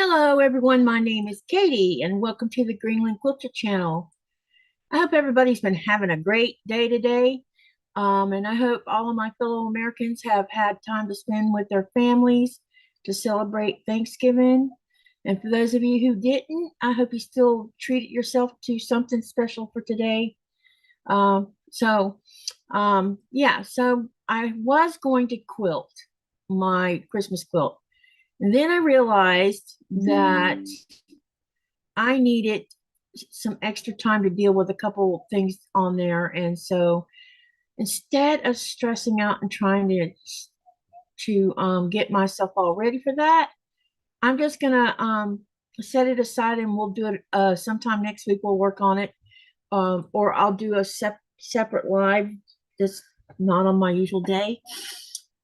Hello everyone, my name is Katie and welcome to the Greenland Quilter channel. I hope everybody's been having a great day today. And I hope all of my fellow Americans have had time to spend with their families to celebrate Thanksgiving. And for those of you who didn't, I hope you still treated yourself to something special for today. So I was going to quilt my Christmas quilt. And then I realized that I needed some extra time to deal with a couple of things on there. And so instead of stressing out and trying to get myself all ready for that, I'm just gonna set it aside and we'll do it sometime next week. We'll work on it, or I'll do a separate live that's not on my usual day,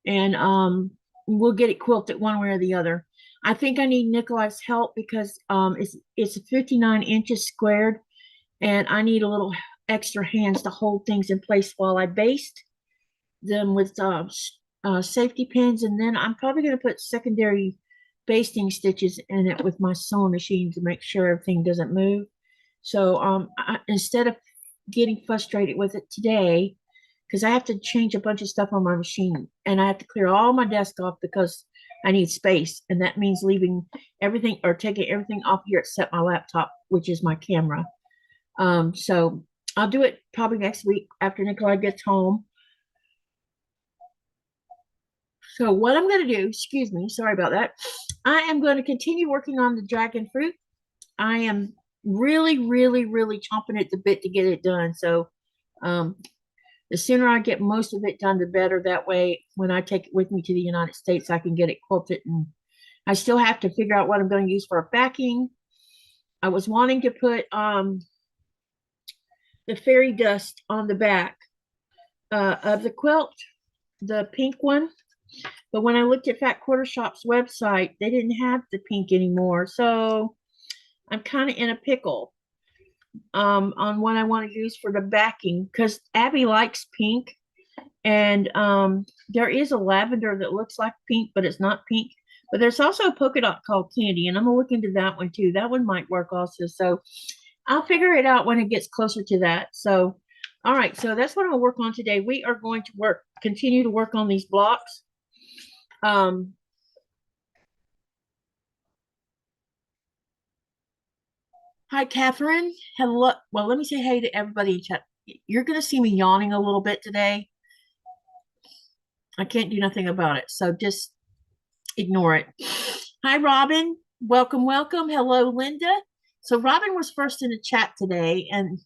and we'll get it quilted one way or the other. I think I need Nikolai's help because it's 59 inches squared, and I need a little extra hands to hold things in place while I baste them with safety pins, and then I'm probably going to put secondary basting stitches in it with my sewing machine to make sure everything doesn't move. So instead of getting frustrated with it today, because I have to change a bunch of stuff on my machine and I have to clear all my desk off because I need space, and that means leaving everything or taking everything off here except my laptop, which is my camera. So I'll do it probably next week after Nikolai gets home. So what I'm going to do, excuse me, sorry about that. I am going to continue working on the dragon fruit. I am really chomping at the bit to get it done. So the sooner I get most of it done, the better. That way, when I take it with me to the United States, I can get it quilted. And I still have to figure out what I'm going to use for a backing. I was wanting to put the fairy dust on the back of the quilt, the pink one. But when I looked at Fat Quarter Shop's website, they didn't have the pink anymore. So I'm kind of in a pickle on what I want to use for the backing, because Abby likes pink, and there is a lavender that looks like pink, but it's not pink. But there's also a polka dot called Candy, and I'm gonna look into that one too. That one might work also. So I'll figure it out when it gets closer to that. So, all right. So that's what I'm gonna work on today. We are going to continue to work on these blocks. Hi, Catherine. Hello. Well, let me say hey to everybody in chat. You're going to see me yawning a little bit today. I can't do nothing about it, so just ignore it. Hi, Robin. Welcome. Hello, Linda. So Robin was first in the chat today, and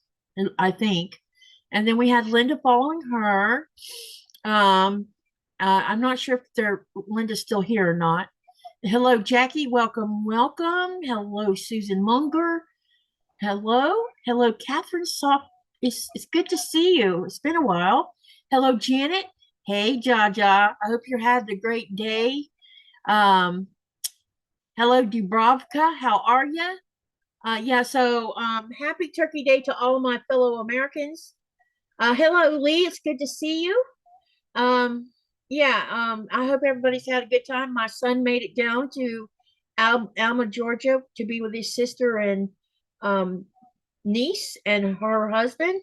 I think, and then we had Linda following her. I'm not sure if Linda's still here or not. Hello, Jackie. Welcome. Hello, Susan Munger. Hello, Catherine Soft. It's good to see you. It's been a while. Hello, Janet. Hey, Jaja. I hope you're having a great day. Hello, Dubrovka. How are you? So happy Turkey Day to all of my fellow Americans. Hello, Lee. It's good to see you. I hope everybody's had a good time. My son made it down to Alma, Georgia to be with his sister and niece and her husband.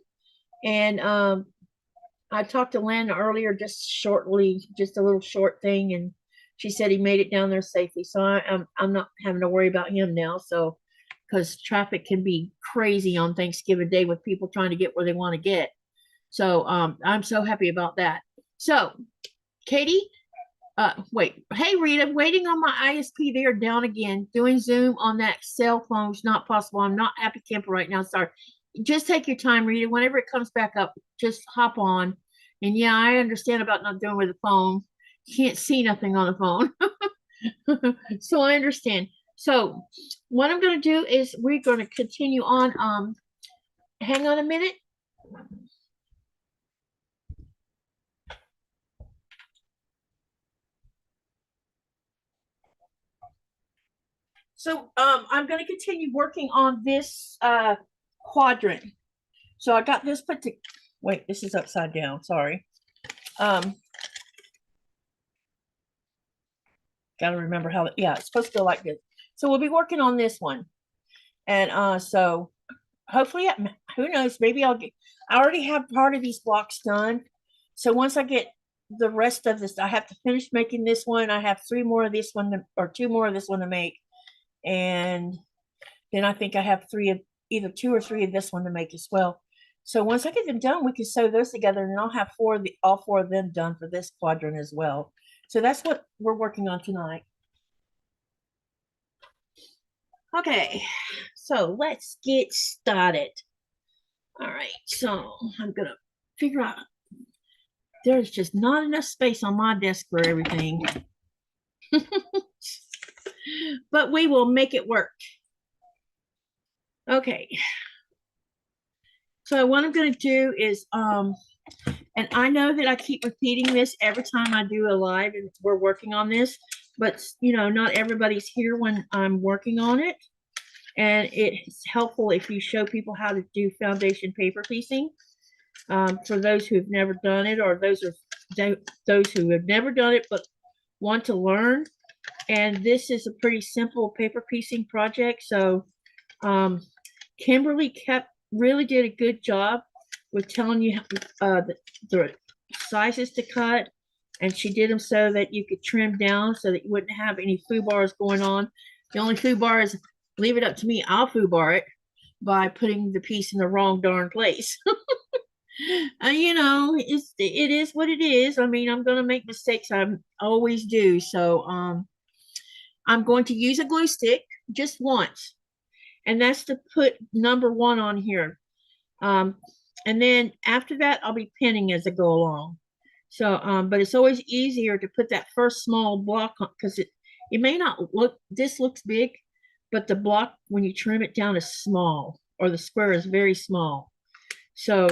And I talked to Lynn earlier, just a little short thing, and she said he made it down there safely. So I'm not having to worry about him now. So because traffic can be crazy on Thanksgiving Day with people trying to get where they want to get. So I'm so happy about that. So Katie, wait, hey Rita, waiting on my ISP there down again. Doing Zoom on that cell phone is not possible. I'm not happy camper right now. Sorry. Just take your time, Rita. Whenever it comes back up, just hop on. And yeah, I understand about not doing with the phone. You can't see nothing on the phone. So I understand. So what I'm going to do is we're going to continue on. Hang on a minute. So I'm going to continue working on this quadrant. So I got this put to, wait, this is upside down, sorry. Got to remember how, yeah, it's supposed to go like this. So we'll be working on this one. And so hopefully, who knows, maybe I already have part of these blocks done. So once I get the rest of this, I have to finish making this one. I have 3 more of this one or 2 more of this one to make. And then I think I have either 2 or 3 of this one to make as well. So once I get them done, we can sew those together, and I'll have all 4 of them done for this quadrant as well. So that's what we're working on tonight. Okay, so let's get started. All right, so I'm gonna figure out, there's just not enough space on my desk for everything. But we will make it work. Okay. So what I'm going to do is, and I know that I keep repeating this every time I do a live and we're working on this, but you know, not everybody's here when I'm working on it. And it's helpful if you show people how to do foundation paper piecing. For those who have never done it, or those who have never done it but want to learn. And this is a pretty simple paper piecing project. So Kimberly really did a good job with telling you the sizes to cut, and she did them so that you could trim down so that you wouldn't have any foobars going on. The only foobar is, leave it up to me, I'll foobar it by putting the piece in the wrong darn place. You know, it is what it is. I mean, I'm gonna make mistakes. I always do. So I'm going to use a glue stick just once, and that's to put number 1 on here. And then after that, I'll be pinning as I go along. So, but it's always easier to put that first small block on, because it may not look, this looks big, but the block, when you trim it down, is small, or the square is very small. So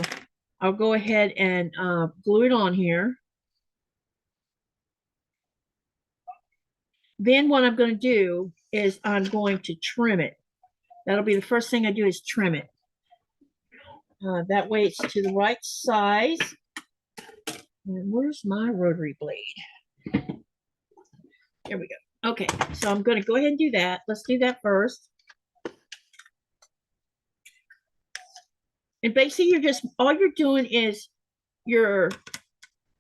I'll go ahead and glue it on here. Then what I'm going to do is I'm going to trim it. That'll be the first thing I do, is trim it. That way it's to the right size. And where's my rotary blade? There we go. Okay, so I'm going to go ahead and do that. Let's do that first. And basically, all you're doing is you're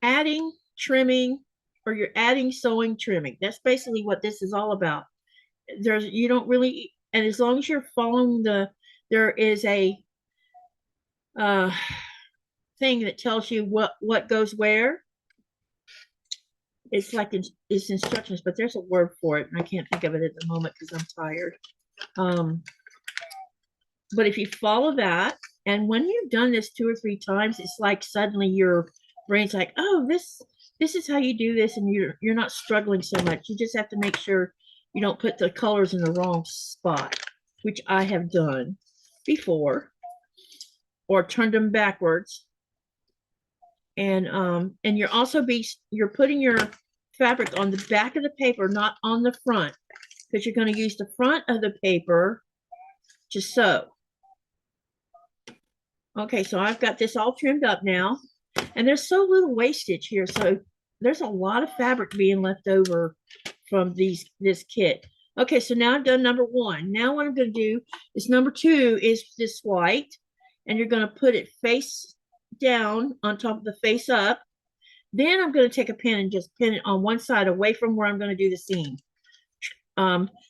adding trimming, or you're adding sewing, trimming. That's basically what this is all about. You don't really, and as long as you're following there is a thing that tells you what goes where. It's like it's instructions, but there's a word for it, and I can't think of it at the moment because I'm tired. But if you follow that, and when you've done this 2 or 3 times, it's like suddenly your brain's like, oh, this is how you do this, and you're not struggling so much. You just have to make sure you don't put the colors in the wrong spot, which I have done before, or turned them backwards. And you're putting your fabric on the back of the paper, not on the front, because you're going to use the front of the paper to sew. Okay, so I've got this all trimmed up now, and there's so little wastage here, so there's a lot of fabric being left over from this kit. Okay, so now I've done number 1. Now what I'm going to do is number 2 is this white, and you're going to put it face down on top of the face up. Then I'm going to take a pin and just pin it on one side away from where I'm going to do the seam.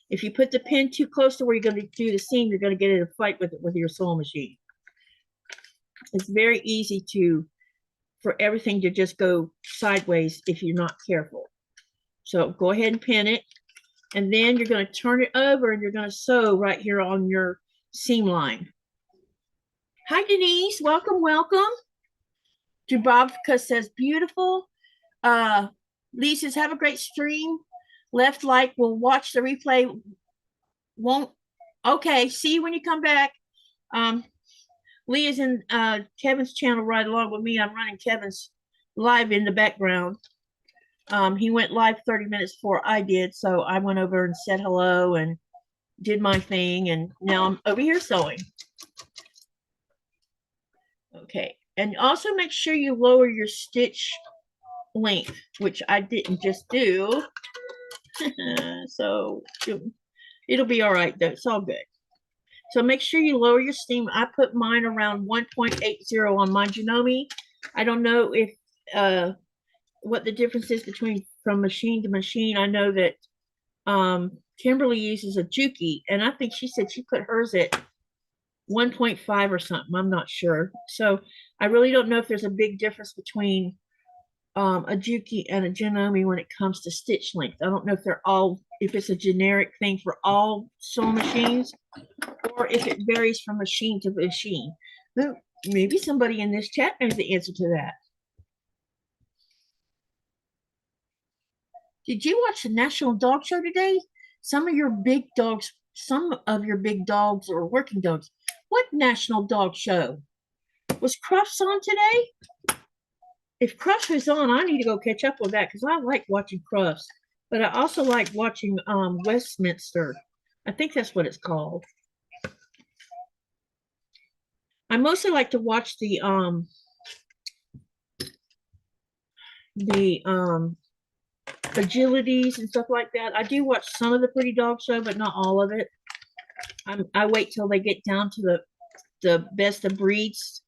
If you put the pin too close to where you're going to do the seam, you're going to get in a fight with it with your sewing machine. It's very easy for everything to just go sideways if you're not careful. So go ahead and pin it, and then you're going to turn it over, and you're going to sew right here on your seam line. Hi, Denise. Welcome, welcome. Dubrovka says, beautiful. Lee says, have a great stream. Left like, will watch the replay. Won't. Okay, see you when you come back. Lee is in Kevin's channel right along with me. I'm running Kevin's live in the background. He went live 30 minutes before I did, so I went over and said hello and did my thing, and now I'm over here sewing. Okay, and also make sure you lower your stitch length, which I didn't just do. So It'll be all right though. It's all good. So make sure you lower your steam. I put mine around 1.80 on my Janome. I don't know if what the difference is between from machine to machine. I know that Kimberly uses a Juki, and I think she said she put hers at 1.5 or something. I'm not sure. So I really don't know if there's a big difference between a Juki and a Janome when it comes to stitch length. I don't know if they're all, if it's a generic thing for all sewing machines, or if it varies from machine to machine. Maybe somebody in this chat knows the answer to that. Did you watch the National Dog Show today? Some of your big dogs are working dogs. What National Dog Show? Was Crufts on today? If Crufts was on, I need to go catch up with that because I like watching Crufts. But I also like watching Westminster. I think that's what it's called. I mostly like to watch the agilities and stuff like that. I do watch some of the Pretty Dog Show, but not all of it. I wait till they get down to the best of breeds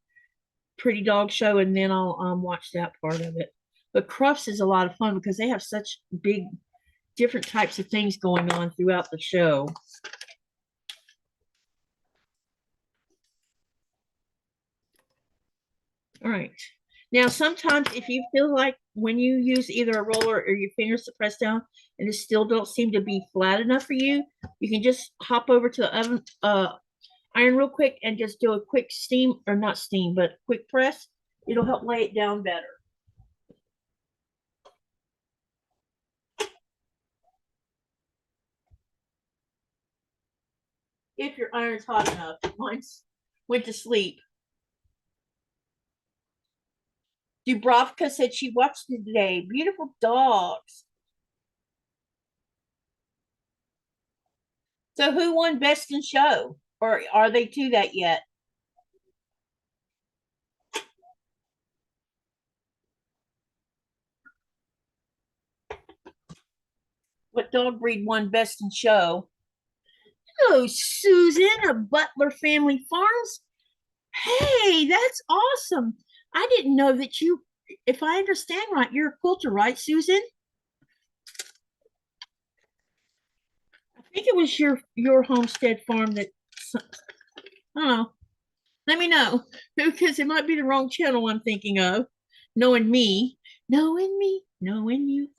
Pretty Dog Show, and then I'll watch that part of it. But Crufts is a lot of fun because they have such big different types of things going on throughout the show. All right. Now, sometimes if you feel like when you use either a roller or your fingers to press down and it still don't seem to be flat enough for you, you can just hop over to the oven, iron real quick and just do a quick steam, or not steam, but quick press. It'll help lay it down better. If your iron's hot enough. Mine's went to sleep. Dubrovka said she watched it today. Beautiful dogs. So who won Best in Show? Or are they to that yet? What dog breed won Best in Show? Hello, Susan of Butler Family Farms. Hey, that's awesome. I didn't know that you, if I understand right, you're a quilter, right, Susan? I think it was your homestead farm that, I don't know. Let me know, because it might be the wrong channel I'm thinking of. Knowing me, knowing you.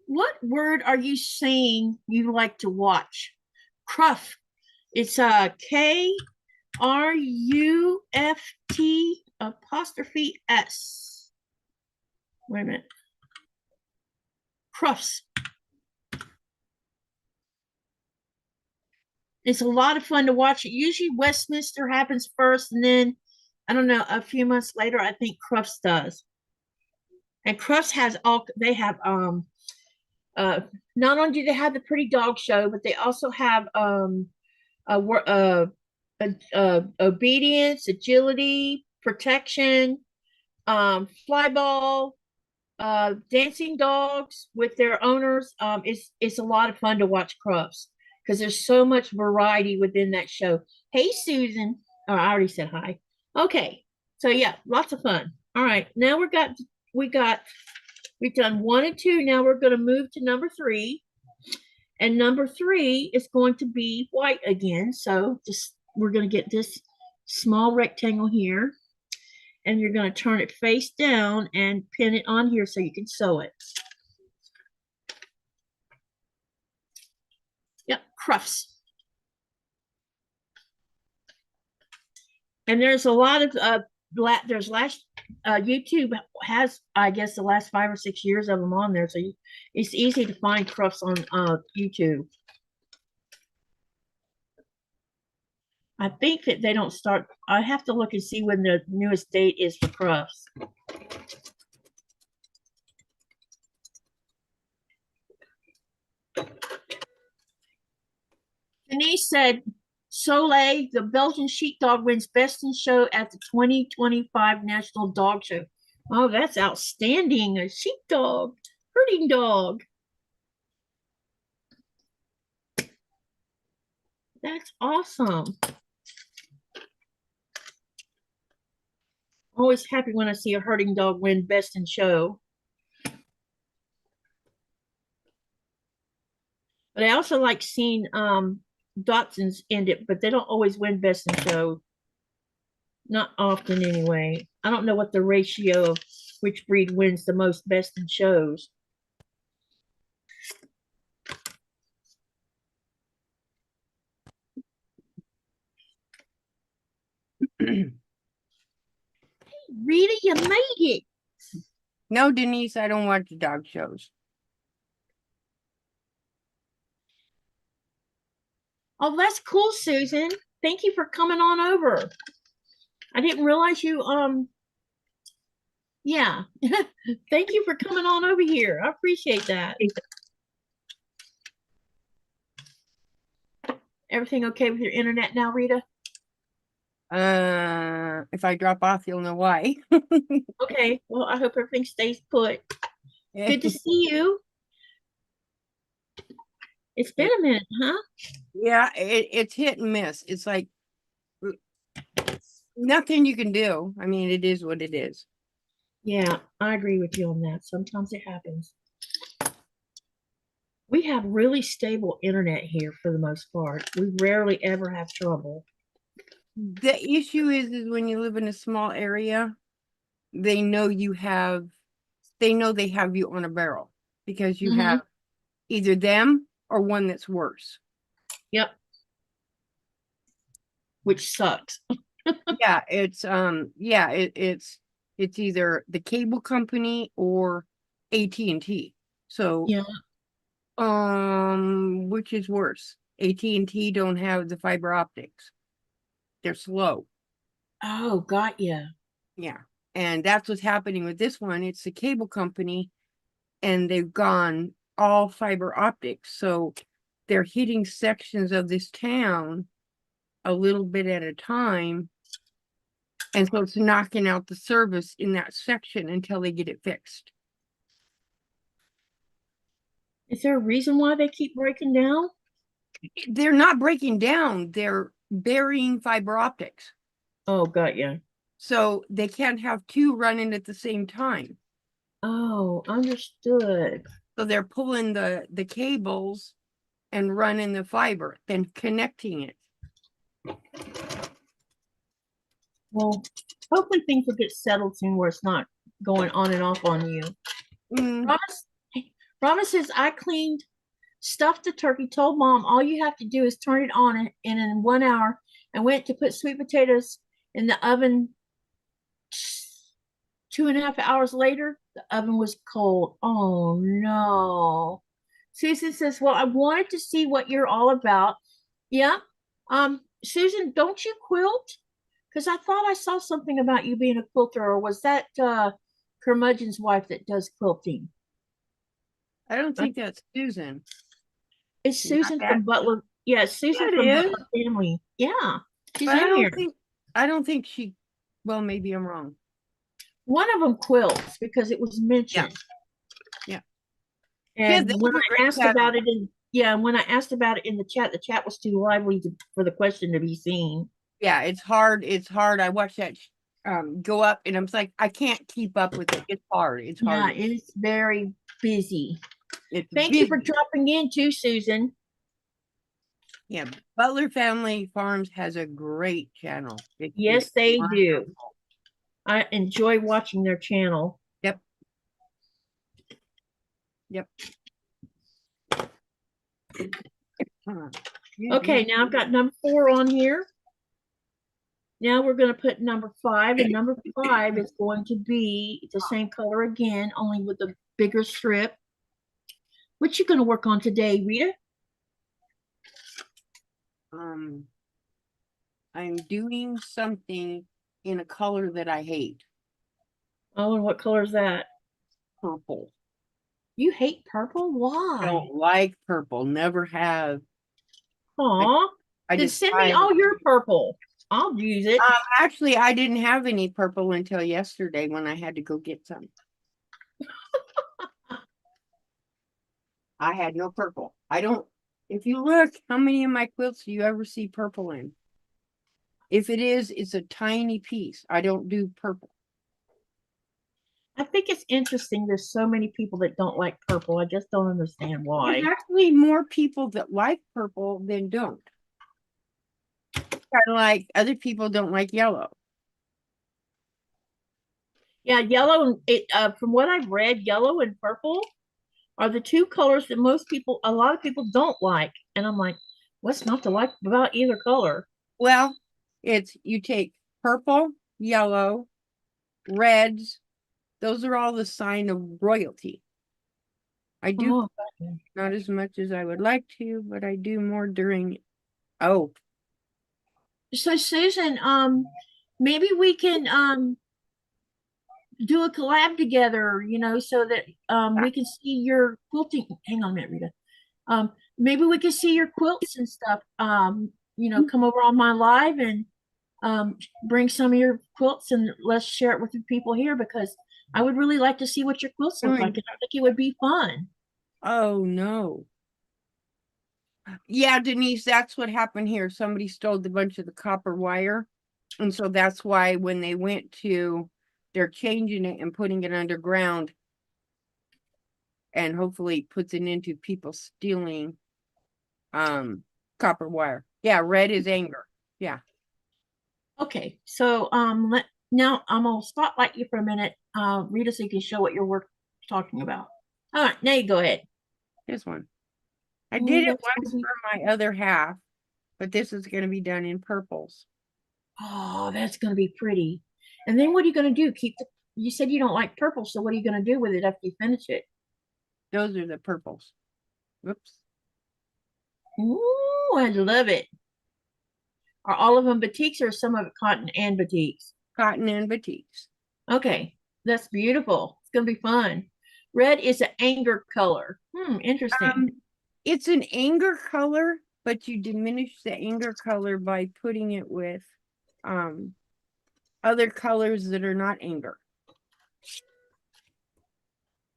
What word are you saying you like to watch? Cruft. It's KRUFT''S. Wait a minute. Crufts. It's a lot of fun to watch. Usually Westminster happens first, and then I don't know, a few months later, I think Crufts does. And Crufts has they have not only do they have the Pretty Dog Show, but they also have obedience, agility, protection, fly ball, dancing dogs with their owners. It's a lot of fun to watch Crufts because there's so much variety within that show. Hey, Susan. Oh, I already said hi. Okay. So yeah, lots of fun. All right. Now we've done 1 and 2. Now we're going to move to number 3. And number 3 is going to be white again. So we're going to get this small rectangle here. And you're going to turn it face down and pin it on here so you can sew it. Yep, Crufts. And there's a lot of YouTube has, I guess, the last 5 or 6 years of them on there, so it's easy to find Crufts on YouTube. I think that they don't start. I have to look and see when the newest date is for Crufts. Denise said, Soleil, the Belgian sheepdog, wins Best in Show at the 2025 National Dog Show. Oh, that's outstanding. A sheepdog, herding dog. That's awesome. Always happy when I see a herding dog win best in show. But I also like seeing Dachshunds end it, but they don't always win best in show. Not often anyway. I don't know what the ratio of which breed wins the most best in shows. Hey, Rita, you made it. No, Denise, I don't watch dog shows. Oh, that's cool, Susan. Thank you for coming on over. I didn't realize you, yeah. Thank you for coming on over here. I appreciate that. Everything okay with your internet now, Rita? If I drop off, you'll know why. Okay. Well, I hope everything stays put. Good to see you. It's been a minute, huh? Yeah, it's hit and miss. It's like nothing you can do. I mean, it is what it is. Yeah, I agree with you on that. Sometimes it happens. We have really stable internet here for the most part. We rarely ever have trouble. The issue is when you live in a small area, they know they have you on a barrel because you have either them or one that's worse. Yep. Which sucks. Yeah, it's it's either the cable company or AT&T. So Yeah. which is worse? AT&T don't have the fiber optics. They're slow. Oh, got ya. Yeah. And that's what's happening with this one. It's the cable company and they've gone all fiber optics. So they're hitting sections of this town a little bit at a time. And so it's knocking out the service in that section until they get it fixed. Is there a reason why they keep breaking down? They're not breaking down, they're burying fiber optics. Oh, got ya. So they can't have two running at the same time. Oh, understood. So they're pulling the cables and running the fiber, then connecting it. Well, hopefully things will get settled soon where it's not going on and off on you. Rama says, I cleaned, stuffed the turkey, told mom all you have to do is turn it on and in 1 hour, and went to put sweet potatoes in the oven. 2.5 hours later, the oven was cold. Oh no. Susan says, well, I wanted to see what you're all about. Yeah. Susan, don't you quilt? Because I thought I saw something about you being a quilter, or was that Curmudgeon's wife that does quilting? I don't think that's Susan. It's Susan from Butler. Yeah, Susan from Butler family. Yeah. She's in here. I don't think she, well, maybe I'm wrong. One of them quilts because it was mentioned. Yeah. And when I asked about it when I asked about it in the chat was too lively for the question to be seen. Yeah, it's hard. It's hard. I watched that go up and I'm like, I can't keep up with it. It's hard. It's hard. Yeah, it's very busy. Thank you for dropping in too, Susan. Yeah, Butler Family Farms has a great channel. Yes, they do. I enjoy watching their channel. Yep. Okay, now I've got number 4 on here. Now we're going to put number 5, and number 5 is going to be the same color again, only with a bigger strip. What you going to work on today, Rita? I'm doing something in a color that I hate. Oh, and what color is that? Purple. You hate purple? Why? I don't like purple. Never have. Aw. Then send me all your purple. I'll use it. Actually, I didn't have any purple until yesterday when I had to go get some. I had no purple. I don't If you look, how many of my quilts do you ever see purple in? If it is, it's a tiny piece. I don't do purple. I think it's interesting. There's so many people that don't like purple. I just don't understand why. There's actually more people that like purple than don't. Kind of like other people don't like yellow. Yeah, yellow and from what I've read, yellow and purple are the two colors that a lot of people don't like. And I'm like, what's not to like about either color? Well, it's you take purple, yellow, reds. Those are all the sign of royalty. I do Oh, not as much as I would like to, but I do more during. Oh, so Susan, maybe we can do a collab together, so that we can see your quilting. Hang on a minute, Rita. Maybe we can see your quilts and stuff. Come over on my live and bring some of your quilts and let's share it with the people here because I would really like to see what your quilts look like, and I think it would be fun. oh no. Yeah, Denise, that's what happened here. Somebody stole a bunch of the copper wire. And so that's why when they went to, they're changing it and putting it underground and hopefully puts it into people stealing copper wire. Yeah, red is anger. Yeah. Okay, so now I'm gonna spotlight you for a minute, Rita, so you can show what your work talking about. All right, now you go ahead. This one. I Oh, did it that's once gonna be, for my other half, but this is going to be done in purples. oh, that's gonna be pretty. And then what are you gonna do? You said you don't like purple, so what are you gonna do with it after you finish it? Those are the purples. Whoops. Ooh, I love it. Are all of them batiks or some of it cotton and batiks? Cotton and batiks. Okay, that's beautiful. It's gonna be fun. Red is an anger color. Interesting. It's an anger color, but you diminish the anger color by putting it with other colors that are not anger.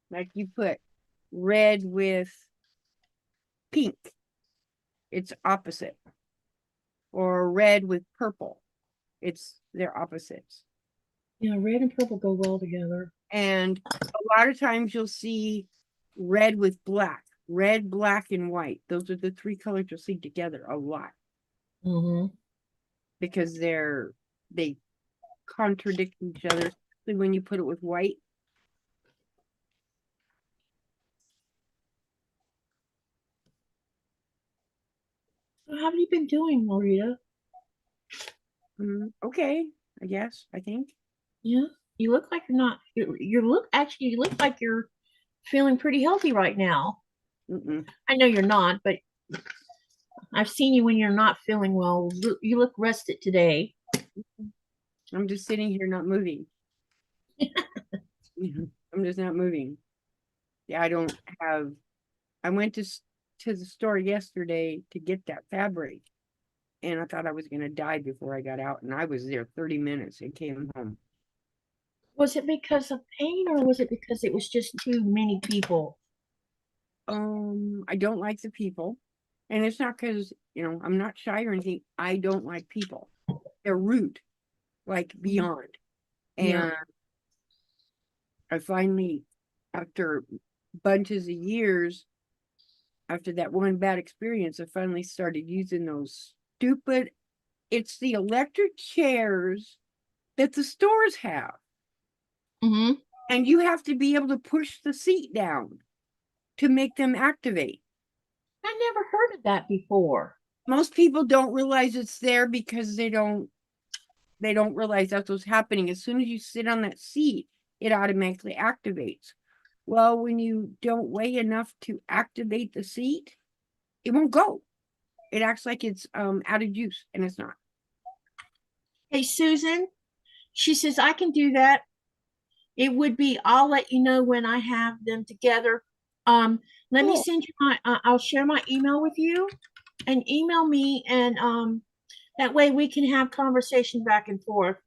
Like you put red with pink, it's opposite. Or red with purple, they're opposites. Yeah, red and purple go well together. And a lot of times you'll see red with black, red, black, and white. Those are the three colors you'll see together a lot. Mm-hmm. Because they contradict each other, especially when you put it with white. So how have you been doing, Marita? Okay, I guess, I think. Yeah, you look like you're not. You look like you're feeling pretty healthy right now. I know you're not, but I've seen you when you're not feeling well. You look rested today. I'm just sitting here not moving. I'm just not moving. Yeah, I went to the store yesterday to get that fabric, and I thought I was going to die before I got out, and I was there 30 minutes and came home. Was it because of pain or was it because it was just too many people? I don't like the people, and it's not because, I'm not shy or anything. I don't like people. They're rude, like beyond. And Yeah. I finally, after bunches of years, after that one bad experience, I finally started using those stupid, it's the electric chairs that the stores have. Mm-hmm. And you have to be able to push the seat down to make them activate. I never heard of that before. Most people don't realize it's there because they don't realize that's what's happening. As soon as you sit on that seat, it automatically activates. Well, when you don't weigh enough to activate the seat, it won't go. It acts like it's out of juice, and it's not. Hey, Susan, she says I can do that. It would be, I'll let you know when I have them together. Let me Cool. send you I'll share my email with you and email me, and that way we can have conversation back and forth.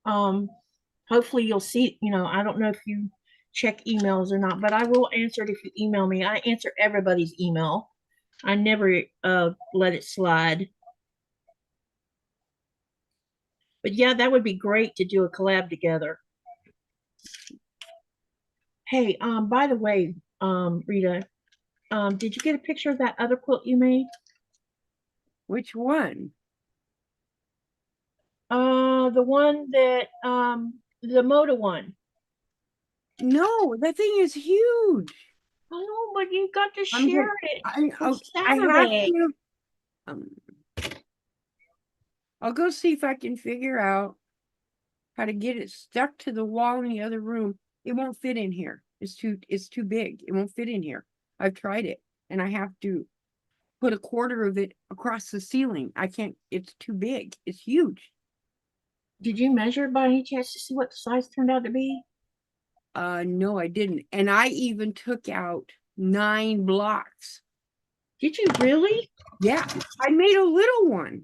Hopefully you'll see, I don't know if you check emails or not, but I will answer it if you email me. I answer everybody's email. I never let it slide. But yeah, that would be great to do a collab together. Hey, by the way, Rita, did you get a picture of that other quilt you made? Which one? The one that the Moda one. No, that thing is huge. Oh, but you got to I'm share gonna, it for I have Saturday. to. Um, I'll go see if I can figure out how to get it stuck to the wall in the other room. It won't fit in here. It's too big. It won't fit in here. I've tried it, and I have to put a quarter of it across the ceiling. I can't. It's too big. It's huge. Did you measure it by any chance to see what the size turned out to be? No, I didn't. And I even took out 9 blocks. Did you really? Yeah, I made a little one.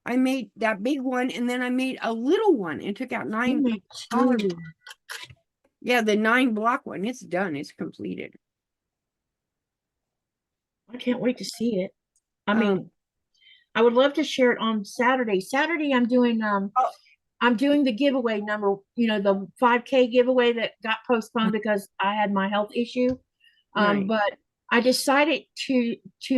I made that big one, and then I made a little one and took out 9 smaller. Yeah, the 9 block one. It's done. It's completed. I can't wait to see it. I mean, I would love to share it on Saturday. Saturday, Oh, I'm doing the giveaway number, the 5K giveaway that got postponed because I had my health issue. nice. But I decided to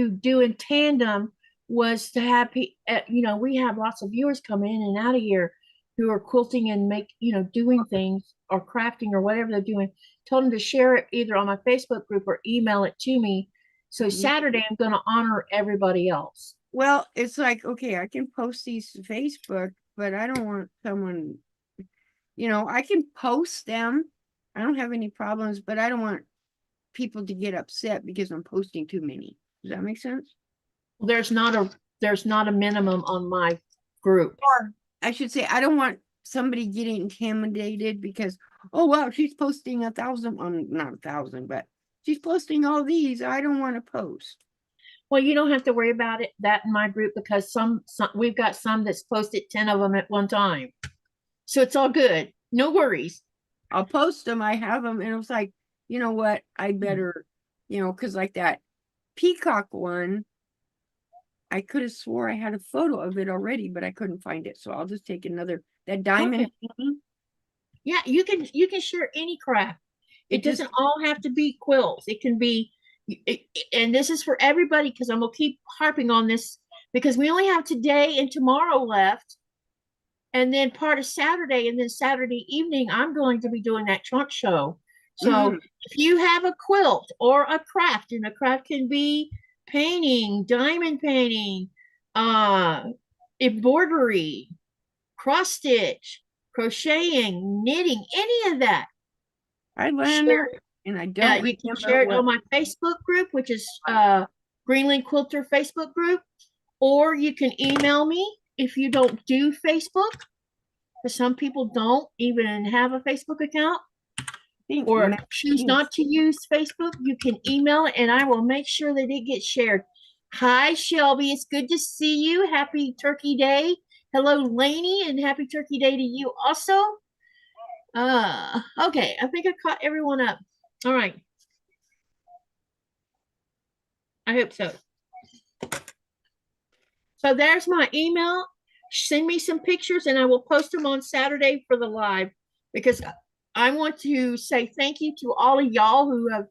do in tandem was to have we have lots of viewers come in and out of here who are quilting and doing things or crafting or whatever they're doing. Told them to share it either on my Facebook group or email it to me. So Saturday I'm going to honor everybody else. Well, it's like, okay, I can post these to Facebook, but I don't want someone, I can post them. I don't have any problems, but I don't want people to get upset because I'm posting too many. Does that make sense? There's not a minimum on my group. Or I should say, I don't want somebody getting intimidated because, oh wow, she's posting 1,000 on not 1,000, but she's posting all these. I don't want to post. Well, you don't have to worry about that in my group because some we've got some that's posted 10 of them at one time. So it's all good. No worries. I'll post them. I have them. And it was like, you know what? I better, because like that peacock one, I could have swore I had a photo of it already, but I couldn't find it. So I'll just take that diamond. Okay. Yeah, you can share any craft. It doesn't all have to be quilts. It can be, and this is for everybody because I'm gonna keep harping on this because we only have today and tomorrow left, and then part of Saturday, and then Saturday evening I'm going to be doing that trunk show. So if you have a quilt or a craft, and a craft can be painting, diamond painting, embroidery, cross stitch, crocheting, knitting, any of that. I learned that, and I don't. You can share it on my Facebook group, which is Greenland Quilter Facebook group, or you can email me if you don't do Facebook, because some people don't even have a Facebook account or choose not to use Facebook. You can email it, and I will make sure that it gets shared. Hi, Shelby. It's good to see you. Happy Turkey Day. Hello, Lainey, and happy Turkey Day to you also. Okay, I think I caught everyone up. All right. I hope so. So there's my email. Send me some pictures and I will post them on Saturday for the live because I want to say thank you to all of y'all who have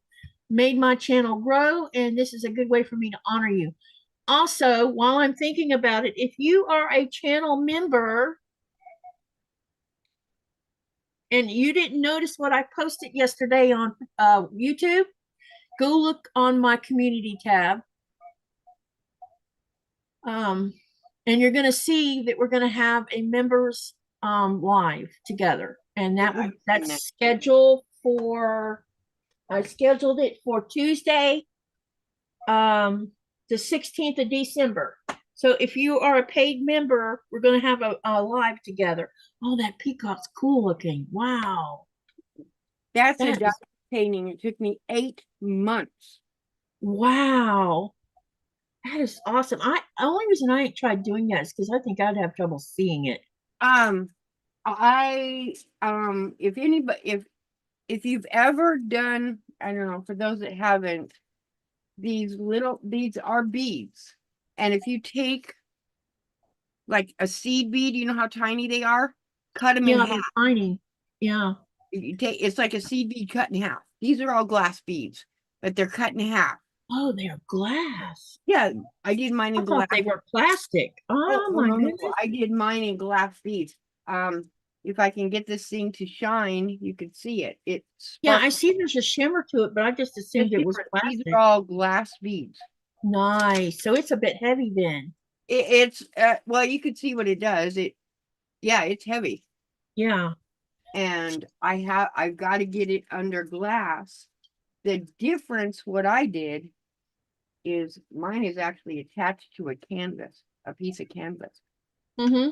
made my channel grow, and this is a good way for me to honor you. Also, while I'm thinking about it, if you are a channel member and you didn't notice what I posted yesterday on YouTube, go look on my community tab. And you're going to see that we're going to have a members live together, and that's scheduled for. I scheduled it for Tuesday, the 16th of December. So if you are a paid member, we're going to have a live together. Oh, that peacock's cool looking! Wow, that's a diamond painting. It took me 8 months. Wow. That is awesome. The only reason I ain't tried doing that is because I think I'd have trouble seeing it. If anybody, if you've ever done, I don't know, for those that haven't, these are beads. And if you take like a seed bead, you know how tiny they are? Cut them in Yeah, half. they're tiny. Yeah. You take, it's like a seed bead cut in half. These are all glass beads, but they're cut in half. Oh, they're glass. Yeah, I did mine I in glass. thought they were plastic. Oh my No. goodness. I did mine in glass beads. If I can get this thing to shine, you can see it. It's Yeah, I see there's a shimmer to it, but I just assumed it was These plastic. are all glass beads. Nice. So it's a bit heavy then. It's well, you can see what it does. Yeah, it's heavy. Yeah. And I've got to get it under glass. The difference, what I did is mine is actually attached to a canvas, a piece of canvas. Mm-hmm.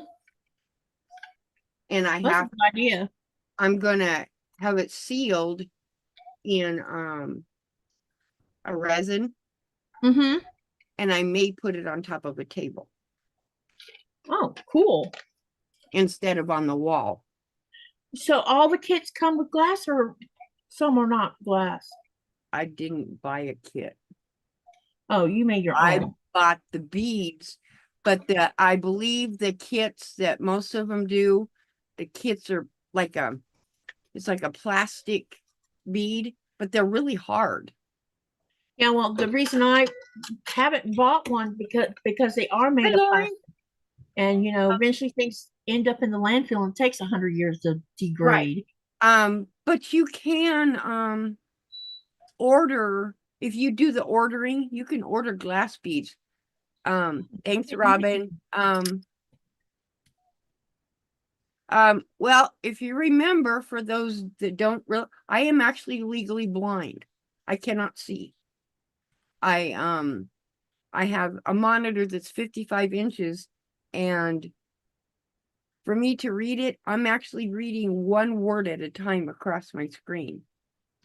And That's a good idea. I'm gonna have it sealed in a resin, Mm-hmm. and I may put it on top of a table Oh, cool. instead of on the wall. So all the kits come with glass or some are not glass? I didn't buy a kit. Oh, you made your I own. bought the beads, but I believe the kits that most of them do, the kits are like it's like a plastic bead, but they're really hard. Yeah, well, the reason I haven't bought one because they are made of plastic. And you know, eventually things end up in the landfill and it takes 100 years to degrade. But you can order, if you do the ordering, you can order glass beads. Thanks, Robin. Well, if you remember, for those that don't really, I am actually legally blind. I cannot see. I have a monitor that's 55 inches, and for me to read it, I'm actually reading one word at a time across my screen.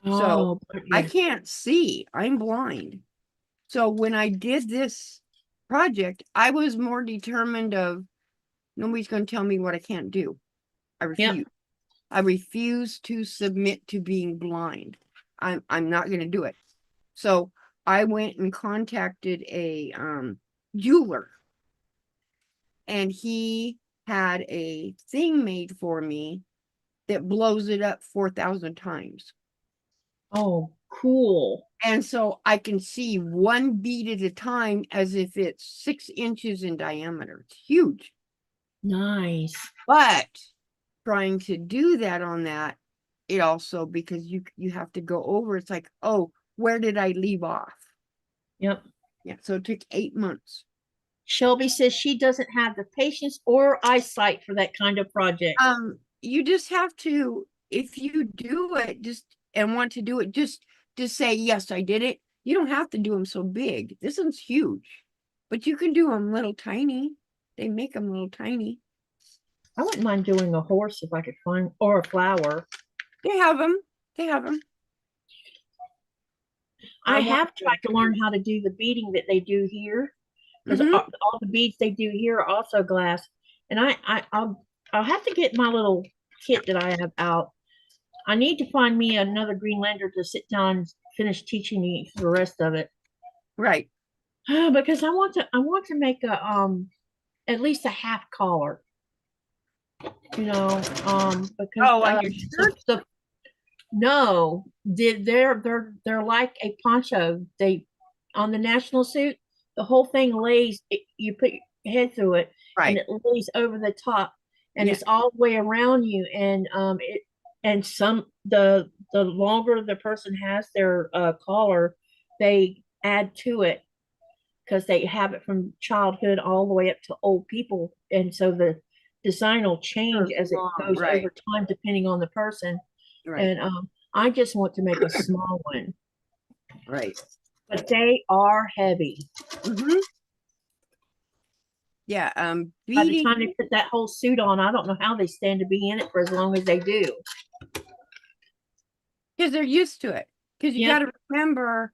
So I can't see. I'm blind. So when I did this project, I was more determined of nobody's going to tell me what I can't do. I refuse. Yep. I refuse to submit to being blind. I'm not going to do it. So I went and contacted a jeweler, and he had a thing made for me that blows it up 4,000 times. Oh, cool. And so I can see one bead at a time as if it's 6 inches in diameter. It's huge. Nice. But trying to do that on that, it also, because you have to go over, it's like, oh, where did I leave off? Yep. Yeah, so it took 8 months. Shelby says she doesn't have the patience or eyesight for that kind of project. You just have to, if you do it just and want to do it, just say, yes, I did it. You don't have to do them so big. This one's huge, but you can do them little tiny. They make them little tiny. I wouldn't mind doing a horse if I could find, or a flower. They have them. They have them. I have tried to learn how to do the beading that they do here, because all the beads they do here are also glass. And I'll have to get my little kit that I have out. I need to find me another Greenlander to sit down and finish teaching me the rest of it. Right. Because I want to make a at least a half collar. You know, because on your shirt? No, they're like a poncho. They on the national suit, the whole thing lays. You put your head through it, right, and it lays over the top, and it's all the way around you. And the longer the person has their collar, they add to it because they have it from childhood all the way up to old people, and so the design will change as it goes over time depending on the person. Right. And I just want to make a small one. Right. But they are heavy. Yeah. By the time they put that whole suit on, I don't know how they stand to be in it for as long as they do. Because they're used to it. Because you got to remember,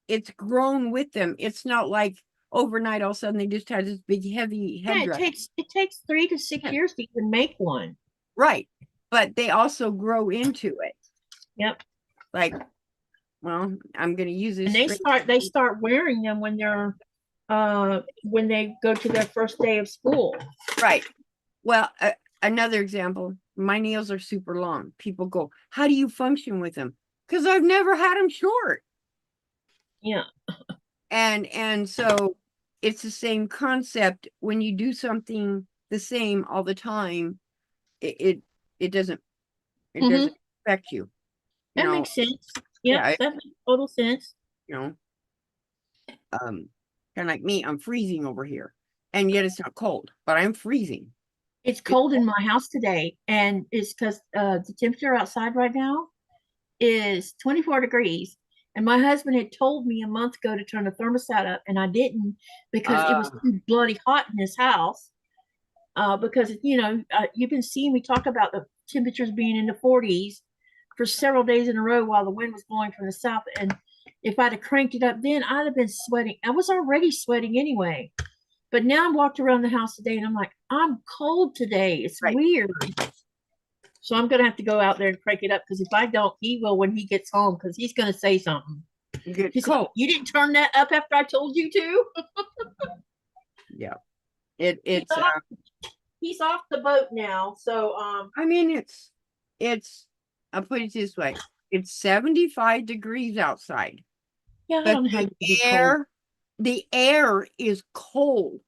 it's grown with them. It's not like overnight all of a sudden they just had this big heavy headdress. Yeah, it takes 3 to 6 years to even make one. Right. But they also grow into it. Yep. Like Well, I'm going to use this. And they start wearing them when they go to their first day of school. Right. Well, another example, my nails are super long. People go, how do you function with them? Because I've never had them short. Yeah. And so it's the same concept. When you do something the same all the time, it doesn't affect you. That makes sense. Yeah, that makes total sense. Kind of like me, I'm freezing over here, and yet it's not cold, but I'm freezing. It's cold in my house today, and it's because the temperature outside right now is 24 degrees. And my husband had told me a month ago to turn the thermostat up, and I didn't because it was too bloody hot in this house. Because you've been seeing me talk about the temperatures being in the 40s for several days in a row while the wind was blowing from the south. And if I'd have cranked it up then, I'd have been sweating. I was already sweating anyway. But now I'm walked around the house today and I'm like, I'm cold today. It's weird. So I'm going to have to go out there and crank it up, because if I don't, he will when he gets home, because he's going to say something. He's cold. Like, you didn't turn that up after I told you to? Yeah. He's off the boat now. So I mean, I'll put it this way. It's 75 degrees outside. Yeah, but the air is cold.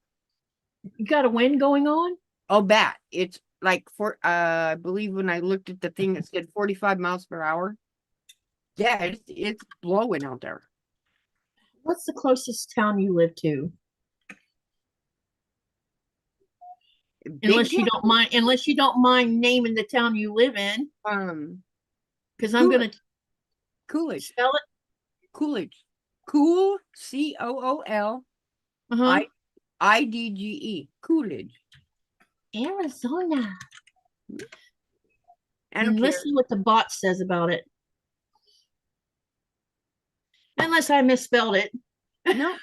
You got a wind going on? Oh, bad. It's like I believe when I looked at the thing, it said 45 miles per hour. Yeah, it's blowing out there. What's the closest town you live to? Unless you don't mind naming the town you live in. Because I'm gonna Coolidge. Spell it. Coolidge. Cool, COOL IDGE. Coolidge. Arizona. And listen what the bot says about it. Unless I misspelled it. No,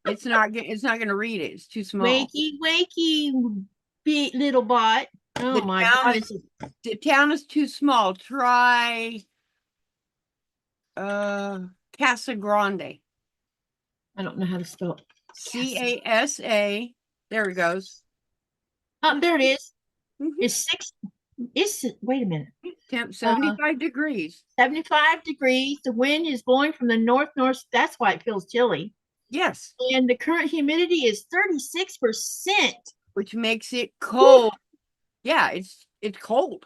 it's not gonna read it. It's too small. Wakey, big little bot. Oh my God. The town is too small. Try Casa Grande. I don't know how to spell it. CASA. There it goes. Oh, there it is. Wait a minute. Temp 75 degrees. 75 degrees. The wind is blowing from the north. That's why it feels chilly. Yes. And the current humidity is 36%. Which makes it cold. Yeah, it's cold.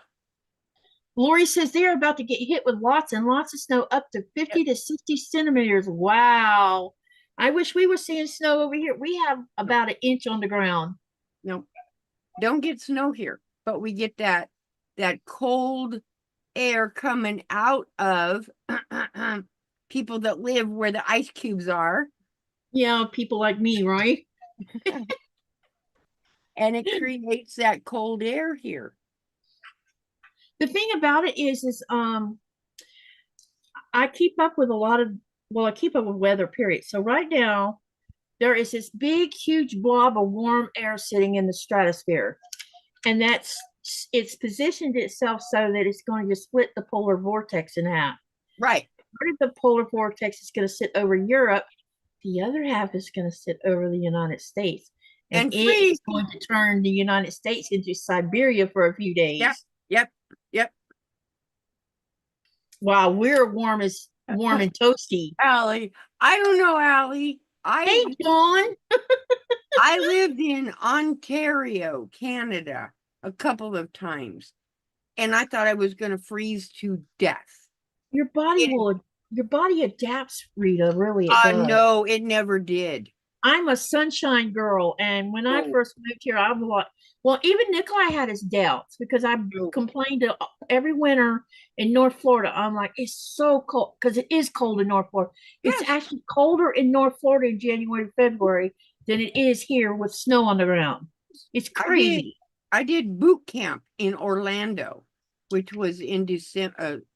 Lori says they're about to get hit with lots and lots of snow, up to 50 to 60 centimeters. Wow. I wish we were seeing snow over here. We have about an inch on the ground. No, don't get snow here, but we get that cold air coming out of people that live where the ice cubes are. Yeah, people like me, right? And it creates that cold air here. The thing about it is I keep up with I keep up with weather, period. So right now, there is this big, huge blob of warm air sitting in the stratosphere. And it's positioned itself so that it's going to split the polar vortex in half. Right. Part of the polar vortex is going to sit over Europe. The other half is going to sit over the United States. And it's going to turn the United States into Siberia for a few days. Yep. Wow, we're warm and toasty. Allie, I don't know, Allie. Hey, Dawn. I lived in Ontario, Canada, a couple of times, and I thought I was going to freeze to death. Your body adapts, Rita. Really, no, it never did. I'm a sunshine girl, and when I first moved here, I was like, well, even Nikolai had his doubts, because I complained every winter in North Florida. I'm like, it's so cold, because it is cold in North Florida. Yes. It's actually colder in North Florida in January, February than it is here with snow on the ground. It's crazy. I did boot camp in Orlando, which was in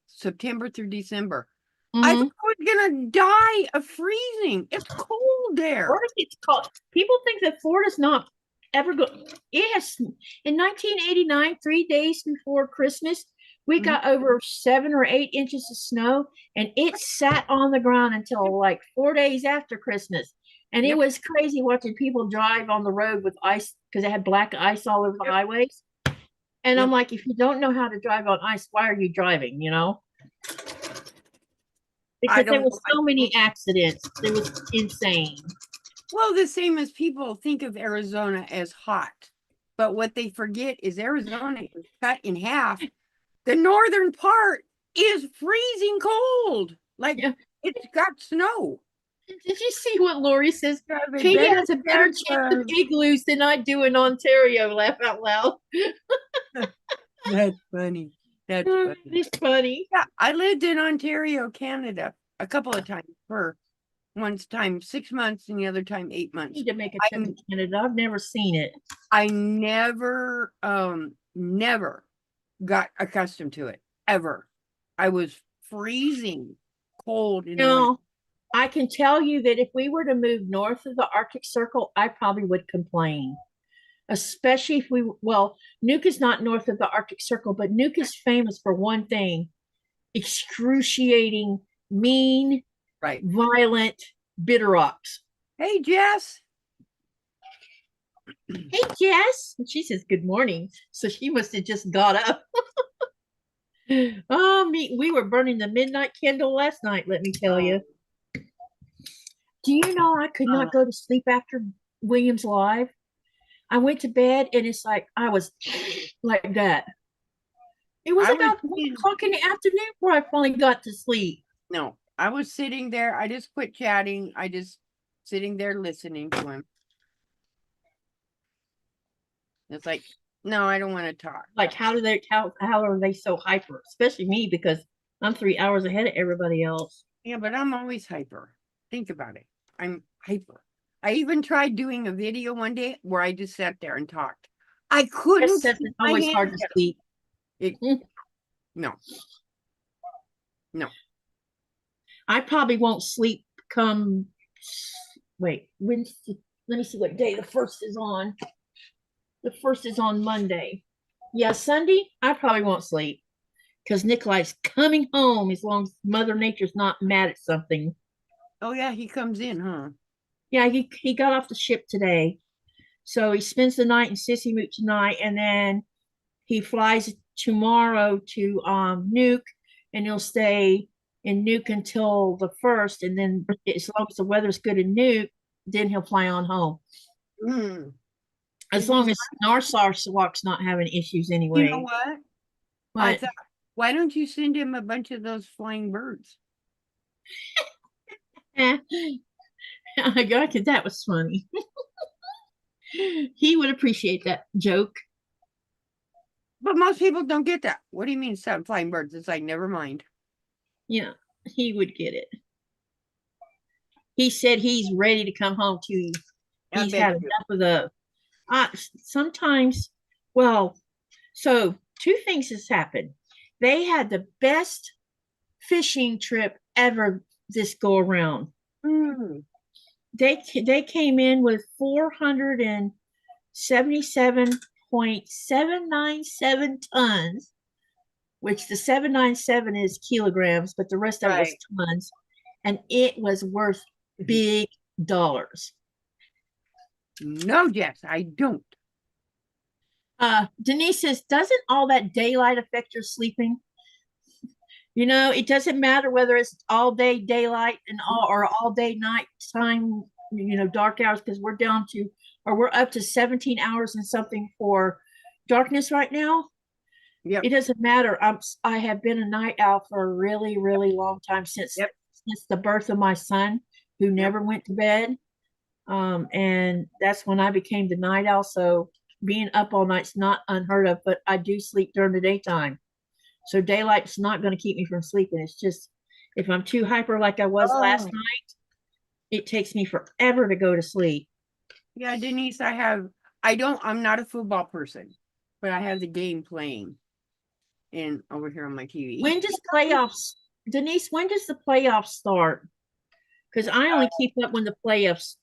September through December. I thought I was gonna die of freezing. It's cold there. It's cold. People think that Florida's not ever good. It has, in 1989, 3 days before Christmas, We got over 7 or 8 inches of snow, and it sat on the ground until like 4 days after Christmas. And it Yep. was crazy watching people drive on the road with ice because they had black ice all over the Yep. highways. And I'm Yep. like, if you don't know how to drive on ice, why are you driving? You know? Because there don't was know. so many accidents. It was insane. Well, the same as people think of Arizona as hot, but what they forget is Arizona is cut in half. The northern part is freezing cold. Like Yeah. it's got snow. Did you see what Lori says? Yeah, they Katie better has a better have, chance of igloos than I do in Ontario. Laugh out loud. That's funny. That's funny. It's funny. Yeah, I lived in Ontario, Canada, a couple of times for one time 6 months and the other time 8 I months. need to make a trip to Canada. I've never seen it. I never got accustomed to it ever. I was freezing cold in the winter. No, I can tell you that if we were to move north of the Arctic Circle, I probably would complain. Especially if we, well, Nuke is not north of the Arctic Circle, but Nuke is famous for one thing: excruciating, mean, Right. violent bitter rocks. Hey, Jess. Hey, Jess. And she says, good morning. So she must have just got up. Oh, we were burning the midnight candle last night, let me tell you. Do you know I could not go to sleep after Williams Live? I went to bed and it's like I was like that. It was about 1 o'clock in the afternoon before I finally got to sleep. No, I was sitting there. I just quit chatting. I just sitting there listening to him. It's like, no, I don't want to talk. Like, how are they so hyper? Especially me, because I'm 3 hours ahead of everybody else. Yeah, but I'm always hyper. Think about it. I'm hyper. I even tried doing a video one day where I just sat there and talked. I couldn't. It's always hard to sleep. No. I probably won't sleep come. Wait, let me see what day the 1st is on. The 1st is on Monday. Yeah, Sunday, I probably won't sleep because Nikolai's coming home as long as Mother Nature's not mad at something. Oh, yeah, he comes in, huh? Yeah, he got off the ship today. So he spends the night in Sissy Moot tonight, and then he flies tomorrow to Nuke, and he'll stay in Nuke until the 1st, and then as long as the weather's good in Nuke, then he'll fly on home. As long as Narsarsuak's not having issues anyway. You know what? I thought, why don't you send him a bunch of those flying birds? That was funny. He would appreciate that joke. But most people don't get that. What do you mean, seven flying birds? It's like, never mind. Yeah, he would get it. He said he's ready to come home too. He's had enough of the. Sometimes, well, so 2 things has happened. They had the best fishing trip ever this go around. They came in with 477.797 tons, which the 797 is kilograms, but the rest of it was tons, and it was worth big dollars. No, Jess, I don't. Denise says, doesn't all that daylight affect your sleeping? You know, it doesn't matter whether it's all day daylight or all day nighttime, dark hours, because we're up to 17 hours and something for darkness right now. Yep. It doesn't matter. I have been a night owl for a really, really long time since the birth of my son, who never went to bed. And that's when I became the night owl. So being up all night's not unheard of, but I do sleep during the daytime. So daylight's not going to keep me from sleeping. It's just, if I'm too hyper like I was last night, it takes me forever to go to sleep. Yeah, Denise, I'm not a football person, but I have the game playing over here on my TV. Denise, when does the playoffs start? Because I only keep up when the playoffs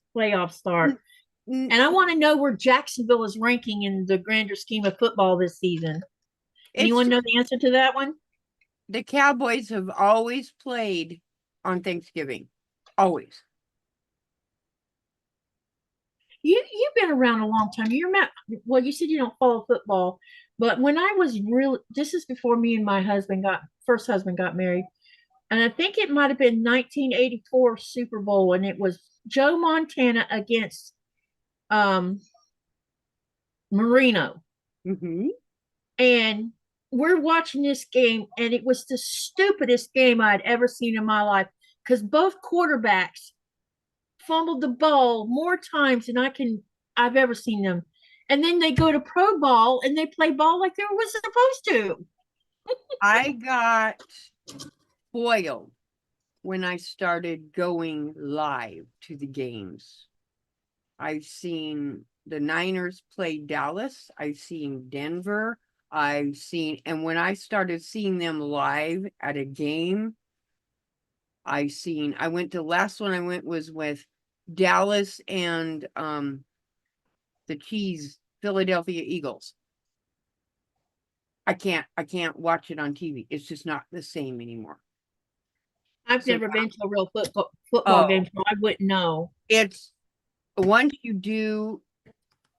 start. And I want to know where Jacksonville is ranking in the grander scheme of football this season. Anyone know the answer to that one? The Cowboys have always played on Thanksgiving. Always. You've been around a long time. Well, you said you don't follow football, but when I was this is before me and my first husband got married, and I think it might have been 1984 Super Bowl, and it was Joe Montana against Marino. Mm-hmm. And we're watching this game, and it was the stupidest game I'd ever seen in my life because both quarterbacks fumbled the ball more times than I've ever seen them. And then they go to pro ball and they play ball like they were supposed to. I got spoiled when I started going live to the games. I've seen the Niners play Dallas. I've seen Denver. And when I started seeing them live at a game, I went to, last one I went was with Dallas and the Philadelphia Eagles. I can't watch it on TV. It's just not the same animoreI've never been to a real football game, so I wouldn't know. It's once you do,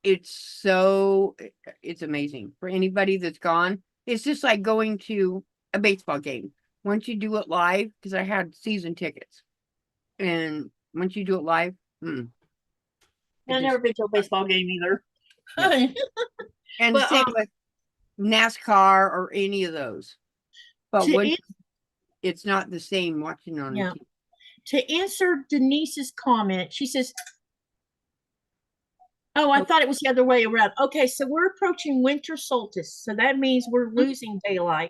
it's amazing for anybody that's gone. It's just like going to a baseball game. Once you do it live, because I had season tickets, and once you do it live, I've never been to a baseball game either. Yeah. And but, same with NASCAR or any of those. But it's not the same watching on TV. To answer Denise's comment, she says, oh, I thought it was the other way around. Okay, so we're approaching winter solstice. So that means we're losing daylight.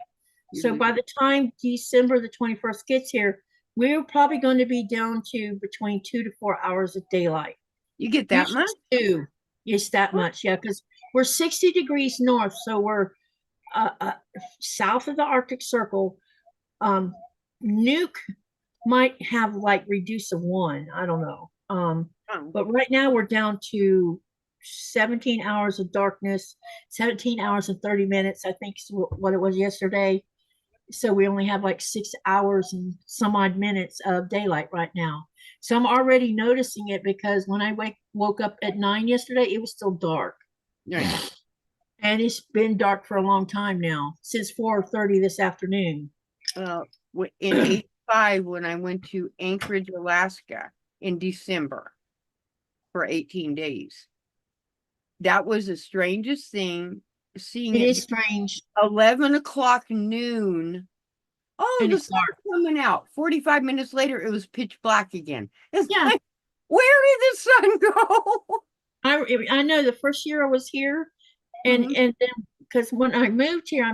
So by the time December the 21st gets here, we're probably going to be down to between 2 to 4 hours of daylight. You get that much? It's that much, yeah, because we're 60 degrees north. So we're south of the Arctic Circle. Nuke might have like reduced of 1. I don't know. But right now we're down to 17 hours of darkness, 17 hours and 30 minutes, I think is what it was yesterday. So we only have like 6 hours and some odd minutes of daylight right now. So I'm already noticing it because when I woke up at 9 yesterday, it was still dark. Right. And it's been dark for a long time now, since 4:30 this afternoon. In 85, when I went to Anchorage, Alaska in December for 18 days, that was the strangest thing. Seeing it is strange. 11 o'clock noon. Oh, and the sun's coming out. 45 minutes later, it was pitch black again. It's like, where did the sun go? I know the first year I was here, and then because when I moved here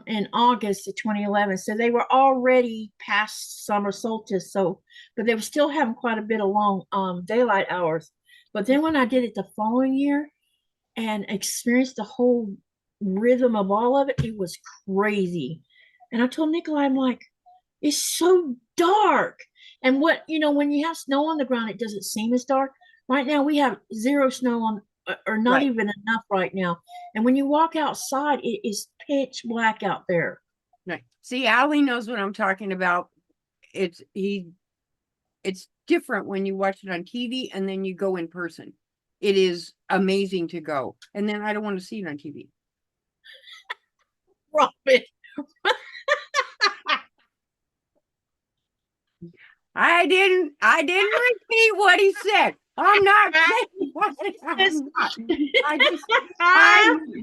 in August of 2011, so they were already past summer solstice. So, but they were still having quite a bit of long daylight hours. But then when I did it the following year and experienced the whole rhythm of all of it, it was crazy. And I told Nikolai, I'm like, it's so dark. And when you have snow on the ground, it doesn't seem as dark. Right now we have 0 snow on, or not even enough right now. And when you walk outside, it is pitch black out there. Right. See, Allie knows what I'm talking about. It's different when you watch it on TV and then you go in person. It is amazing to go. And then I don't want to see it on TV. Robin. I didn't repeat what he said. I'm not saying what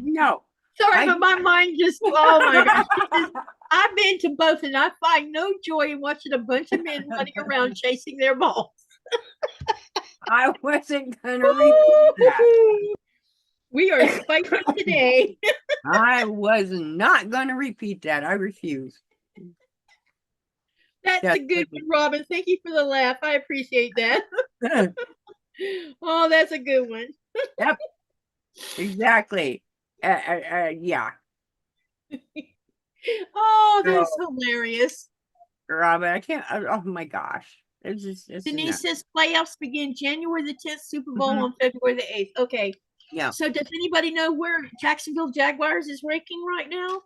no. Sorry, but my mind just, oh my gosh. I've been to both and I find no joy in watching a bunch of men running around chasing their balls. I wasn't gonna repeat that. We are spicy today. I was not gonna repeat that. I refuse. That's a good one, Robin. Thank you for the laugh. I appreciate that. Oh, that's a good one. Yep. Exactly. Yeah. Oh, that's hilarious. Robin, I can't. Oh my gosh. It's Denise says playoffs begin January the 10th, Super Bowl on February the 8th. Okay. Yeah. So does anybody know where Jacksonville Jaguars is ranking right now?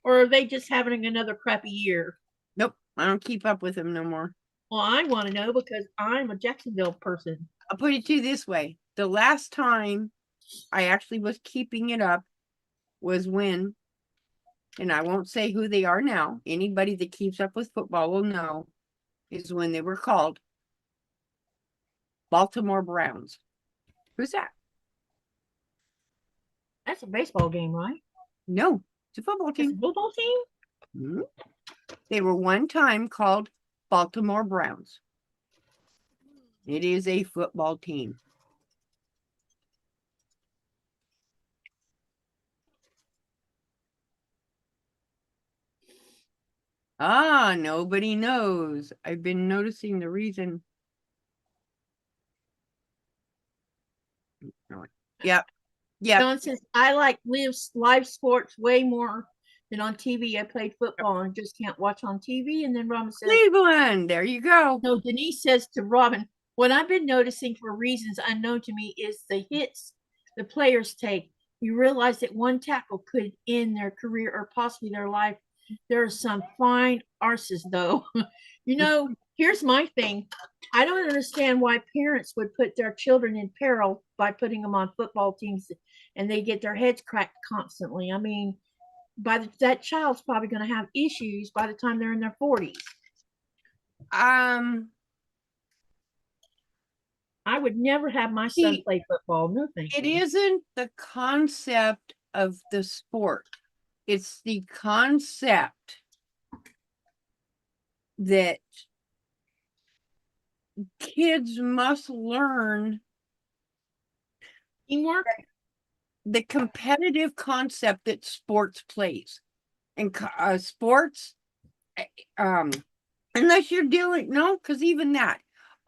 Or are they just having another crappy year? Nope. I don't keep up with them no more. Well, I want to know because I'm a Jacksonville person. I'll put it to you this way. The last time I actually was keeping it up was when, and I won't say who they are now, anybody that keeps up with football will know, is when they were called Baltimore Browns. Who's that? That's a baseball game, right? No, it's a football It's a team. football team? Mhm. They were one time called Baltimore Browns. It is a football team. Ah, nobody knows. I've been noticing the reason. Yep. Yep. Don says, I like live sports way more than on TV. I played football and just can't watch on TV. And then Robin says, Cleveland. There you go. no, Denise says to Robin, what I've been noticing for reasons unknown to me is the hits the players take. You realize that one tackle could end their career or possibly their life. There are some fine arses, though. Here's my thing. I don't understand why parents would put their children in peril by putting them on football teams and they get their heads cracked constantly. I mean, that child's probably going to have issues by the time they're in their 40s. I would never have my son play football. No, thank you. It you. isn't the concept of the sport. It's the concept that kids must learn teamwork, the competitive concept that sports plays. And sports, unless you're doing, no, because even that,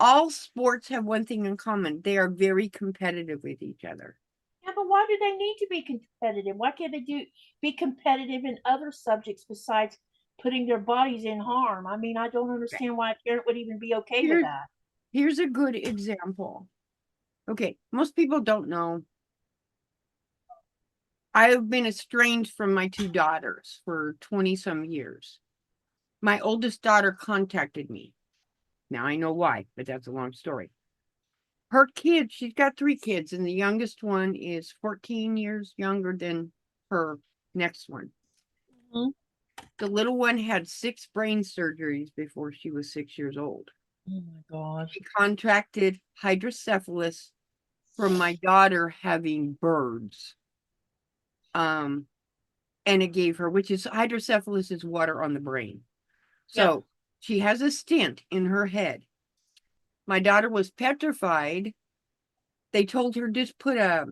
all sports have one thing in common. They are very competitive with each other. Yeah, but why do they need to be competitive? Why can't they be competitive in other subjects besides putting their bodies in harm? I mean, I don't understand why a parent would even be okay with that. Here's a good example. Okay, most people don't know. I've been estranged from my two daughters for 20 some years. My oldest daughter contacted me. Now I know why, but that's a long story. Her kids, she's got 3 kids, and the youngest one is 14 years younger than her next one. Mm-hmm. The little one had 6 brain surgeries before she was 6 years old. Oh my gosh. She contracted hydrocephalus from my daughter having birds. And it gave her, which is hydrocephalus is water on the brain. So she has a stent in her head. My daughter was petrified. They told her just put a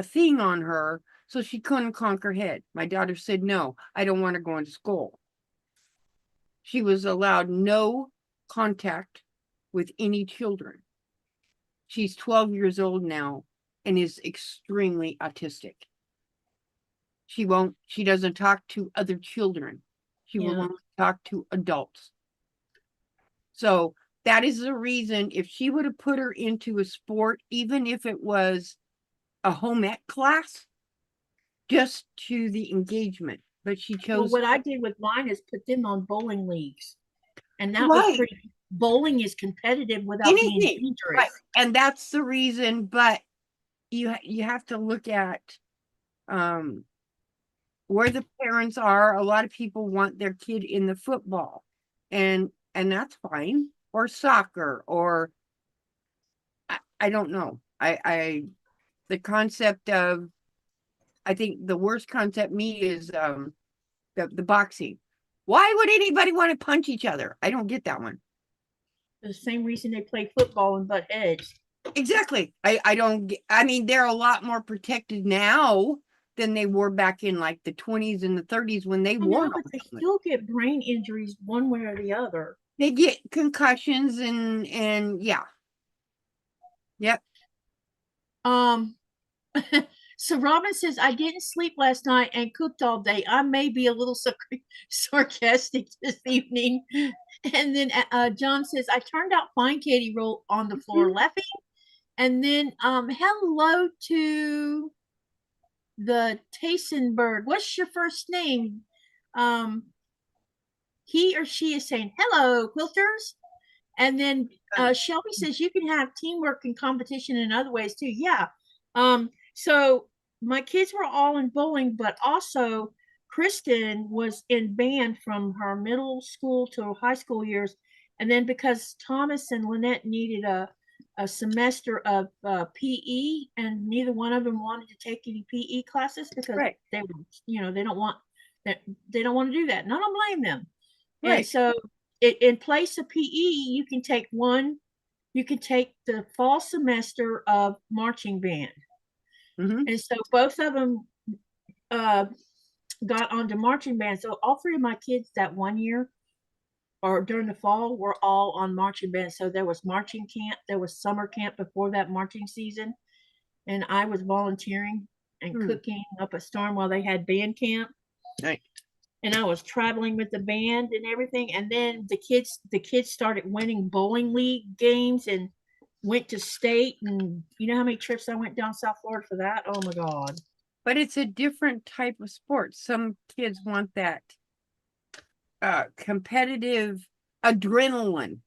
thing on her so she couldn't conk her head. My daughter said, no, I don't want her going to school. She was allowed no contact with any children. She's 12 years old now and is extremely autistic. She doesn't talk to other children. She will only talk to adults. So that is the reason if she would have put her into a sport, even if it was a home ec class, just to the engagement. But she chose. Well, what I did with mine is put them on bowling leagues. And that was pretty, bowling is competitive without being dangerous. Right. And that's the reason, but you have to look at where the parents are. A lot of people want their kid in the football, and that's fine, or soccer, or I don't know. The concept of, I think the worst concept me is the boxing. Why would anybody want to punch each other? I don't get that one. The same reason they play football and butt heads. Exactly. I don't get, I mean, they're a lot more protected now than they were back in like the 20s and the 30s when they wore. But they still get brain injuries one way or the other. They get concussions and yeah. Yep. So Robin says, I didn't sleep last night and cooked all day. I may be a little sarcastic this evening. And then John says, I turned out fine, Katie wrote on the floor laughing. And then hello to the Tayson bird. What's your first name? He or she is saying hello, quilters. And then Shelby says you can have teamwork and competition in other ways too. Yeah. So my kids were all in bowling, but also Kristen was in band from her middle school to high school years. And then because Thomas and Lynette needed a semester of PE, and neither one of them wanted to take any PE classes because Right. they were, they don't want that, they don't want to do that. And I don't blame them. Right. And so in place of PE, you can take the fall semester of marching band. And so both of them got onto marching band. So all three of my kids that one year or during the fall were all on marching band. So there was marching camp, there was summer camp before that marching season. And I was volunteering and cooking up a storm while they had band camp. Right. And I was traveling with the band and everything. And then the kids started winning bowling league games and went to state. And you know how many trips I went down South Florida for that? Oh my God. But it's a different type of sport. Some kids want that competitive adrenaline.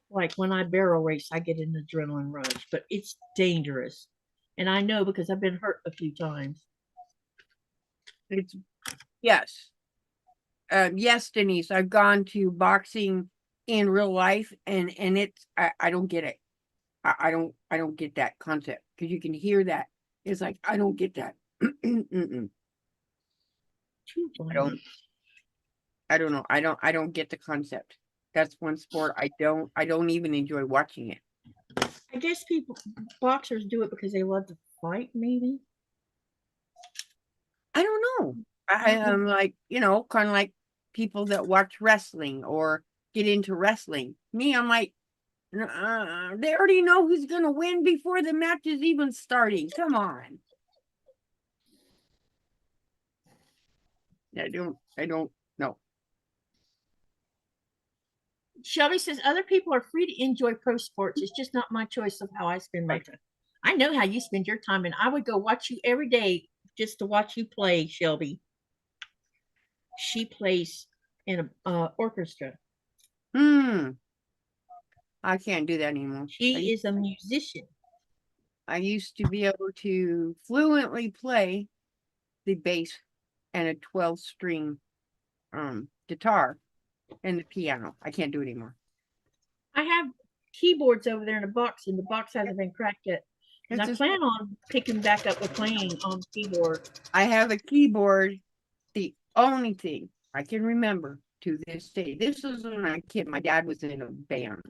Like when I barrel race, I get an adrenaline rush, but it's dangerous. And I know because I've been hurt a few times. It's yes. Yes, Denise, I've gone to boxing in real life and it's I don't get it. I don't get that concept because you can hear that. It's like I don't get that. I don't know. I don't get the concept. That's one sport I don't even enjoy watching it. I guess boxers do it because they love to fight, maybe. I don't know. I am like, kind of like people that watch wrestling or get into wrestling. Me, I'm like, they already know who's gonna win before the match is even starting. Come on. I don't know. Shelby says other people are free to enjoy pro sports. It's just not my choice of how I spend my time. I know how you spend your time, and I would go watch you every day just to watch you play, Shelby. She plays in an orchestra. I can't do that anymore. She is a musician. I used to be able to fluently play the bass and a 12-string guitar and the piano. I can't do it anymore. I have keyboards over there in a box, and the box hasn't been cracked yet. And I plan on picking back up with playing on the keyboard. I have a keyboard. The only thing I can remember to this day, this was when I was a kid. My dad was in a band.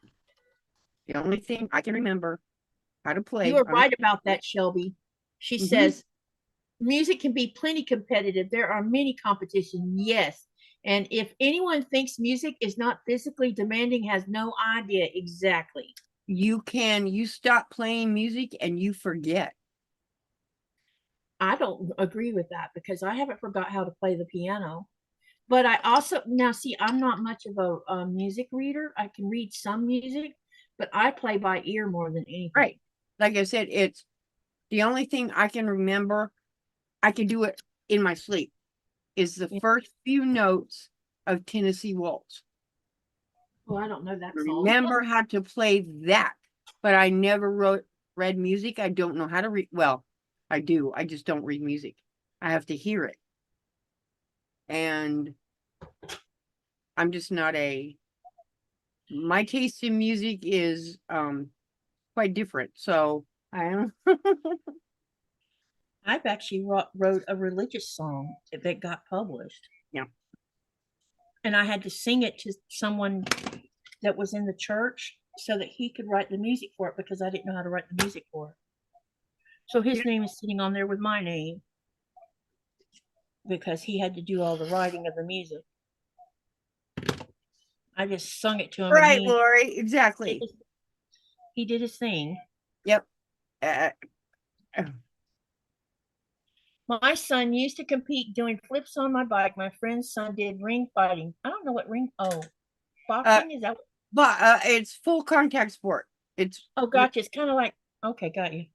The only thing I can remember how to play. You were right about that, Shelby. She says, music can be plenty competitive. There are many competitions, yes. And if anyone thinks music is not physically demanding, has no idea exactly. You stop playing music and you forget. I don't agree with that because I haven't forgot how to play the piano. But I also, now see, I'm not much of a music reader. I can read some music, but I play by ear more than anything. Right. Like I said, it's the only thing I can remember. I can do it in my sleep. Is the first few notes of Tennessee Waltz. Well, I don't know that song. Remember how to play that, but I never read music. I don't know how to read. Well, I do. I just don't read music. I have to hear it. And I'm just not my taste in music is quite different. So I am. I've actually wrote a religious song that got published. Yeah. And I had to sing it to someone that was in the church so that he could write the music for it because I didn't know how to write the music for it. So his name is sitting on there with my name because he had to do all the writing of the music. I just sung it to him. Right, Lori, exactly. He did his thing. Yep. My son used to compete doing flips on my bike. My friend's son did ring fighting. I don't know what boxing is that? But it's full contact sport. It's Oh, gotcha. It's kind of like, okay, got you.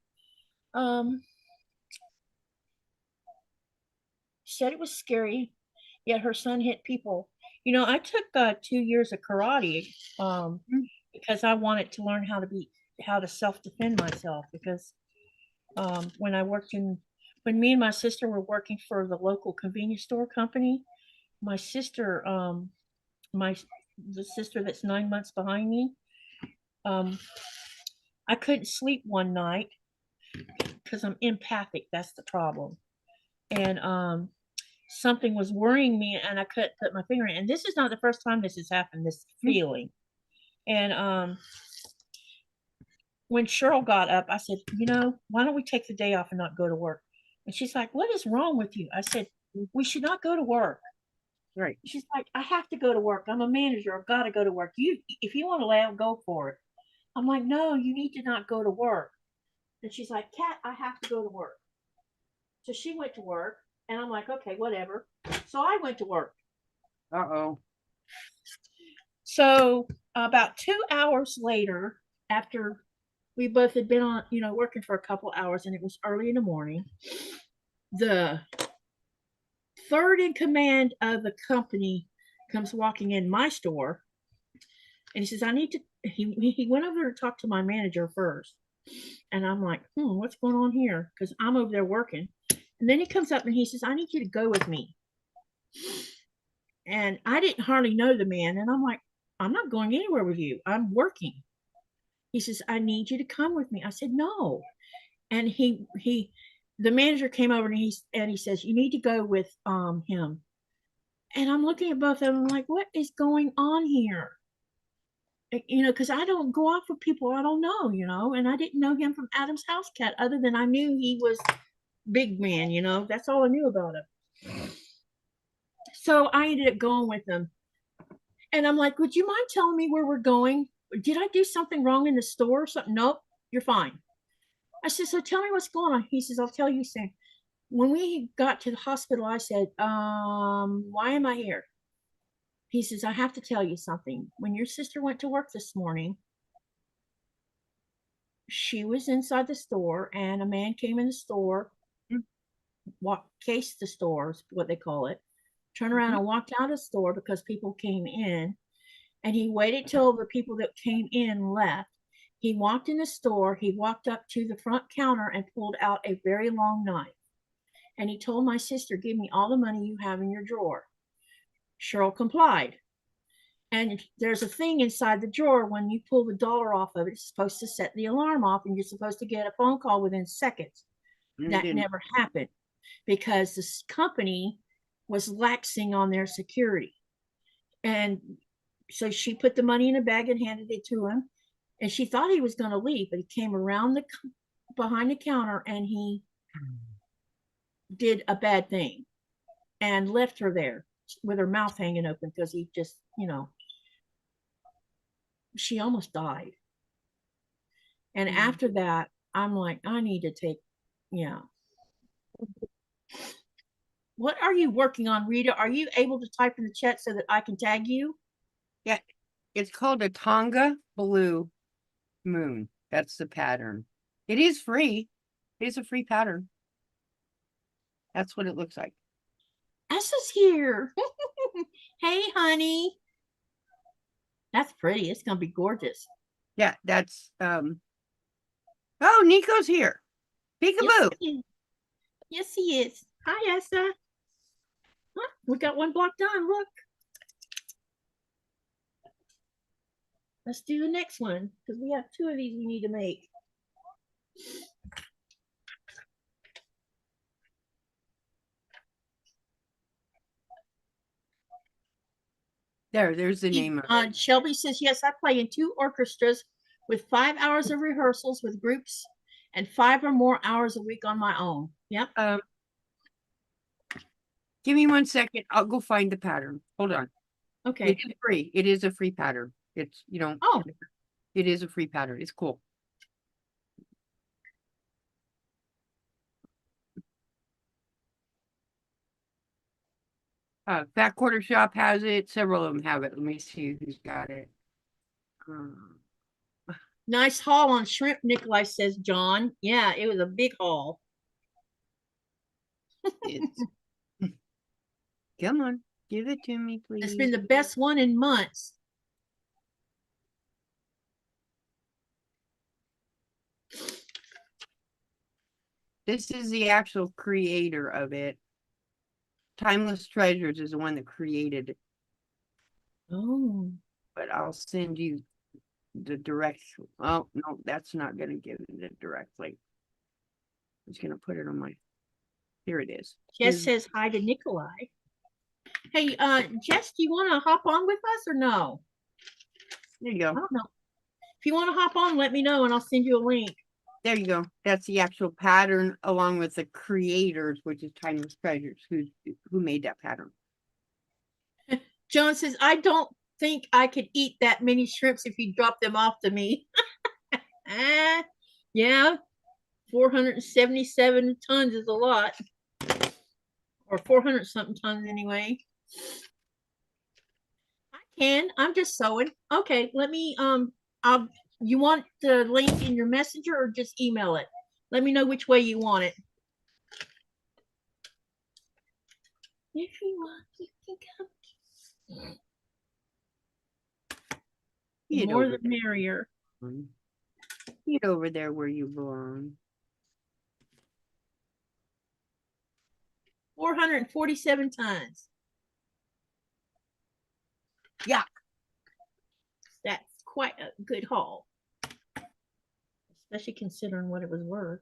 She said it was scary, yet her son hit people. You know, I took 2 years of karate because I wanted to learn how to self defend myself. Because when when me and my sister were working for the local convenience store company, my sister, my the sister that's 9 months behind me, um, I couldn't sleep one night because I'm empathic. That's the problem. And something was worrying me and I couldn't put my finger in. And this is not the first time this has happened, this feeling. And when Cheryl got up, I said, you know, why don't we take the day off and not go to work? And she's like, what is wrong with you? I said, we should not go to work. right. She's like, I have to go to work. I'm a manager. I've got to go to work. If you want to lay out, go for it. I'm like, no, you need to not go to work. And she's like, Kat, I have to go to work. So she went to work, and I'm like, okay, whatever. So I went to work. Uh-oh. So about 2 hours later, after we both had been on, working for a couple hours, and it was early in the morning, the third in command of the company comes walking in my store, and he says, I need to. He went over to talk to my manager first, and I'm like, what's going on here? Because I'm over there working. And then he comes up and he says, I need you to go with me. And I didn't hardly know the man, and I'm like, I'm not going anywhere with you. I'm working. He says, I need you to come with me. I said, no. And the manager came over and he says, you need to go with him. And I'm looking at both of them like, what is going on here? Because I don't go out with people I don't know, and I didn't know him from Adam's house cat, other than I knew he was big man, that's all I knew about him. So I ended up going with him. And I'm like, would you mind telling me where we're going? Did I do something wrong in the store or something? Nope, you're fine. I said, so tell me what's going on. He says, I'll tell you soon. When we got to the hospital, I said, why am I here? He says, I have to tell you something. When your sister went to work this morning, she was inside the store and a man came in the store, cased the store, is what they call it, turned around and walked out of the store because people came in. And he waited till the people that came in left. He walked in the store. He walked up to the front counter and pulled out a very long knife. And he told my sister, give me all the money you have in your drawer. Cheryl complied. And there's a thing inside the drawer. When you pull the dollar off of it, it's supposed to set the alarm off, and you're supposed to get a phone call within seconds. That never happened because this company was laxing on their security. And so she put the money in a bag and handed it to him. And she thought he was going to leave, but he came around behind the counter and he did a bad thing and left her there with her mouth hanging open because he just, she almost died. And after that, I'm like, I need to take, yeah. What are you working on, Rita? Are you able to type in the chat so that I can tag you? Yeah, it's called a Tonga Blue Moon. That's the pattern. It is free. It is a free pattern. That's what it looks like. Essa's here. Hey, honey. That's pretty. It's gonna be gorgeous. Yeah, that's oh, Nico's here. Peekaboo. Yes, he is. Hi, Essa. Huh, we got one block done. Look. Let's do the next one because we have 2 of these we need to make. There's the name of it. Shelby says, yes, I play in 2 orchestras with 5 hours of rehearsals with groups and 5 or more hours a week on my own. Yep. Give me 1 second. I'll go find the pattern. Hold on. Okay. It's free. It is a free pattern. It's, Oh. It is a free pattern. It's cool. Fat Quarter Shop has it. Several of them have it. Let me see who's got it. Nice haul on shrimp, Nikolai says John. Yeah, it was a big haul. It's, come on, give it to me, please. It's been the best one in months. This is the actual creator of it. Timeless Treasures is the one that created it. Oh. But I'll send you the direct. Oh, no, that's not going to give it directly. I'm just going to put it on my. Here it is. Jess says hi to Nikolai. Hey, Jess, do you want to hop on with us or no? There you go. I don't know. If you want to hop on, let me know and I'll send you a link. There you go. That's the actual pattern along with the creators, which is Timeless Treasures, who made that pattern. John says, I don't think I could eat that many shrimps if you drop them off to me. Yeah, 477 tons is a lot. Or 400 something tons anyway. I can. I'm just sewing. Okay, let me you want the link in your messenger or just email it? Let me know which way you want it. If you want, you can come. The more the merrier. Get over there where you belong. 447 tons. Yeah. That's quite a good haul. Especially considering what it was worth.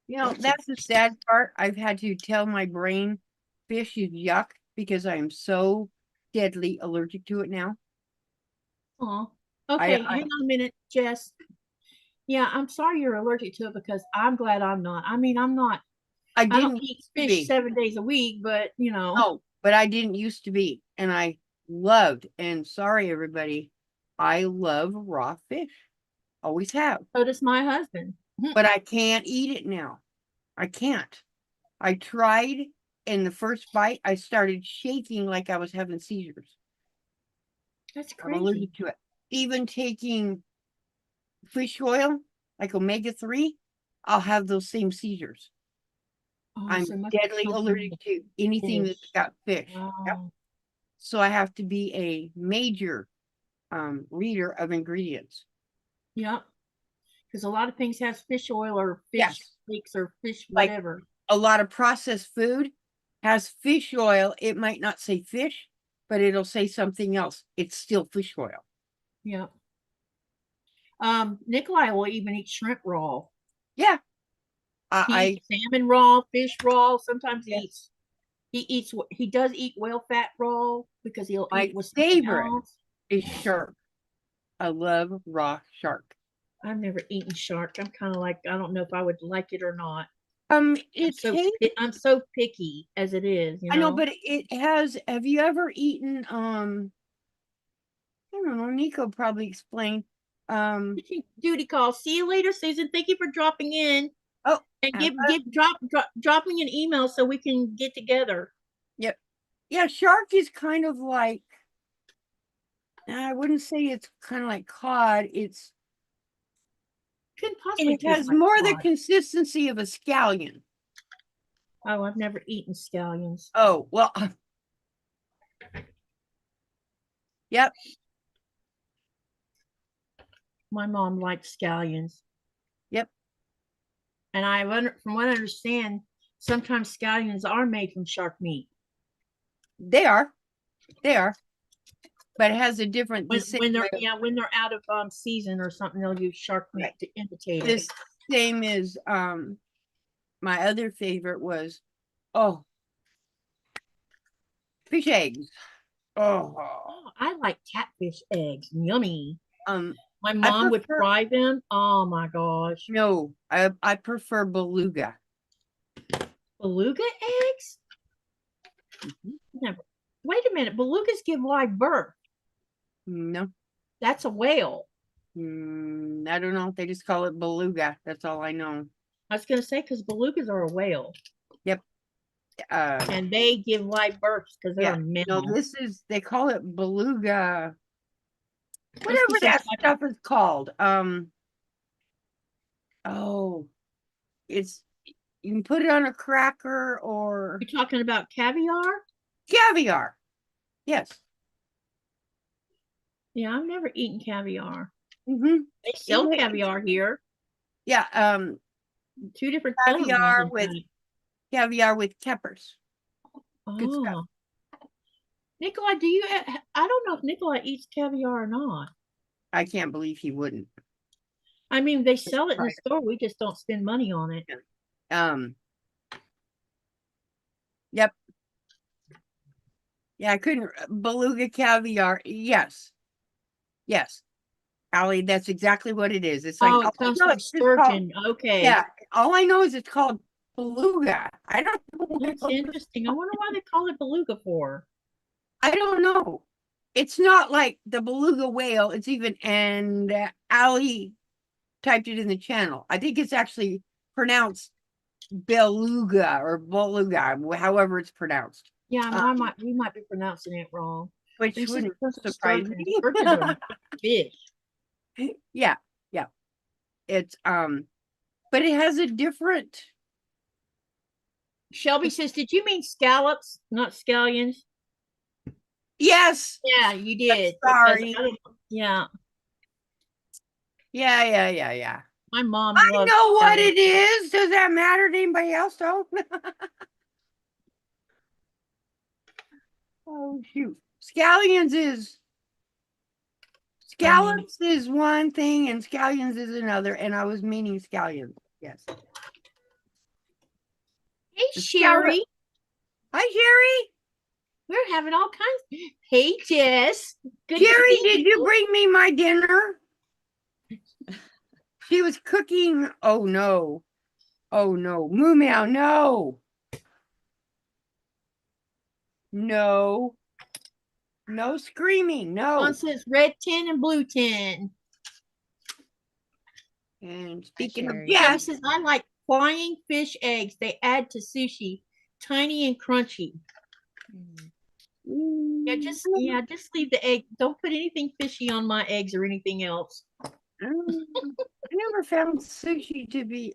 You know, that's the sad part. I've had to tell my brain fish is yuck because I am so deadly allergic to it now. Oh, okay. Hang on a minute, Jess. Yeah, I'm sorry you're allergic to it because I'm glad I'm not. I mean, I'm not. I don't eat fish 7 days a week, but you know. No, but I didn't used to be, and I loved. And sorry, everybody, I love raw fish. Always have. So does my husband. But I can't eat it now. I can't. I tried, and the first bite, I started shaking like I was having seizures. That's I'm allergic crazy. to it. Even taking fish oil, like omega-3, I'll have those same seizures. Oh, I'm so it must be deadly something allergic to anything that's fish. got fish. Wow. Yep. So I have to be a major reader of ingredients. Yep. Because a lot of things have fish oil or fish Yes. flakes or fish Like whatever. a lot of processed food has fish oil. It might not say fish, but it'll say something else. It's still fish oil. Yep. Nikolai will even eat shrimp raw. Yeah. He eats salmon raw, fish raw. Sometimes he does eat whale fat raw because he'll eat with something else. Is shark. I love raw shark. I've never eaten shark. I'm kind of like, I don't know if I would like it or not. I'm so picky as it is, you know. I know, but it has. Have you ever eaten? I don't know. Nico probably explained. Duty call. See you later, Susan. Thank you for dropping in. Oh, and drop me an email so we can get together. Yep. Yeah, shark is kind of like. I wouldn't say it's kind of like cod. It has more the consistency of a scallion. Oh, I've never eaten scallions. Oh, well. Yep. My mom liked scallions. Yep. And from what I understand, sometimes scallions are made from shark meat. They are. But it has a different. When they're out of season or something, they'll use shark meat to imitate it. The same as my other favorite was fish eggs. Oh, I like catfish eggs. Yummy. My mom prefer, would fry them. Oh my gosh. No, I prefer beluga. Beluga eggs? Never. Wait a minute. Belugas give live birth. No. That's a whale. I don't know. They just call it beluga. That's all I know. I was going to say, because belugas are a whale. Yep. And they give live births because they're a mammal. No, they call it beluga. whatever some that type stuff is called. Oh, it's you can put it on a cracker or You're talking about caviar? caviar. Yes. Yeah, I've never eaten caviar. Mm-hmm. They sell Yeah. caviar here. Yeah. Two different color ones. Caviar with peppers. Good stuff. Oh, Nikolai, do you? I don't know if Nikolai eats caviar or not. I can't believe he wouldn't. I mean, they sell it in the Right. store. We just don't spend money on it. Yep. Yeah, I couldn't. Beluga caviar. Yes. Yes. Allie, that's exactly what it is. It's like, Oh, it comes from sturgeon. Okay. yeah, all I know is it's called beluga. I don't know. That's interesting. I wonder why they call it beluga for. I don't know. It's not like the beluga whale. It's even, and Allie typed it in the channel. I think it's actually pronounced beluga or beluga, however it's pronounced. Yeah, we might be pronouncing it wrong. Which They said wouldn't it comes from surprise sturgeon. me. Sturgeon's a fish. Yeah, yeah. It's but it has a different. Shelby says, "Did you mean scallops, not scallions?" Yes. Yeah, you did. Sorry. Yeah. Yeah. My mom I loves know what scallions. it is. Does that matter to anybody else though? Oh shoot. Scallions scallops is one thing and scallions is another, and I was meaning scallions. Yes. Hey, Sherry. Hi, Sherry. We're having all kinds. Hey, Jess. Good Sherry, did you bring me my dinner? She was cooking. Oh no. Oh no. Moo meow, no. No. No screaming. No. One says red tin and blue tin. And speaking of Shelby yes, says, I like flying fish eggs. They add to sushi. Tiny and crunchy. Yeah, just leave the egg. Don't put anything fishy on my eggs or anything else. I never found sushi to be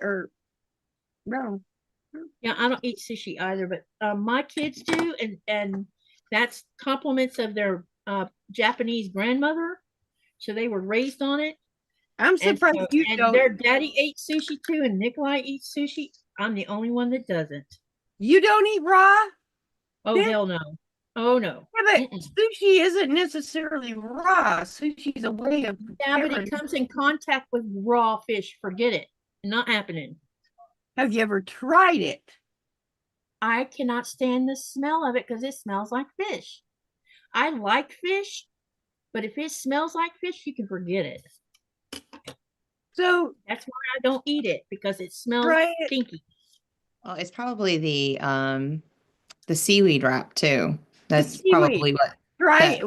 no. Yeah, I don't eat sushi either, but my kids do, and that's compliments of their Japanese grandmother. So they were raised on it. I'm surprised you don't. Their daddy ate sushi too, and Nikolai eats sushi. I'm the only one that doesn't. You don't eat raw? Oh, hell no. Oh, no. Yeah, but sushi isn't necessarily raw. Sushi's a way of Yeah, but it comes in contact with raw fish. Forget it. Not happening. Have you ever tried it? I cannot stand the smell of it because it smells like fish. I like fish, but if it smells like fish, you can forget it. So that's why I don't eat it, because it smells stinky. Well, it's probably the seaweed wrap too. That's probably what. Right.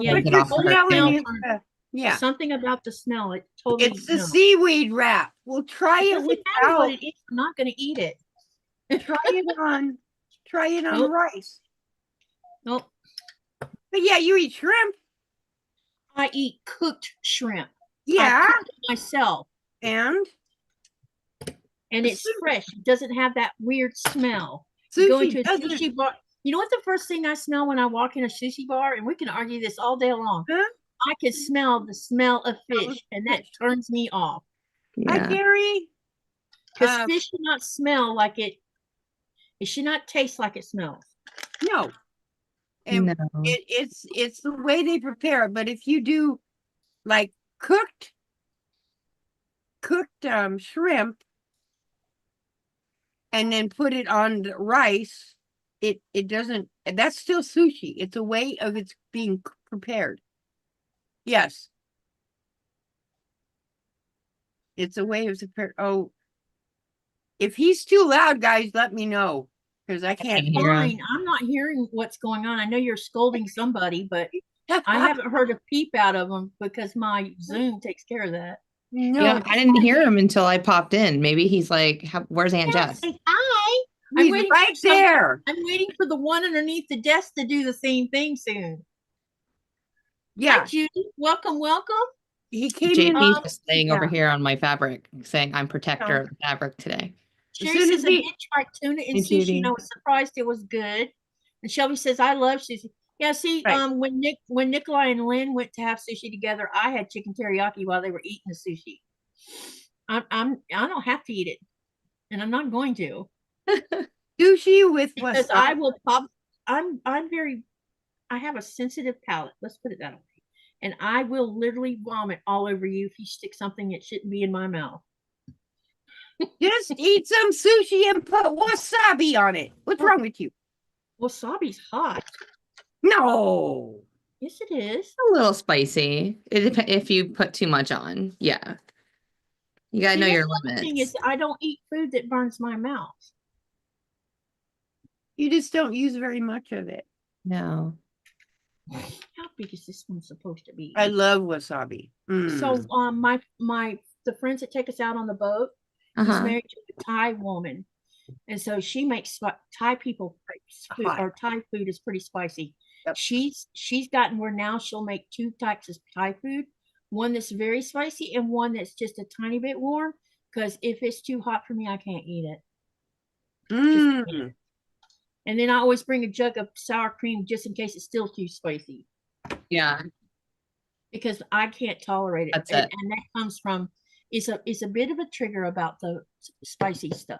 Yeah. Something about the smell. It totally. It's the seaweed wrap. We'll try it without. What it is. I'm not going to eat it. Try it on rice. Nope. But yeah, you eat shrimp. I eat cooked shrimp. Yeah. I cook it myself. And it's fresh. It doesn't have that weird smell. You go into a sushi bar. You know what the first thing I smell when I walk in a sushi bar? And we can argue this all day long. Huh? I can smell the smell of fish, and that turns me off. Yeah. Hi, Gary. Because fish should not smell like it. It should not taste like it smells. No. And it's the way they prepare it. But if you do like cooked shrimp and then put it on the rice, it doesn't. That's still sushi. It's a way of it's being prepared. Yes. It's a way of prepared. Oh, if he's too loud, guys, let me know, because I can't hear him. I'm not hearing what's going on. I know you're scolding somebody, but I haven't heard a peep out of them because my Zoom takes care of that. No, yeah, I didn't hear him until I popped in. Maybe he's like, "Where's Aunt Jess?" Hi. I'm waiting right there. I'm waiting for the one underneath the desk to do the same thing soon. Yeah. Hi, Judy. Welcome. he came in. JP's just laying over yeah. here on my fabric, saying I'm protector of the fabric today. Sherry soon says as I he- did try tuna and Hey, sushi, and Judy. I was surprised it was good. And Shelby says I love sushi. Yeah, see, Right. when Nikolai and Lynn went to have sushi together, I had chicken teriyaki while they were eating the sushi. I don't have to eat it, and I'm not going to Sushi with because wasabi. I will pop. I'm very. I have a sensitive palate. Let's put it that way. And I will literally vomit all over you if you stick something that shouldn't be in my mouth. Just eat some sushi and put wasabi on it. What's wrong with you? Wasabi's hot. No. Yes, it is. A little spicy. It depends if you put too much on. Yeah. You gotta See, know that's your the other thing limits. is I don't eat food that burns my mouth. You just don't use very much of it. No. How big is this one supposed to be? I love wasabi. So the friends that take us out on the boat, he's Uh-huh. married to a Thai woman, and so she makes Thai people food, Hot. or Thai food is pretty spicy. Yep. She's gotten where now she'll make two types of Thai food, one that's very spicy and one that's just a tiny bit warm. Because if it's too hot for me, I can't eat it. Mm. And then I always bring a jug of sour cream just in case it's still too spicy, Yeah. because I can't tolerate it. That's and, it. and that comes from it's a bit of a trigger about the spicy stuff.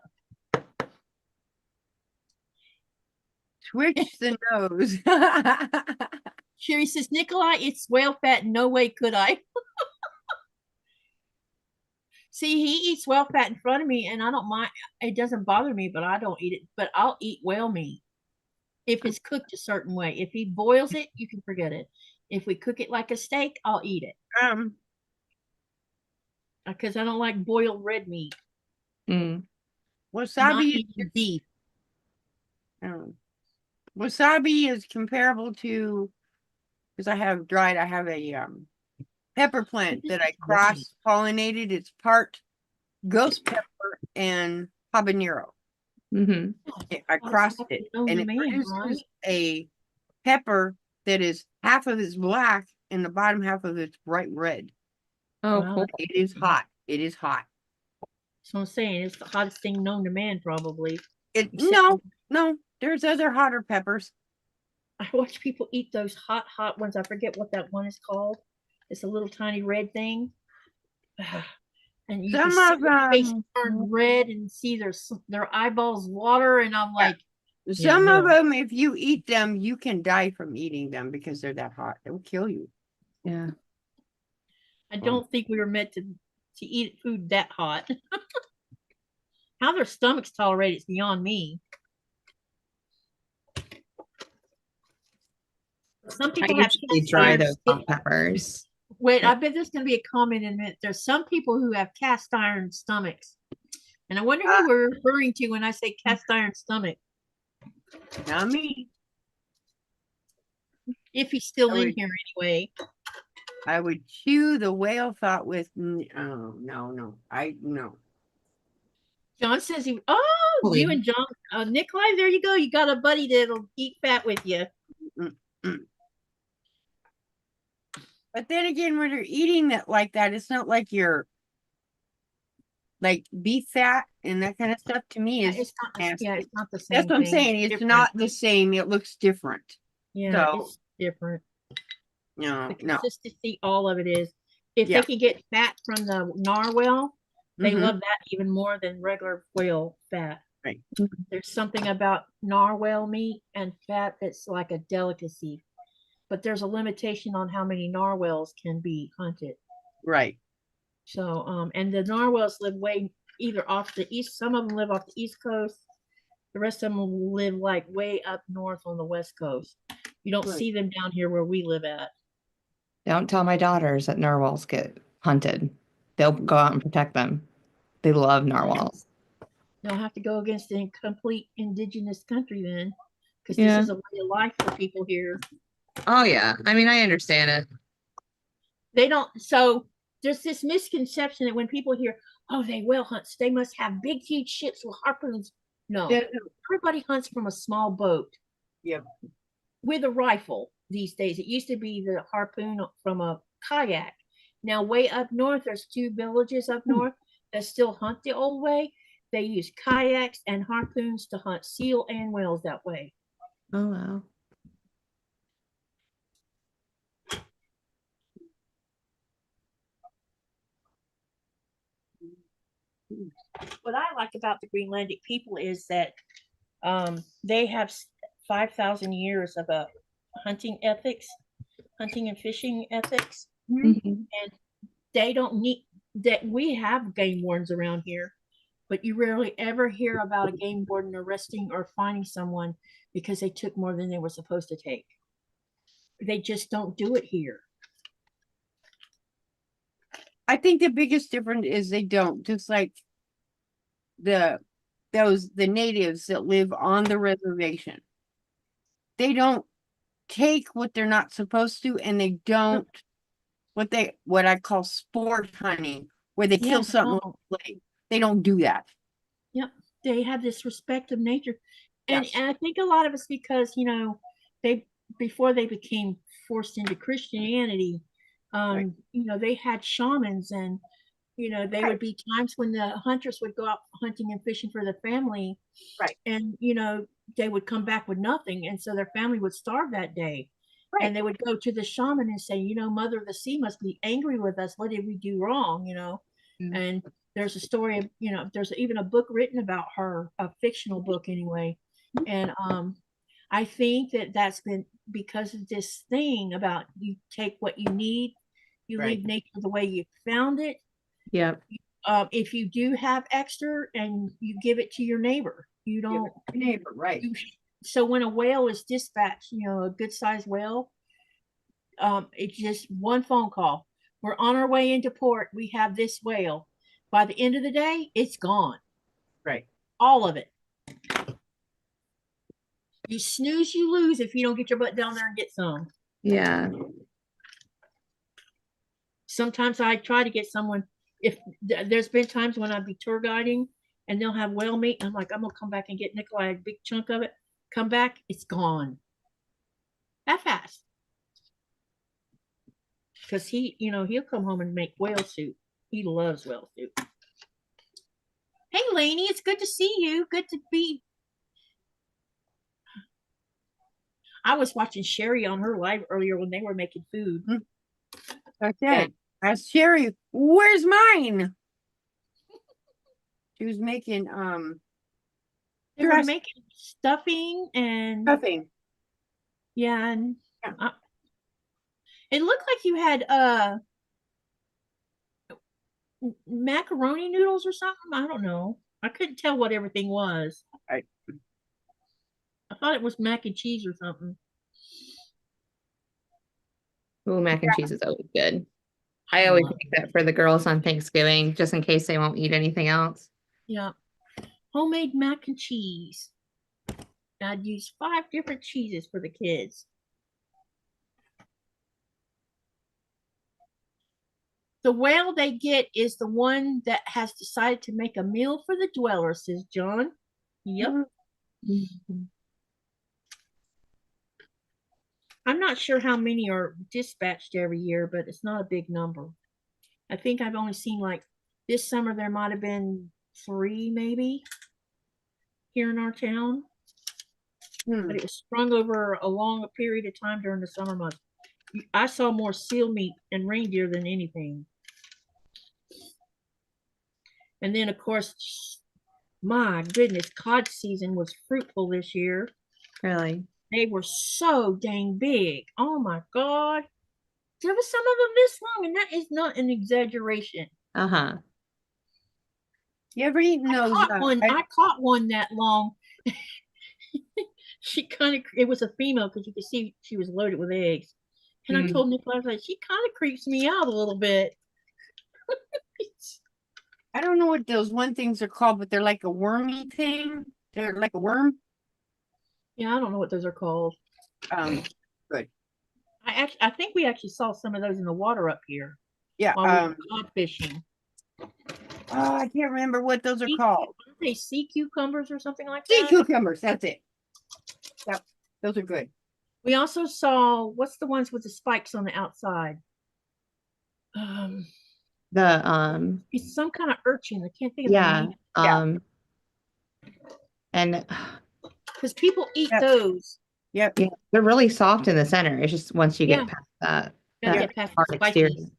Twitch the nose. Sherry says, Nikolai, it's whale fat. No way could I. See, he eats whale fat in front of me, and I don't mind. It doesn't bother me, but I don't eat it. But I'll eat whale meat if it's cooked a certain way. If he boils it, you can forget it. If we cook it like a steak, I'll eat it because I don't like boiled red meat. Mm. Not Wasabi is even beef. wasabi is comparable to, because I have a pepper plant that I cross pollinated. It's part ghost pepper and habanero. Mm-hmm. I crossed it, and it produces a pepper that is half of it's black and the bottom half of it's bright red. Oh, Wow. cool. It is hot. It is hot. So I'm saying it's the hottest thing known to man, probably. No, there's other hotter peppers. I watch people eat those hot ones. I forget what that one is called. It's a little tiny red thing. And you can see their face turn red and see their eyeballs water. And I'm like, some of them, if you eat them, you can die from eating them because they're that hot. They will kill you. Yeah. I don't think we were meant to eat food that hot. How their stomachs tolerate it's beyond me. Some people have usually dry those hot peppers. Wait, I bet there's going to be a comment in a minute. There's some people who have cast iron stomachs. And I wonder who we're referring to when I say cast iron stomach. Not me. If he's still in here anyway. I would chew the whale thought with, oh, no. John says you Holy. and John, Nikolai, there you go. You got a buddy that'll eat fat with you. But then again, when you're eating that like that, it's not like you're like beef fat and that kind of stuff. To me, is it's not the same. That's what I'm saying. It's not the same. It looks different. Yeah, it's different. No, the consistency, all of it is. If they can get fat from the narwhal, they love that even more than regular whale fat. Right. There's something about narwhal meat and fat that's like a delicacy. But there's a limitation on how many narwhals can be hunted. Right. So, and the narwhals live way either off the east. Some of them live off the east coast. The rest of them live like way up north on the west coast. You don't see them down here where we live at. Don't tell my daughters that narwhals get hunted. They'll go out and protect them. They love narwhals. They'll have to go against a complete indigenous country then, because this is a way of life for people here. Oh yeah, I mean I understand it. They don't. So there's this misconception that when people hear, "Oh, they whale hunt, they must have big, huge ships with harpoons." No, everybody hunts from a small boat. Yep. With a rifle these days. It used to be the harpoon from a kayak. Now, way up north, there's 2 villages up north that still hunt the old way. They use kayaks and harpoons to hunt seal and whales that way. Oh, wow. What I like about the Greenlandic people is that they have 5,000 years of a hunting ethics, hunting and fishing ethics. Mhm. And they don't need that. We have game wardens around here, but you rarely ever hear about a game warden arresting or finding someone because they took more than they were supposed to take. They just don't do it here. I think the biggest difference is they don't, just like the natives that live on the reservation. They don't take what they're not supposed to, and they don't what I call sport hunting, where they kill something. They don't do that. Yep. They have this respect of nature. And, Yes. and I think a lot of it's because, they before they became forced into Christianity, Right. they had shamans, and they would be times when the hunters would go out hunting and fishing for their family. Right. And they would come back with nothing, and so their family would starve that day. Right. And they would go to the shaman and say, Mother of the Sea must be angry with us. What did we do wrong? And there's a story of, there's even a book written about her, a fictional book anyway. And I think that that's been because of this thing about you take what you need, you Right. leave nature the way you found it. Yep. If you do have extra, and you give it to your neighbor, you don't. Neighbor, right. So when a whale is dispatched, a good sized whale, it's just one phone call. We're on our way into port. We have this whale. By the end of the day, it's gone. Right. All of it. You snooze, you lose if you don't get your butt down there and get some. Yeah. Sometimes I try to get someone. If there's been times when I'd be tour guiding and they'll have whale meat, and I'm like, I'm gonna come back and get Nikolai a big chunk of it. Come back, it's gone. That fast. Because he'll come home and make whale soup. He loves whale soup. Hey, Lainey, it's good to see you. Good to be. I was watching Sherry on her live earlier when they were making food. Okay. Asked Sherry, where's mine? She was making They were making stuffing and stuffing. Yeah, and it looked like you had macaroni noodles or something. I don't know. I couldn't tell what everything was. Right. I thought it was mac and cheese or something. Ooh, mac and cheese is always good. I always make that for the girls on Thanksgiving, just in case they won't eat anything else. Yeah. Homemade mac and cheese. I'd use 5 different cheeses for the kids. The whale they get is the one that has decided to make a meal for the dwellers, says John. Yep. Mm-hmm. I'm not sure how many are dispatched every year, but it's not a big number. I think I've only seen, like, this summer there might have been 3 maybe here in our town. But it was sprung over a long period of time during the summer months. I saw more seal meat and reindeer than anything. And then, of course, my goodness, cod season was fruitful this year. Really? They were so dang big. Oh my God. There was some of them this long, and that is not an exaggeration. Uh-huh. You ever eaten those? I caught one that long. It was a female because you could see she was loaded with eggs. And I told Nicola, I was like, she kind of creeps me out a little bit. I don't know what those things are called, but they're like a wormy thing. They're like a worm. Yeah, I don't know what those are called. Good. I think we actually saw some of those in the water up here. Yeah. While we were cod fishing. I can't remember what those are called. Aren't they sea cucumbers or something like Sea that? cucumbers, that's it. Yep, those are good. We also saw, what's the ones with the spikes on the outside? um, The it's some kind of urchin. I can't think of the yeah, name and because people eat Yep. those. Yep. yeah, they're really soft in the center. It's just once you Yeah. get past that, Gotta that get past hard the exterior. spiky.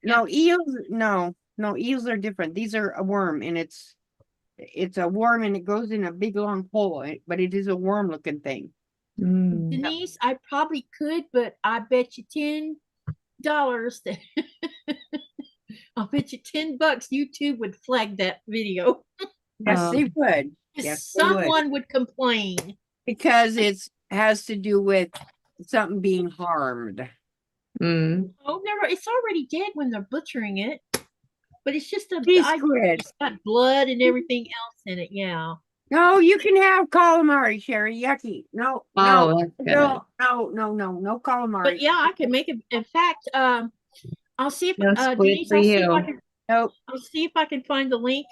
No, eels, no, eels are different. These are a worm, and it's a worm, and it goes in a big long hole, but it is a worm looking thing. Mm. Denise, I probably could, but I bet you $10 that I'll bet you $10 YouTube would flag that video. Yes, they would. Yes, they would. Someone would complain. Because it's has to do with something being harmed. Mm. Oh, never. It's already dead when they're butchering it. But it's just Please quit. it's got blood and everything else in it. Yeah. No, you can have calamari, Sherry. Yucky. No, Oh, no, that's good. no calamari. But yeah, I can make it. In fact, I'll see if No squid Denise, for I'll see if I you. can Nope. I'll see if I can find the link.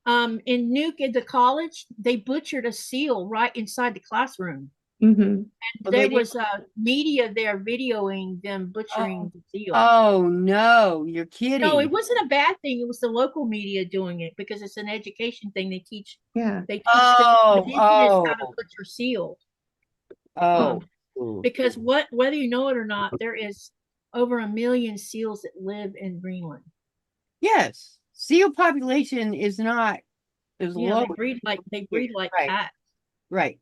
In Nuke at the college, they butchered a seal right inside the classroom. Mm-hmm. Well, There they was media there videoing them butchering the seal. Oh no, you're kidding. No, it wasn't a bad thing. It was the local media doing it because it's an education thing. They teach Yeah. the Oh, indigenous how to oh. butcher seal. Oh. Because whether you know it or not, there is over 1 million seals that live in Greenland. Yes. Seal population is not is Yeah, low. they breed like Right. cats. Right.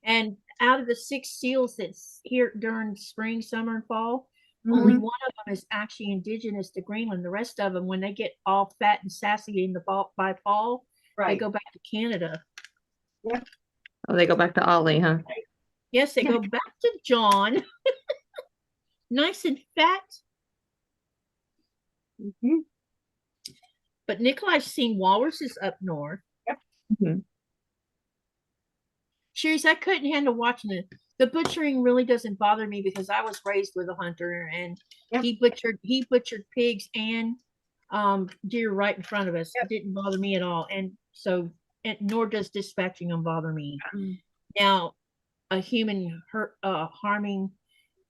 And out of the 6 seals that's here during spring, summer, and fall, Mm-hmm. only one of them is actually indigenous to Greenland. The rest of them, when they get all fat and sassy in the fall, by fall, they go back to Canada. Yeah. Oh, they go back to Ollie, huh? Yes, they go back to John. Nice and fat. Mm-hmm. But Nikolai's seen walruses up north. Mm-hmm. Sherry's, I couldn't handle watching it. The butchering really doesn't bother me because I was raised with a hunter and he butchered pigs and deer right in front of us. It didn't bother me at all. And so nor does dispatching them bother me. Now, a human harming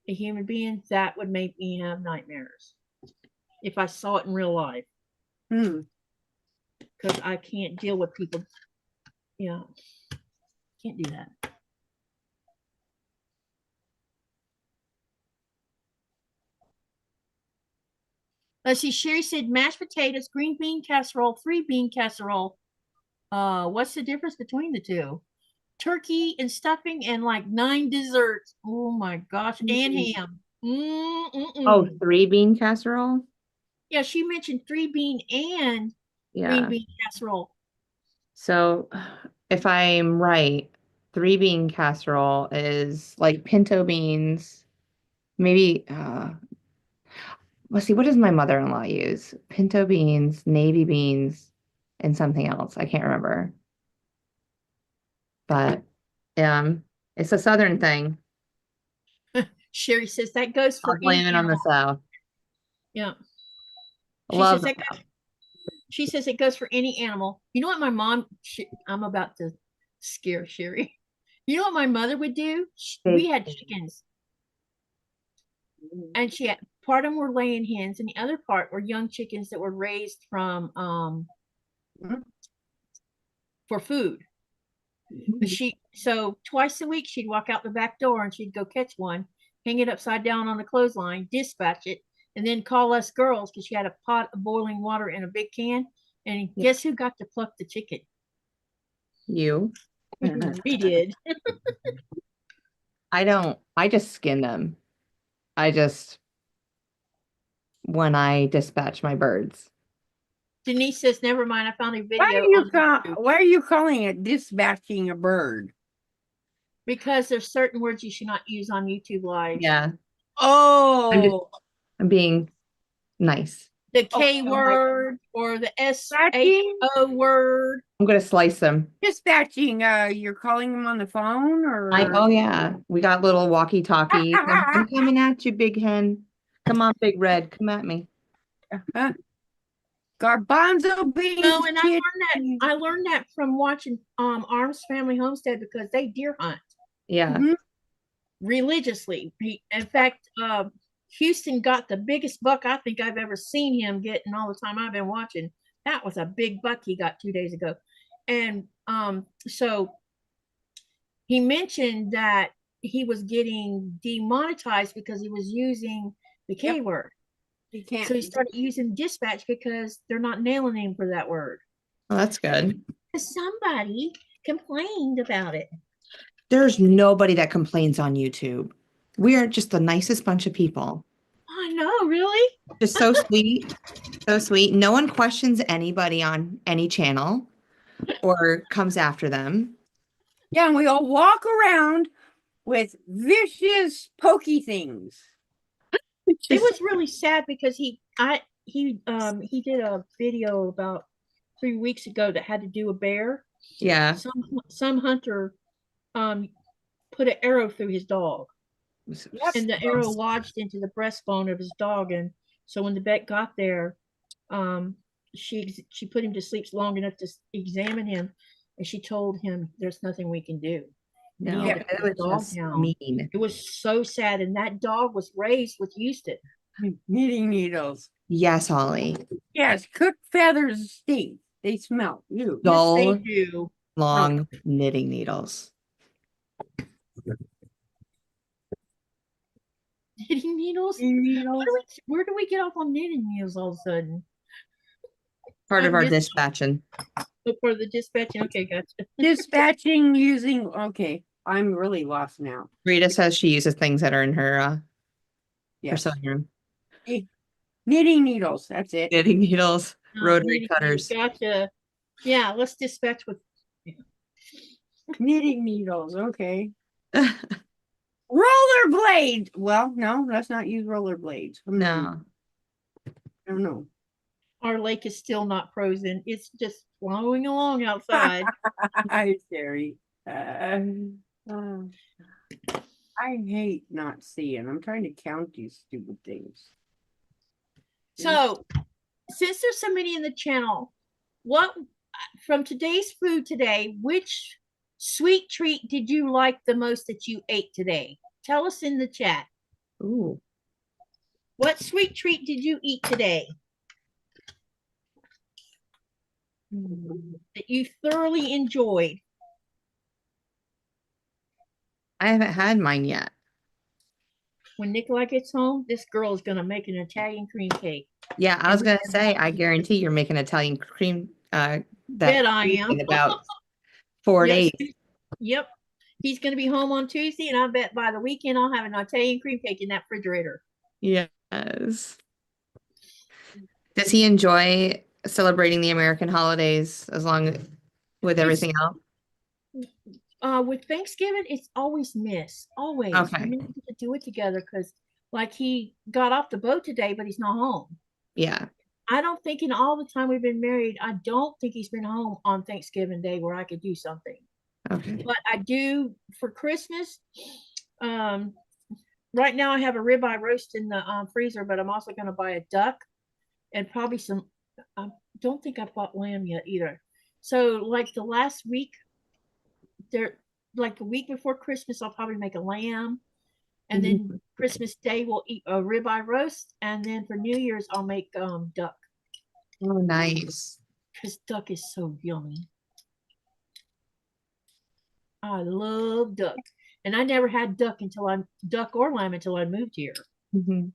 a human being, that would make me have nightmares if I saw it in real life. Because I can't deal with people. Yeah, can't do that. Let's see. Sherry said mashed potatoes, green bean casserole, 3 bean casserole. What's the difference between the two? Turkey and stuffing and like 9 desserts. Oh my gosh, and ham. Oh, 3 bean casserole? Yeah, she mentioned 3 bean and green bean casserole. So if I'm right, 3 bean casserole is like pinto beans, maybe let's see, what does my mother-in-law use? Pinto beans, navy beans, and something else. I can't remember. But it's a Southern thing. Sherry says that goes for I'll blame it on the South. Yeah. She says it goes for any animal. You know what my mom, I'm about to scare Sherry. You know what my mother would do? We had chickens. And part of them were laying hens and the other part were young chickens that were raised from for food. But so twice a week she'd walk out the back door and she'd go catch one, hang it upside down on the clothesline, dispatch it, and then call us girls because she had a pot of boiling water in a big can. And guess who got to pluck the chicken? You. We did. I just skin them. When I dispatch my birds. Denise says, never mind, I found a video. Why are you calling it dispatching a bird? Because there's certain words you should not use on YouTube Live. Yeah. Oh. I'm being nice. The K word or the SHO word. I'm going to slice them. Dispatching, you're calling them on the phone or? Oh yeah. We got little walkie-talkies. I'm coming at you, big hen. Come on, big red. Come at me. Garbanzo beans. No, and I learned that from watching Arms Family Homestead because they deer hunt. Yeah. Religiously. In fact, Houston got the biggest buck I think I've ever seen him get in all the time I've been watching. That was a big buck he got 2 days ago. And so he mentioned that he was getting demonetized because he was using the K word. You can't. So he started using dispatch because they're not nailing him for that word. Well, that's good. Somebody complained about it. There's nobody that complains on YouTube. We are just the nicest bunch of people. I know, really? Just so sweet. So sweet. No one questions anybody on any channel or comes after them. Yeah, and we all walk around with vicious pokey things. It was really sad because he did a video about 3 weeks ago that had to do a bear. Yeah. Some hunter put an arrow through his dog. Yep. And the arrow lodged into the breastbone of his dog. And so when the vet got there, she put him to sleep long enough to examine him, and she told him there's nothing we can do. No, He had to it put was the dog just down. mean. It was so sad, and that dog was raised with Houston. Knitting needles. Yes, Holly. Yes, cooked feathers stink. They smell. Ew. Dull, Yes, they do. long knitting needles. Knitting needles? Knitting needles. Where do we get off on knitting needles all of a sudden? Part of I our missed- dispatching. For the dispatching. Okay, gotcha. Dispatching using. Okay, I'm really lost now. Rita says she uses things that are in her Yes. sewing room. Knitting needles. That's it. Knitting needles, rotary Knitting cutters. needles, gotcha. Yeah, let's dispatch with. Knitting needles. Okay. Rollerblade. Well, no, let's not use rollerblades. No. I don't know. Our lake is still not frozen. It's just flowing along outside. Hi, Sherry. I hate not seeing. I'm trying to count these stupid things. So, since there's so many in the channel, what from today's food today, which sweet treat did you like the most that you ate today? Tell us in the chat. Ooh. What sweet treat did you eat today that you thoroughly enjoyed? I haven't had mine yet. When Nikolai gets home, this girl is going to make an Italian cream cake. Yeah, I was gonna say, I guarantee you're making Italian cream Bet that I am. in about 4 Yes. days. Yep. He's going to be home on Tuesday, and I bet by the weekend I'll have an Italian cream cake in that refrigerator. Yes. Does he enjoy celebrating the American holidays as long with everything else? With Thanksgiving, it's always miss. Always. Okay. We need to do it together because, like, he got off the boat today, but he's not home. Yeah. I don't think in all the time we've been married, I don't think he's been home on Thanksgiving Day where I could do something. Okay. But I do for Christmas. Right now I have a ribeye roast in the freezer, but I'm also going to buy a duck and probably some. I don't think I've bought lamb yet either. So like the last week, like the week before Christmas, I'll probably make a lamb, and then Christmas Day we'll eat a ribeye roast, and then for New Year's I'll make duck. Oh, nice. Because duck is so yummy. I love duck, and I never had duck or lamb until I moved here. Mhm.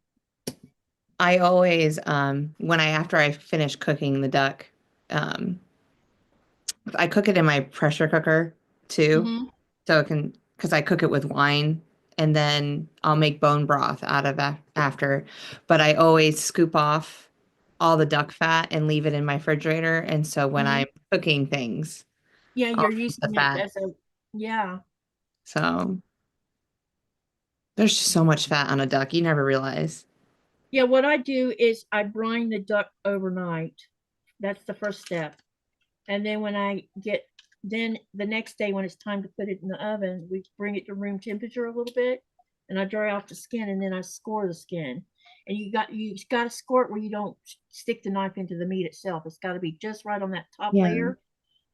I always, after I finish cooking the duck, I cook it in my pressure cooker too. Mhm. So it can, because I cook it with wine, and then I'll make bone broth out of that after. But I always scoop off all the duck fat and leave it in my refrigerator. And so when I'm cooking things, Yeah, I'll you're keep using the it fat. as a So there's just so much fat on a duck, you never realize. Yeah, what I do is I brine the duck overnight. That's the first step. And then then the next day when it's time to put it in the oven, we bring it to room temperature a little bit, and I dry off the skin, and then I score the skin. And you got to score it where you don't stick the knife into the meat itself. It's got to be just right on that top layer.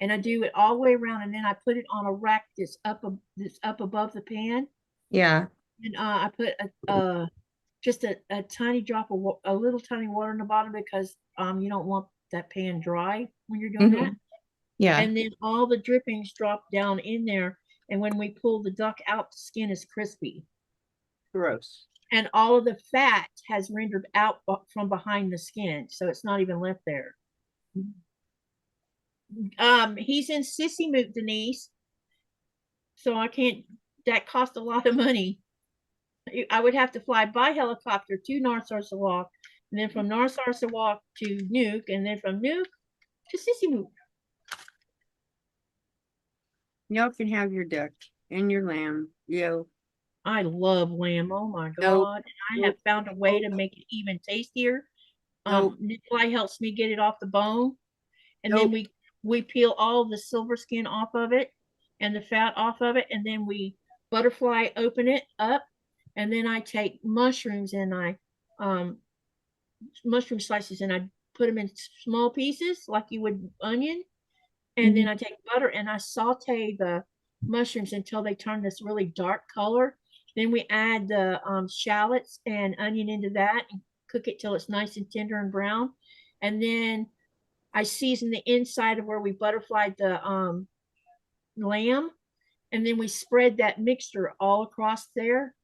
And I do it all the way around, and then I put it on a rack that's up above the pan. Yeah. And I put a just a tiny drop of a little tiny water in the bottom because you don't want that pan dry when you're doing that. Yeah. And then all the drippings drop down in there. And when we pull the duck out, the skin is crispy. Gross. And all of the fat has rendered out from behind the skin. So it's not even left there. He's in Sissy Moot, Denise. So I can't, that cost a lot of money. I would have to fly by helicopter to North Sarsawak, and then from North Sarsawak to Nuke, and then from Nuke to Sissy Moot. Y'all can have your duck and your lamb. Yo. I love lamb. Oh my Nope. God. And I have found a way to make it even tastier. Nikolai helps me get it off the bone. And then we peel all the silver skin off of it and the fat off of it. And then we butterfly open it up. And then I take mushrooms and I mushroom slices and I put them in small pieces like you would onion. And then I take butter and I saute the mushrooms until they turn this really dark color. Then we add the shallots and onion into that and cook it till it's nice and tender and brown. And then I season the inside of where we butterflied the lamb. And then we spread that mixture all across there.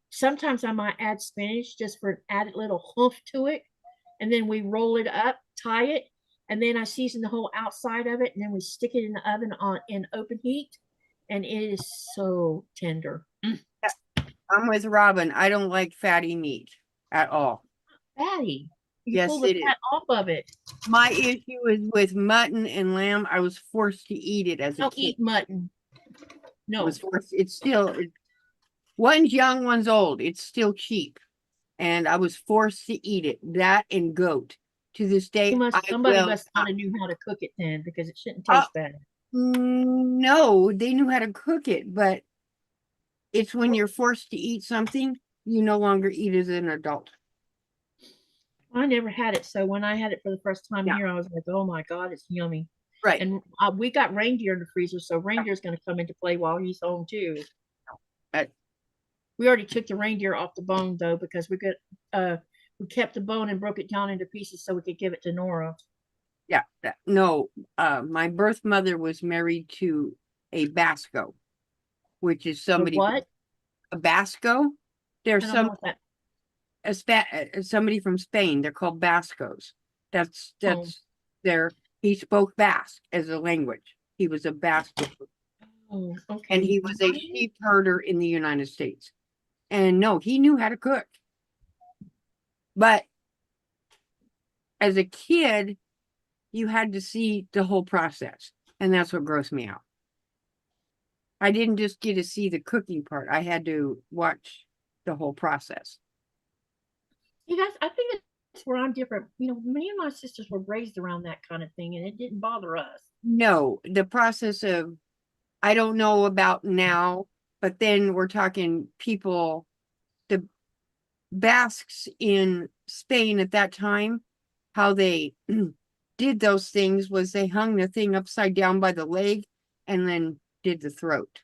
Sometimes I might add spinach just for an added little hoof to it. And then we roll it up, tie it, and then I season the whole outside of it, and then we stick it in the oven in open heat, and it is so tender. I'm with Robin. I don't like fatty meat at all. Fatty. You Yes, pull the it is. fat off of it. My issue is with mutton and lamb. I was forced to eat it as a Don't kid. eat mutton. I No. was forced. It's still, one's young, one's old. It's still cheap. And I was forced to eat it. That and goat. To this day, Somebody must not have knew how to cook it then, because it shouldn't taste bad. No, they knew how to cook it, but it's when you're forced to eat something, you no longer eat as an adult. I never had it, so when I had it for the first time here, I was like, "Oh my God, it's yummy!" Right. And we got reindeer in the freezer, so reindeer's going to come into play while he's home too. We already took the reindeer off the bone though, because we kept the bone and broke it down into pieces so we could give it to Nora. Yeah, my birth mother was married to a Basco, which is somebody. What? A Basco? There's somebody from Spain. They're called Bascos. That's he spoke Basque as a language. He was a Basque. Oh, okay. And he was a sheep herder in the United States. And no, he knew how to cook. But as a kid, you had to see the whole process. And that's what grossed me out. I didn't just get to see the cooking part. I had to watch the whole process. You guys, I think that's where I'm different. You know, me and my sisters were raised around that kind of thing, and it didn't bother us. No, the process of, I don't know about now, but then we're talking people, the Basques in Spain at that time, how they did those things was they hung the thing upside down by the leg and then did the throat.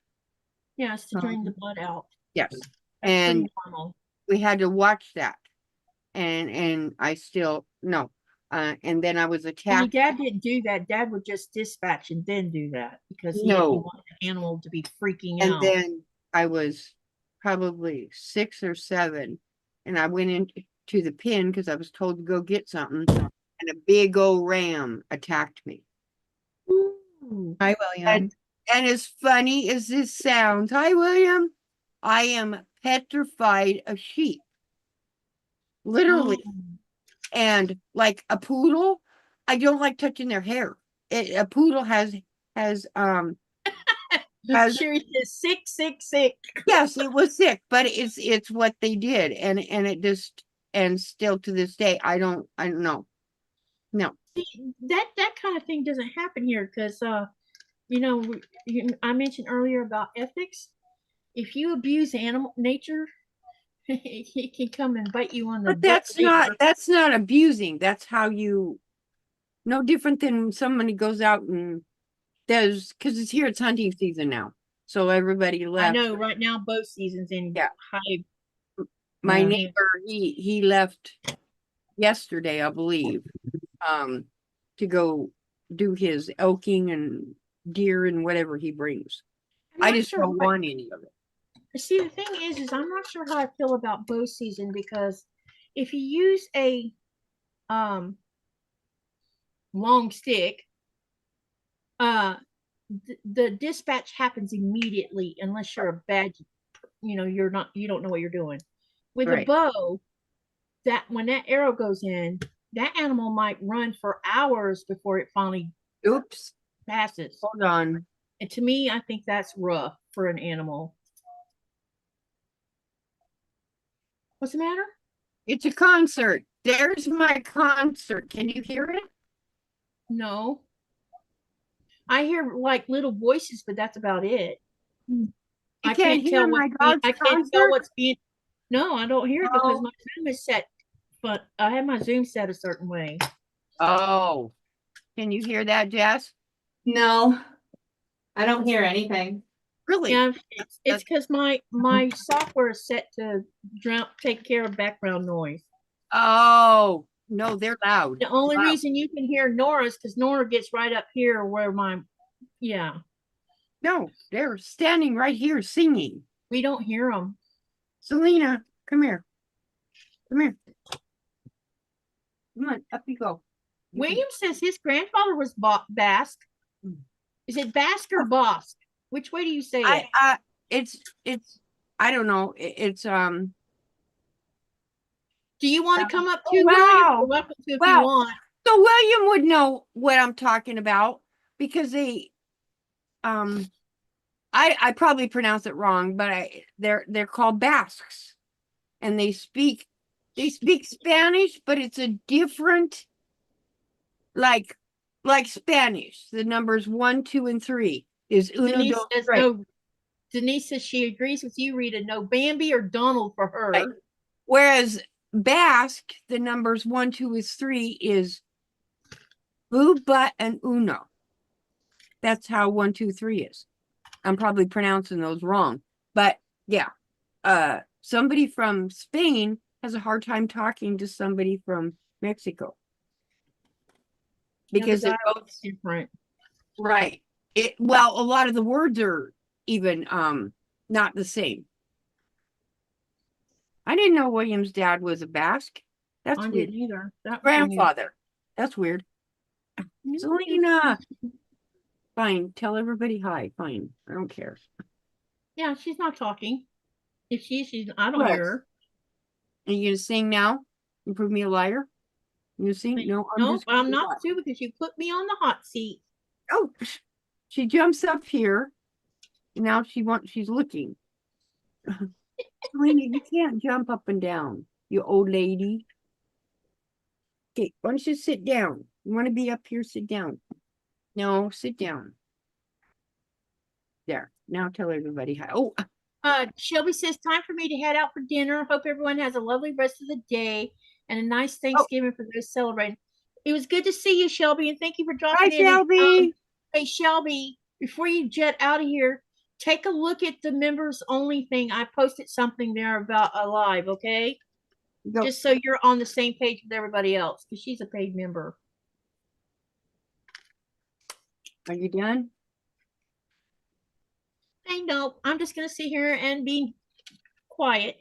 Yes, to drain the blood out. Yes. That's and normal. We had to watch that. And I still, no. And then I was attacked. Dad didn't do that. Dad would just dispatch and then do that because he didn't want the animal to be freaking out. And then I was probably 6 or 7, and I went into the pen because I was told to go get something, and a big old ram attacked me. Ooh. Hi, William. And as funny as this sounds, hi, William, I am petrified of sheep. Literally. Oh. And like a poodle, I don't like touching their hair. A poodle has Sure, is sick. Yes, it was sick, but it's what they did, and it just, and still to this day, I don't know. No. See, that kind of thing doesn't happen here because you know, I mentioned earlier about ethics. If you abuse nature, it can come and bite you on the But butt. that's not abusing. That's how you, no different than somebody goes out and does, because it's here, it's hunting season now. So everybody left. I know right now both seasons in high My Yeah. neighbor, he left yesterday, I believe, to go do his elking and deer and whatever he brings. I'm I not just sure don't what- want any of it. See, the thing is I'm not sure how I feel about bow season, because if you use a long stick, the dispatch happens immediately unless you're a bad, you don't know what you're doing. With a Right. bow, that when that arrow goes in, that animal might run for hours before it finally Oops, passes. hold on. And to me, I think that's rough for an animal. What's the matter? It's a concert. There's my concert. Can you hear it? No. I hear like little voices, but that's about it. You I can't can't hear tell my I can't tell concert? what's being. No, I don't hear it because No. my Zoom is set. But I have my Zoom set a certain way. Oh, can you hear that, Jess? No, I don't hear anything. Really? Yeah, it's because my software is set to take care of background noise. Oh, no, they're loud. The only Wow. reason you can hear Nora is because Nora gets right up here where yeah, No, they're standing right here singing. we don't hear them. Selena, come here. Come here. Come on, up you go. William says his grandfather was Basque. Is it Basque or Basque? Which way do you say it? It's I don't know. It's Do you want to come up to wow. William? You're welcome to if you Wow. want. So William would know what I'm talking about because they I probably pronounce it wrong, but they're called Basques, and they speak Spanish, but it's a different like Spanish. The numbers 1, 2, and 3 is uno, Denise dos, says tres. no. Denise says she agrees with you, Rita. No Bambi or Donald for her. Right. Whereas Basque, the numbers 1, 2, is 3 is bu, but, and uno. That's how 1, 2, 3 is. I'm probably pronouncing those wrong, but yeah. Somebody from Spain has a hard time talking to somebody from Mexico because Yeah, it the goes dialect's different. right. A lot of the words are even not the same. I didn't know William's dad was a Basque. That's I weird. didn't either. That was Grandfather. That's weird. weird. Selena. Fine. Tell everybody hi. Fine. I don't care. Yeah, she's not talking. If she's I don't hear her. Are you gonna sing now? And prove me a liar? You sing? No, No, but I'm not quiet. too, because you put me on the hot seat. Oh, she jumps up here. Now she's looking. Selena, you can't jump up and down, you old lady. Okay, why don't you sit down? You want to be up here? Sit down. No, sit down. There. Now tell everybody hi. Oh, Shelby says time for me to head out for dinner. Hope everyone has a lovely rest of the day and a nice Thanksgiving for those celebrating. It was good to see you, Shelby, and thank you for dropping hi, in. Shelby. Hey, Shelby, before you jet out of here, take a look at the members only thing. I posted something there about a live, okay? Go. Just so you're on the same page with everybody else, because she's a paid member. Are you done? Hey, no, I'm just gonna sit here and be quiet.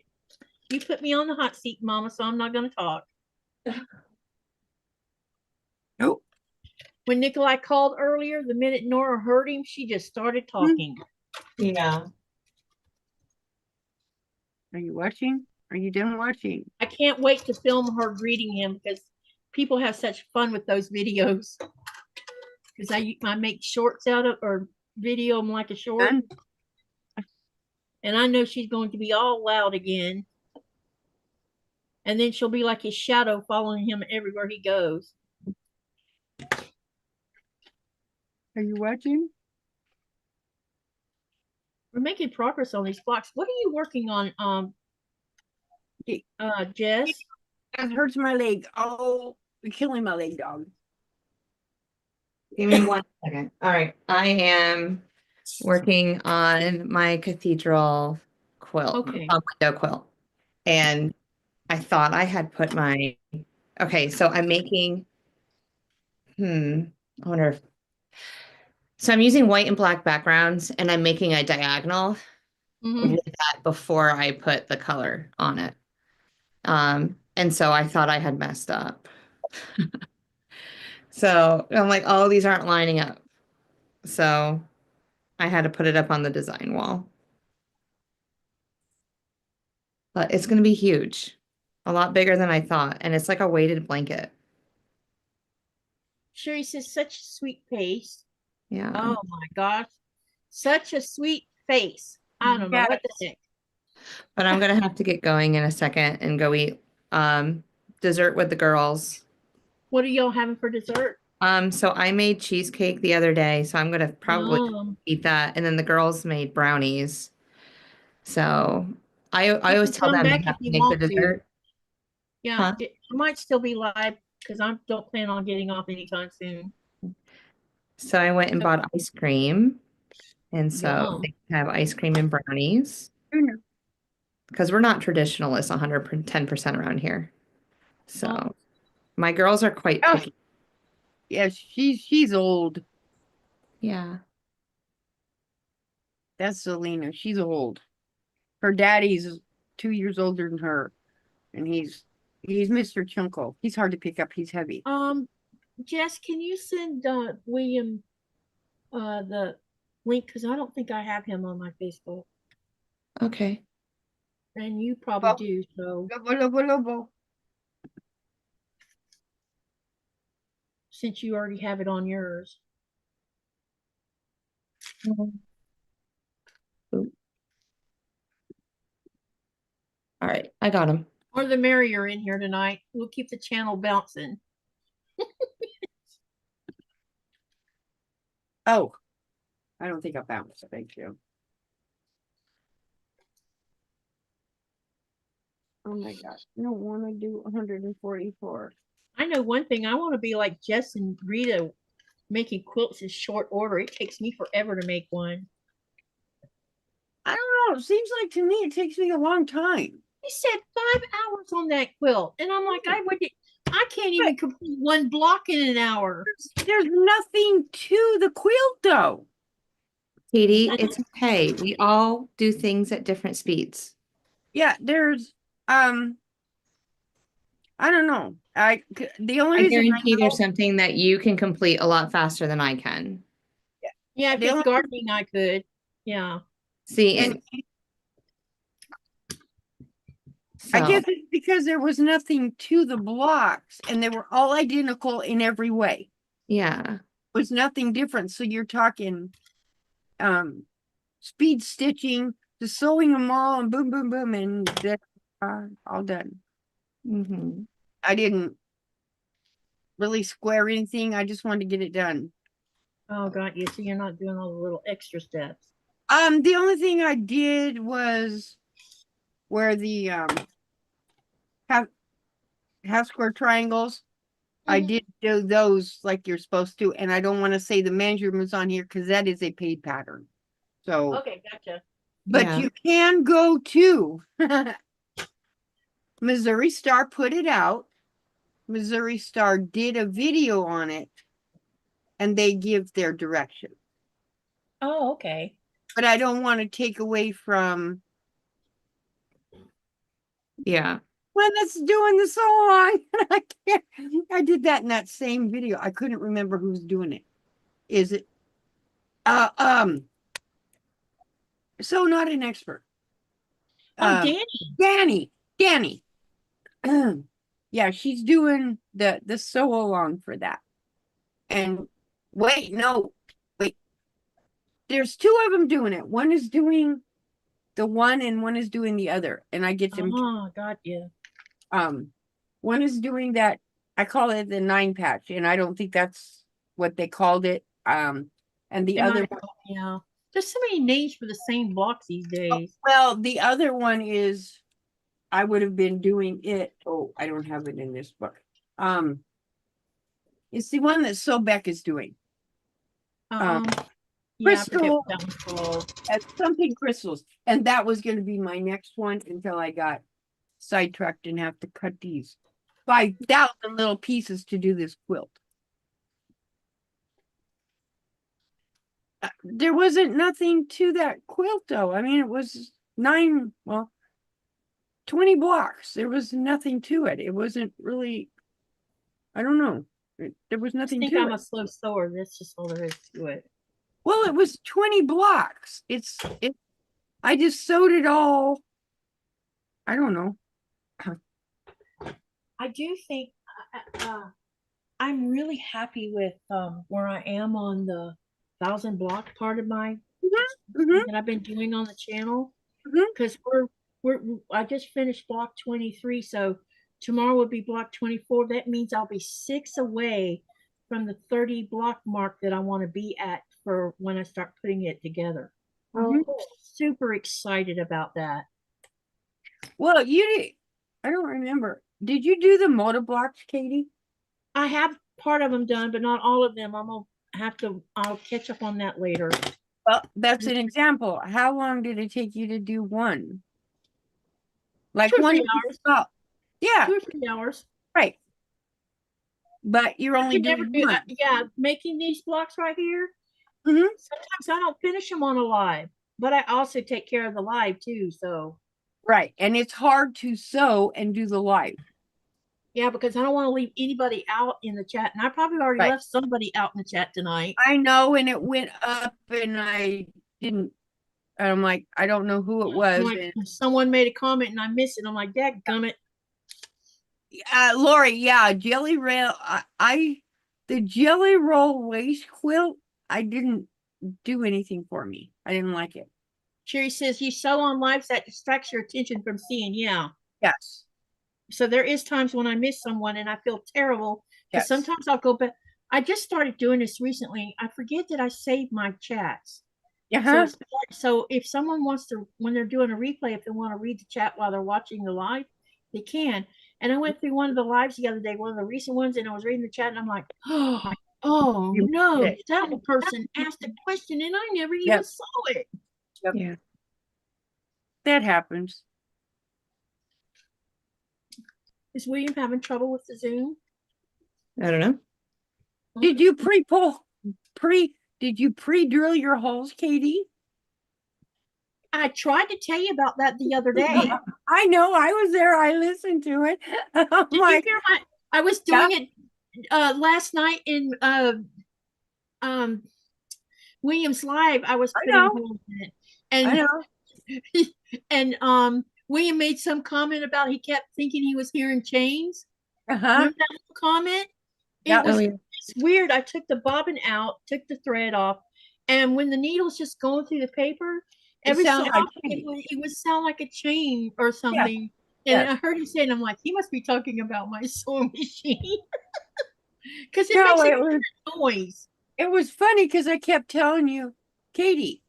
You put me on the hot seat, Mama, so I'm not gonna talk. Nope. When Nikolai called earlier, the minute Nora heard him, she just started talking. Yeah. Are you watching? Are you done watching? I can't wait to film her greeting him, because people have such fun with those videos. Because I make shorts out of, or video them like a short. Done? And I know she's going to be all loud again. And then she'll be like his shadow following him everywhere he goes. Are you watching? We're making progress on these blocks. What are you working on, Jess? That hurts my leg. Oh, you're killing my leg, dog. Give me 1 second. All right. I am working on my cathedral quilt, Okay. window quilt. And I thought I had put my, okay, so I'm making, I wonder if, so I'm using white and black backgrounds and I'm making a diagonal Mhm. with that before I put the color on it. And so I thought I had messed up. So I'm like, oh, these aren't lining up. So I had to put it up on the design wall. But it's going to be huge, a lot bigger than I thought. And it's like a weighted blanket. Sherry says, such a sweet face. Yeah. Oh my gosh. Such a sweet face. I don't know Yeah. what the heck. But I'm going to have to get going in a second and go eat dessert with the girls. What are y'all having for dessert? So I made cheesecake the other day, so I'm going to probably Oh, eat that. And then the girls made brownies. So I you always can tell come them back they if have to you make the want to. dessert. Yeah, Huh? it might still be live because I don't plan on getting off anytime soon. So I went and bought ice cream. And so Yum. they have ice cream and brownies because we're not traditionalists 110% around here. So Oh. my girls are quite Oh, picky. yeah, she's old. Yeah. That's Selena. She's old. Her daddy's 2 years older than her, and he's Mr. Chunko. He's hard to pick up. He's heavy. Jess, can you send William the link? Because I don't think I have him on my Facebook. Okay. And you probably do, so Lobo, lobo, lobo. since you already have it on yours. Ooh. All right. I got him. Or the merrier in here tonight. We'll keep the channel bouncing. Oh, I don't think I found it. Thank you. Oh my gosh. I don't want to do 144. I know one thing. I want to be like Jess and Rita making quilts in short order. It takes me forever to make one. I don't know. It seems like to me it takes me a long time. He said 5 hours on that quilt. And I'm like, I can't even complete one block in an hour. There's nothing to the quilt though. Katie, it's okay. We all do things at different speeds. Yeah, there's I don't know. The only I reason guarantee know, there's something that you can complete a lot faster than I can. Yeah, if the it's only, gardening, I could. Yeah. See, and I so guess it's because there was nothing to the blocks and they were all identical in every way. yeah. Was nothing different. So you're talking speed stitching, just sewing them all and boom, boom, boom, and they're all done. Mm-hmm. I didn't really square anything. I just wanted to get it done. Oh, got you. So you're not doing all the little extra steps. The only thing I did was where the half square triangles. I did do those like you're supposed to, and I don't want to say the measurements on here because that is a paid pattern. So, Okay, gotcha. but Yeah. you can go to Missouri Star put it out. Missouri Star did a video on it, and they give their direction. Oh, okay. But I don't want to take away from Yeah. when it's doing the song. I can't. I did that in that same video. I couldn't remember who's doing it. Is it? So not an expert. Oh, Danny. Yeah, she's doing the sew along for that. And wait, no, wait. There's two of them doing it. One is doing the one and one is doing the other. And I get them. Oh, got you. One is doing that. I call it the 9 patch, and I don't think that's what they called it. And the They other might have- yeah. There's so many names for the same blocks these days. well, the other one is I would have been doing it. Oh, I don't have it in this book. It's the one that Sobeck is doing. Yeah, I forget Crystal what that one's called. at something crystals, and that was going to be my next one until I got sidetracked and have to cut these 5,000 little pieces to do this quilt. There wasn't nothing to that quilt though. I mean, it was 20 blocks. There was nothing to it. It wasn't really, I don't know. There was I nothing think to I'm it. a slow sewer. That's just all there is to it. Well, it was 20 blocks. I just sewed it all. I don't know. I do think I'm really happy with where I am on the 1,000 block part of my Mhm. that I've been doing on the channel, Mhm. because I just finished block 23, so tomorrow will be block 24. That means I'll be 6 away from the 30 block mark that I want to be at for when I start putting it together. Mhm. Super excited about that. Well, I don't remember. Did you do the motor blocks, Katie? I have part of them done, but not all of them. I'll catch up on that later. Well, that's an example. How long did it take you to do one? Like 2 or 3 one hours. Oh, yeah, 2 or 3 hours. right. But you're only You never doing do. one. Yeah, making these blocks right here. Mhm. Sometimes I don't finish them on a live, but I also take care of the live too. So Right. And it's hard to sew and do the live. yeah, because I don't want to leave anybody out in the chat, and I probably already Right. left somebody out in the chat tonight. I know, and it went up and I didn't, and I'm like, I don't know who it was. Like, someone made a comment and I missed it. I'm like, dadgummit. Lori, yeah, jelly roll. The jelly roll waist quilt, I didn't do anything for me. I didn't like it. Sherry says you sew on lives that distracts your attention from seeing. Yeah. Yes. So there is times when I miss someone and I feel terrible because Yes. sometimes I'll go back. I just started doing this recently. I forget that I saved my chats. Uh-huh. So if someone wants to, when they're doing a replay, if they want to read the chat while they're watching the live, they can. And I went through one of the lives the other day, one of the recent ones, and I was reading the chat and I'm like, oh You no, missed it. that person asked a question and I never even Yep. saw it. Yep. Yeah. That happens. Is William having trouble with the Zoom? I don't know. Did you did you pre-drill your holes, Katie? I tried to tell you about that the other day. I know, I was there. I listened to it. I'm Did like, you hear I was doing it last night in William's live. I was putting holes in it. And I know. and William made some comment about he kept thinking he was hearing chains. Uh-huh. Remember that comment? Yeah. It was yeah. it's weird. I took the bobbin out, took the thread off, and when the needle's just going through the paper, every so sounded like often it would sound like a chain or something. Yeah. And I heard him say, and I'm like, he must be talking about my sewing machine. Because it No, makes a it was noise. it was funny because I kept telling you, Katie,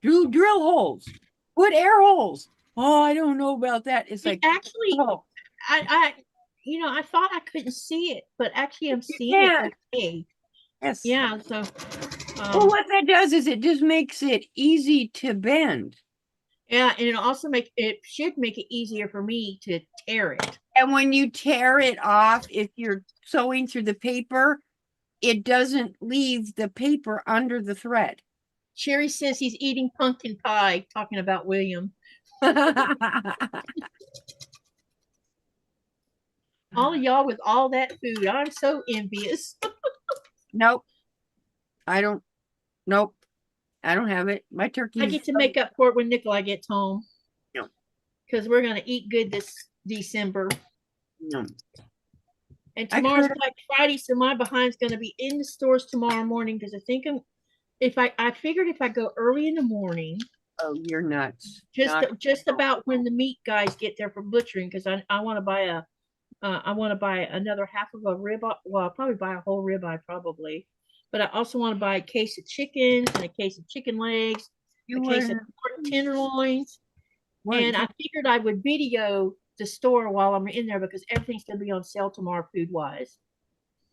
do drill holes, put air holes. Oh, I don't know about that. It's It like, actually, oh, I I thought I couldn't see it, but actually I'm seeing can. it okay. Yes. Yeah, so Well, what that does is it just makes it easy to bend. yeah, and it should make it easier for me to tear it. And when you tear it off, if you're sewing through the paper, it doesn't leave the paper under the thread. Sherry says he's eating pumpkin pie, talking about William. All of y'all with all that food. I'm so envious. Nope. I don't. Nope. I don't have it. My turkey. I get to make up for it when Nikolai gets home. No. Because we're gonna eat good this December. No. And tomorrow's Black Friday, so my behind's gonna be in the stores tomorrow morning because I think I figured if I go early in the morning. Oh, you're nuts. Just about when the meat guys get there for butchering, because I want to buy another half of a ribeye. Well, I'll probably buy a whole ribeye probably, but I also want to buy a case of chicken and a case of chicken legs, a case of pork tenderloins, and I figured I would video the store while I'm in there because everything's gonna be on sale tomorrow, food wise.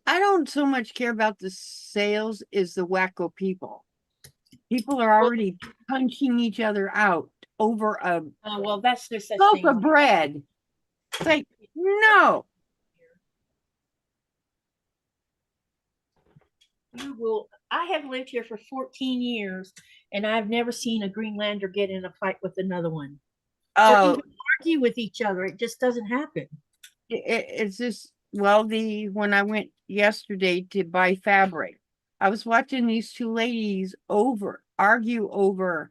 I don't so much care about the sales as the wacko people. People are already punching each other out over a Well, that's no such loaf thing. of bread. It's like, no. You will. I have lived here for 14 years, and I've never seen a Greenlander get in a fight with another one, or Oh, even argue with each other. It just doesn't happen. it's just, well, when I went yesterday to buy fabric, I was watching these two ladies argue over.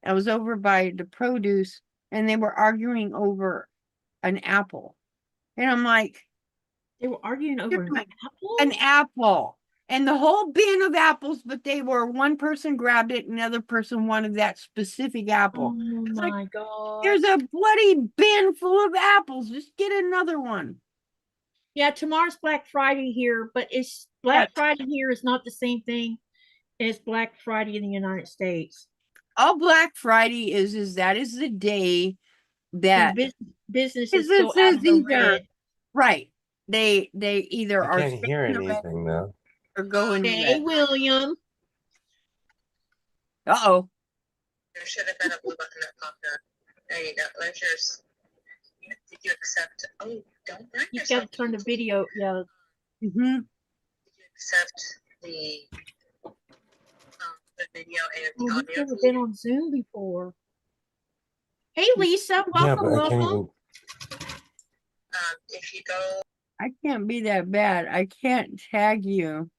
I was over by the produce, and they were arguing over an apple. And I'm like, They were arguing over an apple. an apple. And the whole bin of apples, but one person grabbed it, another person wanted that specific apple. Oh It's my like, god! there's a bloody bin full of apples. Just get another one. Yeah, tomorrow's Black Friday here, but it's Black Friday here is not the same thing as Black Friday in the United States. All Black Friday is that is the day that Businesses go out of the either red. right. They either I are can't hear staying red anything though. or going Hey, red. William. Uh-oh. There should have been a blue button that popped up. There you go. There's yours. Did you accept? Oh, don't burn You yourself. got to turn the video. Yeah. Mm-hmm. Did you accept the video and Oh, the you've audio? never been on Zoom before. Hey, Lisa. Yeah, Welcome, but I can't welcome. even. If you go, I can't be that bad. I can't tag you.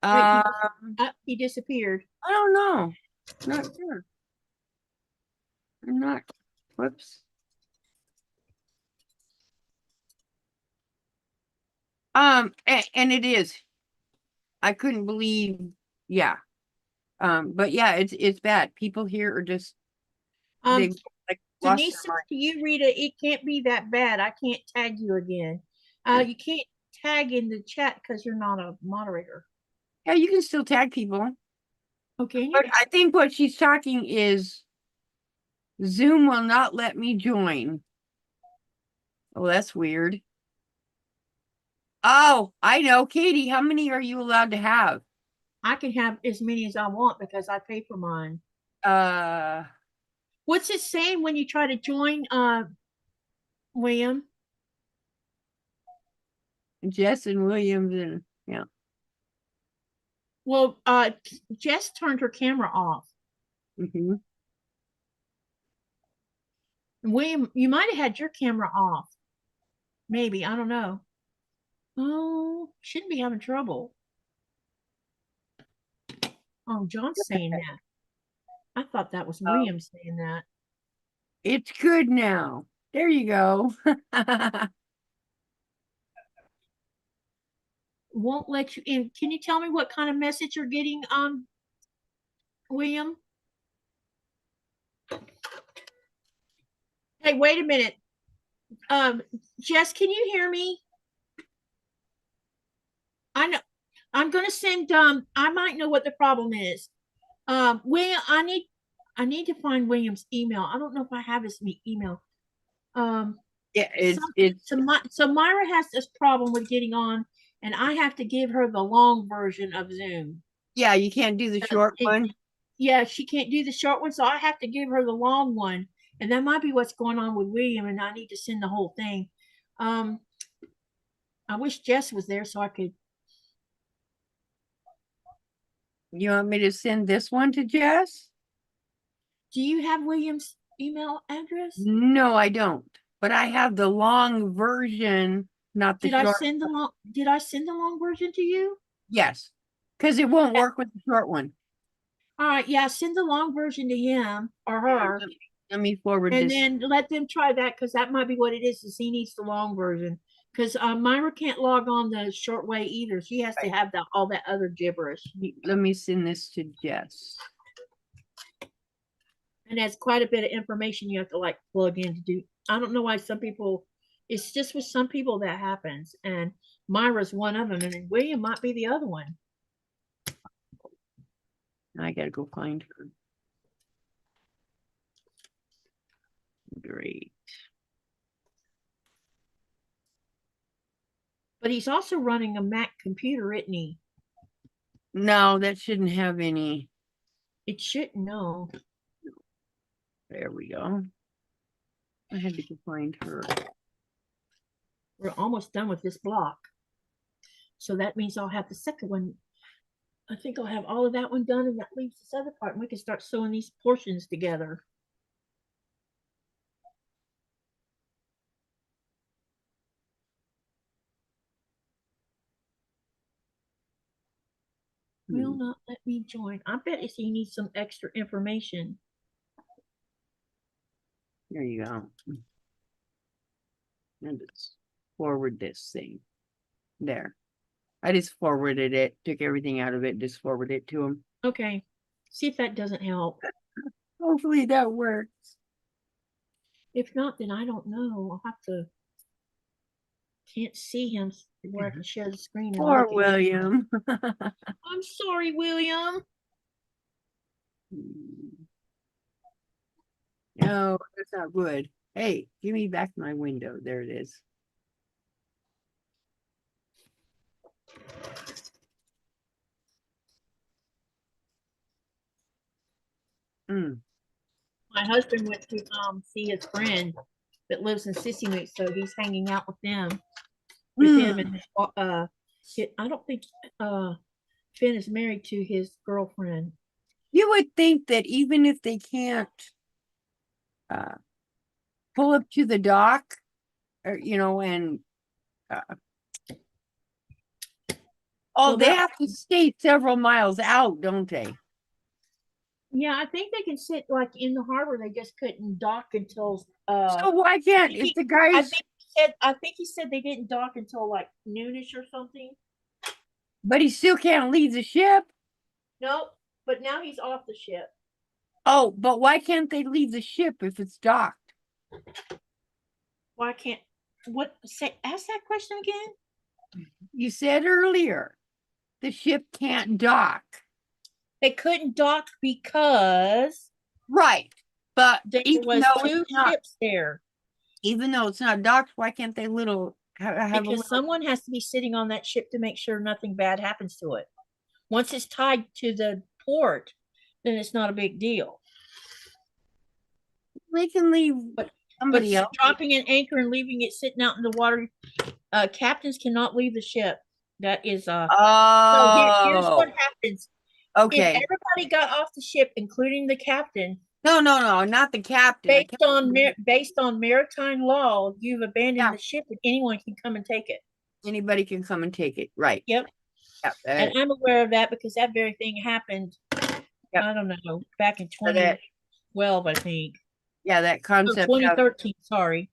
Wait, he disappeared. I don't know. Not sure. I'm not. Whoops. And it is. I couldn't believe. Yeah. But yeah, it's bad. People here are just they like lost Denise, their mind. to you, Rita, it can't be that bad. I can't tag you again. You can't tag in the chat because you're not a moderator. Yeah, you can still tag people. Okay. But I think what she's talking is Zoom will not let me join. Oh, that's weird. Oh, I know. Katie, how many are you allowed to have? I can have as many as I want because I pay for mine. What's it saying when you try to join, William? Jess and Williams and yeah. Well, Jess turned her camera off. Mm-hmm. William, you might have had your camera off. Maybe, I don't know. Oh, shouldn't be having trouble. Oh, John's saying that. I thought that was William saying that. It's good now. There you go. Won't let you in. Can you tell me what kind of message you're getting, William? Hey, wait a minute. Jess, can you hear me? I know. I'm gonna send. I might know what the problem is. William, I need to find William's email. I don't know if I have his email. Yeah, it's so Myra has this problem with getting on, and I have to give her the long version of Zoom. yeah, you can't do the short one. Yeah, she can't do the short one, so I have to give her the long one, and that might be what's going on with William. And I need to send the whole thing. I wish Jess was there so I could. You want me to send this one to Jess? Do you have William's email address? No, I don't. But I have the long version, not the short. Did I send the long version to you? Yes, because it won't work with the short one. All right, yeah, send the long version to him or her. Let me forward and this. then let them try that, because that might be what it is he needs the long version. Because Myra can't log on the short way either. She has to have all that other gibberish. Let me send this to Jess. And that's quite a bit of information you have to like plug in to do. I don't know why some people, it's just with some people that happens. And Myra's one of them, and William might be the other one. I gotta go find her. Great. But he's also running a Mac computer, isn't he? No, that shouldn't have any. It shouldn't, no. There we go. I had to go find her. We're almost done with this block. So that means I'll have the second one. I think I'll have all of that one done, and that leaves this other part, and we can start sewing these portions together. Will not let me join. I bet if you need some extra information. There you go. And let's forward this thing. There. I just forwarded it, took everything out of it, just forwarded it to him. Okay. See if that doesn't help. Hopefully that works. If not, then I don't know. I'll have to. Can't see him where I can share the screen. And Poor look at him. William. I'm sorry, William. No, that's not good. Hey, give me back my window. There it is. My husband went to see his friend that lives in Sissymoot, so he's hanging out with them. With him and I don't think Finn is married to his girlfriend. You would think that even if they can't pull up to the dock, or you know, and Well, they that- have to stay several miles out, don't they? Yeah, I think they can sit like in the harbor. They just couldn't dock until. So why can't if the guys? I think he said they didn't dock until like noonish or something. But he still can't leave the ship. No, but now he's off the ship. Oh, but why can't they leave the ship if it's docked? Why can't? What? Ask that question again. You said earlier, the ship can't dock. They couldn't dock because Right, but there even was though two it's not, ships there. even though it's not docked, why can't they have a Because little? someone has to be sitting on that ship to make sure nothing bad happens to it. Once it's tied to the port, then it's not a big deal. They can leave somebody But else. dropping an anchor and leaving it sitting out in the water, captains cannot leave the ship. That is so here's what happens. Okay. If everybody got off the ship, including the captain, No, not the captain. based on maritime law, you've abandoned Yeah. the ship, and anyone can come and take it. Anybody can come and take it. Right. Yep. Yep. And I'm aware of that because that very thing happened. Yep. I don't know, back in 2012, I think. Yeah, that Oh, concept of 2013. Sorry.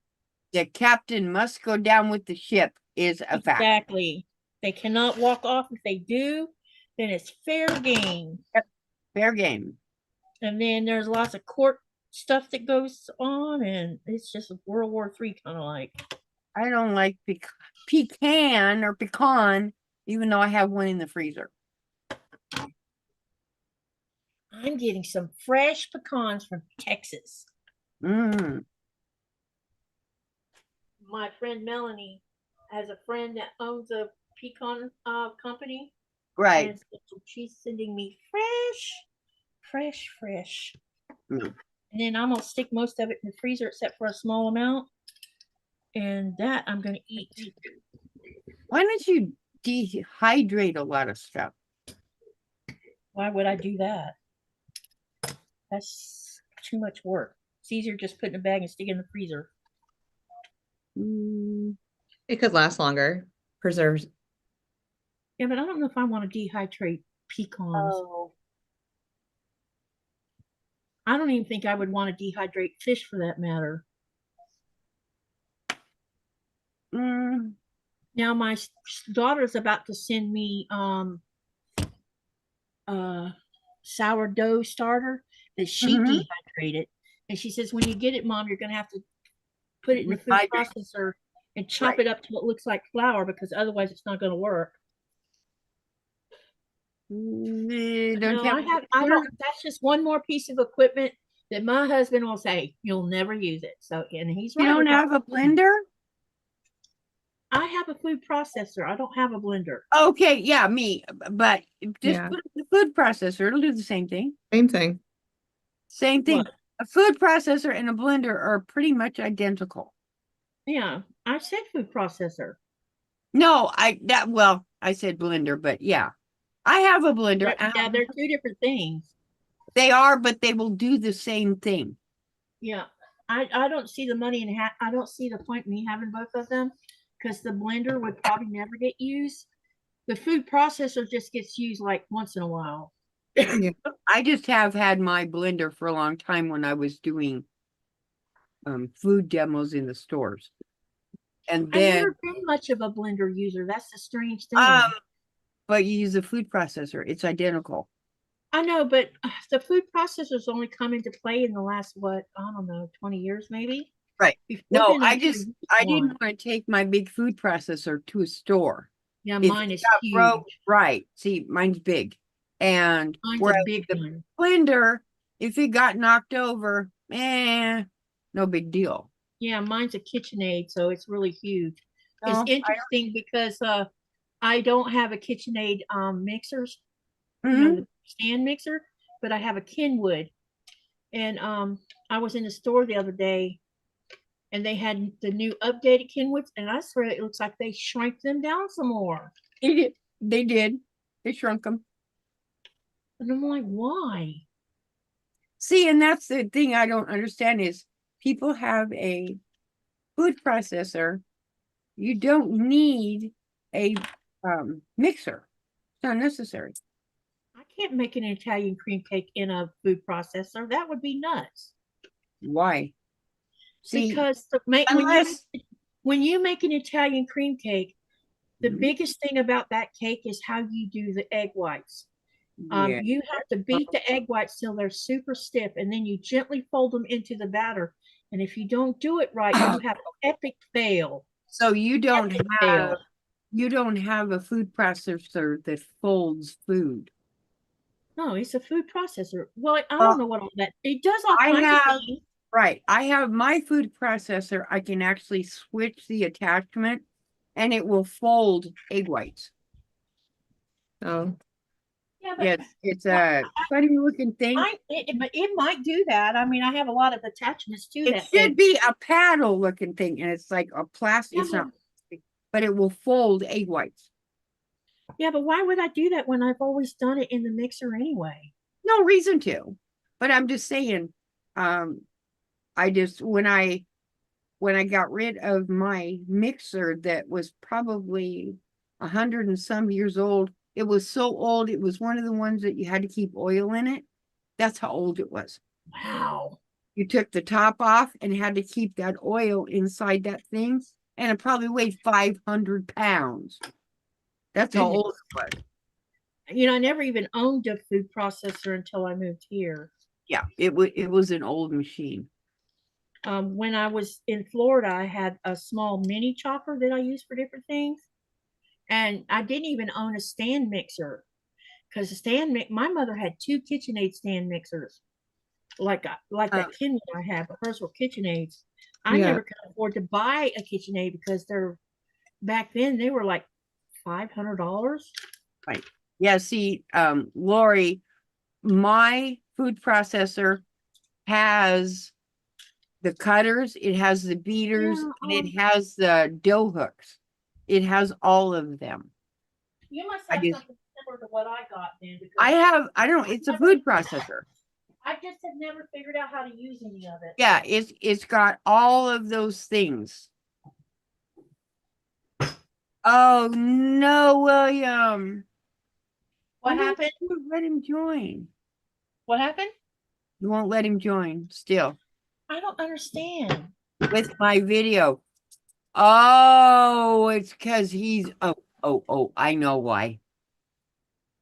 the captain must go down with the ship is a fact. Exactly. They cannot walk off. If they do, then it's fair game. Fair game. And then there's lots of court stuff that goes on, and it's just World War III kind of like. I don't like pecan or pecan, even though I have one in the freezer. I'm getting some fresh pecans from Texas. Mm. My friend Melanie has a friend that owns a pecan company. Right. And so she's sending me fresh. Mm. And then I'm gonna stick most of it in the freezer except for a small amount. And that I'm gonna eat. Why don't you dehydrate a lot of stuff? Why would I do that? That's too much work. It's easier just put in a bag and stick it in the freezer. It could last longer. Preserves. Yeah, but I don't know if I want to dehydrate pecans. Oh. I don't even think I would want to dehydrate fish for that matter. Now my daughter's about to send me sourdough starter that she dehydrated, and she says when you get it, Mom, you're gonna have to put it in the food processor and chop it up till it looks like flour, because otherwise it's not gonna work. That's just one more piece of equipment that my husband will say you'll never use it. So, and he's right. You don't have a blender? I have a food processor. I don't have a blender. Okay, yeah, me. But just Yeah. put it in the food processor. It'll do the same thing. Same thing. Same thing. What? A food processor and a blender are pretty much identical. Yeah, I said food processor. No, I said blender, but yeah. I have a blender. Yeah, they're two different things. They are, but they will do the same thing. Yeah, I don't see the money in I don't see the point in me having both of them because the blender would probably never get used. The food processor just gets used like once in a while. Yeah. I just have had my blender for a long time when I was doing food demos in the stores. And I've then never been much of a blender user. That's the strange thing. but you use a food processor, it's identical. I know, but the food processors only come into play in the last, what, I don't know, 20 years maybe? Right. Before No, then, I never didn't used one. want to take my big food processor to a store. Yeah, If mine it is got huge. broke, right. See, mine's big. And Mine's a whereas big the one. blender, if it got knocked over, no big deal. Yeah, mine's a KitchenAid, so it's really huge. It's No, interesting because I don't have a KitchenAid mixers, you Mhm. know, the stand mixer, but I have a Kenwood. And I was in the store the other day and they had the new updated Kenwoods, and I swear it looks like they shrank them down some more. They did. They did. They shrunk them. And I'm like, why? See, and that's the thing I don't understand is people have a food processor. You don't need a mixer. It's not necessary. I can't make an Italian cream cake in a food processor. That would be nuts. Why? See, Because unless when you make an Italian cream cake, the Mhm. biggest thing about that cake is how you do the egg whites. Yeah. You have to beat the egg whites till they're super stiff, and then you gently fold them into the batter. And if you don't do it right, you have an epic fail. So you don't Epic have fail. a food processor that folds food. No, it's a food processor. Well, I don't know what all that. It does all I kinds have- of things. Right. I have my food processor. I can actually switch the attachment and it will fold egg whites. Oh, Yeah, but Yes, it's a funny looking thing. it might do that. I mean, I have a lot of attachments to It that should thing. be a paddle looking thing, and it's like a plastic. Yeah, It's not plastic, but it will fold egg whites. Yeah, but why would I do that when I've always done it in the mixer anyway? No reason to, but I'm just saying. I just when I got rid of my mixer that was probably 100 and some years old. It was so old. It was one of the ones that you had to keep oil in it. That's how old it was. Wow. You took the top off and had to keep that oil inside that thing. And it probably weighed 500 pounds. That's how old it was. You know, I never even owned a food processor until I moved here. Yeah, it was an old machine. When I was in Florida, I had a small mini chopper that I used for different things. And I didn't even own a stand mixer because my mother had two KitchenAid stand mixers, like that Kenwood I had, but hers were KitchenAids. I Yeah. never could afford to buy a KitchenAid because back then they were like $500. Right. Yeah, see, Lori, my food processor has the cutters, it has the beaters, Yeah, and it has the dough hooks. It has all of them. You must I have just- something similar to what I got then. Because I don't know, it's a food processor. I just have never figured out how to use any of it. Yeah, it's got all of those things. Oh no, William. What Why don't happened? you let him join. What happened? You won't let him join still I don't understand. with my video. Oh, it's because he's I know why.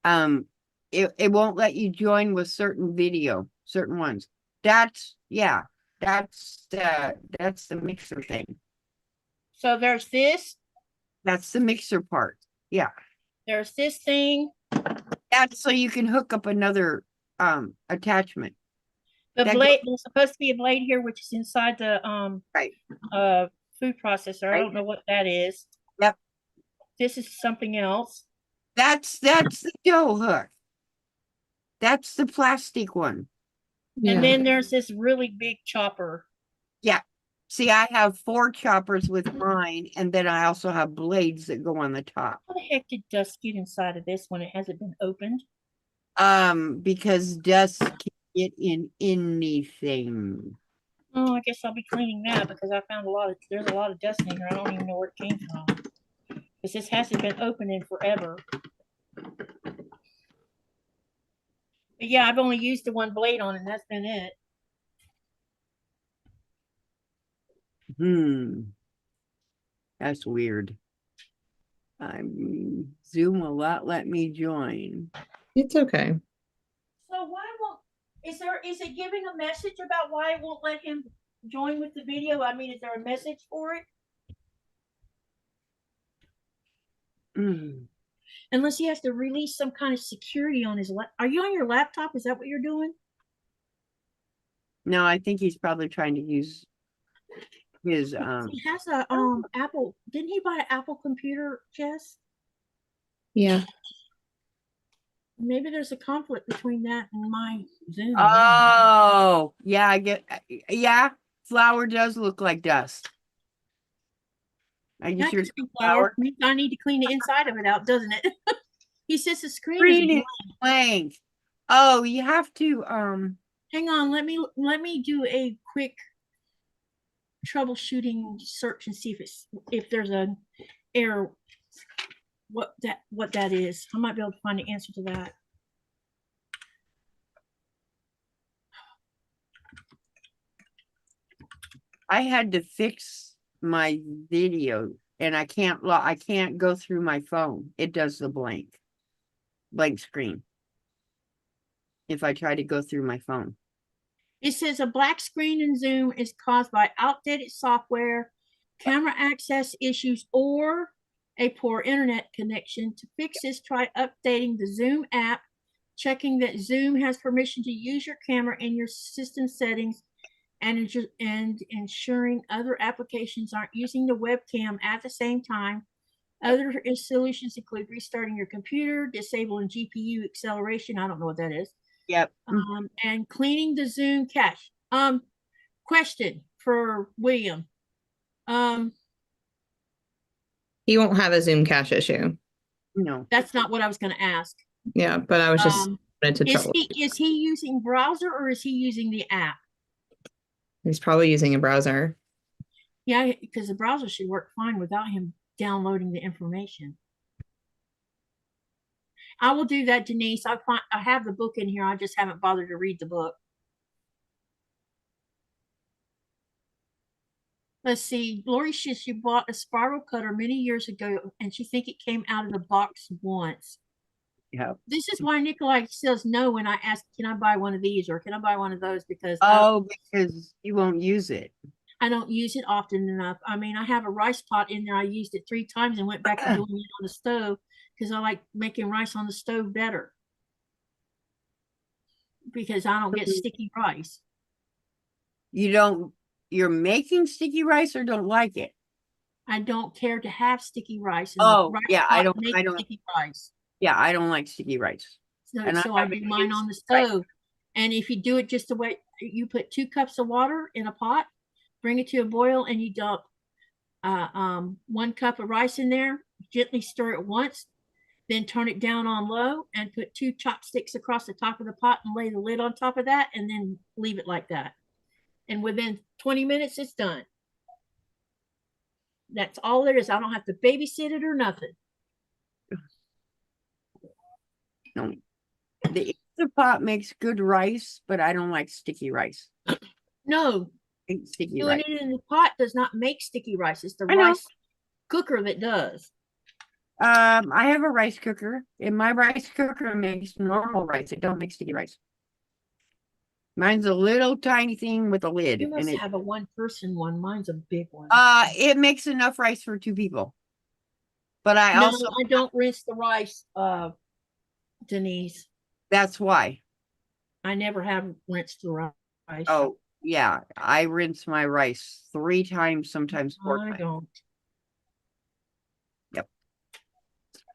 It won't let you join with certain ones. That's the mixer thing. So there's this, That's the mixer part. Yeah. there's this thing. That's so you can hook up another attachment. The That blade, there's supposed to be a blade here, which is inside the Right. food processor. I Right. don't know what that is. Yep. This is something else. That's the dough hook. That's the plastic one. Yeah. And then there's this really big chopper. See, I have 4 choppers with mine, and then I also have blades that go on the top. How the heck did dust get inside of this when it hasn't been opened? Because dust can get in anything. Oh, I guess I'll be cleaning that because I found there's a lot of dust in here. I don't even know where it came from. Because this hasn't been opened in forever. But yeah, I've only used the one blade on it, and that's been it. That's weird. Zoom will not let me join. It's okay. So why won't is it giving a message about why it won't let him join with the video? I mean, is there a message for it? Unless he has to release some kind of security on his are you on your laptop? Is that what you're doing? No, I think he's probably trying to use his He has a Apple. Didn't he buy an Apple computer, Jess? Yeah. Maybe there's a conflict between that and my Zoom. Oh, yeah, I get, yeah, flour does look like dust. I guess Not you're just flour. Means I need to clean the inside of it out, doesn't it? He says the screen is blank. Oh, you have to, hang on, let me do a quick troubleshooting search and see if there's an error. What that is. I might be able to find the answer to that. I had to fix my video and I can't go through my phone. It does the blank screen if I try to go through my phone. It says a black screen in Zoom is caused by outdated software, camera access issues, or a poor internet connection. To fix this, try updating the Zoom app, checking that Zoom has permission to use your camera in your system settings, and ensuring other applications aren't using the webcam at the same time. Other solutions include restarting your computer, disabling GPU acceleration. I don't know what that is. Yep. And cleaning the Zoom cache. Question for William. He won't have a Zoom cache issue. No. That's not what I was going to ask. Yeah, but I was just wanted to trouble. Is he using browser or is he using the app? He's probably using a browser. Yeah, because the browser should work fine without him downloading the information. I will do that, Denise. I have the book in here. I just haven't bothered to read the book. Let's see. Lori says she bought a spiral cutter many years ago, and she think it came out of the box once. Yeah. This is why Nikolai says no when I ask, can I buy one of these or can I buy one of those? Because because you won't use it. I don't use it often enough. I mean, I have a rice pot in there. I used it 3 times and went back to doing it on the stove because I like making rice on the stove better. Because I don't get sticky rice. You're making sticky rice or don't like it? I don't care to have sticky rice. Oh, yeah, I don't sticky rice. Yeah, I don't like sticky rice. So I do mine on the stove. And if you do it just the way you put 2 cups of water in a pot, bring it to a boil, and you dump 1 cup of rice in there, gently stir it once, then turn it down on low and put 2 chopsticks across the top of the pot and lay the lid on top of that and then leave it like that. And within 20 minutes, it's done. That's all there is. I don't have to babysit it or nothing. No. The Instant Pot makes good rice, but I don't like sticky rice. No. Sticky Doing rice. it in the pot does not make sticky rice. It's the rice cooker that does. I have a rice cooker, and my rice cooker makes normal rice. It don't make sticky rice. Mine's a little tiny thing with a lid. You must have a 1-person one. Mine's a big one. It makes enough rice for 2 people. But I don't rinse the rice, Denise. That's why. I never have rinsed the rice. Oh, yeah. I rinse my rice 3 times, sometimes 4 times. I don't. Yep.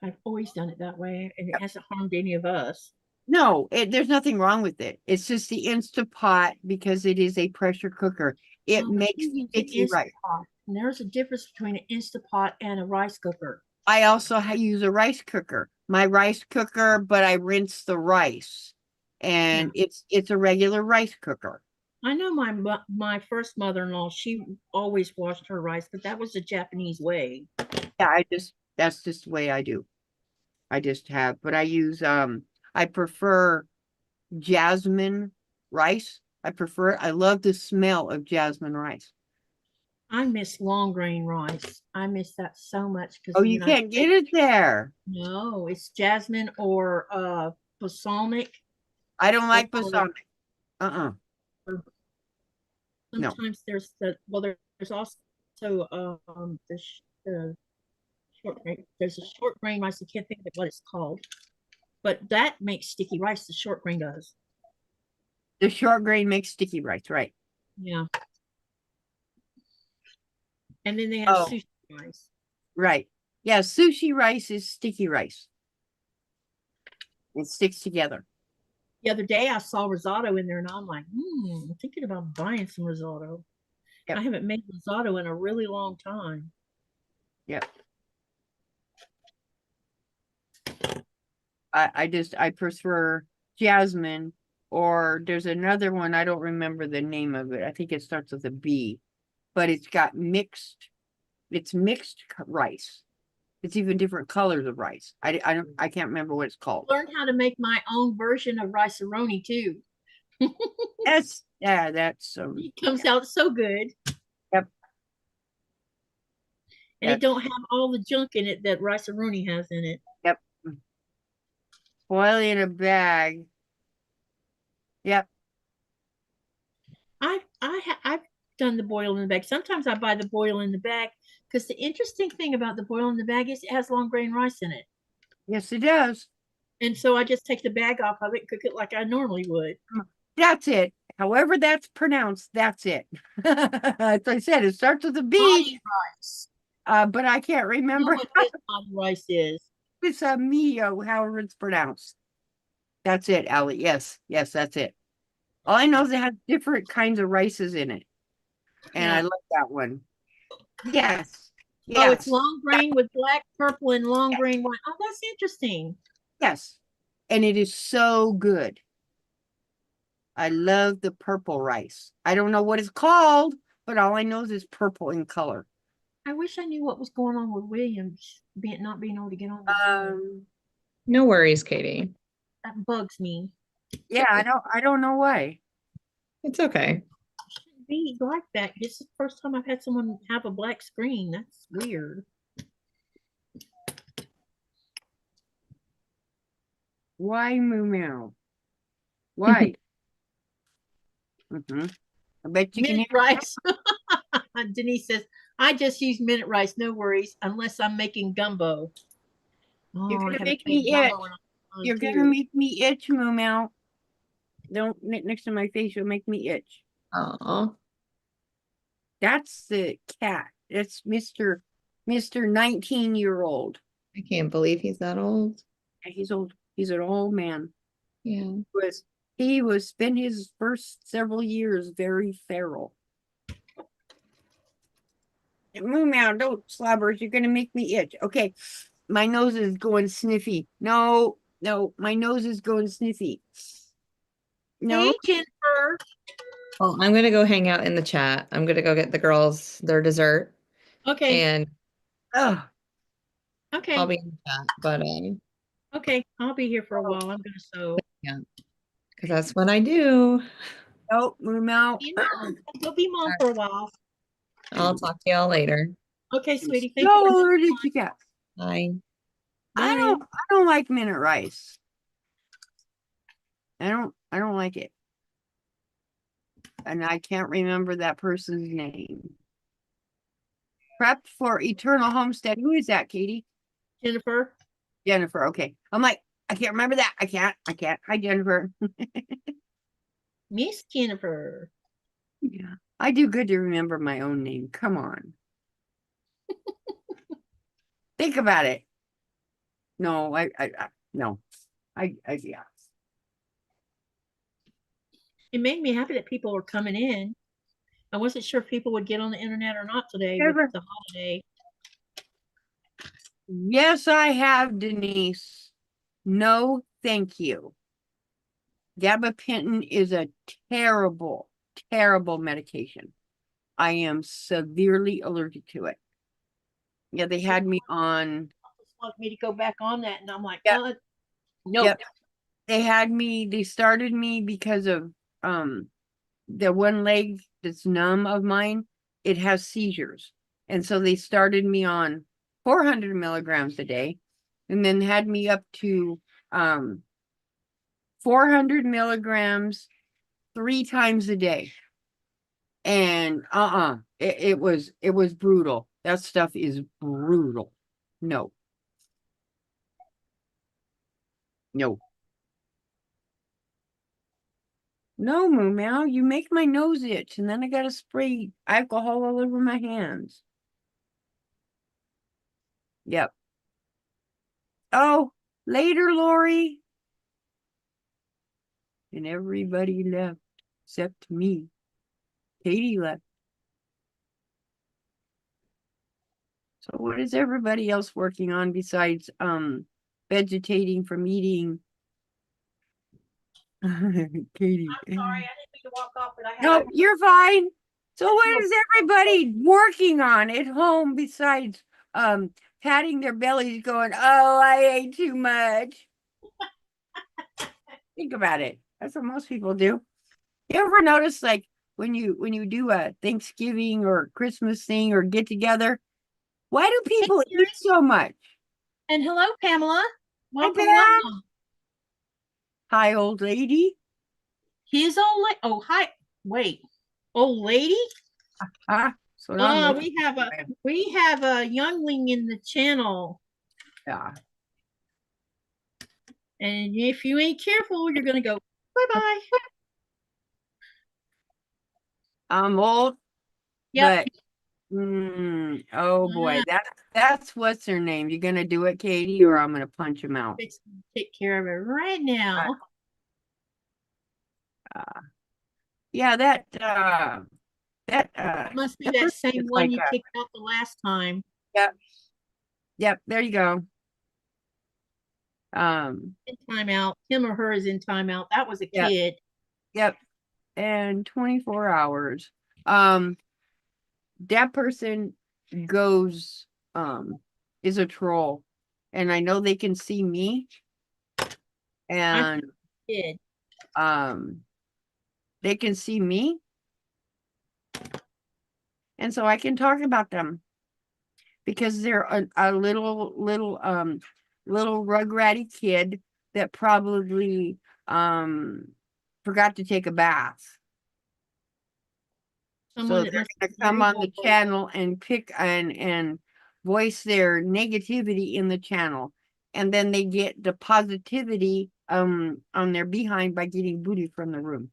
I've always done it that way, and it hasn't harmed any of us. No, there's nothing wrong with it. It's just the Instapot because it is a pressure cooker. It Oh, makes you use an sticky rice. Instapot, and there's a difference between an Instapot and a rice cooker. I also use a rice cooker. My rice cooker, but I rinse the rice, and it's a regular rice cooker. I know my first mother-in-law, she always washed her rice, but that was the Japanese way. Yeah, that's just the way I do. I just have, but I use I prefer jasmine rice. I love the smell of jasmine rice. I miss long grain rice. I miss that so much because Oh, you can't get it there. No, it's jasmine or balsamic. I don't like Or- balsamic. No. Sometimes there's there's also the short grain. There's a short grain rice. I can't think of what it's called, but that makes sticky rice. The short grain does. The short grain makes sticky rice, right? Yeah. And then they have Oh. sushi rice. Right. Yeah, sushi rice is sticky rice. It sticks together. The other day I saw risotto in there, and I'm like, I'm thinking about buying some risotto. Yep. I haven't made risotto in a really long time. Yep. I prefer jasmine, or there's another one, I don't remember the name of it. I think it starts with a B, but it's mixed rice. It's even different colors of rice. I can't remember what it's called. Learned how to make my own version of rice-a-roni too. That's so It comes out so good. Yep. And it don't have all the junk in it that rice-a-roni has in it. Yep. Boil in a bag. Yep. I've done the boil in the bag. Sometimes I buy the boil in the bag because the interesting thing about the boil in the bag is it has long grain rice in it. Yes, it does. And so I just take the bag off of it and cook it like I normally would. That's it. However that's pronounced, that's it. As I said, it starts with a B. Body rice. But I can't I remember know what this body rice is. it's a Mio, however it's pronounced. That's it, Allie. Yes, that's it. All I know is it has different kinds of rices in it. And I Yeah. love that one. Yes. Oh, it's Yes. long grain with black, purple, and long grain white. Oh, that's interesting. Yes. And it is so good. I love the purple rice. I don't know what it's called, but all I know is it's purple in color. I wish I knew what was going on with Williams not being able to get on the Zoom. No worries, Katie. That bugs me. Yeah, I don't know why. It's okay. It shouldn't be like that. This is the first time I've had someone have a black screen. That's weird. Why moo meow? Why? I bet you can Minute rice. Denise says, I just use minute rice, no worries, unless I'm making gumbo. You're I gonna haven't make made me gumbo itch. in a long You're time. gonna make me itch, moo meow. Don't next to my face, you'll make me itch. Oh, That's the cat. It's Mr. 19-year-old. I can't believe he's that old. And he's old. He's an old man. Yeah. He was spent his first several years very feral. Moo meow, don't slabbers. You're gonna make me itch. Okay, my nose is going sniffy. No, my nose is going sniffy. No, Hey, Jennifer. Well, I'm gonna go hang out in the chat. I'm gonna go get the girls their dessert, Okay. and ugh. Okay. I'll be in the chat. But Okay. I'll be here for a while. I'm gonna sew. because that's what I do. Nope, moo meow. Go be mom for a while. I'll talk to y'all later. Okay, sweetie. Thank So you. allergic to cats. Bye. I don't like minute rice. I don't like it. And I can't remember that person's name. Prep for Eternal Homestead. Who is that, Katie? Jennifer. Jennifer. Okay. I'm like, I can't remember that. I can't. Hi, Jennifer. Miss Jennifer. Yeah. I do good to remember my own name. Come on. Think about it. No, no. Yeah. it made me happy that people were coming in. I wasn't sure if people would get on the internet or not today Never. with the holiday. Yes, I have, Denise. No, thank you. Gabapentin is a terrible, terrible medication. I am severely allergic to it. Yeah, they had me on. Just want me to go back on that, and I'm like, Yep. no. Yep. They started me because of the one leg that's numb of mine, it has seizures. And so they started me on 400 milligrams a day and then had me up to 400 milligrams 3 times a day. And it was brutal. That stuff is brutal. No. No. No, Moo Meow, you make my nose itch, and then I gotta spray alcohol all over my hands. Yep. Oh, later, Lori. And everybody left except me. Katie left. So what is everybody else working on besides vegetating from eating? Katie. I'm sorry, I didn't mean to walk off, but I had. No, you're fine. So what is everybody working on at home besides patting their bellies going, oh, I ate too much? Think about it. That's what most people do. You ever notice, like, when you do a Thanksgiving or Christmas thing or get together, why do people eat so much? And hello, Pamela. Welcome, Pam. welcome. Hi, old lady. His old lady. Oh, hi. Wait, old lady. So we have a youngling in the channel, yeah. and if you ain't careful, you're gonna go bye bye. I'm old. Yep. But oh boy, that's what's her name. You gonna do it, Katie, or I'm gonna punch him out? Take care of it right now. Yeah, that Must be that same it's one like you kicked out the last time. Yep, there you go. In timeout. Him or her is in timeout. That was a Yep. kid. Yep. And 24 hours. That person goes is a troll, and I know they can see me, and Kid. they can see me, and so I can talk about them because they're a little rugratty kid that probably forgot to take a bath. Someone So that they're must gonna be come very on the vocal. channel and pick and voice their negativity in the channel, and then they get the positivity on their behind by getting booted from the room.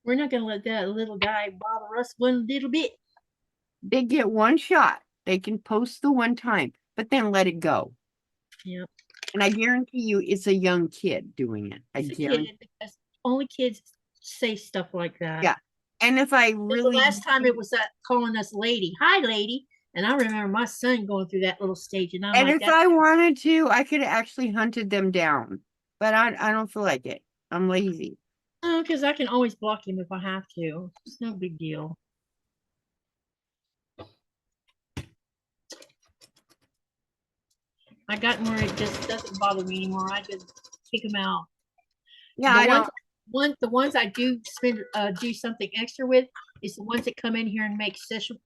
We're not gonna let that little guy bother us one little bit. They get one shot. They can post the one time, but then let it go. Yep. And I guarantee you it's a young kid doing it. I It's a guarantee. kid, because only kids say stuff like that. Yeah. And if I The really last time it was that calling us lady. Hi, lady. And I remember my son going through that little stage, and I'm and like, if I wanted to, I could have actually hunted them down. But I don't feel like it. I'm lazy. oh, because I can always block him if I have to. It's no big deal. I got where it just doesn't bother me anymore. I just kick him out. Yeah, the I ones, don't. the ones I do do something extra with is the ones that come in here and make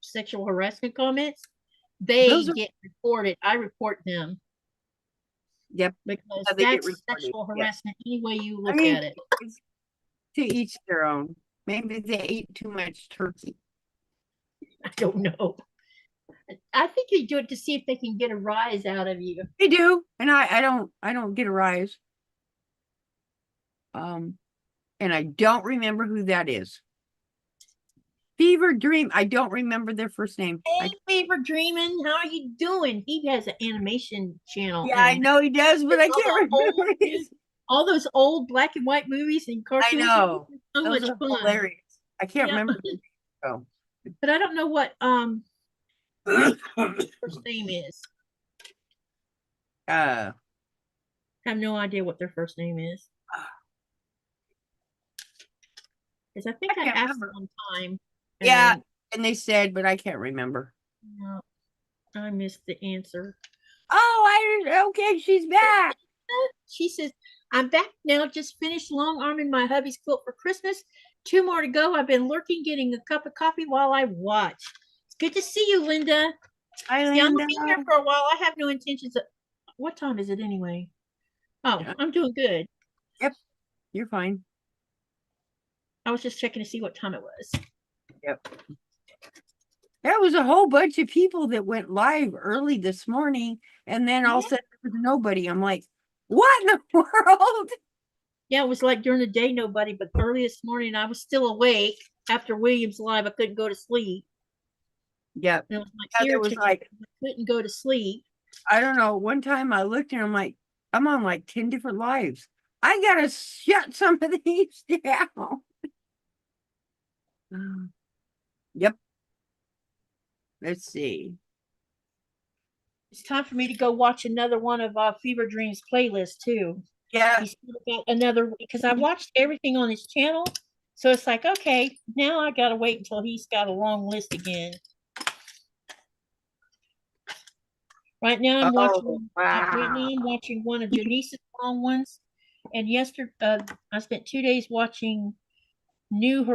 sexual harassment comments. They get reported. I report them. Yep. Because they get that's reported. sexual harassment any way you look mean, at it. To each their own. Maybe they ate too much turkey. I don't know. I think they do it to see if they can get a rise out of you. They do, and I don't get a rise. And I don't remember who that is. Fever Dream. I don't remember their first name. Hey, Fever Dreaming, how are you doing? He has an animation channel. Yeah, I know he does, but I can't remember his. all those old black and white movies and I cartoons. know. So Those much are fun. hilarious. I can't Yeah. remember. Oh. But I don't know what first name is. I have no idea what their first name is. Because I think I I can't asked remember. one time. Yeah, and, and they said, but I can't remember. no, I missed the answer. Oh, okay, she's back. She says, I'm back now. Just finished long arming my hubby's quilt for Christmas. 2 more to go. I've been lurking, getting a cup of coffee while I watch. It's good to see you, Linda. Hi, See, I'm Linda. gonna be here for a while. I have no intentions of. What time is it anyway? Oh, Yeah. I'm doing good. Yep, you're fine. I was just checking to see what time it was. Yep. There was a whole bunch of people that went live early this morning, and then all of a sudden there was nobody. I'm like, what in the world? Yeah, it was like during the day, nobody, but early this morning, I was still awake after Williams Live. I couldn't go to sleep. Yep. And it was like Yeah, there was irritating. like, I couldn't go to sleep. I don't know. One time I looked and I'm like, I'm on like 10 different lives. I gotta shut some of these down. Yep. Let's see. It's time for me to go watch another one of Fever Dreams playlist too. Yeah. He's got another because I watched everything on his channel. So it's like, okay, now I gotta wait until he's got a long list again. Right now I'm watching one of Janice's long ones. And yesterday I spent 2 days watching new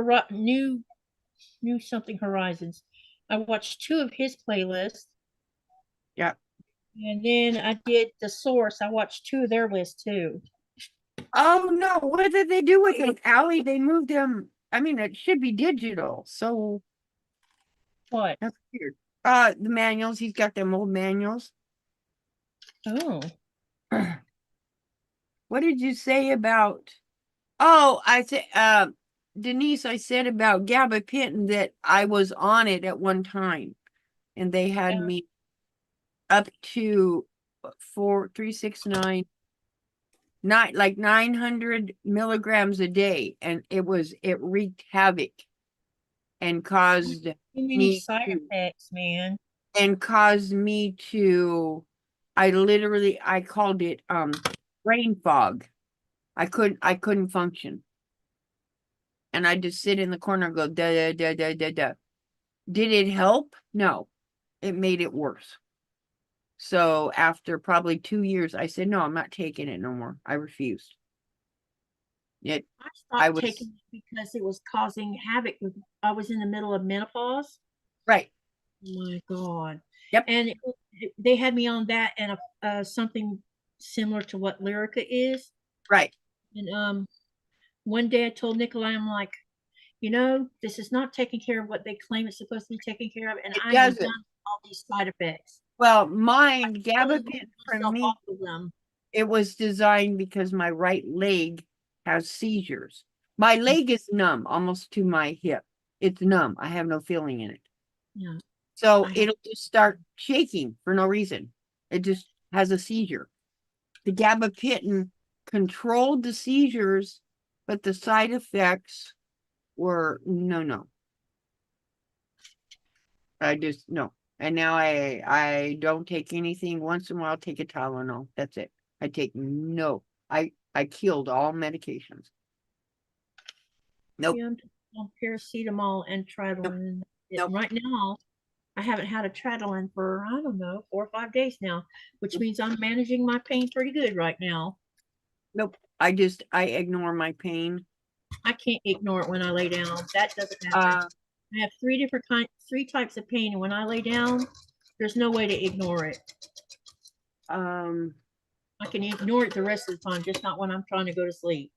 something horizons. I watched 2 of his playlists. Yeah. And then I did the source. I watched 2 of their lists too. Oh no, what did they do with them, Allie? They moved them. I mean, it should be digital. So What? that's weird. The manuals, he's got them old manuals. Oh. What did you say about I said Denise, I said about Gabba Pinton that I was on it at one time and they had Yeah. me up to 369 like 900 milligrams a day, and it wreaked havoc and caused Too many me side to, effects, man. and caused me to I called it brain fog. I couldn't function. And I just sit in the corner and go da da da da da da. Did it help? No. It made it worse. So after probably 2 years, I said, no, I'm not taking it no more. I refused. I stopped taking it because it was causing havoc. I was in the middle of menopause. Right. Oh my God. Yep. And they had me on that and something similar to what Lyrica is. Right. And one day I told Nikolai, I'm like, this is not taking care of what they claim it's supposed to be taking care of, and I am done with all these side effects. Well, mine, Gabba Pinton for me, them. it was designed because my right leg has seizures. My leg is numb almost to my hip. It's numb. I have no feeling in it. Yeah. So it'll just start shaking for no reason. It just has a seizure. The Gabba Pinton controlled the seizures, but the side effects were no. I just no. And now I don't take anything. Once in a while, I'll take a Tylenol. That's it. I take no. I killed all medications. Nope. Yeah, I'm on paracetamol and Tridolin. Nope. Right now, I haven't had a Tridolin for, I don't know, 4 or 5 days now, which means I'm managing my pain pretty good right now. Nope. I ignore my pain. I can't ignore it when I lay down. That doesn't happen. I have 3 types of pain, and when I lay down, there's no way to ignore it. I can ignore it the rest of the time, just not when I'm trying to go to sleep.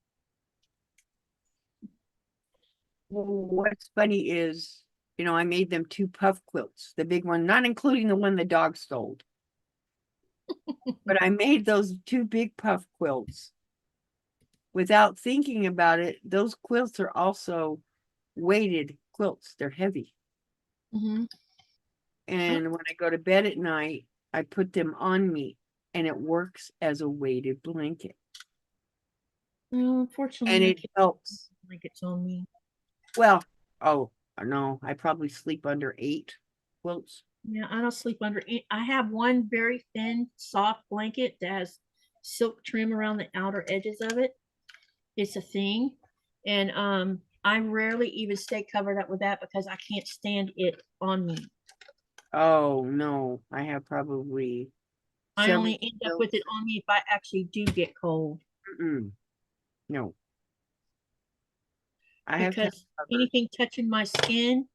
What's funny is, I made them 2 puff quilts, the big one, not including the one the dog stole. But I made those 2 big puff quilts. Without thinking about it, those quilts are also weighted quilts. They're heavy. Mm-hmm. And when I go to bed at night, I put them on me and it works as a weighted blanket. Well, unfortunately, and I it can't helps. blankets on me. Well, oh no, I probably sleep under 8 quilts. Yeah, I don't sleep under. I have one very thin, soft blanket that has silk trim around the outer edges of it. It's a thing, and I rarely even stay covered up with that because I can't stand it on me. Oh no, I have probably I several only end up with it on me if I actually do get cold. No, I have to have Because covers. anything touching my skin,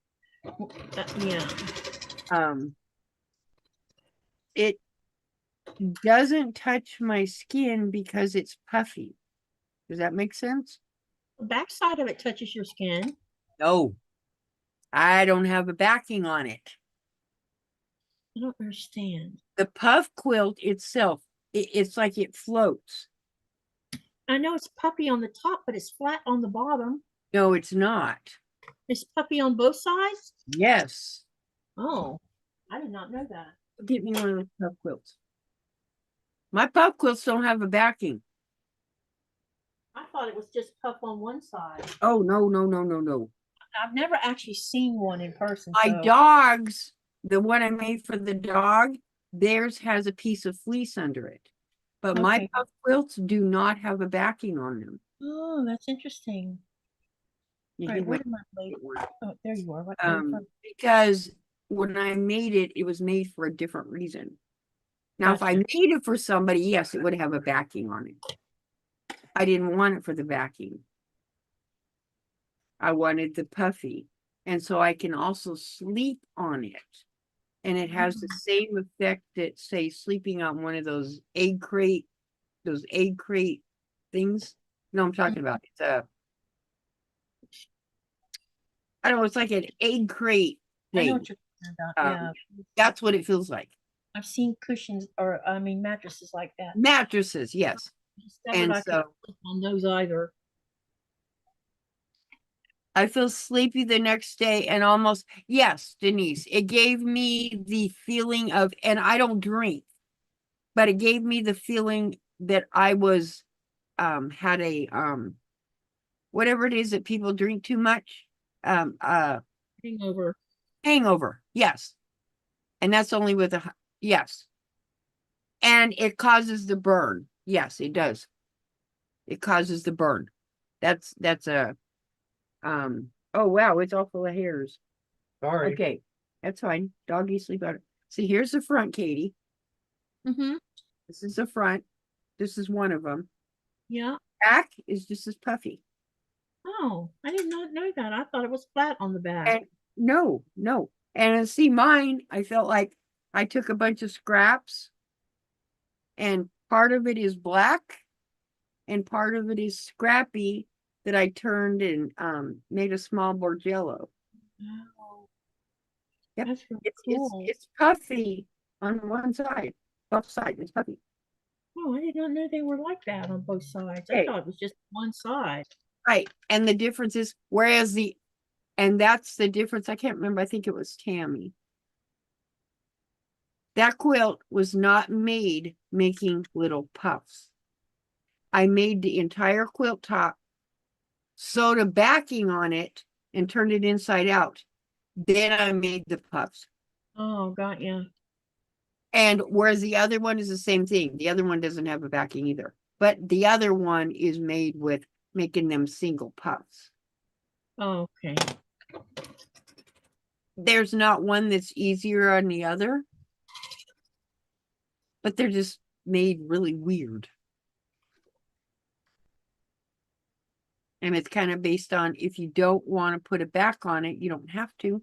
yeah. It doesn't touch my skin because it's puffy. Does that make sense? The backside of it touches your skin. No, I don't have a backing on it. I don't understand. The puff quilt itself, it's like it floats. I know it's puffy on the top, but it's flat on the bottom. No, it's not. It's puffy on both sides. Yes. Oh, I did not know that. Get me one of those puff quilts. My puff quilts don't have a backing. I thought it was just puff on one side. Oh, no. I've never actually seen one in person. My so- dog's, the one I made for the dog, theirs has a piece of fleece under it. But my Okay. puff quilts do not have a backing on them. Oh, that's interesting. You All right, can where wait did my blade? for one. Oh, there you are. What, Because when I made it, it was made for a different reason. Now, if I Gotcha. made it for somebody, yes, it would have a backing on it. I didn't want it for the backing. I wanted the puffy. And so I can also sleep on it. And it has the same effect that, say, sleeping on one of those egg crate things. No, I'm talking about it's I don't know, it's like an egg crate I know thing. what you're talking about. Yeah, That's what it feels like. I've seen cushions or mattresses like that. Mattresses, yes. Discovered And I couldn't so sleep on those either. I feel sleepy the next day and almost, yes, Denise, it gave me the feeling of, and I don't drink, but it gave me the feeling that I was, had a, whatever it is that people drink too much, Hangover. hangover. Yes. And that's only with a, yes. And it causes the burn. Yes, it does. It causes the burn. That's a, oh wow, it's all full of hairs. Sorry. Okay, that's fine. Doggy sleep out. See, here's the front, Katie. Mm-hmm. This is the front. This is one of them. Yeah. Back is just as puffy. Oh, I did not know that. I thought it was flat on the back. And no. And see, mine, I felt like I took a bunch of scraps and part of it is black and part of it is Scrappy that I turned and made a small Borgello. Wow. Yep. That's really It's cool. it's puffy on one side. Both sides, it's puffy. Oh, I did not know they were like that on both sides. I Okay. thought it was just one side. Right. And the difference is, and that's the difference. I can't remember. I think it was Tammy. That quilt was not made making little puffs. I made the entire quilt top, sewed a backing on it, and turned it inside out. Then I made the puffs. Oh, got ya. And whereas the other one is the same thing. The other one doesn't have a backing either. But the other one is made with making them single puffs. Oh, okay. There's not one that's easier on the other, but they're just made really weird. And it's kind of based on if you don't want to put a back on it, you don't have to.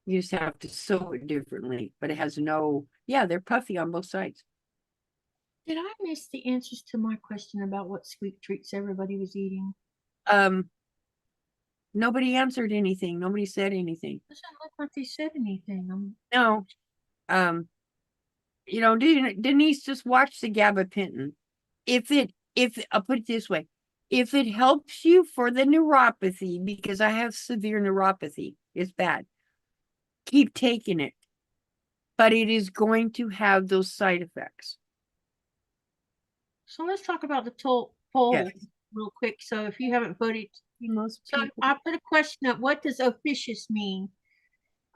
You just have to sew it differently, but it has no, yeah, they're puffy on both sides. Did I miss the answers to my question about what sweet treats everybody was eating? Nobody answered anything. Nobody said anything. It doesn't look like they said anything. No. You know, Denise, just watch the gabapentin. If I'll put it this way, if it helps you for the neuropathy, because I have severe neuropathy, it's bad, keep taking it. But it is going to have those side effects. So let's talk about the poll. Yes. real quick. So if you haven't voted, Most so people. I put a question up. What does officious mean?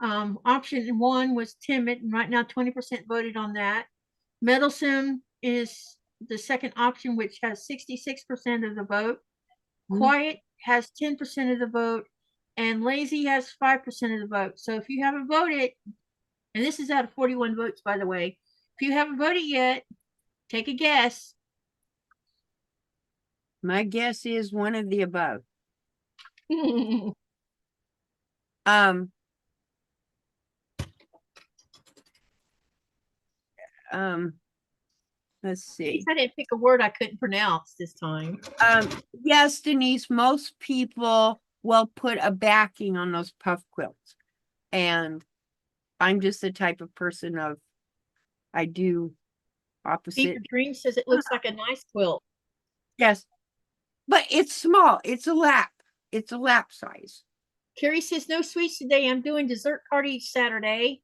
Option 1 was timid, and right now 20% voted on that. Meddlesome is the second option, which has 66% of the vote. Quiet has 10% of the vote, and lazy has 5% of the vote. So if you haven't voted, and this is out of 41 votes, by the way, if you haven't voted yet, take a guess. My guess is one of the above. I Um, um, let's see. didn't pick a word I couldn't pronounce this time. Yes, Denise, most people will put a backing on those puff quilts. And I'm just the type of person of, I do opposite. Fever Dream says it looks like a nice quilt. Yes, but it's small. It's a lap. It's a lap size. Carrie says no sweets today. I'm doing dessert party Saturday.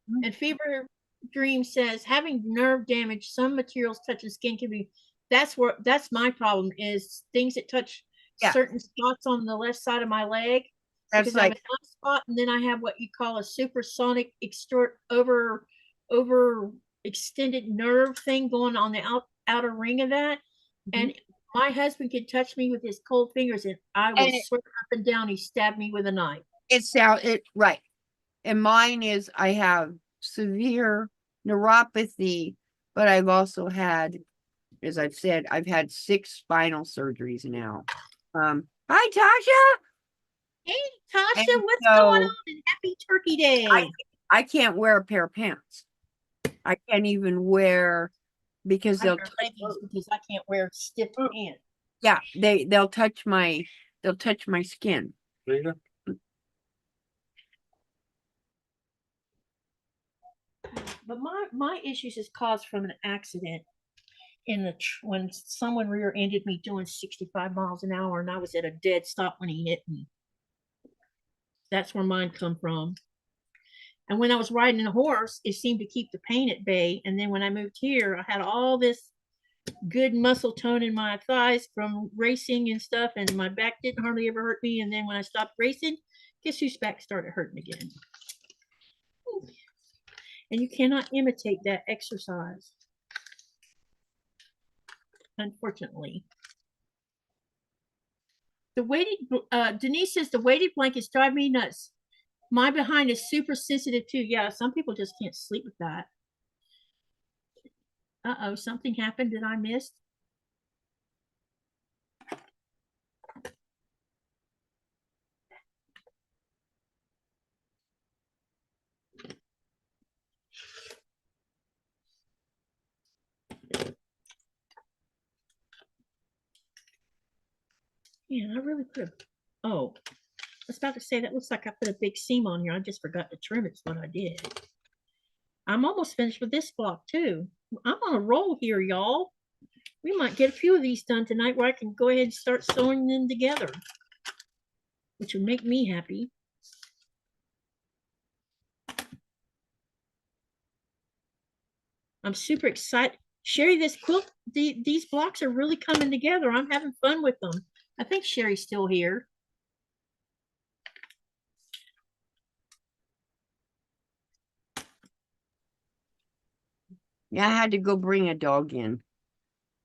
Mhm. And Fever Dream says having nerve damage, some materials touching skin can be. That's my problem is things that touch certain spots on the left side of my leg. That's Because I have like, a nice spot, and then I have what you call a supersonic over extended nerve thing going on the outer ring of that. And my husband could touch me with his cold fingers, and I will swear up and down he stabbed me with a knife. right. And mine is, I have severe neuropathy, but I've also had, as I've said, I've had 6 spinal surgeries now. Hi, Tasha. Hey, Tasha, And what's so going on? And happy Turkey Day. I can't wear a pair of pants. I can't even wear, because I they'll wear leggings because I can't wear stiff pants. yeah, they'll touch my skin. But my issues is caused from an accident in the when someone rear-ended me doing 65 miles an hour, and I was at a dead stop when he hit me. That's where mine come from. And when I was riding a horse, it seemed to keep the pain at bay. And then when I moved here, I had all this good muscle tone in my thighs from racing and stuff, and my back didn't hardly ever hurt me. And then when I stopped racing, guess whose back started hurting again? And you cannot imitate that exercise, unfortunately. The weighted Denise says the weighted blankets drive me nuts. My behind is super sensitive too. Yeah, some people just can't sleep with that. Uh-oh, something happened that I missed. Yeah, I really put a, oh, I was about to say that looks like I put a big seam on here. I just forgot to trim it. Is what I did. I'm almost finished with this block too. I'm on a roll here, y'all. We might get a few of these done tonight where I can go ahead and start sewing them together, which would make me happy. I'm super excited. Sherry, this quilt, these blocks are really coming together. I'm having fun with them. I think Sherry's still here. Yeah, I had to go bring a dog in.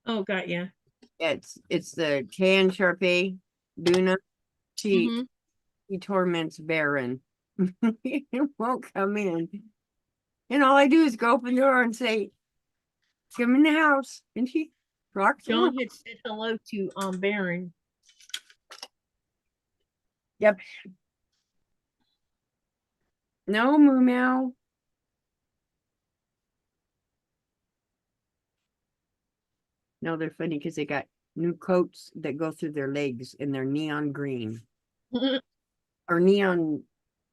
Oh, got ya. It's the Tan Sharpei Duna. She torments Baron. He won't come in. And all I do is go open the door and say, come in the house. And he rocks John on. had said hello to Baron. Yep. No, moo meow. No, they're funny because they got new coats that go through their legs and they're neon green. Or neon,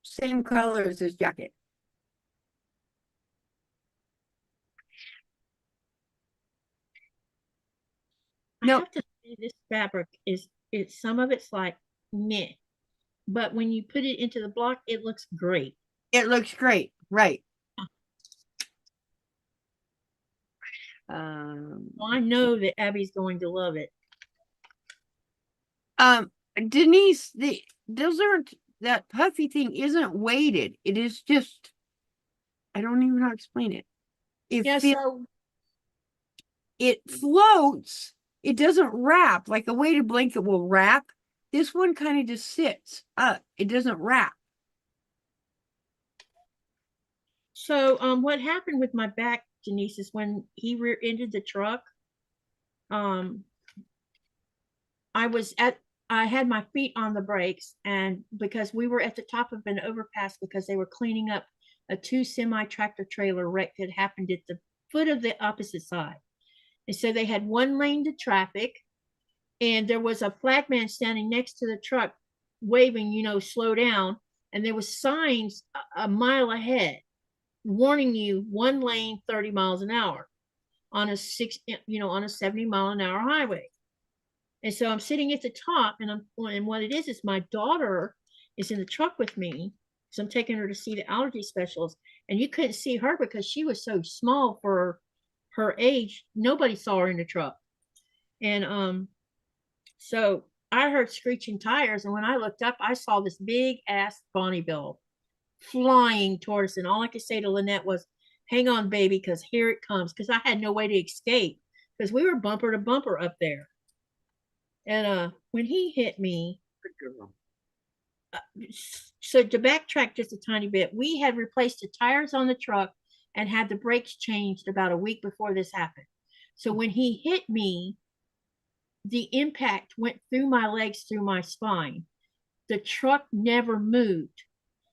same color as his jacket. I have to say this fabric is some of it's like meh, but when you put it into the block, it looks great. It looks great, right? Well, I know that Abby's going to love it. Denise, those aren't, that puffy thing isn't weighted. It is just, I don't even know how to explain it. Yeah, so It floats. It doesn't wrap like a weighted blanket will wrap. This one kind of just sits up. It doesn't wrap. what happened with my back, Denise, is when he rear-ended the truck, I had my feet on the brakes, and because we were at the top of an overpass because they were cleaning up a 2 semi-tractor trailer wreck that happened at the foot of the opposite side. And so they had one lane to traffic, and there was a flagman standing next to the truck waving, slow down. And there was signs a mile ahead warning you 1 lane, 30 miles an hour on a 70-mile-an-hour highway. And so I'm sitting at the top, and what it is my daughter is in the truck with me, because I'm taking her to see the allergy specialist. And you couldn't see her because she was so small for her age. Nobody saw her in the truck. And so I heard screeching tires, and when I looked up, I saw this big ass Bonnie Bill flying towards us. And all I could say to Lynette was, "Hang on, baby, because here it comes." Because I had no way to escape, because we were bumper to bumper up there. And when he hit me, so to backtrack just a tiny bit, we had replaced the tires on the truck and had the brakes changed about a week before this happened. So when he hit me, the impact went through my legs, through my spine. The truck never moved.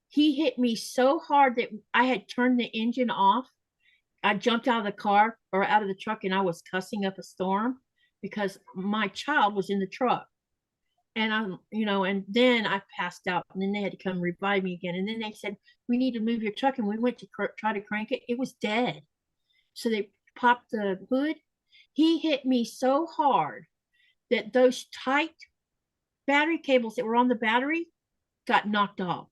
He hit me so hard that I had turned the engine off. I jumped out of the car or out of the truck, and I was cussing up a storm because my child was in the truck. And and then I passed out, and then they had to come revive me again. And then they said, "We need to move your truck." And we went to try to crank it. It was dead. So they popped the hood. He hit me so hard that those tight battery cables that were on the battery got knocked off.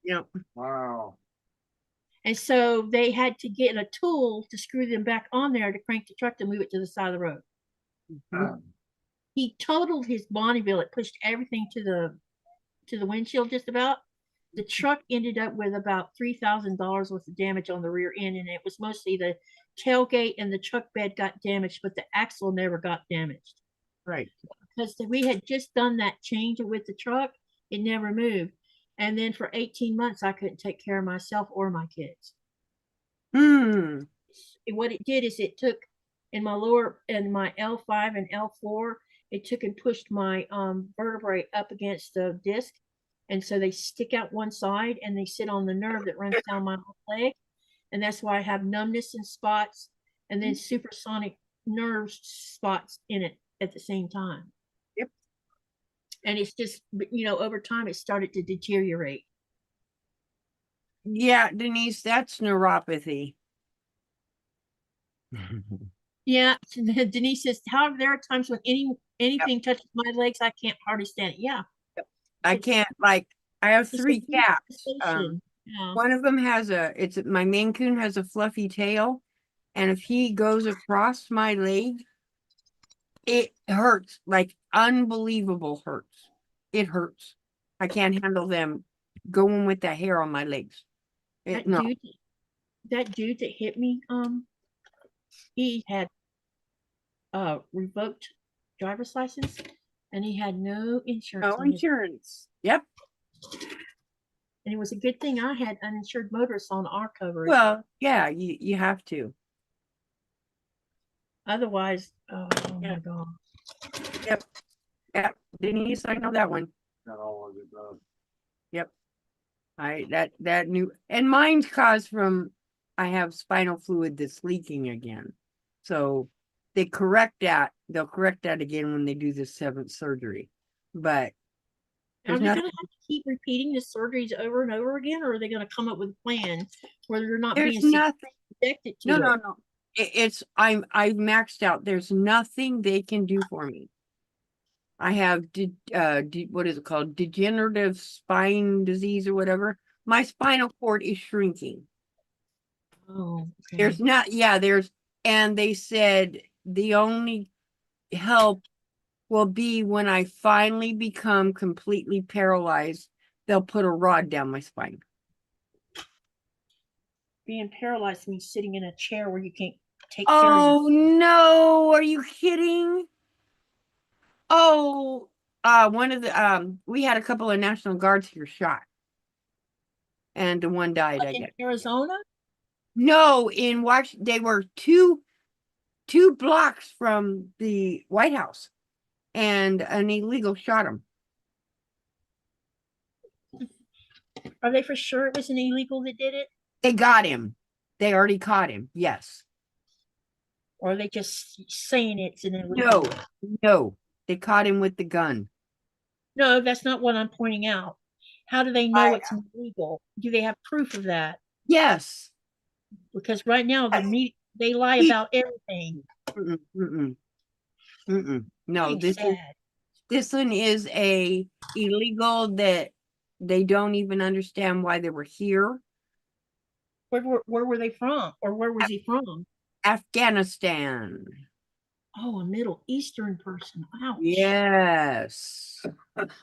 Yep. Wow. And so they had to get a tool to screw them back on there to crank the truck to move it to the side of the road. He totaled his Bonneville. It pushed everything to the windshield just about. The truck ended up with about $3,000 worth of damage on the rear end, and it was mostly the tailgate and the truck bed got damaged, but the axle never got damaged. Right. Because we had just done that change with the truck, it never moved. And then for 18 months, I couldn't take care of myself or my kids. What it did is it took in my L5 and L4, it took and pushed my vertebrae up against the disc. And so they stick out one side and they sit on the nerve that runs down my leg. And that's why I have numbness in spots and then supersonic nerve spots in it at the same time. Yep. And it's just, over time it started to deteriorate. Yeah, Denise, that's neuropathy. Yeah, Denise says, however, there are times when anything touches my legs, I can't hardly stand it. Yeah. I can't, like, I have 3 cats. Yeah. One of them has my Maine Coon has a fluffy tail. And if he goes across my leg, it hurts, like unbelievable hurts. It hurts. I can't handle them going with that hair on my legs. That No. dude that hit me, he had revoked driver's license and he had no insurance. No insurance. Yep. And it was a good thing I had uninsured motorists on our coverage. Well, yeah, you have to. Otherwise, oh Yeah. my God. Yep. Yep. Denise, I know that one. Not all of it does. Yep. That new, and mine's caused from, I have spinal fluid that's leaking again. So they'll correct that again when they do the 7th surgery. But Are there's they nothing, going to have to keep repeating the surgeries over and over again, or are they going to come up with a plan where they're not there's being nothing. subjected to No. it? I've maxed out. There's nothing they can do for me. I have what is it called? Degenerative spine disease or whatever. My spinal cord is shrinking. Oh, okay. There's not, and they said the only help will be when I finally become completely paralyzed. They'll put a rod down my spine. Being paralyzed means sitting in a chair where you can't take care of Oh no, are you kidding? Oh, one of the we had a couple of National Guards here shot. And one died, I in guess. Arizona. No, in Washington, they were two blocks from the White House, and an illegal shot them. Are they for sure it was an illegal that did it? They got him. They already caught him. Yes. Or are they just saying it's an illegal? No, no. They caught him with the gun. No, that's not what I'm pointing out. How do they know it's illegal? Do they have proof of that? Yes. Because right now they lie about everything. No, Pretty sad. this one is a illegal that they don't even understand why they were here. Where were they from? Or where was he from? Afghanistan. Oh, a Middle Eastern person. Ouch. Yes.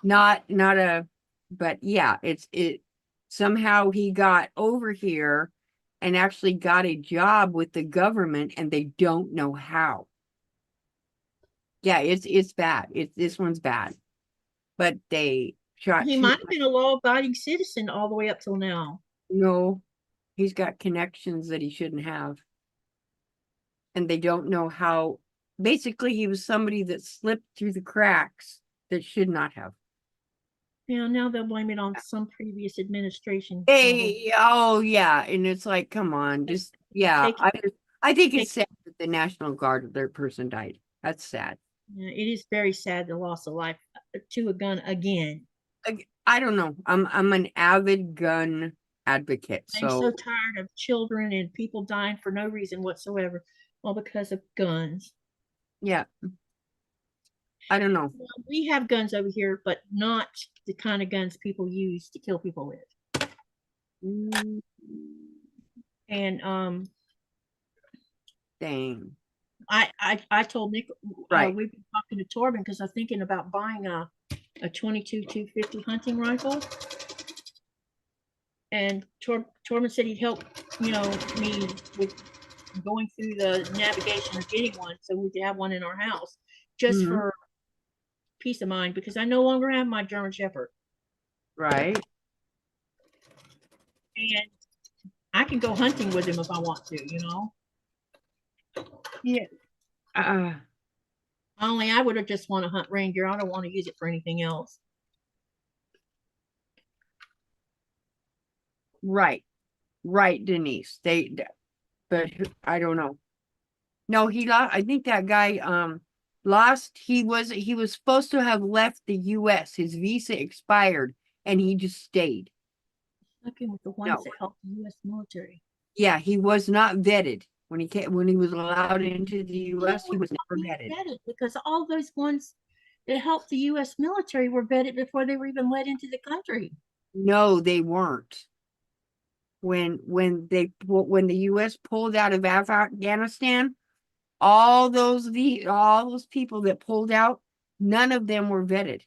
Not a, but yeah, it somehow he got over here and actually got a job with the government, and they don't know how. Yeah, it's bad. This one's bad. But they shot He might have been a law-abiding citizen all the way up till now. No, he's got connections that he shouldn't have. And they don't know how. Basically, he was somebody that slipped through the cracks that should not have. Yeah, now they'll blame it on some previous administration. Hey, oh yeah, and it's like, come on, just yeah. I think it's sad that the National Guard, their person died. That's sad. Yeah, it is very sad the loss of life to a gun again. I don't know. I'm an avid gun advocate. I'm so tired of children and people dying for no reason whatsoever, all because of guns. Yeah. I don't know. Well, we have guns over here, but not the kind of guns people use to kill people with. And dang. I told Nick, right. We've been talking to Torben because I'm thinking about buying a 22-250 hunting rifle. And Torben said he'd help, me with going through the navigation of getting one, so we could have one in our house, just for peace of mind, because I no longer have my German Shepherd. Right. And I can go hunting with him if I want to, Yeah. Only I would have just want to hunt reindeer. I don't want to use it for anything else. Right, Denise. But I don't know. No, he lost. I think that guy lost. He was supposed to have left the U.S. His visa expired, and he just stayed. Looking with the ones that help the U.S. military. Yeah, he was not vetted when he was allowed into the U.S. He was never vetted because all those ones that helped the U.S. military were vetted before they were even let into the country. No, they weren't. When the U.S. pulled out of Afghanistan, all those people that pulled out, none of them were vetted.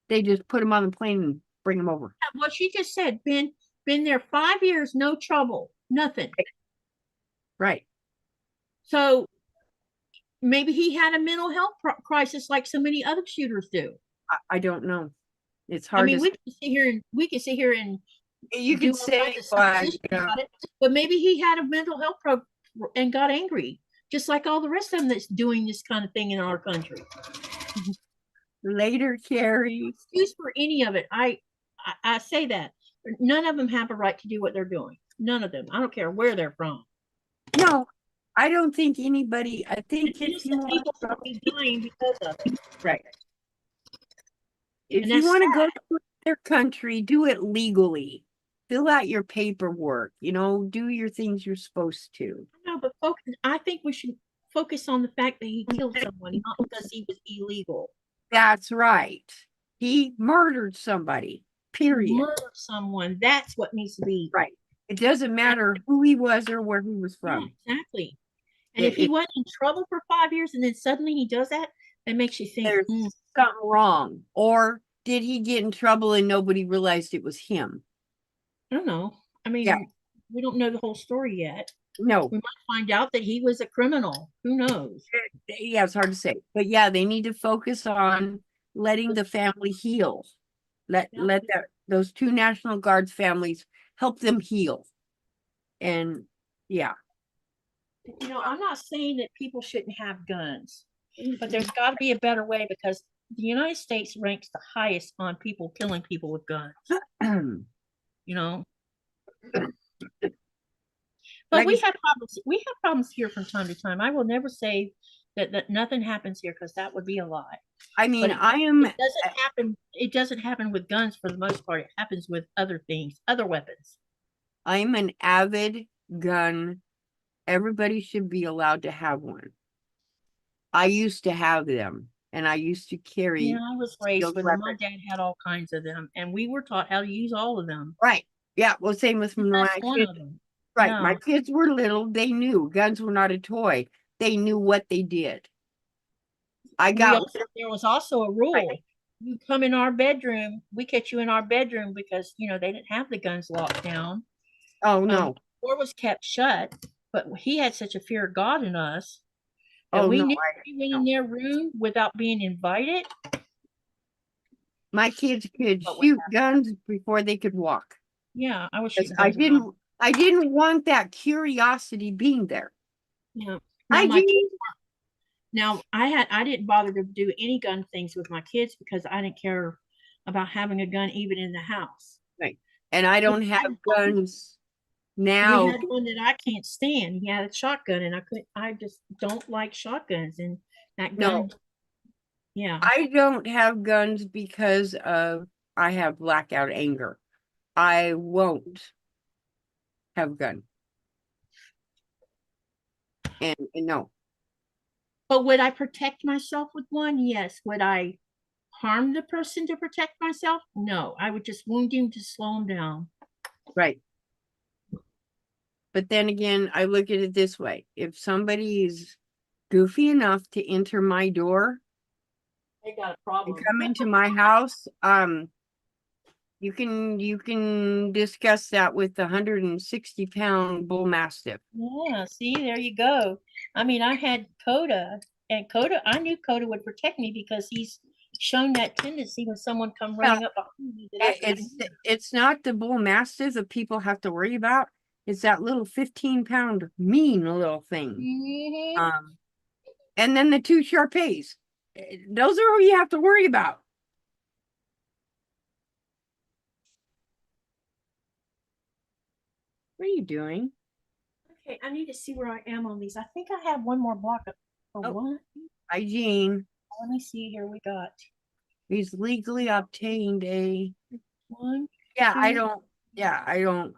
They just put them on the plane and bring them over. What she just said, been there 5 years, no trouble, nothing. Right. So maybe he had a mental health crisis like so many other shooters do. I don't know. It's hard. I mean, we can sit here and you can say about it, but maybe he had a mental health problem and got angry, just like all the rest of them that's doing this kind of thing in our country. Later, Carrie. Excuse for any of it. I say that none of them have a right to do what they're doing. None of them. I don't care where they're from. No, I don't think anybody. I think if you want to be dying because of it. Right. If you want to go to their country, do it legally. Fill out your paperwork. Do your things you're supposed to. No, but I think we should focus on the fact that he killed someone, not because he was illegal. That's right. He murdered somebody. Period. Murdered someone. That's what needs to be right. It doesn't matter who he was or where he was from. Yeah, exactly. And if he wasn't in trouble for 5 years and then suddenly he does that, It makes you think, there's "Mm, something wrong. Or did he get in trouble and nobody realized it was him? I don't know. I mean, Yeah. we don't know the whole story yet. No. We might find out that he was a criminal. Who knows? Yeah, it's hard to say. But yeah, they need to focus on letting the family heal. Let those two National Guards families help them heal. And yeah. You know, I'm not saying that people shouldn't have guns, but there's got to be a better way because the United States ranks the highest on people killing people with guns, you know. But Like we I have problems. We have problems here from time to time. I will never say that nothing happens here because that would be a lie. I mean, But I am it doesn't happen. It doesn't happen with guns for the most part. It happens with other things, other weapons. I'm an avid gun. Everybody should be allowed to have one. I used to have them and I used to carry. Yeah, I was raised Skilled with them. My weapons. dad had all kinds of them, and we were taught how to use all of them. Right. Yeah. Well, same with my That's one kids. of them. Right. Yeah. My kids were little. They knew guns were not a toy. They knew what they did. There was also a rule. You come in our bedroom, we catch you in our bedroom because you know they didn't have the guns locked down. Oh no. The door was kept shut, but he had such a fear of God in us that Oh we no. knew we went in their room without being invited. My kids could What would shoot guns before they could walk. Yeah, I was 'Cause shooting I guns when I- didn't want that curiosity being there. Yeah. I Now, my did. kids Now I didn't bother to do any gun things with my kids because I didn't care about having a gun even in the house. Right. And I don't have guns We now. had one that I can't stand. He had a shotgun and I just don't like shotguns and that No. gun. Yeah. I don't have guns because I have blackout anger. I won't have a gun. And no. But would I protect myself with one? Yes. Would I harm the person to protect myself? No. I would just wound him to slow him down. Right. But then again, I look at it this way. If somebody is goofy enough to enter my door They got a and problem. come into my house, you can discuss that with the 160-pound bull mastiff. Yeah, see, there you go. I mean, I had Coda, and I knew Coda would protect me because he's shown that tendency when someone come running up behind me. It's not the bull mastiff that people have to worry about. It's that little 15-pound mean little thing. Mhm. And then the two Shar-Peis. Those are who you have to worry about. What are you doing? Okay, I need to see where I am on these. I think I have one more block for Oh. one. Hi, Jean. Let me see here. We got He's legally obtained a. one. Yeah, I two, don't. Yeah, I don't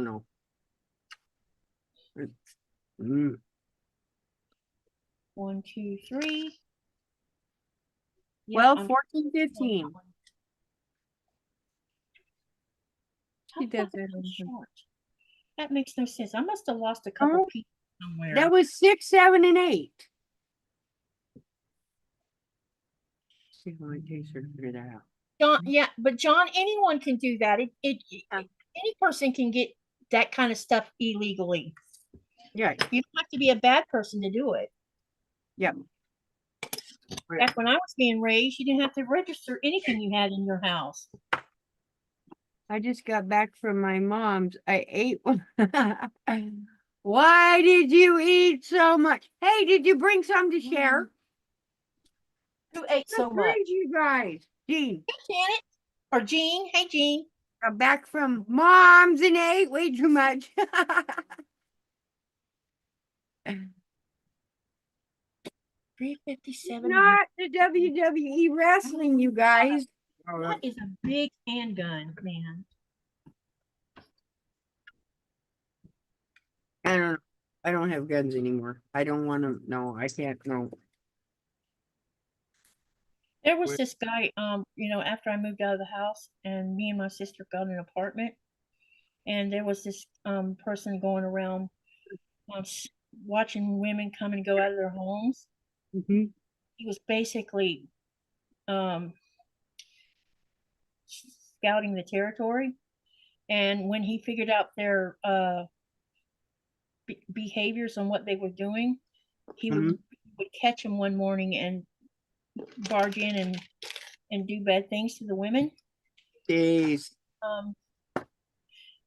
know. Mm. 1, 2, 3. Yep, 12, I'm 14, 15. How She did I does that become every time. short? That makes no sense. I must have lost a couple Oh, pieces somewhere. That was 6, 7, and 8. See how it takes her to figure that out. John, yeah, but John, anyone can do that. Any person can get that kind of stuff illegally. Yeah. You don't have to be a bad person to do it. Yep. Back when I was being raised, you didn't have to register anything you had in your house. I just got back from my mom's. I ate one. Why did you eat so much? Hey, did you bring some to share? Who ate so Good much? grief, you guys. Jean. Hey, Janet. Or Jean. Hey, Jean. Got back from mom's and ate way too much. 357. Not the WWE wrestling, you guys. That is a big handgun, man. I don't have guns anymore. I don't want to. No, I can't. No. There was this guy, after I moved out of the house and me and my sister got an apartment, and there was this person going around watching women come and go out of their homes. Mm-hmm. he was basically scouting the territory. And when he figured out their behaviors and what they were doing, he would catch them one morning and barge in and do bad things to the women. Jeez.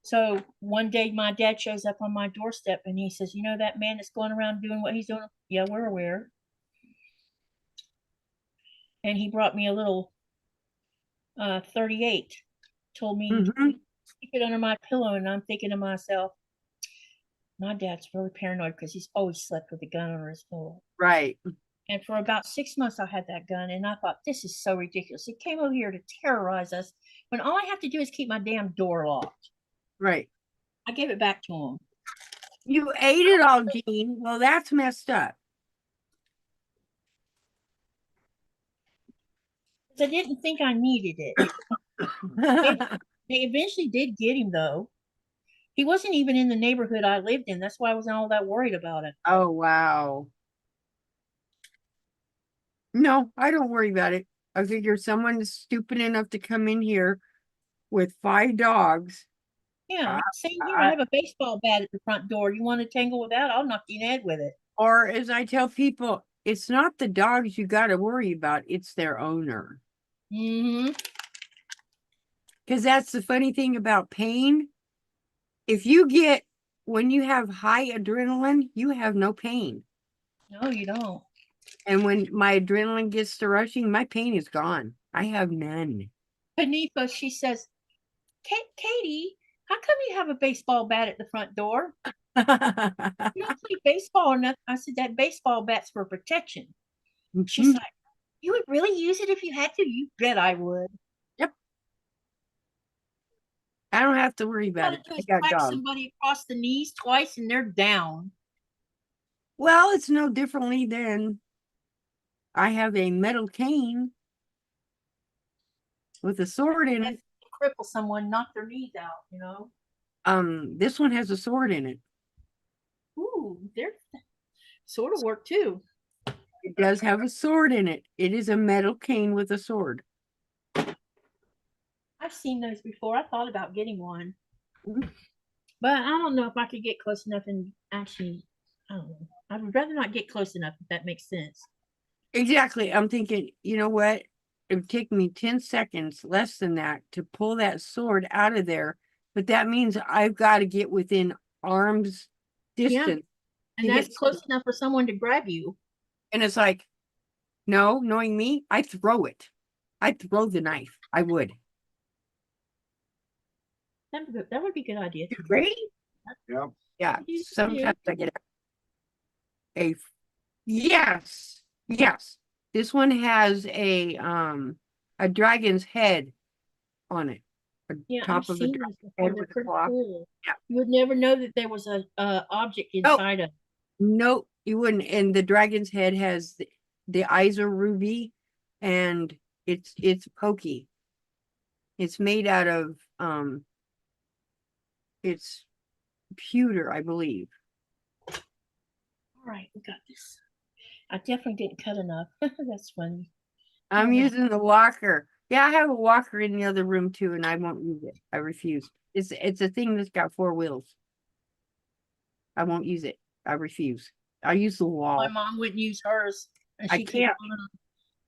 So one day my dad shows up on my doorstep and he says, you know that man that's going around doing what he's doing? Yeah, we're aware. And he brought me a little 38, told me to keep it under my pillow, and I'm thinking to myself, my dad's really paranoid because he's always slept with a gun under his pillow. Right. And for about 6 months I had that gun, and I thought, this is so ridiculous. He came over here to terrorize us when all I have to do is keep my damn door locked. Right. I gave it back to him. You ate it all, Jean. Well, that's messed up. I didn't think I needed it. They eventually did get him, though. He wasn't even in the neighborhood I lived in. That's why I wasn't all that worried about it. Oh, wow. No, I don't worry about it. I figure someone is stupid enough to come in here with 5 dogs. Yeah, same here. I have a baseball bat at the front door. You want to tangle with that? I'll knock you in the head with it. Or as I tell people, it's not the dogs you got to worry about. It's their owner. Mm-hmm. Because that's the funny thing about pain. When you have high adrenaline, you have no pain. No, you don't. And when my adrenaline gets to rushing, my pain is gone. I have none. Panifa, she says, Katie, how come you have a baseball bat at the front door? You don't play baseball or nothing. I said, that baseball bat's for protection. She's like, you would really use it if you had to? You bet I would. Yep. I don't have to worry about it. All I you got whack dogs. somebody across the knees twice and they're down. Well, it's no differently than I have a metal cane with a sword in it. Cripple someone, knock their knees out, you know. This one has a sword in it. Ooh, they're sort of work too. It does have a sword in it. It is a metal cane with a sword. I've seen those before. I thought about getting one. But I don't know if I could get close enough and actually, I don't know. I would rather not get close enough, if that makes sense. Exactly. I'm thinking, you know what? It would take me 10 seconds, less than that, to pull that sword out of there. But that means I've got to get within arm's distance. And that's close enough for someone to grab you. And it's like, no, knowing me, I throw it. I throw the knife. I would. That would be a good idea. You ready? Yep. Yeah. Sometimes I get yes. This one has a dragon's head on it. Yeah, Top I've of the seen dragon's those before. head They're with a pretty claw. cool. Yeah. You would never know that there was a object inside of. Nope, you wouldn't. And the dragon's head has the eyes are ruby, and it's pokey. It's made out of it's pewter, I believe. All right, we got this. I definitely didn't cut enough. That's funny. I'm using the walker. Yeah, I have a walker in the other room too, and I won't use it. I refuse. It's a thing that's got 4 wheels. I won't use it. I refuse. I use the wall. My mom wouldn't use hers. And I can't.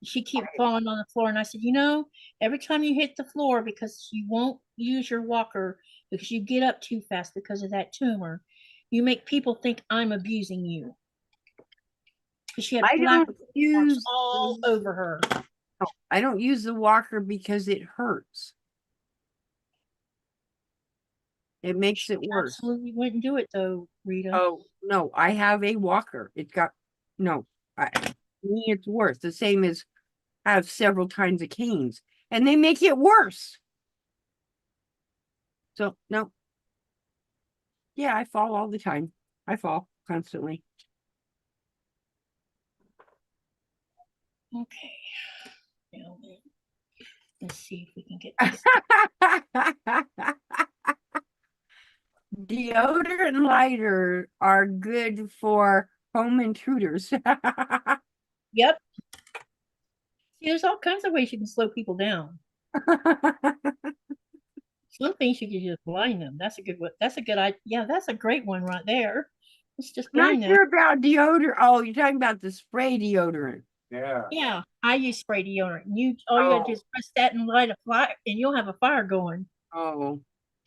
She kept falling on the floor, and I said, you know, every time you hit the floor, because you won't use your walker because you get up too fast because of that tumor, you make people think I'm abusing you. She had black marks all over her. No, I don't use the walker because it hurts. It makes it worse. Absolutely wouldn't do it though, Rita. Oh no, I have a walker. It got no. Me, it's worse. The same as I have several kinds of canes, and they make it worse. So no. Yeah, I fall all the time. I fall constantly. Okay. Now then, let's see if we can get this. Deodorant and lighter are good for home intruders. Yep. See, there's all kinds of ways you can slow people down. Some things you can just blind them. That's a good one. That's a good idea. Yeah, that's a great one right there. Let's just I'm not blind them. sure about deodorant. Oh, you're talking about the spray deodorant. Yeah. Yeah, I use spray deodorant. You all you gotta do Oh. is press that and light a fire, and you'll have a fire going Oh,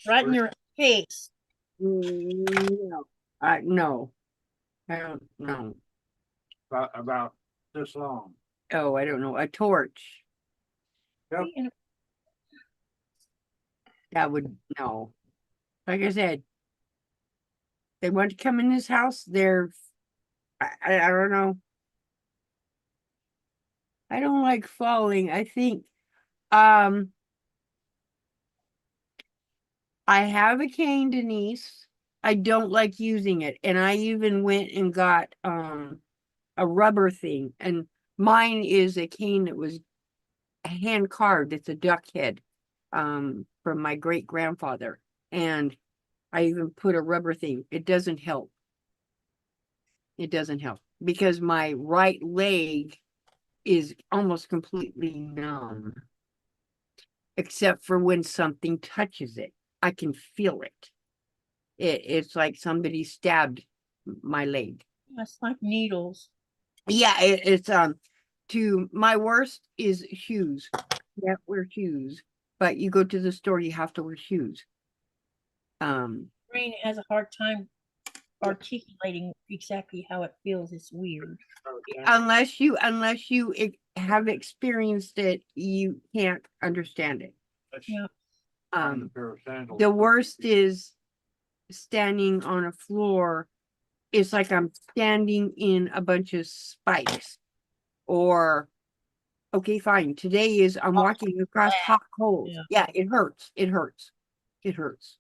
right in your face. no. No, I don't know. About this long. Oh, I don't know. A torch. Yep. And That would, no. Like I said, they want to come in this house. I don't know. I don't like falling. I think, I have a cane, Denise. I don't like using it. And I even went and got, a rubber thing. And mine is a cane that was hand carved. It's a duck head, from my great grandfather. And I even put a rubber thing. It doesn't help. It doesn't help because my right leg is almost completely numb, except for when something touches it. I can feel it. It's like somebody stabbed my leg. that's like needles. Yeah, it's to my worst is shoes. Yeah, wear shoes, but you go to the store, you have to wear shoes. Brain has a hard time articulating exactly how it feels. It's weird. Unless you have experienced it, you can't understand it. Yeah. The worst is standing on a floor. It's like I'm standing in a bunch of spikes. Or, okay, fine. Today is I'm walking across hot coals. Yeah. Yeah, it hurts. It hurts. It hurts.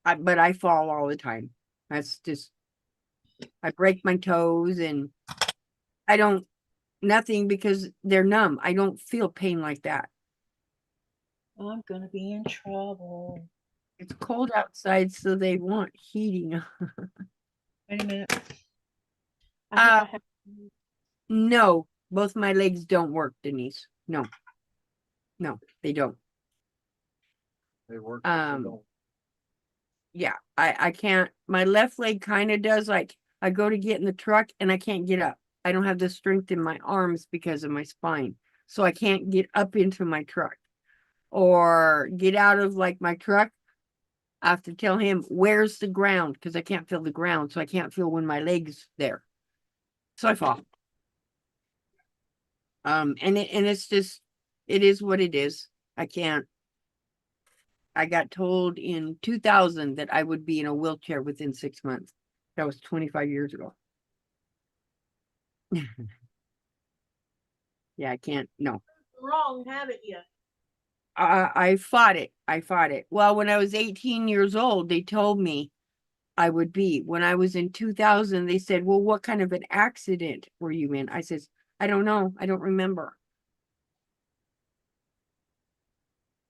But I fall all the time. That's just, I break my toes and I don't, nothing because they're numb. I don't feel pain like that. I'm gonna be in trouble. It's cold outside, so they want heating. Wait a minute. I think I have No, both my legs don't work, Denise. No, they don't. They work. But they don't. Yeah, I can't. My left leg kind of does. Like I go to get in the truck and I can't get up. I don't have the strength in my arms because of my spine, so I can't get up into my truck or get out of like my truck. I have to tell him where's the ground because I can't feel the ground, so I can't feel when my leg's there. So I fall. And it's just, it is what it is. I can't. I got told in 2000 that I would be in a wheelchair within 6 months. That was 25 years ago. Yeah, I can't. No. wrong, haven't you? I fought it. I fought it. Well, when I was 18 years old, they told me I would be. When I was in 2000, they said, well, what kind of an accident were you in? I says, I don't know. I don't remember.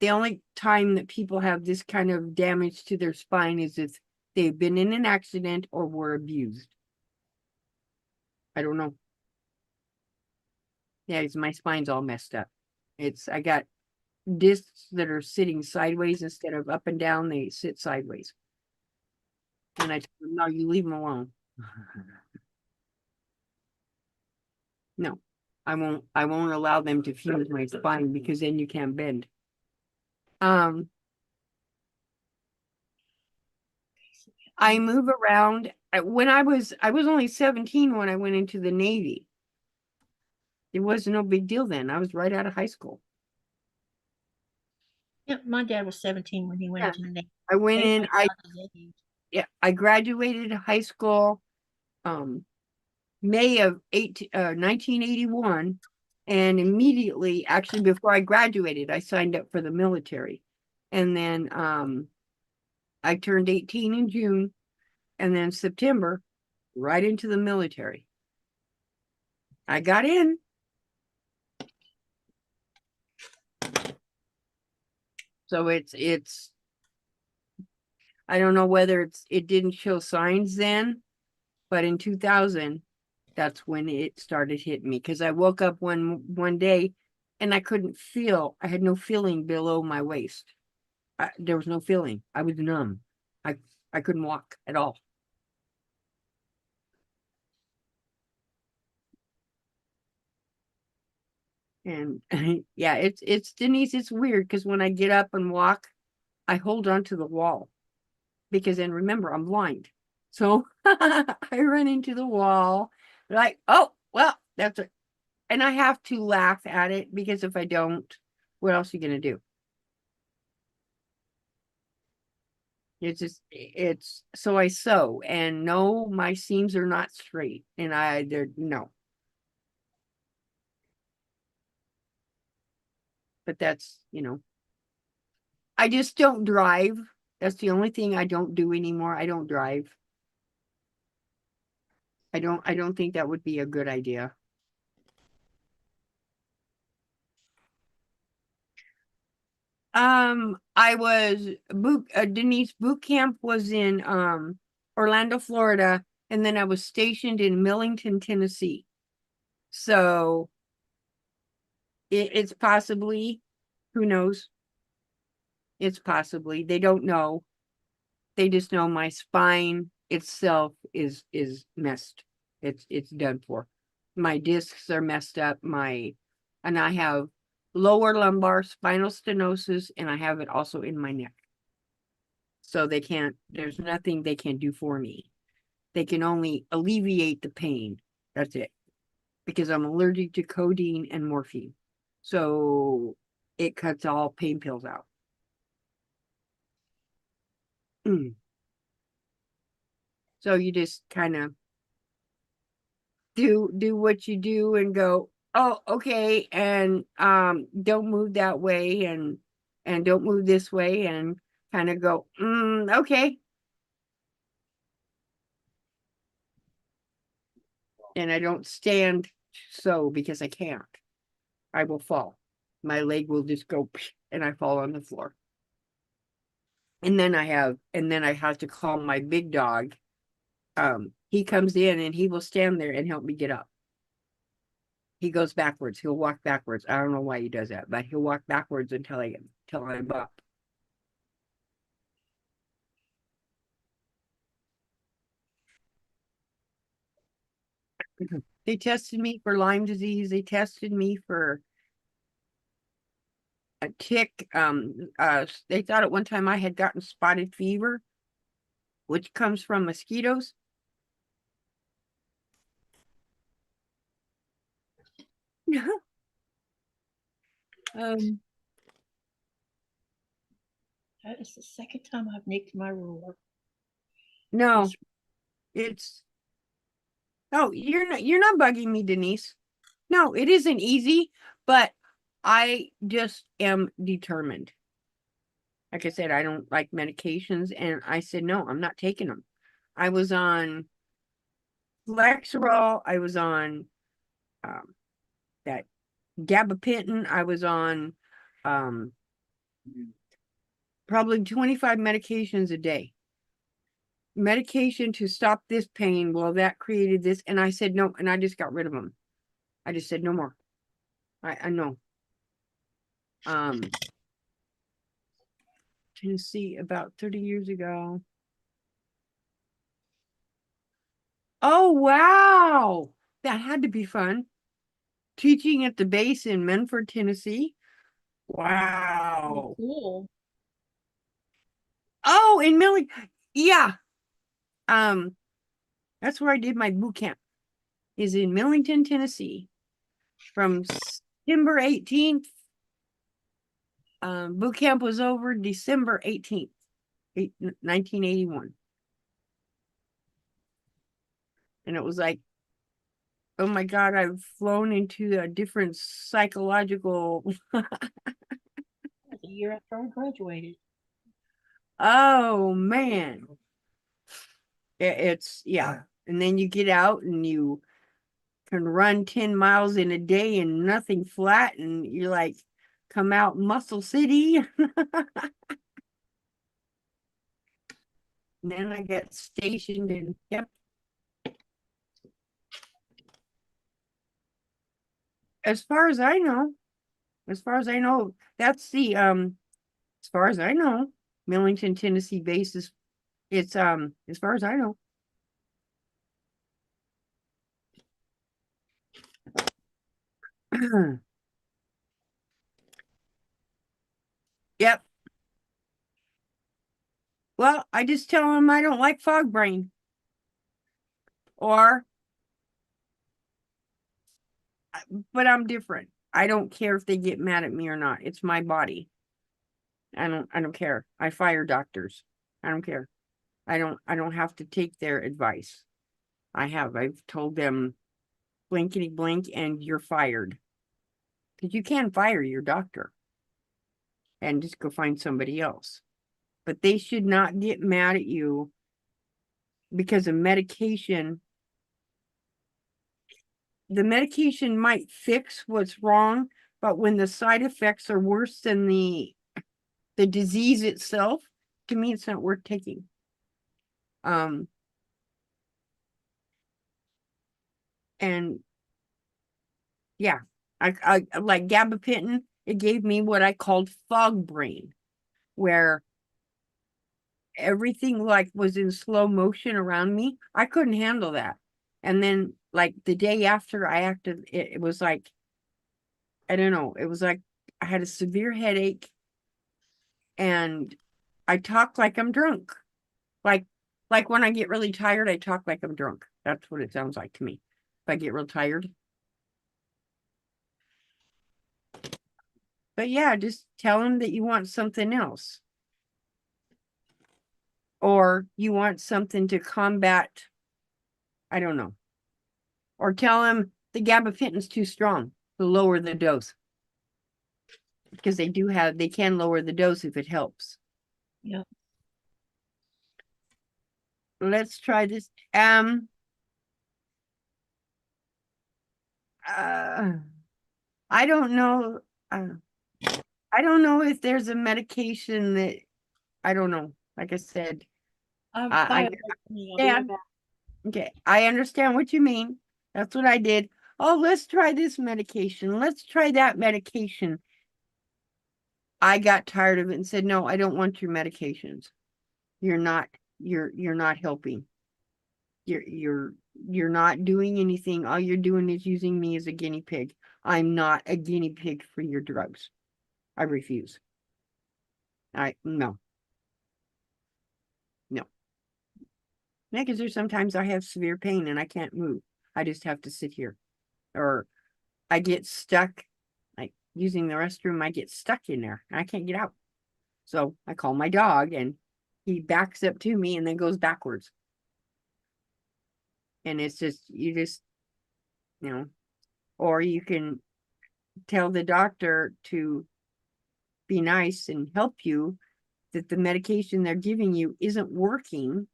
The only time that people have this kind of damage to their spine is if they've been in an accident or were abused. I don't know. Yeah, my spine's all messed up. I got discs that are sitting sideways instead of up and down, they sit sideways. And I told them, no, you leave them alone. No, I won't allow them to fuse my spine because then you can't bend. I move around. When I was only 17 when I went into the Navy. It was no big deal then. I was right out of high school. Yeah, my dad was 17 when he went Yeah. into the Navy. I went in, Yeah. I graduated high school May of 1981, and immediately, actually before I graduated, I signed up for the military. And then I turned 18 in June, and then September, right into the military. I got in. So it's I don't know whether it didn't show signs then, but in 2000, That's when it started hitting me, because I woke up one day and I couldn't feel. I had no feeling below my waist. There was no feeling. I was numb. I couldn't walk at all. And yeah, it's Denise, it's weird because when I get up and walk, I hold on to the wall. Because then remember, I'm blind. So I run into the wall, like, oh, well, that's it. And I have to laugh at it, because if I don't, what else are you gonna do? It's so I sew, and no, my seams are not straight, and they're no. But that's, I just don't drive. That's the only thing I don't do anymore. I don't drive. I don't think that would be a good idea. I was Denise, boot camp was in Orlando, Florida, and then I was stationed in Millington, Tennessee. So it's possibly, who knows? It's possibly, they don't know. They just know my spine itself is messed. It's done for. My discs are messed up. And I have lower lumbar spinal stenosis, and I have it also in my neck. So there's nothing they can do for me. They can only alleviate the pain. That's it. Because I'm allergic to codeine and morphine. So it cuts all pain pills out. So you just kind of do what you do and go, oh, okay, and don't move that way, and don't move this way, and kind of go, okay. And I don't stand so, because I can't. I will fall. My leg will just go and I fall on the floor. And then I have to call my big dog. He comes in and he will stand there and help me get up. He goes backwards. He'll walk backwards. I don't know why he does that, but he'll walk backwards until I'm up. They tested me for Lyme disease. They tested me for a tick. They thought at one time I had gotten spotted fever, which comes from mosquitoes. That is the second time I've nicked my ruler. No, it's you're not bugging me, Denise. No, it isn't easy, but I just am determined. Like I said, I don't like medications, and I said, no, I'm not taking them. I was on Lexerol. I was on that gabapentin. I was on probably 25 medications a day. Medication to stop this pain. Well, that created this. And I said, no, and I just got rid of them. I just said, no more. I know. Tennessee about 30 years ago. Oh, wow. That had to be fun. Teaching at the base in Menford, Tennessee. Wow. Cool. Oh, in Millie. Yeah. That's where I did my boot camp. Is in Millington, Tennessee. From September 18th. Boot camp was over December 18th, 1981. And it was like, oh my God, I've flown into a different psychological. The year after I graduated. Oh man. It's, yeah. And then you get out and you can run 10 miles in a day and nothing flat. And you're like, come out Muscle City. And then I got stationed in, yep. as far as I know, that's the as far as I know, Millington, Tennessee base is it's as far as I know. Yep. Well, I just tell them I don't like fog brain. Or but I'm different. I don't care if they get mad at me or not. It's my body. I don't care. I fire doctors. I don't care. I don't have to take their advice. I've told them blankety blank and you're fired. Because you can fire your doctor and just go find somebody else. But they should not get mad at you because of medication. The medication might fix what's wrong, but when the side effects are worse than the disease itself, to me, it's not worth taking. And yeah, I like gabapentin. It gave me what I called fog brain, where everything like was in slow motion around me. I couldn't handle that. And then like the day after I acted, it was like, I don't know, it was like I had a severe headache and I talk like I'm drunk. Like when I get really tired, I talk like I'm drunk. That's what it sounds like to me. If I get real tired. But yeah, just tell them that you want something else. Or you want something to combat, I don't know. Or tell them the gabapentin's too strong to lower the dose. Because they can lower the dose if it helps. Yeah. Let's try this. I don't know. I don't know if there's a medication that I don't know. Like I said, I understand. Okay, I understand what you mean. That's what I did. Oh, let's try this medication. Let's try that medication. I got tired of it and said, no, I don't want your medications. You're not helping. You're not doing anything. All you're doing is using me as a guinea pig. I'm not a guinea pig for your drugs. I refuse. No. Yeah, because there's sometimes I have severe pain and I can't move. I just have to sit here. Or I get stuck, like using the restroom, I get stuck in there and I can't get out. So I call my dog and he backs up to me and then goes backwards. And it's just, or you can tell the doctor to be nice and help you, that the medication they're giving you isn't working.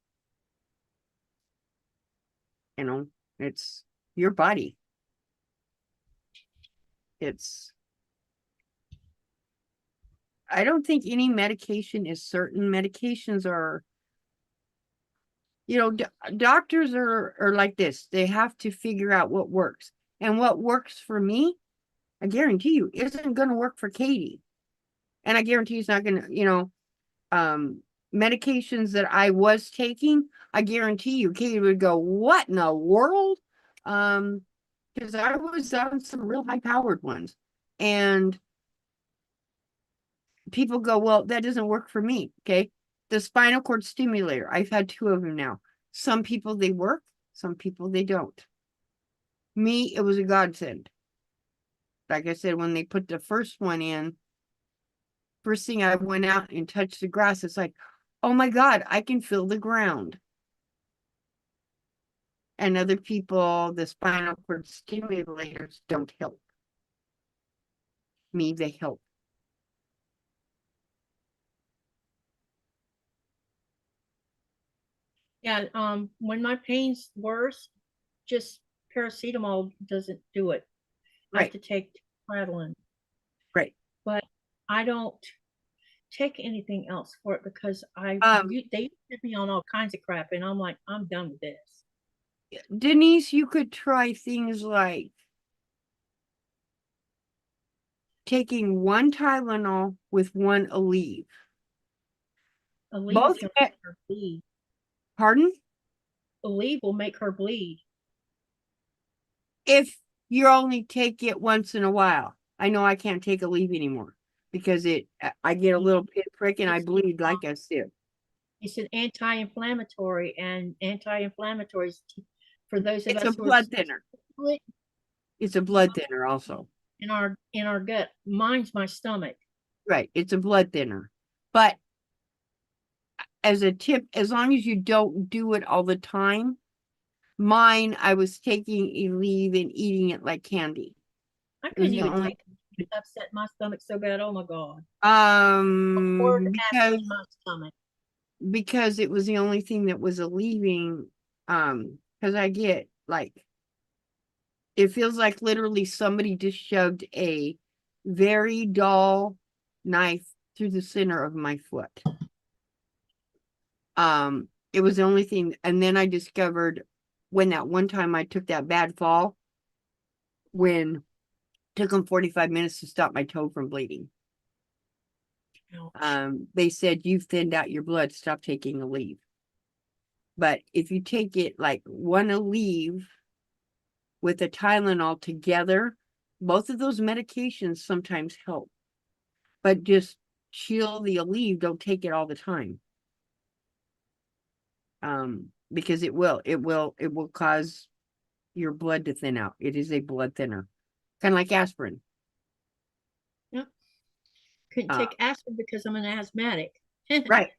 It's your body. I don't think any medication is certain. Medications are, doctors are like this. They have to figure out what works. And what works for me, I guarantee you, isn't going to work for Katie. And I guarantee it's not going to, medications that I was taking, I guarantee you, Katie would go, what in the world? Because I was on some real high-powered ones. And people go, well, that doesn't work for me. Okay. The spinal cord stimulator, I've had 2 of them now. Some people they work, some people they don't. Me, it was a godsend. Like I said, when they put the first one in, first thing I went out and touched the grass, it's like, oh my God, I can feel the ground. And other people, the spinal cord stimulators don't help. Me, they help. Yeah, when my pain's worse, just paracetamol doesn't do it. I have to take Pratlin. Right. But I don't take anything else for it because they put me on all kinds of crap and I'm like, I'm done with this. Denise, you could try things like taking one Tylenol with one Aleve. Aleve Both is gonna e- make her bleed. Pardon? Aleve will make her bleed. If you only take it once in a while. I know I can't take Aleve anymore because I get a little prick and I bleed like a sieve. It's an anti-inflammatory, and anti-inflammatories for those of It's us a who blood thinner. are It's a blood thinner also. in our gut. Mine's my stomach. Right. It's a blood thinner. But as a tip, as long as you don't do it all the time, mine, I was taking Aleve and eating it like candy. I It was couldn't the even only take it. It upset my stomach so bad. Oh my God. Poured acid in my stomach. because it was the only thing that was alleviating, because I get like, it feels like literally somebody just shoved a very dull knife through the center of my foot. It was the only thing. And then I discovered when that one time I took that bad fall, when it took them 45 minutes to stop my toe from bleeding. Ouch. They said, you've thinned out your blood, stop taking Aleve. But if you take it like one Aleve with a Tylenol together, both of those medications sometimes help. But just chill the Aleve, don't take it all the time. Because it will cause your blood to thin out. It is a blood thinner. Kind of like aspirin. Yep. Couldn't take aspirin because I'm an asthmatic. Right.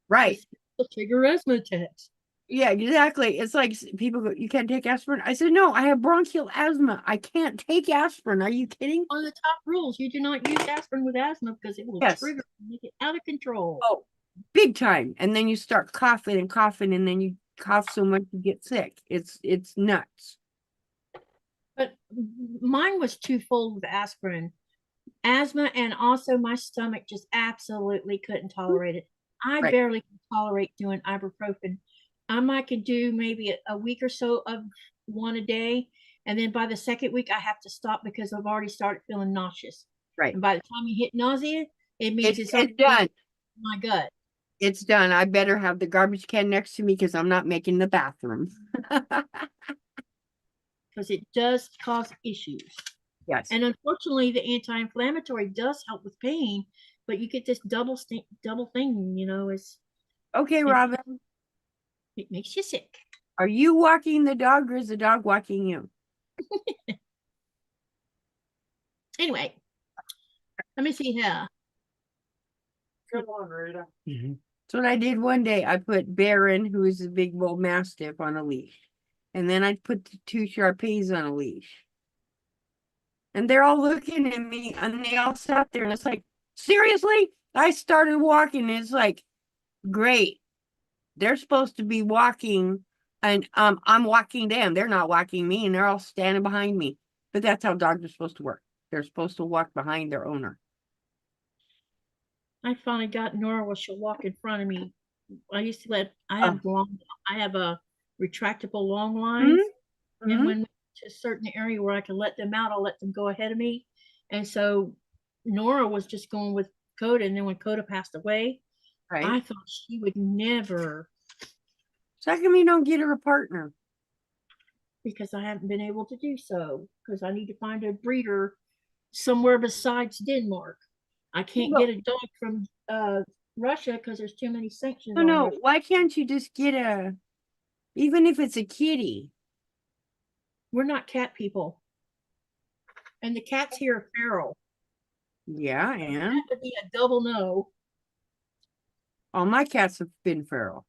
Right. It'll trigger asthma attacks. Yeah, exactly. It's like people go, you can't take aspirin. I said, no, I have bronchial asthma. I can't take aspirin. Are you kidding? One of the top rules, you do not use aspirin with asthma because it will Yes. trigger and make it out of control. Oh, big time. And then you start coughing and coughing, and then you cough so much you get sick. It's nuts. But mine was twofold with aspirin. Asthma, and also my stomach just absolutely couldn't tolerate it. I Right. barely can tolerate doing ibuprofen. I might could do maybe a week or so of one a day, and then by the second week I have to stop because I've already started feeling nauseous. Right. And by the time you hit nausea, it means It's already done. in my gut. It's done. I better have the garbage can next to me because I'm not making the bathroom. Because it does cause issues. Yes. And unfortunately, the anti-inflammatory does help with pain, but you get this double thing, is Okay, it- Robin. it makes you sick. Are you walking the dog or is the dog walking you? Anyway, let me see here. Come on, Rita. So what I did one day, I put Baron, who is a big bull mastiff, on a leash. And then I put the two Sharpies on a leash. And they're all looking at me and they all sat there and it's like, seriously? I started walking and it's like, great. They're supposed to be walking and I'm walking them. They're not walking me and they're all standing behind me. But that's how dogs are supposed to work. They're supposed to walk behind their owner. I finally got Nora where she'll walk in front of me. I used to I have a retractable long lines. And when we get to a certain area where I can let them out, I'll let them go ahead of me. And so Nora was just going with Coda, and then when Coda passed away, Right. I thought she would never, So how come you don't get her a partner? because I haven't been able to do so, because I need to find a breeder somewhere besides Denmark. I can't get a dog from Russia because there's too many sanctions on No, Russia. why can't you just get even if it's a kitty? We're not cat people. And the cats here are feral. Yeah, and That would be a double no. all my cats have been feral.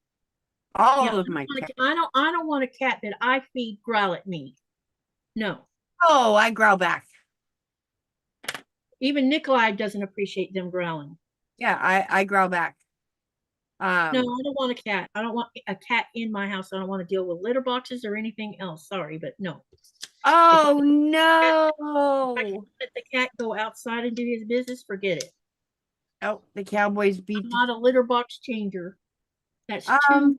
All of my cats. I don't want a cat that I feed growl at me. No. Oh, I growl back. Even Nikolai doesn't appreciate them growling. Yeah, I growl back. No, I don't want a cat. I don't want a cat in my house. I don't want to deal with litter boxes or anything else. Sorry, but no. Oh no. If I can let the cat go outside and do his business, forget it. Oh, the Cowboys beat I'm not a litter box changer. That's too.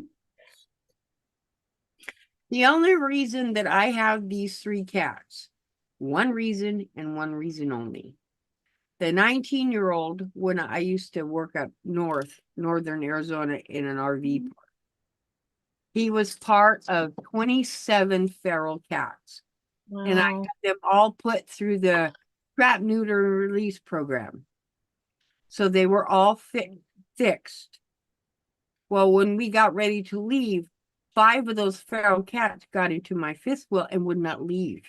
The only reason that I have these 3 cats, one reason and one reason only. the 19-year-old, when I used to work up northern Arizona in an RV park, he was part of 27 feral cats. And I Wow. got them all put through the trap, neuter, release program. So they were all fixed. Well, when we got ready to leave, 5 of those feral cats got into my fifth wheel and would not leave.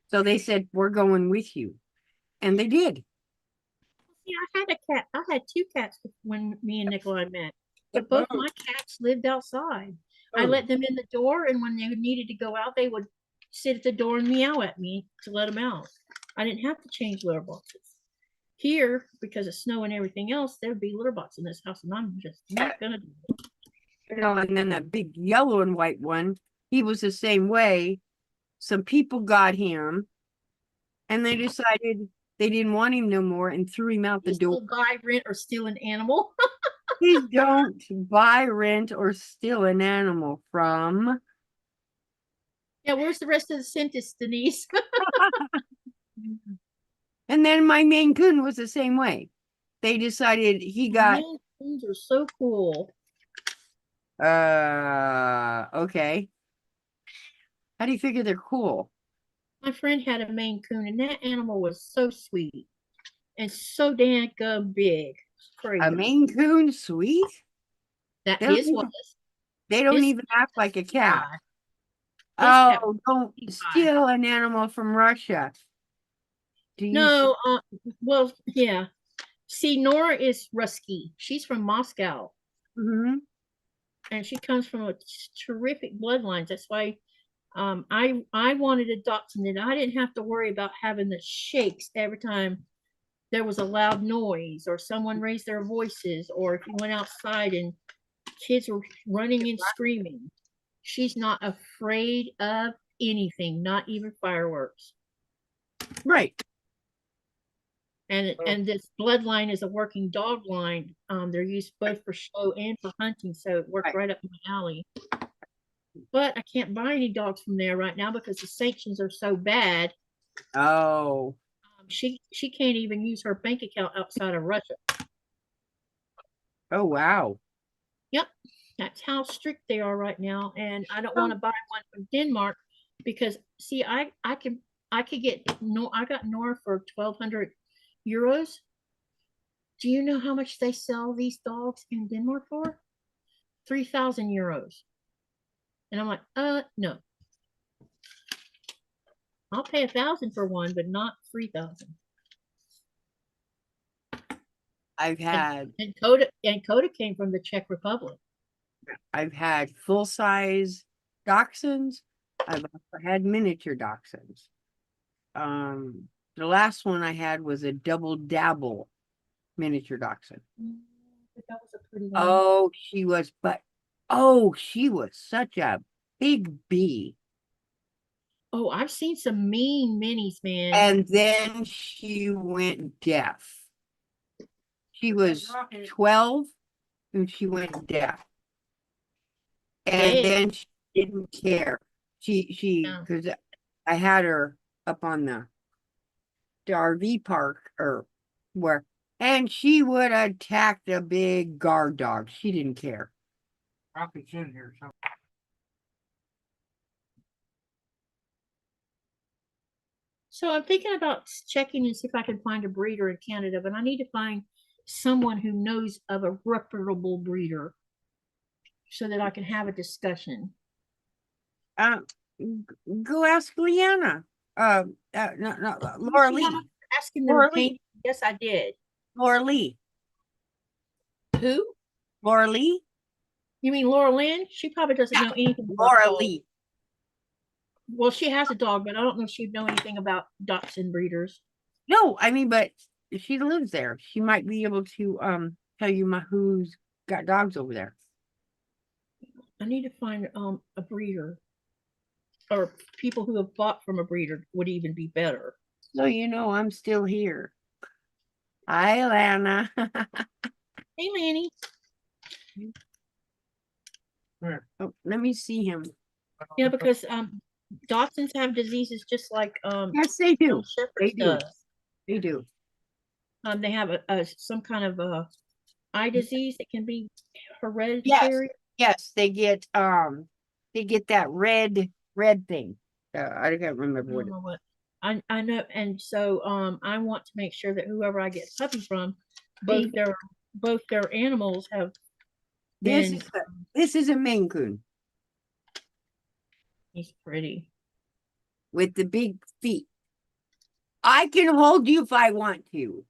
So they said, we're going with you. And they did. See, I had a cat. I had 2 cats when me and Nikolai met. But both my cats lived outside. I let them in the door, and when they needed to go out, they would sit at the door and meow at me to let them out. I didn't have to change litter boxes. Here, because of snow and everything else, there would be litter boxes in this house, and I'm just not gonna do it. You know, and then that big yellow and white one, he was the same way. Some people got him, and they decided they didn't want him no more and threw him out the Please door. don't buy, rent, or steal an animal. Please don't buy, rent, or steal an animal from. Yeah, where's the rest of the sentence, Denise? And then my Maine Coon was the same way. They decided he got Maine Coons are so cool. okay. How do you figure they're cool? My friend had a Maine Coon, and that animal was so sweet and so damn big. It's crazy. A Maine Coon sweet? That They don't his even- was. They don't His even act like a cat. cat Oh, don't 55. steal an animal from Russia. Do you No, well, yeah. See, Nora is Rusky. She's from Moscow, Mhm. and she comes from a terrific bloodlines. That's why I wanted a dachshund that I didn't have to worry about having the shakes every time there was a loud noise or someone raised their voices, or if you went outside and kids were running and screaming. She's not afraid of anything, not even fireworks. Right. And this bloodline is a working dog line. They're used both for show and for hunting, so it worked right up my alley. But I can't buy any dogs from there right now because the sanctions are so bad. Oh. She can't even use her bank account outside of Russia. Oh, wow. Yep, that's how strict they are right now. And I don't want to buy one from Denmark because see, I could get I got Nora for 1,200 euros. Do you know how much they sell these dogs in Denmark for? 3,000 euros. And I'm like, no. I'll pay 1,000 for one, but not 3,000. I've had And Coda came from the Czech Republic. full-size dachshunds. I've also had miniature dachshunds. The last one I had was a double dabble miniature dachshund. That was a pretty one. Oh, she was such a big bee. Oh, I've seen some mean minis, man. And then she went deaf. She was 12 and she went deaf. And Dang. then she didn't care. Because I had her up on the RV park or where, and she would attack the big guard dog. She didn't care. Rocket's in here. So. So I'm thinking about checking and see if I can find a breeder in Canada, but I need to find someone who knows of a reputable breeder so that I can have a discussion. Go ask Leanna. No, Laura See, Lee. I'm asking them. Laura Lee. Yes, I did. Laura Lee. Who? Laura Lee? You mean Laura Lynn? She probably doesn't know anything about Laura dogs. Lee. Well, she has a dog, but I don't know if she'd know anything about dachshund breeders. No, I mean, but she lives there. She might be able to tell you who's got dogs over there. I need to find a breeder, or people who have bought from a breeder would even be better. So you know I'm still here. Hi, Lana. Hey, Lanny. Oh, let me see him. Yeah, because dachshunds have diseases just like Yes, they do. Shepherd's They do. does. They do. They have some kind of eye disease that can be Yes, hereditary. yes, they get that red thing. I can't remember I what don't it. know what. I know, and so I want to make sure that whoever I get puppy from, both See, their animals have This been. is this is a Maine Coon He's pretty. with the big feet. I can hold you if I want to.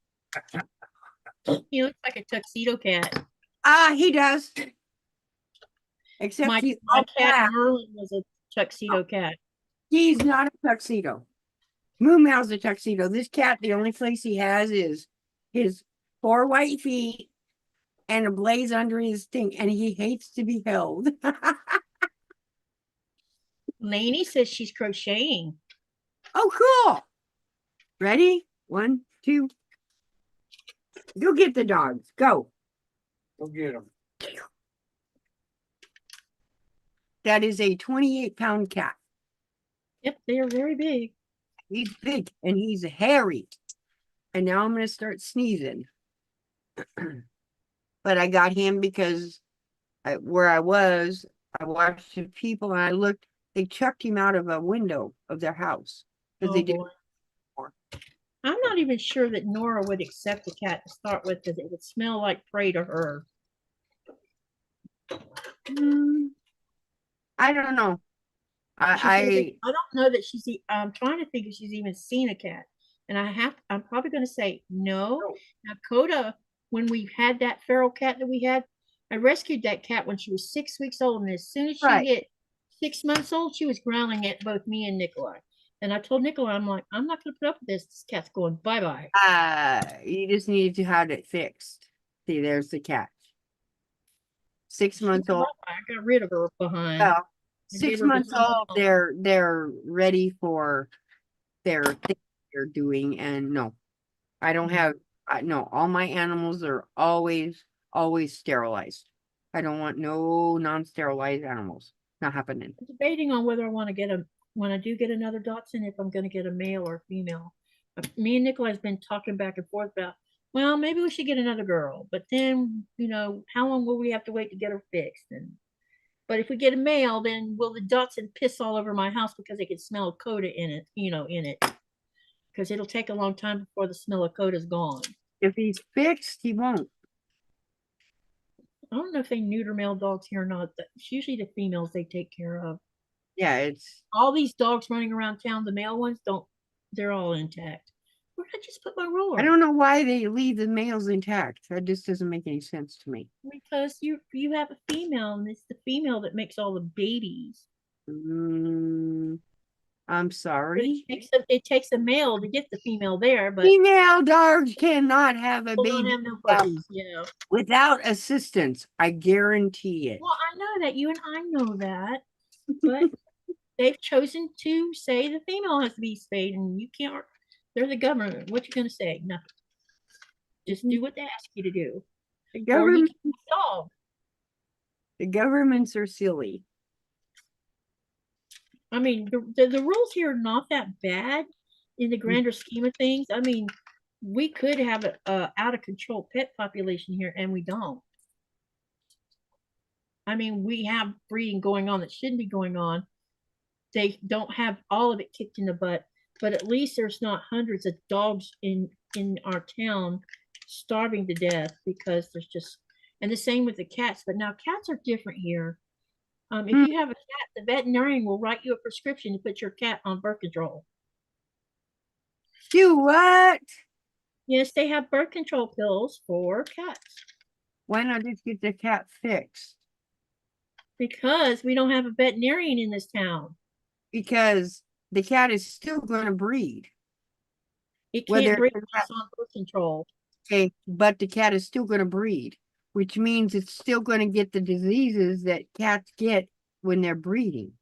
He looks like a tuxedo cat. He does. Except My he's all cat black. Merlin was a tuxedo cat. He's not a tuxedo. Moo Meow's a tuxedo. This cat, the only place he has is his 4 white feet and a blaze under his thing, and he hates to be held. Lainey says she's crocheting. Oh, cool. Ready? 1, 2. Go get the dogs. Go. Go get them. That is a 28-pound cat. Yep, they are very big. He's big and he's hairy. And now I'm going to start sneezing. But I got him because where I was, I watched the people and I looked, they chucked him out of a window of their house. Because Oh they did. boy. I'm not even sure that Nora would accept the cat to start with because it would smell like prey to her. I don't know. I don't know that I'm trying to think if she's even seen a cat. And I'm probably going to say no. Now, Coda, when we had that feral cat that we had, I rescued that cat when she was 6 weeks old. And as soon as she Right. hit 6 months old, she was growling at both me and Nikolai. And I told Nikolai, I'm like, I'm not going to put up with this. This cat's going bye-bye. You just need to have it fixed. See, there's the cat. 6 months old. I got rid of her behind. Well, 6 months old, they're ready for their thing they're doing. And no, I don't have, no, all my animals are always sterilized. I don't want no non-sterilized animals. Not happening. I'm debating on whether I want to get when I do get another Dachshund, if I'm going to get a male or a female. Me and Nikolai's been talking back and forth about, well, maybe we should get another girl, but then, how long will we have to wait to get her fixed? But if we get a male, then will the Dachshund piss all over my house because they can smell coda in it, because it'll take a long time before the smell of coda's gone. If he's fixed, he won't. I don't know if they neuter male dogs here or not. It's usually the females they take care of. Yeah, it's all these dogs running around town. The male ones they're all intact. Where did I just put my ruler? I don't know why they leave the males intact. That just doesn't make any sense to me. Because you have a female, and it's the female that makes all the babies. I'm sorry. It takes a male to get the female there, but Female dogs cannot have a don't baby have no puppies. Yeah. without assistance. I guarantee it. Well, I know that. You and I know that, but they've chosen to say the female has to be spayed, and you can't. They're the government. What you gonna say? Nothing. Just do what they ask you to do. The governments are silly. I mean, the rules here are not that bad in the grander scheme of things. I mean, we could have a out of control pet population here, and we don't. I mean, we have breeding going on that shouldn't be going on. They don't have all of it kicked in the butt, but at least there's not hundreds of dogs in our town starving to death because there's just, and the same with the cats. But now cats are different here. If you have a cat, the veterinarian will write you a prescription to put your cat on birth control. Do what? Yes, they have birth control pills for cats. Why not just get the cat fixed? Because we don't have a veterinarian in this town. Because the cat is still going to breed. It can't breed unless on birth control. Okay, but the cat is still going to breed, which means it's still going to get the diseases that cats get when they're breeding.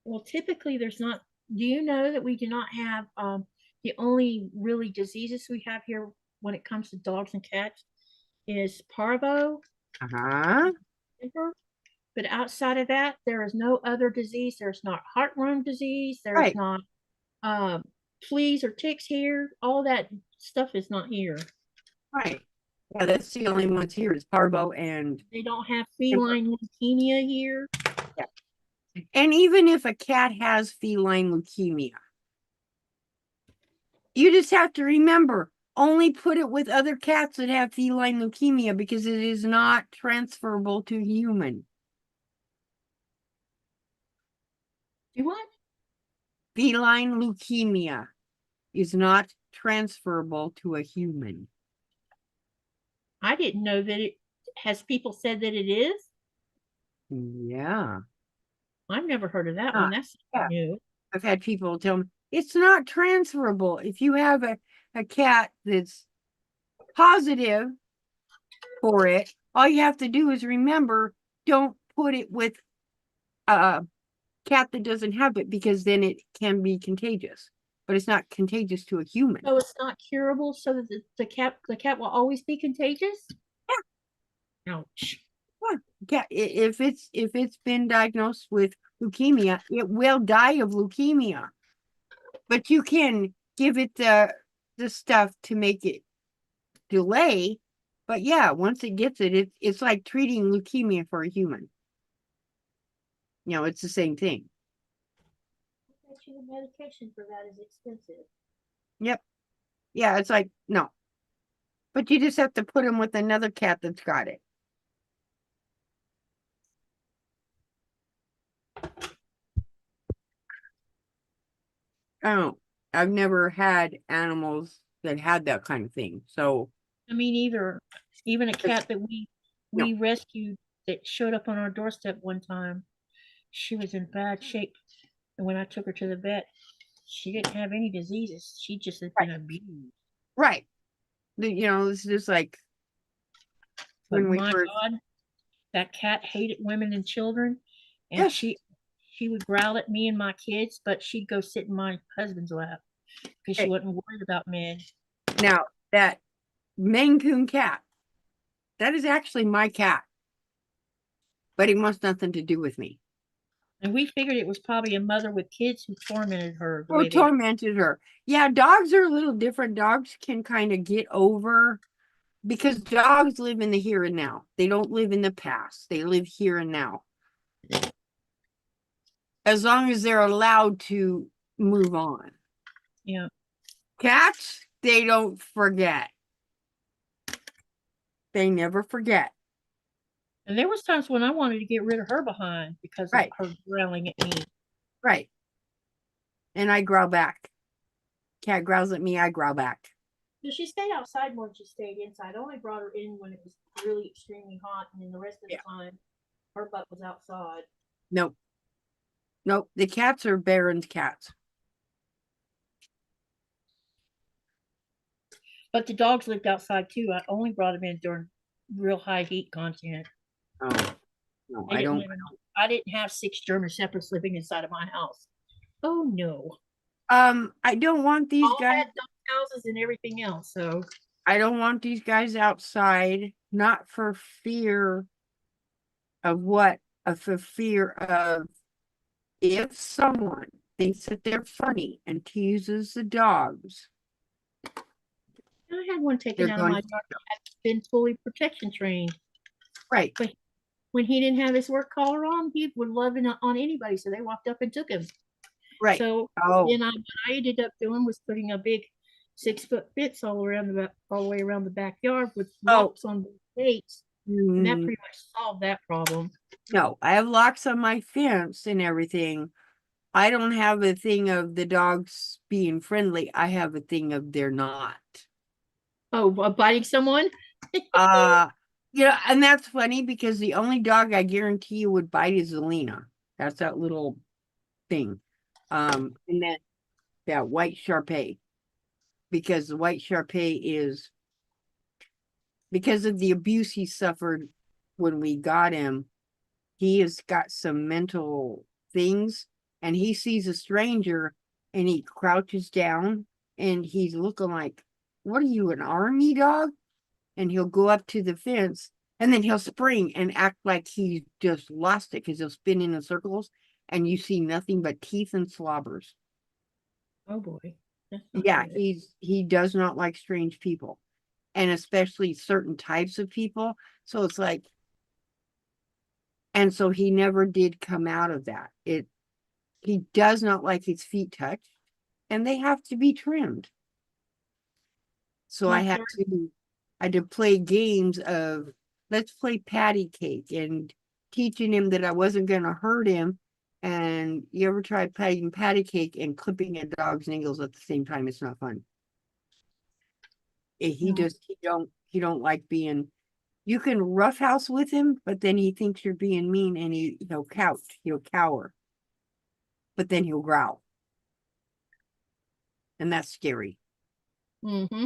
Well, typically there's not. Do you know that we do not have the only really diseases we have here when it comes to dogs and cats is parvo. But outside of that, there is no other disease. There's not heartworm disease. There's not fleas or ticks here. All that stuff is not here. Right. Yeah, that's the only ones here is parvo and They don't have feline leukemia here. even if a cat has feline leukemia, you just have to remember, only put it with other cats that have feline leukemia because it is not transferable to human. Do what? Feline leukemia is not transferable to a human. I didn't know that it has people said that it is. Yeah. I've never heard of that Ah, one. That's yeah. new. I've had people tell me it's not transferable. If you have a cat that's positive for it, all you have to do is remember, don't put it with a cat that doesn't have it because then it can be contagious. But it's not contagious to a human. So it's not curable, so that the cat will always be contagious? Yeah. Ouch. Cat, if it's been diagnosed with leukemia, it will die of leukemia. But you can give it the stuff to make it delay. But yeah, once it gets it, it's like treating leukemia for a human. You know, it's the same thing. The medication for that is expensive. Yep. Yeah, it's like, no. But you just have to put them with another cat that's got it. Oh, I've never had animals that had that kind of thing. So I mean, even a cat that we rescued that showed up on our doorstep one time, she was in bad shape. And when I took her to the vet, she didn't have any diseases. She just had been abused. right. You know, it's just like But when we my first, God, that cat hated women and children. And Yes. she would growl at me and my kids, but she'd go sit in my husband's lap because she Hey. wasn't worried about men. now that Maine Coon cat, that is actually my cat. But he wants nothing to do with me. And we figured it was probably a mother with kids who tormented her. The Or way they tormented her. Yeah, dogs are a little different. Dogs can kind of get over because dogs live in the here and now. They don't live in the past. They live here and now. As long as they're allowed to move on. Yeah. Cats, they don't forget. They never forget. And there was times when I wanted to get rid of her behind because Right. of her growling at me. Right. And I growl back. Cat growls at me, I growl back. So she stayed outside more than she stayed inside. I only brought her in when it was really extremely hot, and then the rest of the time, her butt was outside. Nope. Nope. The cats are Baron's cats. But the dogs lived outside too. I only brought them in during real high heat content. Oh, no, They I didn't don't. I didn't have 6 German Shepherds living inside of my house. Oh no. I don't want these All guys. had dog houses and everything else. So I don't want these guys outside, not for fear of what, for fear of if someone thinks that they're funny and teases the dogs. I had one taken They're out of my going yard that had been fully protection trained. Right. But when he didn't have his work collar on, he would love it on anybody. So they walked up and took him. Right. So Oh, then what I ended up doing was putting a big 6-foot fence all the way around the backyard with locks on the gates. And that pretty much solved that problem. no, I have locks on my fence and everything. I don't have a thing of the dogs being friendly. I have a thing of they're not. Oh, biting someone? Yeah, and that's funny because the only dog I guarantee you would bite is Zelina. That's that little thing. And then that white Shar-Pei. Because the white Shar-Pei is because of the abuse he suffered when we got him, he has got some mental things, and he sees a stranger and he crouches down and he's looking like, what are you, an army dog? And he'll go up to the fence and then he'll spring and act like he just lost it because he'll spin in the circles and you see nothing but teeth and slobbers. Oh boy. That's not Yeah, good. he does not like strange people, and especially certain types of people. So it's like, and so he never did come out of that. He does not like his feet touched, and they have to be trimmed. So My I had to play games of, let's play patty cake, and teaching him that I wasn't going to hurt him. And you ever try playing patty cake and clipping a dog's nails at the same time? It's not fun. He No. just he don't like being. You can roughhouse with him, but then he thinks you're being mean, and he'll cower, but then he'll growl, and that's scary. Mm-hmm.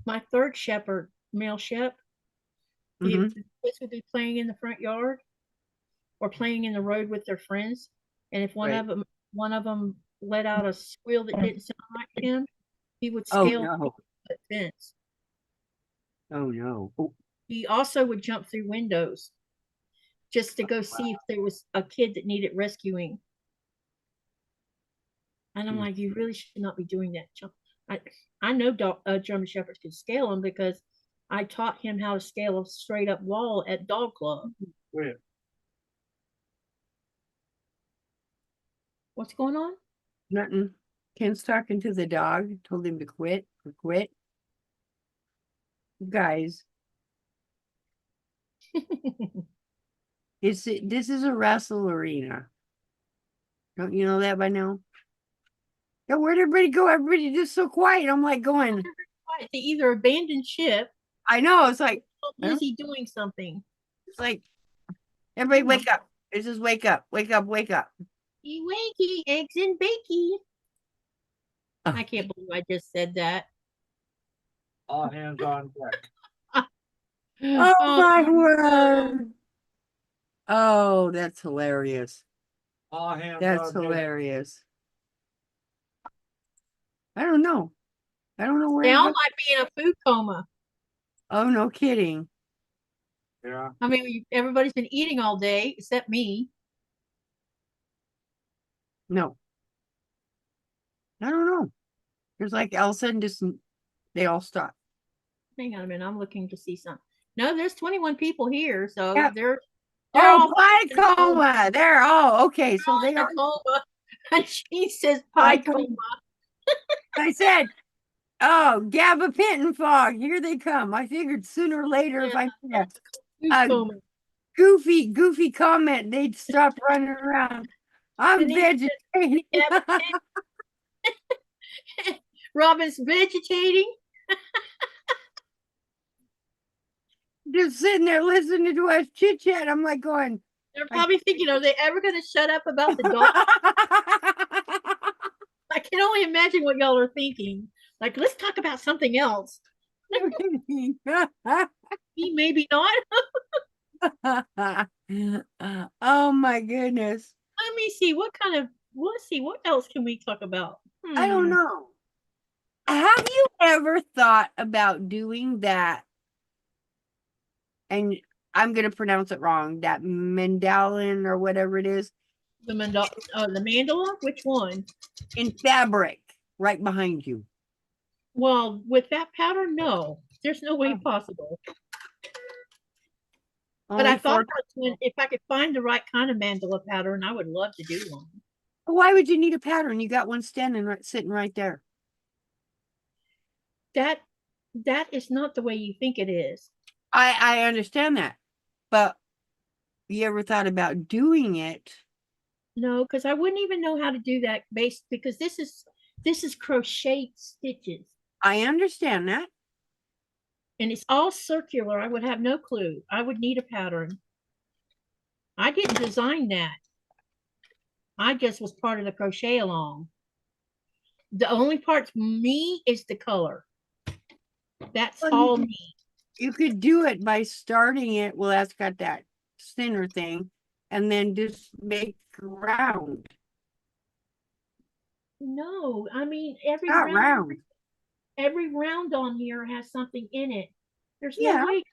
My third shepherd, male shep, Mhm. the kids would be playing in the front yard or playing in the road with their friends, and if Right. one of them let out a squeal that didn't sound like him, he would Oh scale no! the fence. Oh no! Oh, He also would jump through windows just to go see if there was a kid that needed rescuing. And I'm Hmm. like, you really should not be doing that. I know German Shepherds can scale them because I taught him how to scale a straight up wall at dog club. Wait, What's going on? nothing. Ken's talking to the dog. Told him to quit. Quit, guys. This is a wrestle arena. Don't you know that by now? Yeah, where'd everybody go? Everybody just so quiet. I'm like going. They either abandoned ship I know. It's like or is he doing something? it's like everybody wake up. It's just wake up, wake up, wake up. He wakey, eggs and bakey. Oh. I can't believe I just said that. all hands on deck. Oh my no. word! Oh, that's hilarious. All hands That's on deck. hilarious. I don't know. I don't know where. They all everybody- might be in a food coma. Oh, no kidding. Yeah. I mean, everybody's been eating all day except me. No. I don't know. There's like all of a sudden just they all stop. Hang on a minute, I'm looking to see something. No, there's 21 people here, so Yeah. they're Oh, all pie in a coma. coma. There. Oh, okay. They're So all they in a are. coma. And she says I pie coma. I said, oh, Gabba Pinton Fog. Here they come. I figured sooner or later, if I made Food a coma. goofy comment, they'd stop running around. I'm And he vegetarian. Robin's vegetating. Just sitting there listening to us chit chat. I'm like going. They're probably thinking, are they ever going to shut up about the dog? I can only imagine what y'all are thinking. Like, let's talk about something else. Maybe not. Oh my goodness. Let me see let's see, what else can we talk about? I don't know. Have you ever thought about doing that? And I'm going to pronounce it wrong. That mandala or whatever it is. The mandala? Which one? In fabric right behind you. Well, with that pattern, no. There's no way possible. But Only I thought for- if I could find the right kind of mandala pattern, I would love to do one. Why would you need a pattern? You got one sitting right there. That is not the way you think it is. I understand that. But you ever thought about doing it? No, because I wouldn't even know how to do that because this is crochet stitches. I understand that. And it's all circular. I would have no clue. I would need a pattern. I didn't design that. I just was part of the crochet along. The only part me is the color. That's all me. You could do it by starting it. Well, that's got that center thing. And then just make round. No, I mean Not round. every round on here has something in it. There's Yeah. no way to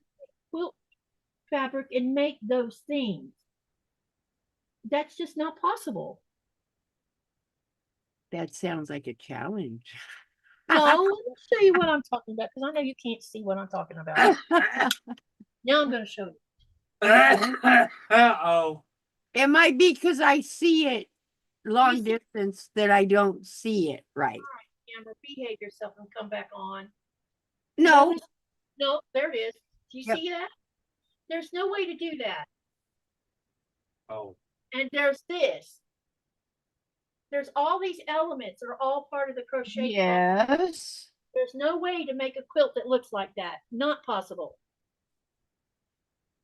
quilt fabric and make those things. That's just not possible. That sounds like a challenge. No, let me show you what I'm talking about because I know you can't see what I'm talking about. Now I'm going to show you. Uh-oh. It might be because I see it long see- distance that I don't see it right. Amber, behave yourself and come back on. No, No, there it is. Do you Yep. see that? There's no way to do that. Oh. And there's this. There's all these elements that are all part of the crochet. yes. There's no way to make a quilt that looks like that. Not possible.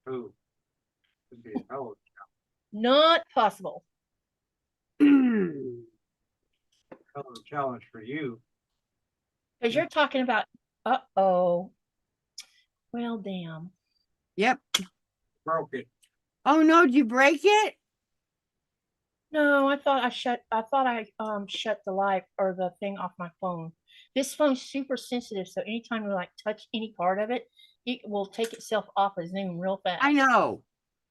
Ooh. Could be a hell of Not possible. a challenge for you. Because you're talking about, uh-oh. Well, damn. Yep. Broke it. Oh no, did you break it? No, I thought I shut the live or the thing off my phone. This phone's super sensitive, so anytime you like touch any part of it, it will take itself off of Zoom real fast. I know.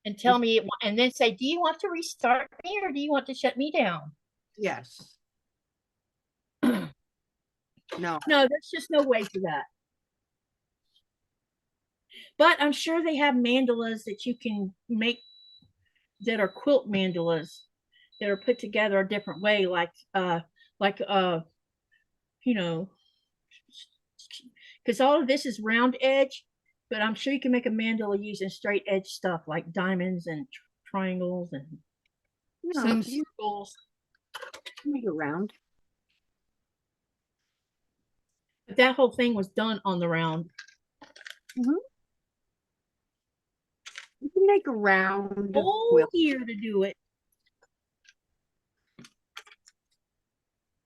And tell me and then say, do you want to restart me or do you want to shut me down? Yes. No. No, there's just no way for that. But I'm sure they have mandalas that you can make that are quilt mandalas that are put together a different way, you know, because all of this is round edge, but I'm sure you can make a mandala using straight edge stuff like diamonds and triangles and No, some you circles. make it round. But that whole thing was done on the round. You can make a round Whole quilt. year to do it.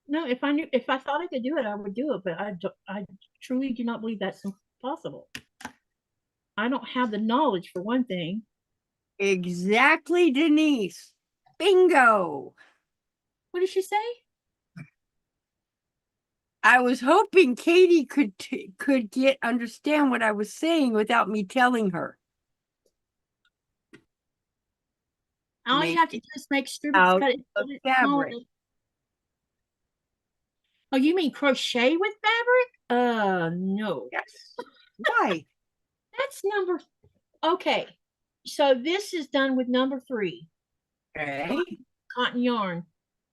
No, if I thought I could do it, I would do it, but I truly do not believe that's possible. I don't have the knowledge for one thing. Exactly, Denise. Bingo. What did she say? I was hoping Katie could understand what I was saying without me telling her. All you Make have to do is make sure out cut it of small fabric. enough. Oh, you mean crochet with fabric? No. Yes. Why? That's number. Okay. So this is done with number 3, Okay. cotton yarn.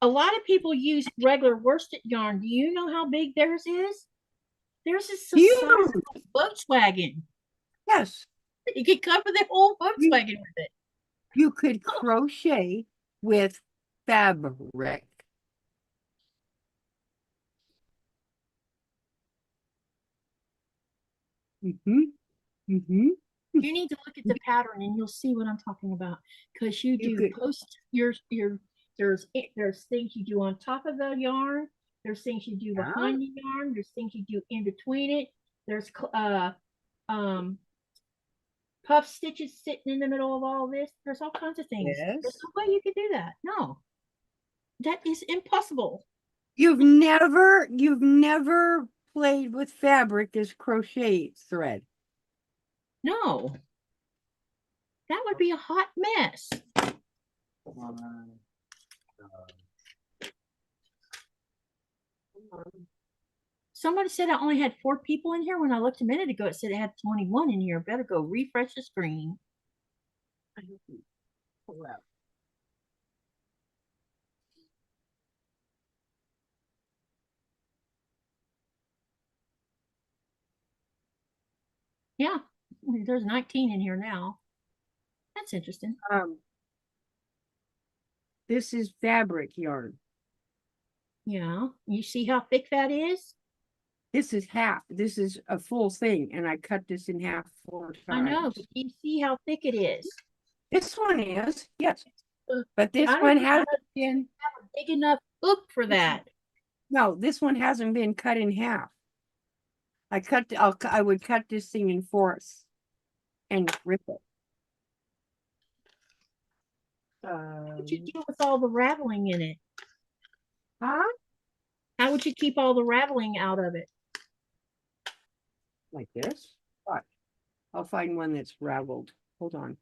A lot of people use regular worsted yarn. Do you know how big theirs is? Theirs is the size of a Volkswagen. Yes. You can cover the whole Volkswagen with it. You could crochet with fabric. You need to look at the pattern and you'll see what I'm talking about. Because you do post there's things you do on top of the yarn, there's things you do behind the yarn, there's things you do in between it, there's puff stitches sitting in the middle of all this. There's all kinds of things. Yes. There's no way you could do that. No. That is impossible. You've never played with fabric as crochet thread. No. That would be a hot mess. Somebody said I only had 4 people in here. When I looked a minute ago, it said it had 21 in here. Better go refresh the screen. Yeah, there's 19 in here now. That's interesting. This is fabric yarn. Yeah, you see how thick that is? This is half. This is a full thing, and I cut this in half 4 times. I know, but you see how thick it is. This one is, yes. But this I don't one think hasn't I been. have a big enough hook for that. No, this one hasn't been cut in half. I would cut this thing in 4ths and rip it. What would you do with all the raveling in it? Huh? How would you keep all the raveling out of it? Like this? Watch. I'll find one that's raveled. Hold on.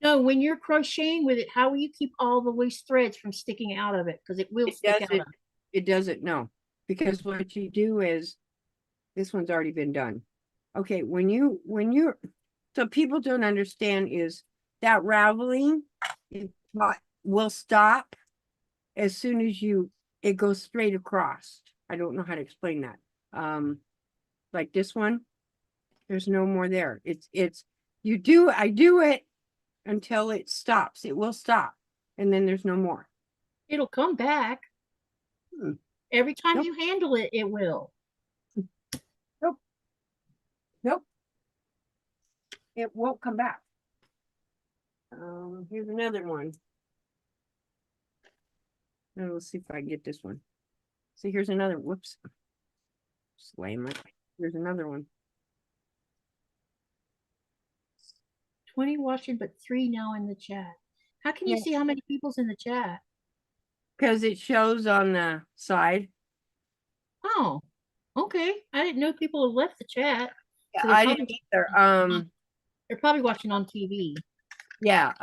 No, when you're crocheting with it, how will you keep all the loose threads from sticking out of it? Because it will stick out of it. It doesn't, no, because what you do is, this one's already been done. Okay, when you're, so people don't understand is that raveling will stop as soon as it goes straight across. I don't know how to explain that. Like this one, there's no more there. I do it until it stops. It will stop, and then there's no more. It'll come back. Hmm. Every time Nope. you handle it, it will. Nope. It won't come back. Here's another one. Now let's see if I can get this one. So here's another, whoops. Slam it. Here's another one. 20 watching, but 3 now in the chat. How can you Yeah. see how many people's in the chat? Because it shows on the side. Oh, okay. I didn't know people had left the chat. Yeah, So they're I probably- didn't either. They're probably watching on TV. Yeah,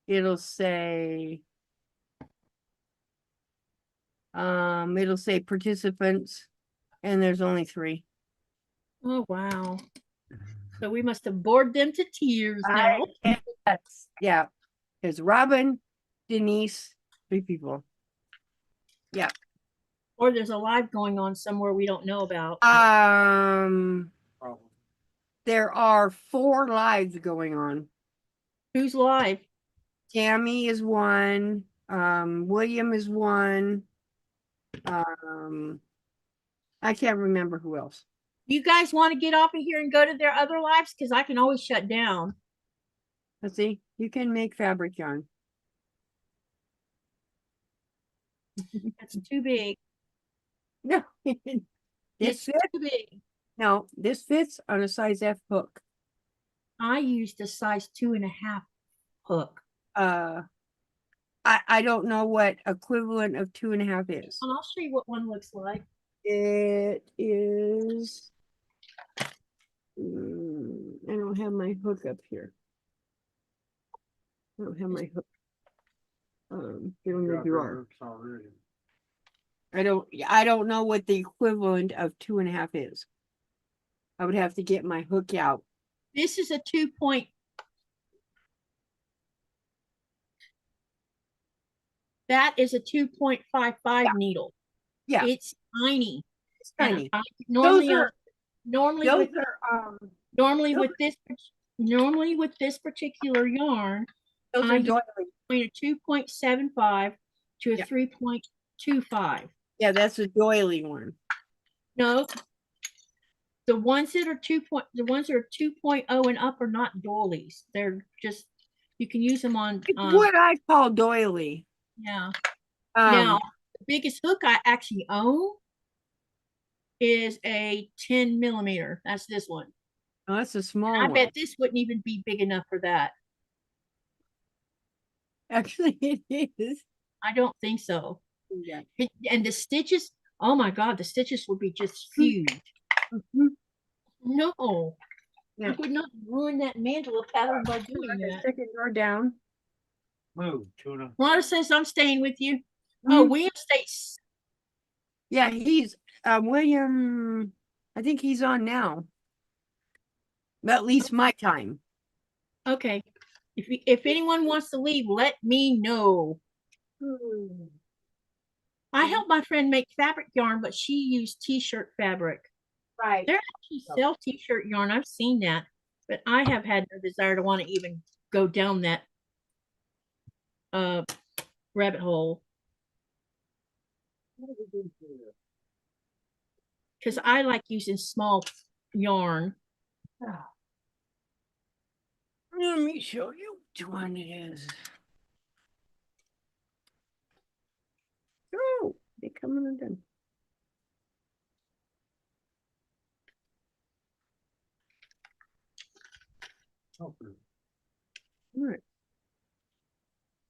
it'll say participants, and there's only 3. Oh, wow. So we must have bored them to tears now. Yeah, there's Robin, Denise, 3 people. Yeah. Or there's a live going on somewhere we don't know about. Probably. There are 4 lives going on. Who's live? Tammy is one. William is one. I can't remember who else. You guys want to get off of here and go to their other lives? Because I can always shut down. Let's see. You can make fabric yarn. That's too big. No, It's this fits. too big. No, this fits on a size F hook. I used a size 2.5 hook. I don't know what equivalent of 2.5 is. And I'll show you what one looks like. It is. I don't have my hook up here. I don't have my hook. Get on the Got drawer. hooks already. I don't know what the equivalent of 2.5 is. I would have to get my hook out. This is a 2 point. That is a 2.55 needle. Yeah. It's tiny. It's And tiny. normally, Those are normally with normally those with this particular yarn, those I are use doilies. between a 2.75 to a Yeah. 3.25. Yeah, that's a doily one. No, the ones that are 2.0 and up are not doilies. They're just, you can use them on. It's what I call doily. Yeah. Um, Now, the biggest hook I actually own is a 10 millimeter. That's this one. oh, that's a small I one. bet this wouldn't even be big enough for that. Actually, it is. I don't think so. Yeah. And the stitches, oh my God, the stitches would be just huge. Mhm. No, Yeah. I would not ruin that mandala pattern by doing The that. second door down. Move, Tuna. Rhonda says I'm staying with you. Oh, Mhm. William stays. Yeah, he's William. I think he's on now. At least my time. Okay. If anyone wants to leave, let me know. I helped my friend make fabric yarn, but she used t-shirt fabric. Right. They actually sell t-shirt yarn. I've seen that, but I have had no desire to want to even go down that rabbit hole because I like using small yarn. Let me show you which one it is. Oh, they coming undone. Okay. All right.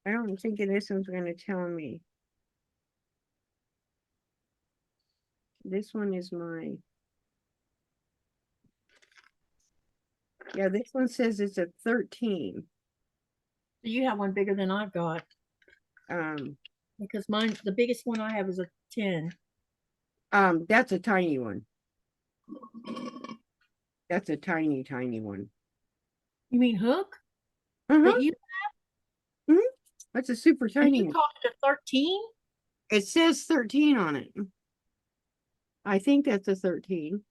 I don't think this one's going to tell me. This one is my. Yeah, this one says it's a 13. You have one bigger than I've got. because mine, the biggest one I have is a 10. That's a tiny one. That's a tiny, tiny one. You mean hook? Uh-huh. That you, That's a super and tiny you one. called it a 13? It says 13 on it. I think that's a 13.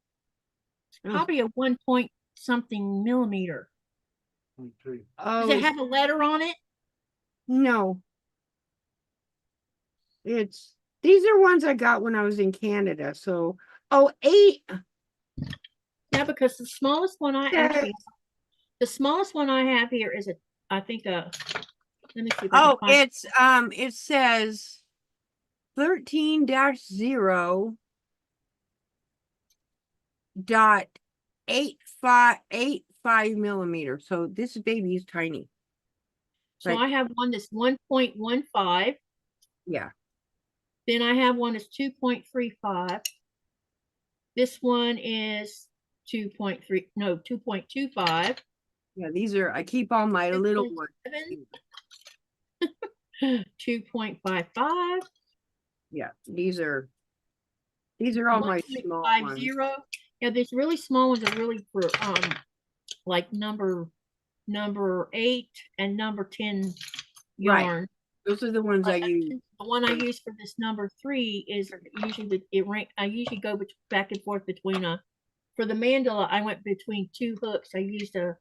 Oh. Probably a 1 point something millimeter. 0.3. Oh, Does it have a letter on it? no. These are ones I got when I was in Canada. So, 8. Yeah, because the smallest one I Yeah. actually, the smallest one I have here is I think let me see if I Oh, can find it says 13-0 dot 85 millimeter. So this baby is tiny. So Right. I have one that's 1.15. Yeah. Then I have one that's 2.35. This one is 2.25. Yeah, these are, I keep all my little ones. 2.55. Yeah, these are all my small ones. 1.50. Yeah, these really small ones are really for like number 8 and number 10 Right. yarn. Those are the ones I use. The one I use for this number 3 is usually I usually go back and forth between for the mandala I went between 2 hooks. I used a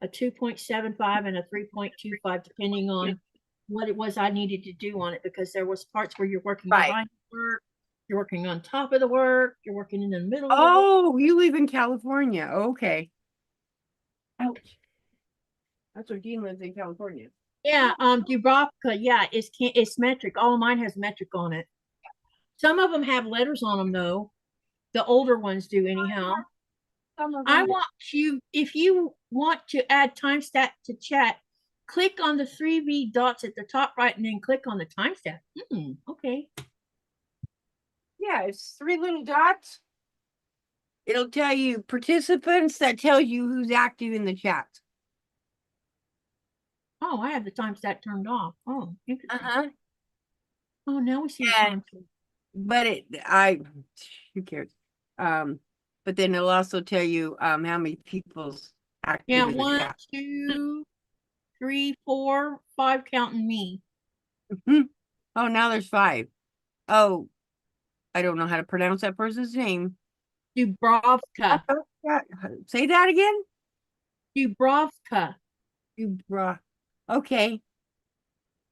2.75 and a 3.25 depending on what it was I needed to do on it, because there was parts where you're working Right. behind the work, you're working on top of the work, you're working in the middle of the work. Oh, you live in California. Okay. Ouch. That's where Dean lives in California. Yeah, Dubrovka, yeah, it's metric. All of mine has metric on it. Some of them have letters on them though. The older ones do anyhow. I want you, if you want to add timestamp to chat, click on the 3V dots at the top right and then click on the timestamp. Okay. Yeah, it's 3 little dots. It'll tell you participants, that tells you who's active in the chat. Oh, I have the timestamp turned off. Oh, interesting. Uh-huh. Oh, now we see the And- timestamp. But who cares? But then it'll also tell you how many people's active Yeah, in the 1, chat. 2, 3, 4, 5 counting me. Oh, now there's 5. Oh, I don't know how to pronounce that person's name. Dubrovka. Say that again. Dubrovka. Okay.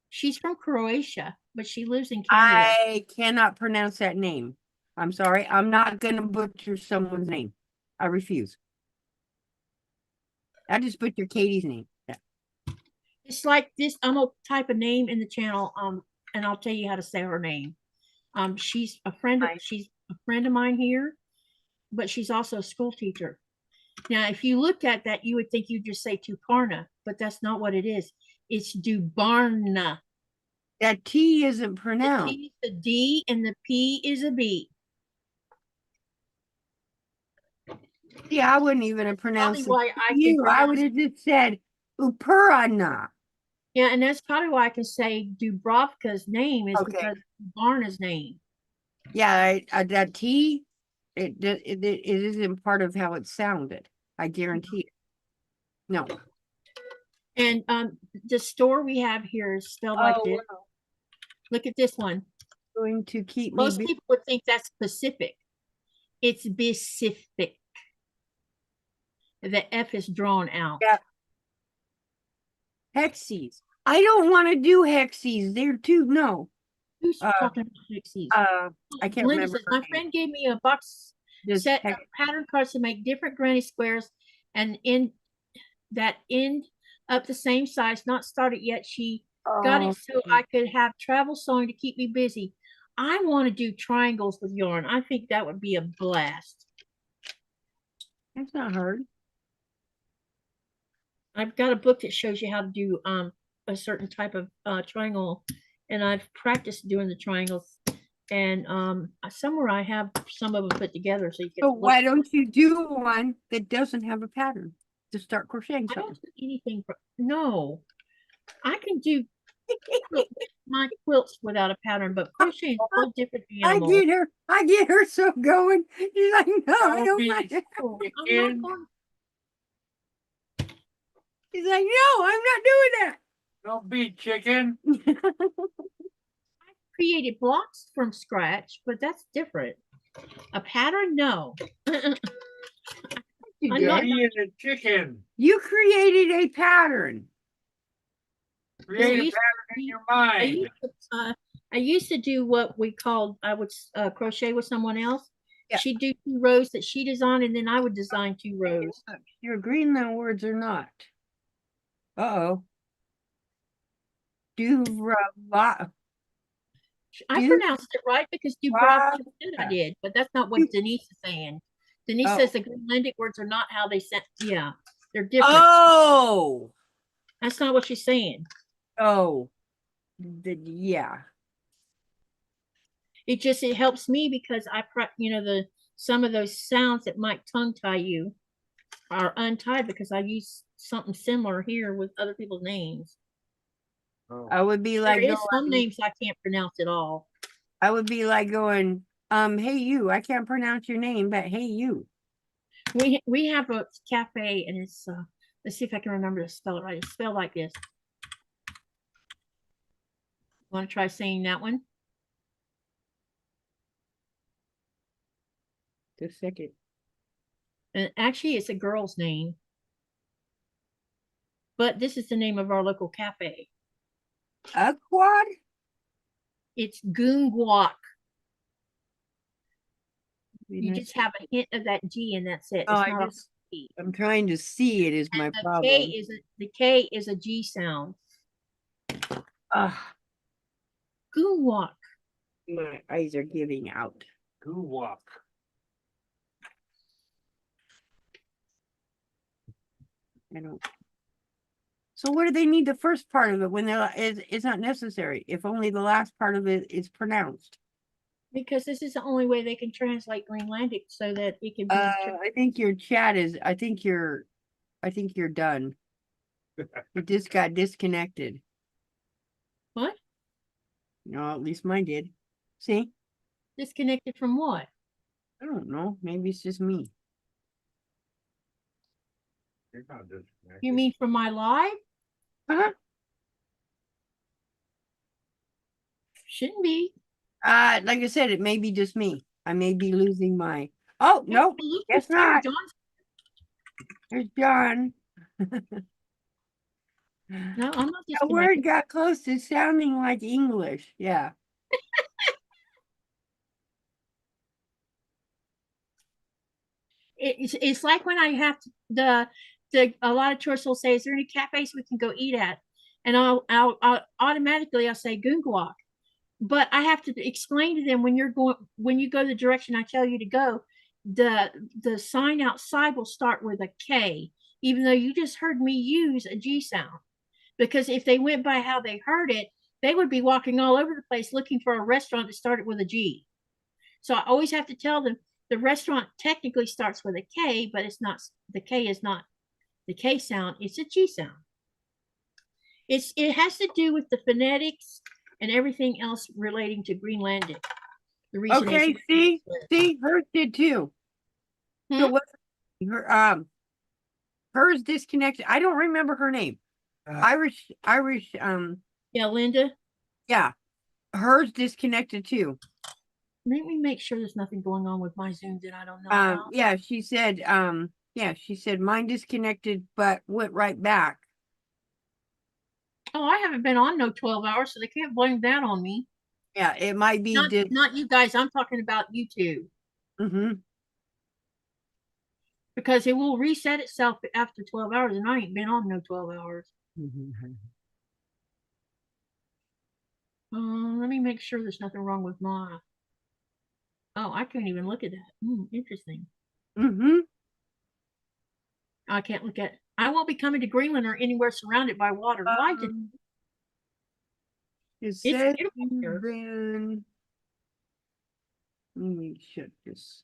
She's from Croatia, but she lives in Canada. I cannot pronounce that name. I'm sorry. I'm not going to butcher someone's name. I refuse. I just butchered Katie's name. Yeah. It's like this. I'm gonna type a name in the channel, and I'll tell you how to say her name. She's a friend of mine here, but she's also a school teacher. Now, if you looked at that, you would think you just say Tuparna, but that's not what it is. It's Dubarna. That T isn't The pronounced. T is a D and the P is a B. Yeah, I wouldn't even have pronounced Probably why I can you. I pronounce. would have just said Upurana. Yeah, and that's probably why I can say Dubrovka's name is Okay. because Dubarna's name. Yeah, that T, it isn't part of how it sounded. I guarantee it. No. And the store we have here is spelled like this. wow. Look at this one. Going to keep me Most busy. people would think that's Pacific. It's Pacific. The F is drawn out. Yeah. Hexies. I don't want to do hexies. They're too Who's talking about Pixies? I can't Linda remember says, her my name. friend gave me a box Just set of hex- pattern cards to make different granny squares and end up the same size, not started yet. She got it so I could have travel sewing to keep me busy. I want to do triangles with yarn. I think that would be a blast. That's not hard. I've got a book that shows you how to do a certain type of triangle, and I've practiced doing the triangles. And somewhere I have some of them put together, so you can. So why don't you do one that doesn't have a pattern to start crocheting I don't something? do anything. No, I can do My quilts without a pattern, but crocheting is a whole different I animal. get her so going. She's like, no, I don't like it. Oh, I'm not Chicken. going. She's like, no, I'm not doing Don't be chicken. that. Created blocks from scratch, but that's different. A pattern, no. You I'm did. not- Be a chicken. You created a pattern. Create a used to pattern in be- your I mind. used I used to do what we called, I would crochet with someone else. Yeah. She'd do 2 rows that she designed, and then I would design 2 rows. Your Greenland words are not. Uh-oh. Duvrava. I Do- pronounced it right because Dubrovka said I did, but that's not what Du- Denise is saying. Denise Oh. says the Greenlandic words are not how they sent. Yeah, they're different. Oh. That's not what she's saying. Oh. Yeah. It helps me because some of those sounds that might tongue tie you are untied because I use something similar here with other people's names. Oh. I would be There like is some going, names I can't pronounce at all. I would be like going, hey you, I can't pronounce your name, but hey you. We have a cafe and it's let's see if I can remember to spell it right. It's spelled like this. Want to try saying that one? Just a second. And actually, it's a girl's name. But this is the name of our local cafe. A quad? It's Goongwak. You Goodness. just have a hint of that G and that's it. Oh, It's I not a just- G. I'm trying to see it is my And the problem. K is a G sound. Ah, Goongwak. my eyes are giving out. Goo walk. I don't. So what do they need the first part of it when it's not necessary? If only the last part of it is pronounced. Because this is the only way they can translate Greenlandic so that it can be. I think your chat is. I think you're done. It just got disconnected. What? No, at least mine did. See, Disconnected from what? I don't know. Maybe it's just me. You're not disconnected. You mean from my live? Uh-huh. Shouldn't be. Like I said, it may be just me. I may be losing my. Oh no, Look, guess there, not. John's- There's John. No, I'm not That word disconnected. got close to sounding like English. Yeah. It's like when I have a lot of tourists will say, "Is there any cafes we can go eat at?" And I'll automatically I'll say Goongwak, but I have to explain to them when you go the direction I tell you to go, the sign outside will start with a K, even though you just heard me use a G sound. Because if they went by how they heard it, they would be walking all over the place looking for a restaurant that started with a G. So I always have to tell them the restaurant technically starts with a K, but it's not, the K is not the K sound, it's a G sound. It has to do with the phonetics and everything else relating to Greenlandic. The reason Okay. See, hers did too. So Hmm? what? Hers disconnected. I don't remember her name. Irish. Yeah, Linda, Yeah, hers disconnected too. let me make sure there's nothing going on with my Zoom that I don't know about. Yeah, she said. Yeah, she said mine disconnected, but went right back. Oh, I haven't been on no 12 hours, so they can't blame that on me. Yeah, it might be. Not you guys. I'm talking about YouTube. Mm-hmm. Because it will reset itself after 12 hours, and I ain't been on no 12 hours. Let me make sure there's nothing wrong with my. Oh, I can't even look at that. Interesting. Mm-hmm. I can't look at. I won't be coming to Greenland or anywhere surrounded by water. Why did It says beautiful here. then. Let me shut this.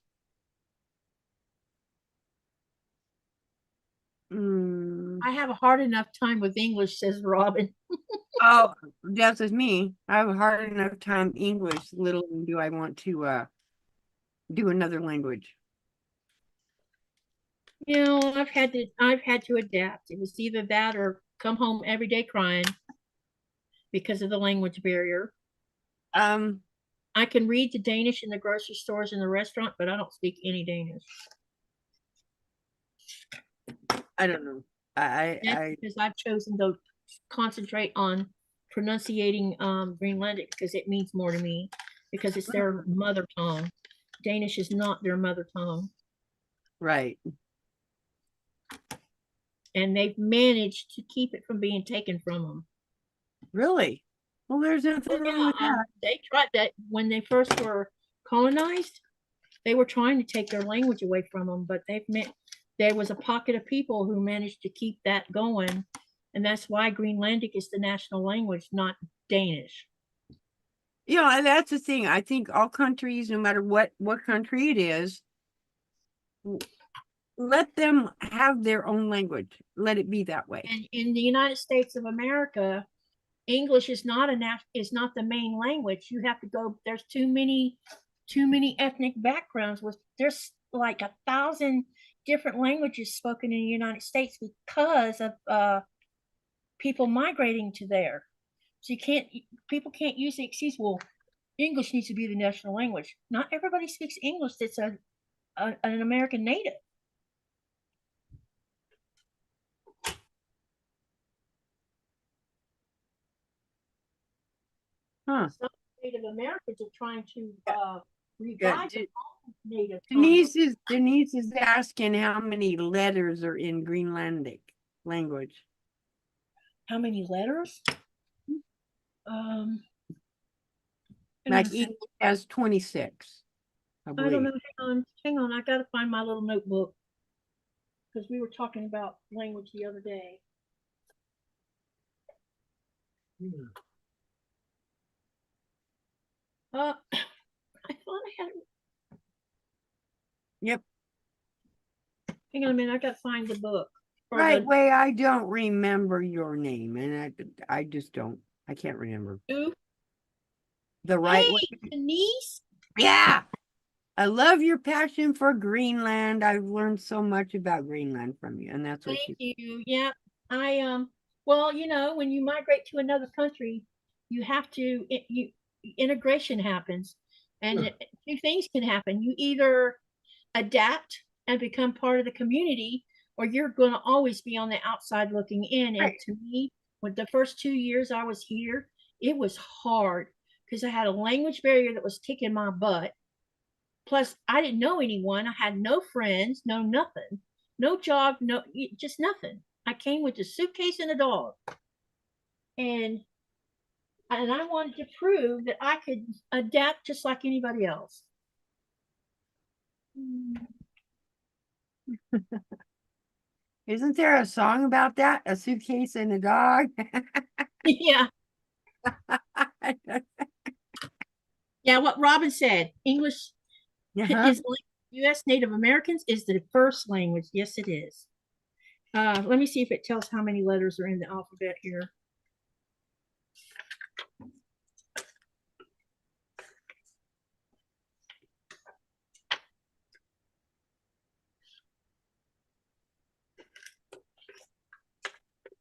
I have a hard enough time with English, says Robin. Oh, that's with me. I have a hard enough time English, little do I want to do another language. You know, I've had to adapt. It was either that or come home every day crying because of the language barrier. I can read the Danish in the grocery stores and the restaurant, but I don't speak any Danish. I don't know. That's because I've chosen to concentrate on pronunciating Greenlandic because it means more to me because it's their mother tongue. Danish is not their mother tongue. Right. And they've managed to keep it from being taken from them. Really? Well, there's nothing wrong with that. They tried that when they first were colonized. They were trying to take their language away from them, but there was a pocket of people who managed to keep that going, and that's why Greenlandic is the national language, not Danish. Yeah, and that's the thing. I think all countries, no matter what country it is, let them have their own language. Let it be that way. And in the United States of America, English is not the main language. You have to go. There's too many ethnic backgrounds. There's like 1,000 different languages spoken in the United States because of people migrating to there. So people can't use the excuse, well, English needs to be the national language. Not everybody speaks English that's an American native. Huh. Some Native Americans are trying to Yeah, revive Native Denise is asking how many letters are in Greenlandic language. How many letters? Like English has 26. I I believe. don't know. Hang on. I gotta find my little notebook because we were talking about language the other day. I thought I had it. Yep. Hang on a minute. I gotta find the book. Right way, I don't remember your name, and I just don't. I can't remember. Who? The right Hey, way. Denise. Yeah. I love your passion for Greenland. I've learned so much about Greenland from you, and that's what Thank you. Yeah, well, you know, when you migrate to another country, you have to integration happens, and two things can happen. You either adapt and become part of the community, or you're going to always be on the outside looking in. And to me, with the first 2 years I was here, it was hard because I had a language barrier that was kicking my butt. Plus, I didn't know anyone. I had no friends, no nothing, no job, no, just nothing. I came with a suitcase and a dog. And I wanted to prove that I could adapt just like anybody else. Isn't there a song about that? A suitcase and a dog? Yeah. Yeah, what Robin said, English is U.S. Native Americans is the first language. Yes, it is. Let me see if it tells how many letters are in the alphabet here.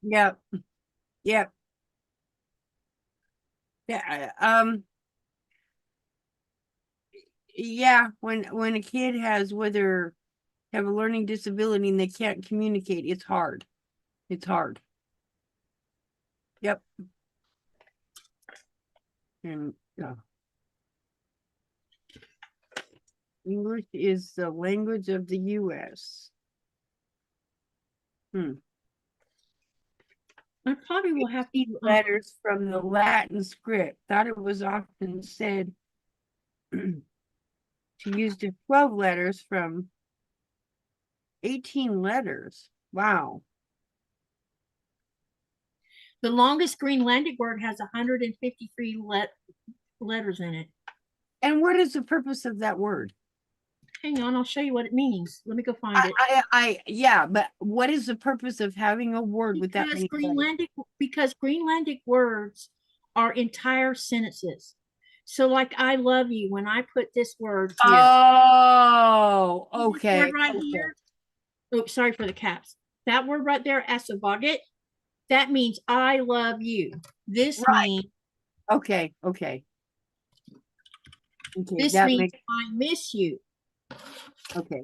Yep. Yep. Yeah. Yeah, when a kid has whether have a learning disability and they can't communicate, it's hard. It's hard. Yep. And English is the language of the US. I probably will have to letters from the Latin script. Thought it was often said to use the 12 letters from 18 letters. Wow. The longest Greenlandic word has 153 letters in it. And what is the purpose of that word? hang on, I'll show you what it means. Let me go find it. Yeah, but what is the purpose of having a word with that Because many letters? Greenlandic words are entire sentences. So like I love you, when I put this word here. Oh, this okay. word right here. Oh, sorry for the caps. That word right there, asavaget, that means I love you. This Right. means Okay. this That means makes I miss you. okay.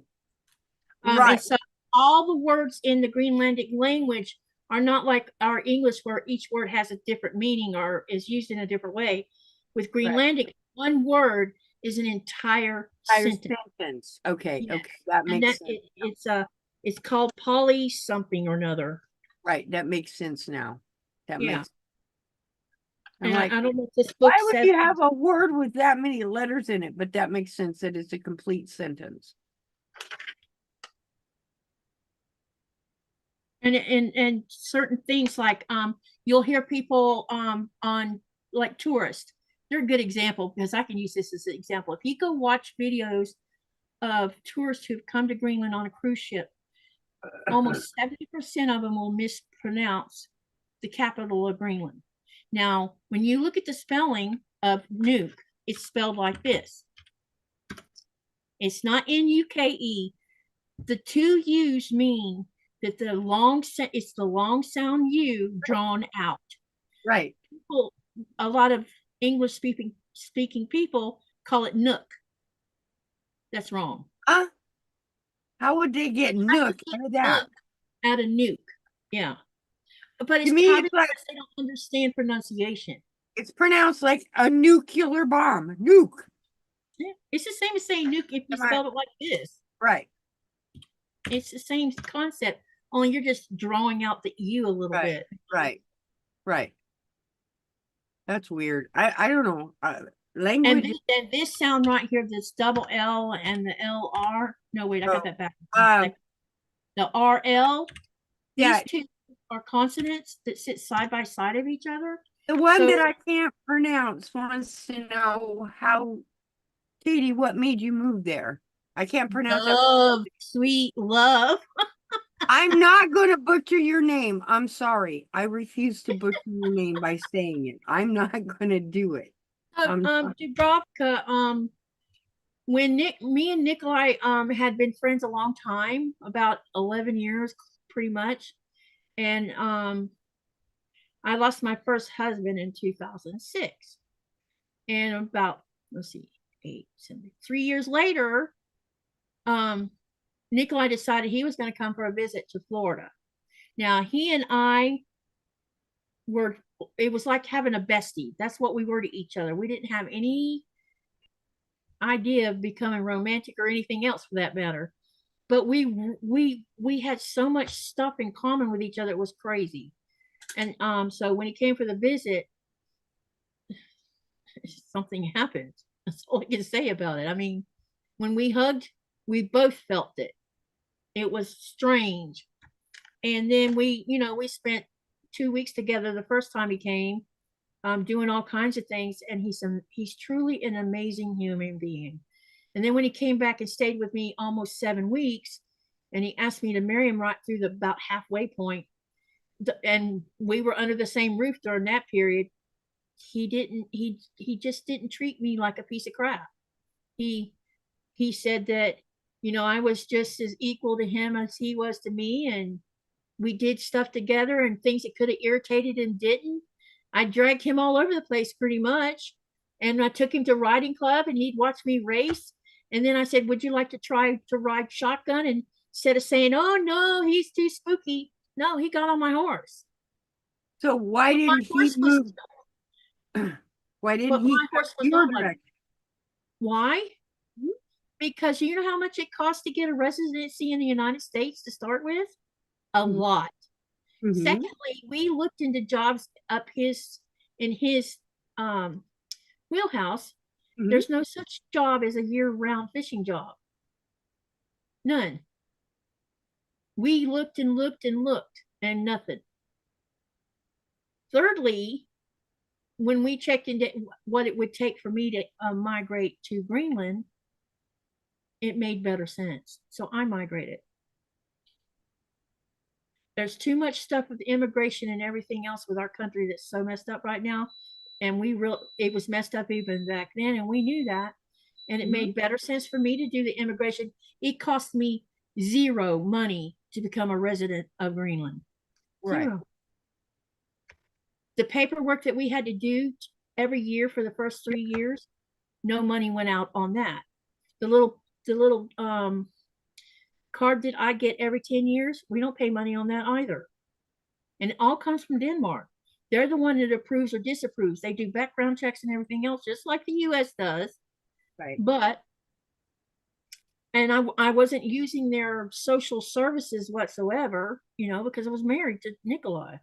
And Right. so all the words in the Greenlandic language are not like our English, where each word has a different meaning or is used in a different way. With Greenlandic, one word is an entire sentence. Okay. Yes. Okay. That And makes that sense. it's called poly something or another. Right. That makes sense now. That Yeah. makes. I'm And like, I don't know if this why book would says you have a word with that many letters in it? But that makes sense that it's a complete sentence. and certain things like you'll hear people on like tourists. They're a good example because I can use this as an example. If you go watch videos of tourists who've come to Greenland on a cruise ship, almost 70% of them will mispronounce the capital of Greenland. Now, when you look at the spelling of Nuuk, it's spelled like this. It's not Nuke. The two U's mean that it's the long sound U drawn out. Right. People, a lot of English speaking people call it Nook. That's wrong. How would they get Nook out of that? Out of Nuuk. Yeah. But it's To me, probably it's like because they don't understand pronunciation. it's pronounced like a nuclear bomb. Nuke. Yeah. It's the same as saying nuke if you spelled it like this. Right. It's the same concept, only you're just drawing out the U a little bit. Right. That's weird. I don't know. And Language. this sound right here, this double L and the LR. No, wait, I got that back. The RL, Yeah. these two are consonants that sit side by side of each other. The one that I can't pronounce wants to know how, Katie, what made you move there? I can't pronounce love, sweet love. I'm not going to butcher your name. I'm sorry. I refuse to butcher your name by saying it. I'm not going to do it. Dubrovka, when me and Nikolai had been friends a long time, about 11 years pretty much, and I lost my first husband in 2006, and about 3 years later, Nikolai decided he was going to come for a visit to Florida. Now he and I it was like having a bestie. That's what we were to each other. We didn't have any idea of becoming romantic or anything else for that matter, but we had so much stuff in common with each other. It was crazy. And so when he came for the visit, something happened. That's all I can say about it. I mean, when we hugged, we both felt it. It was strange. And then we spent 2 weeks together the first time he came, doing all kinds of things. And he's truly an amazing human being. And then when he came back and stayed with me almost 7 weeks, and he asked me to marry him right through the about halfway point, and we were under the same roof during that period, he just didn't treat me like a piece of crap. He said that, I was just as equal to him as he was to me, and we did stuff together, and things that could have irritated him didn't. I dragged him all over the place pretty much, and I took him to riding club, and he'd watch me race. And then I said, would you like to try to ride shotgun? And instead of saying, oh no, he's too spooky, no, he got on my horse. So why didn't he move? Why didn't he my horse was your not like, why? Because you know how much it costs to get a residency in the United States to start with? A lot. Secondly, we looked into jobs up in his wheelhouse. There's no such job as a year-round fishing job. None. We looked and looked and looked, and nothing. Thirdly, when we checked into what it would take for me to migrate to Greenland, it made better sense. So I migrated. There's too much stuff with immigration and everything else with our country that's so messed up right now. And it was messed up even back then, and we knew that. And it made better sense for me to do the immigration. It cost me zero money to become a resident of Greenland. Right. Zero. The paperwork that we had to do every year for the first 3 years, no money went out on that. The little card that I get every 10 years, we don't pay money on that either. And it all comes from Denmark. They're the one that approves or disapproves. They do background checks and everything else, just like the US does. Right. But, and I wasn't using their social services whatsoever, you know, because I was married to Nikolai.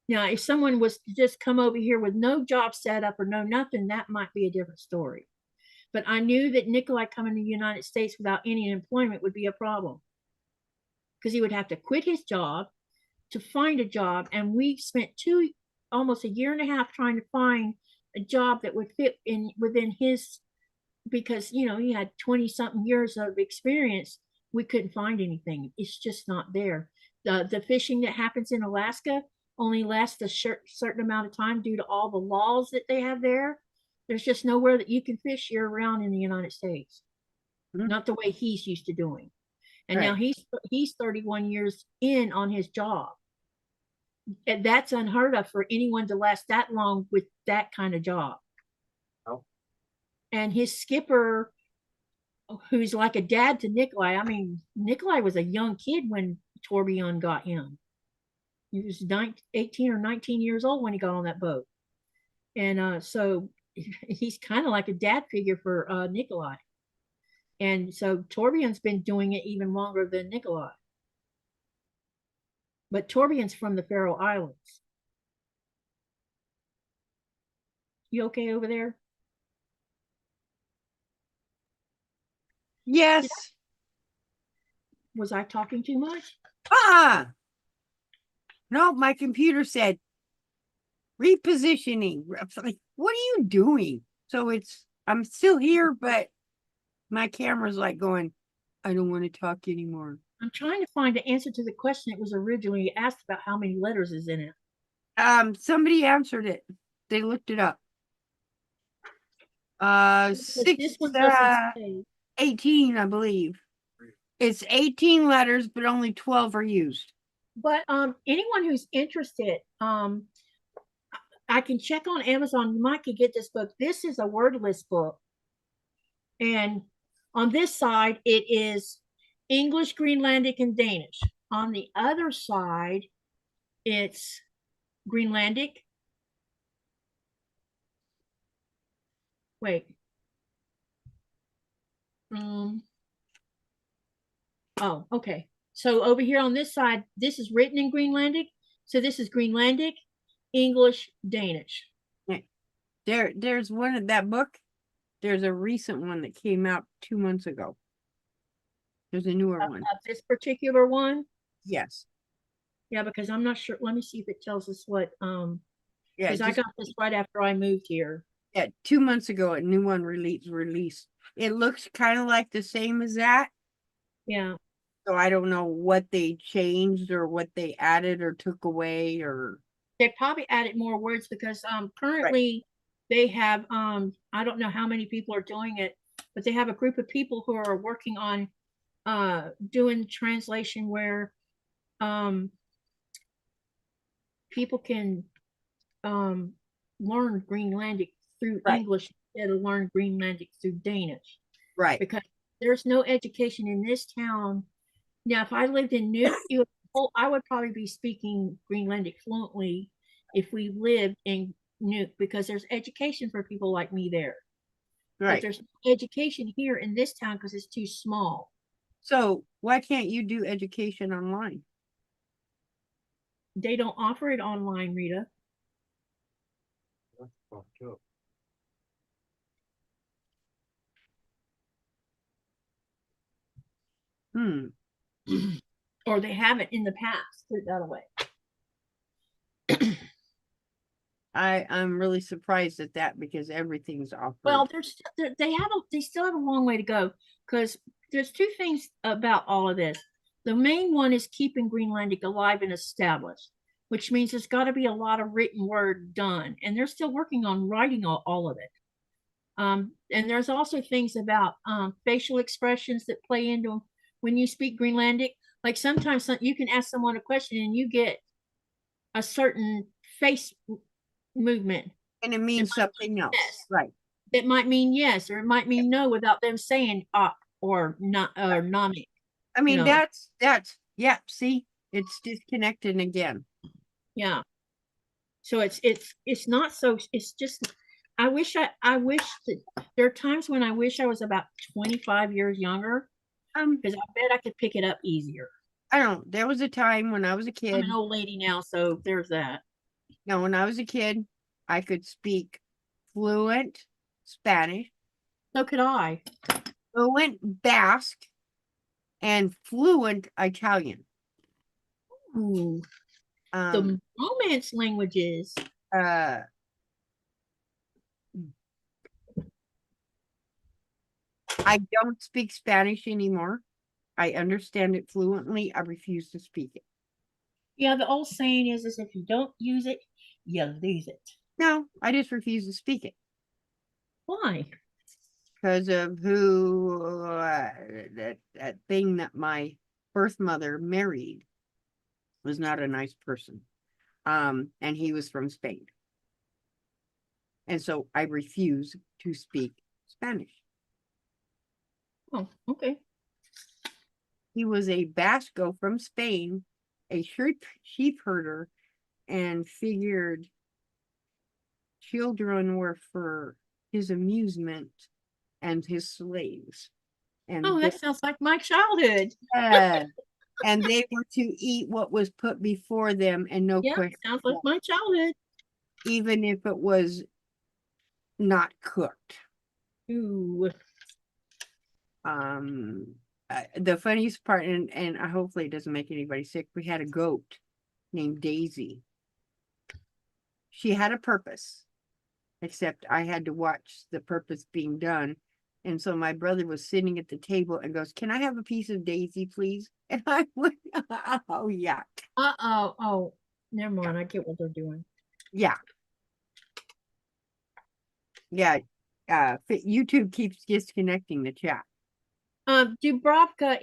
Now, if someone was to just come over here with no job set up or no nothing, that might be a different story. But I knew that Nikolai coming to the United States without any employment would be a problem, because he would have to quit his job to find a job. And we spent almost a year and a half trying to find a job that would fit within his, because, you know, he had 20 something years of experience. We couldn't find anything. It's just not there. The fishing that happens in Alaska only lasts a certain amount of time due to all the laws that they have there. There's just nowhere that you can fish year round in the United States. Not the way he's used to doing. And now he's 31 years in on his job. And that's unheard of for anyone to last that long with that kind of job. Oh. And his skipper, who's like a dad to Nikolai. I mean, Nikolai was a young kid when Torbjorn got him. He was 18 or 19 years old when he got on that boat. And so he's kind of like a dad figure for Nikolai. And so Torbjorn's been doing it even longer than Nikolai. But Torbjorn's from the Faroe Islands. You okay over there? Yes. Was I talking too much? No, my computer said repositioning. I was like, what are you doing? So I'm still here, but my camera's like going, I don't want to talk anymore. I'm trying to find the answer to the question that was originally asked about how many letters is in it. Somebody answered it. They looked it up. This one doesn't say. 18, I believe. It's 18 letters, but only 12 are used. But anyone who's interested, I can check on Amazon. You might could get this book. This is a wordless book. And on this side, it is English, Greenlandic, and Danish. On the other side, it's Greenlandic. Wait. Oh, okay. So over here on this side, this is written in Greenlandic. So this is Greenlandic, English, Danish. There's one of that book. There's a recent one that came out 2 months ago. There's a newer one. This particular one? Yes. Yeah, because I'm not sure. Let me see if it tells us what, Yeah, because I got this right after I moved here. Yeah, 2 months ago, a new one released. It looks kind of like the same as that. Yeah. So I don't know what they changed or what they added or took away, or They probably added more words because currently they have, I don't know how many people are doing it, but they have a group of people who are working on doing translation where people can learn Greenlandic through English instead of learn Greenlandic through Danish. right. Because there's no education in this town. Now, if I lived in Nuuk, I would probably be speaking Greenlandic fluently if we lived in Nuuk, because there's education for people like me there. Right. But there's no education here in this town because it's too small. So why can't you do education online? They don't offer it online, Rita. That's fucked up. Or they haven't in the past. Put it that way. I'm really surprised at that because everything's offered. Well, they still have a long way to go because there's two things about all of this. The main one is keeping Greenlandic alive and established, which means there's got to be a lot of written word done, and they're still working on writing all of it. And there's also things about facial expressions that play into when you speak Greenlandic. Like sometimes you can ask someone a question and you get a certain face movement. And it means something else. Yes. Right. It might mean yes, or it might mean no without them saying or not or nami. I mean, know. that's yeah, see, it's disconnected again. Yeah. So it's not so, it's just, I wish that there are times when I wish I was about 25 years younger, because I bet I could pick it up easier. I don't, there was a time when I was a I'm kid. an old lady now, so there's that. Now, when I was a kid, I could speak fluent Spanish, So could I. fluent Basque, and fluent Italian. Ooh, Um, the Romance languages. uh, I don't speak Spanish anymore. I understand it fluently. I refuse to speak it. Yeah, the old saying is if you don't use it, you lose it. No, I just refuse to speak it Why? because of who that thing that my birth mother married was not a nice person. And he was from Spain. And so I refuse to speak Spanish. Oh, okay. He was a Basco from Spain, a sheep herder, and figured children were for his amusement and his slaves. And Oh, that sounds like my childhood. and they were to eat what was put before them, and no Yeah, question, sounds like my childhood. even if it was not cooked. Ooh. The funniest part, and hopefully it doesn't make anybody sick, we had a goat named Daisy. She had a purpose, except I had to watch the purpose being done. And so my brother was sitting at the table and goes, "Can I have a piece of Daisy, please?" And I went, "Oh, yeah." Uh-oh. Oh, never mind. I get what they're doing. Yeah. Yeah. YouTube keeps disconnecting the chat. Dubravka,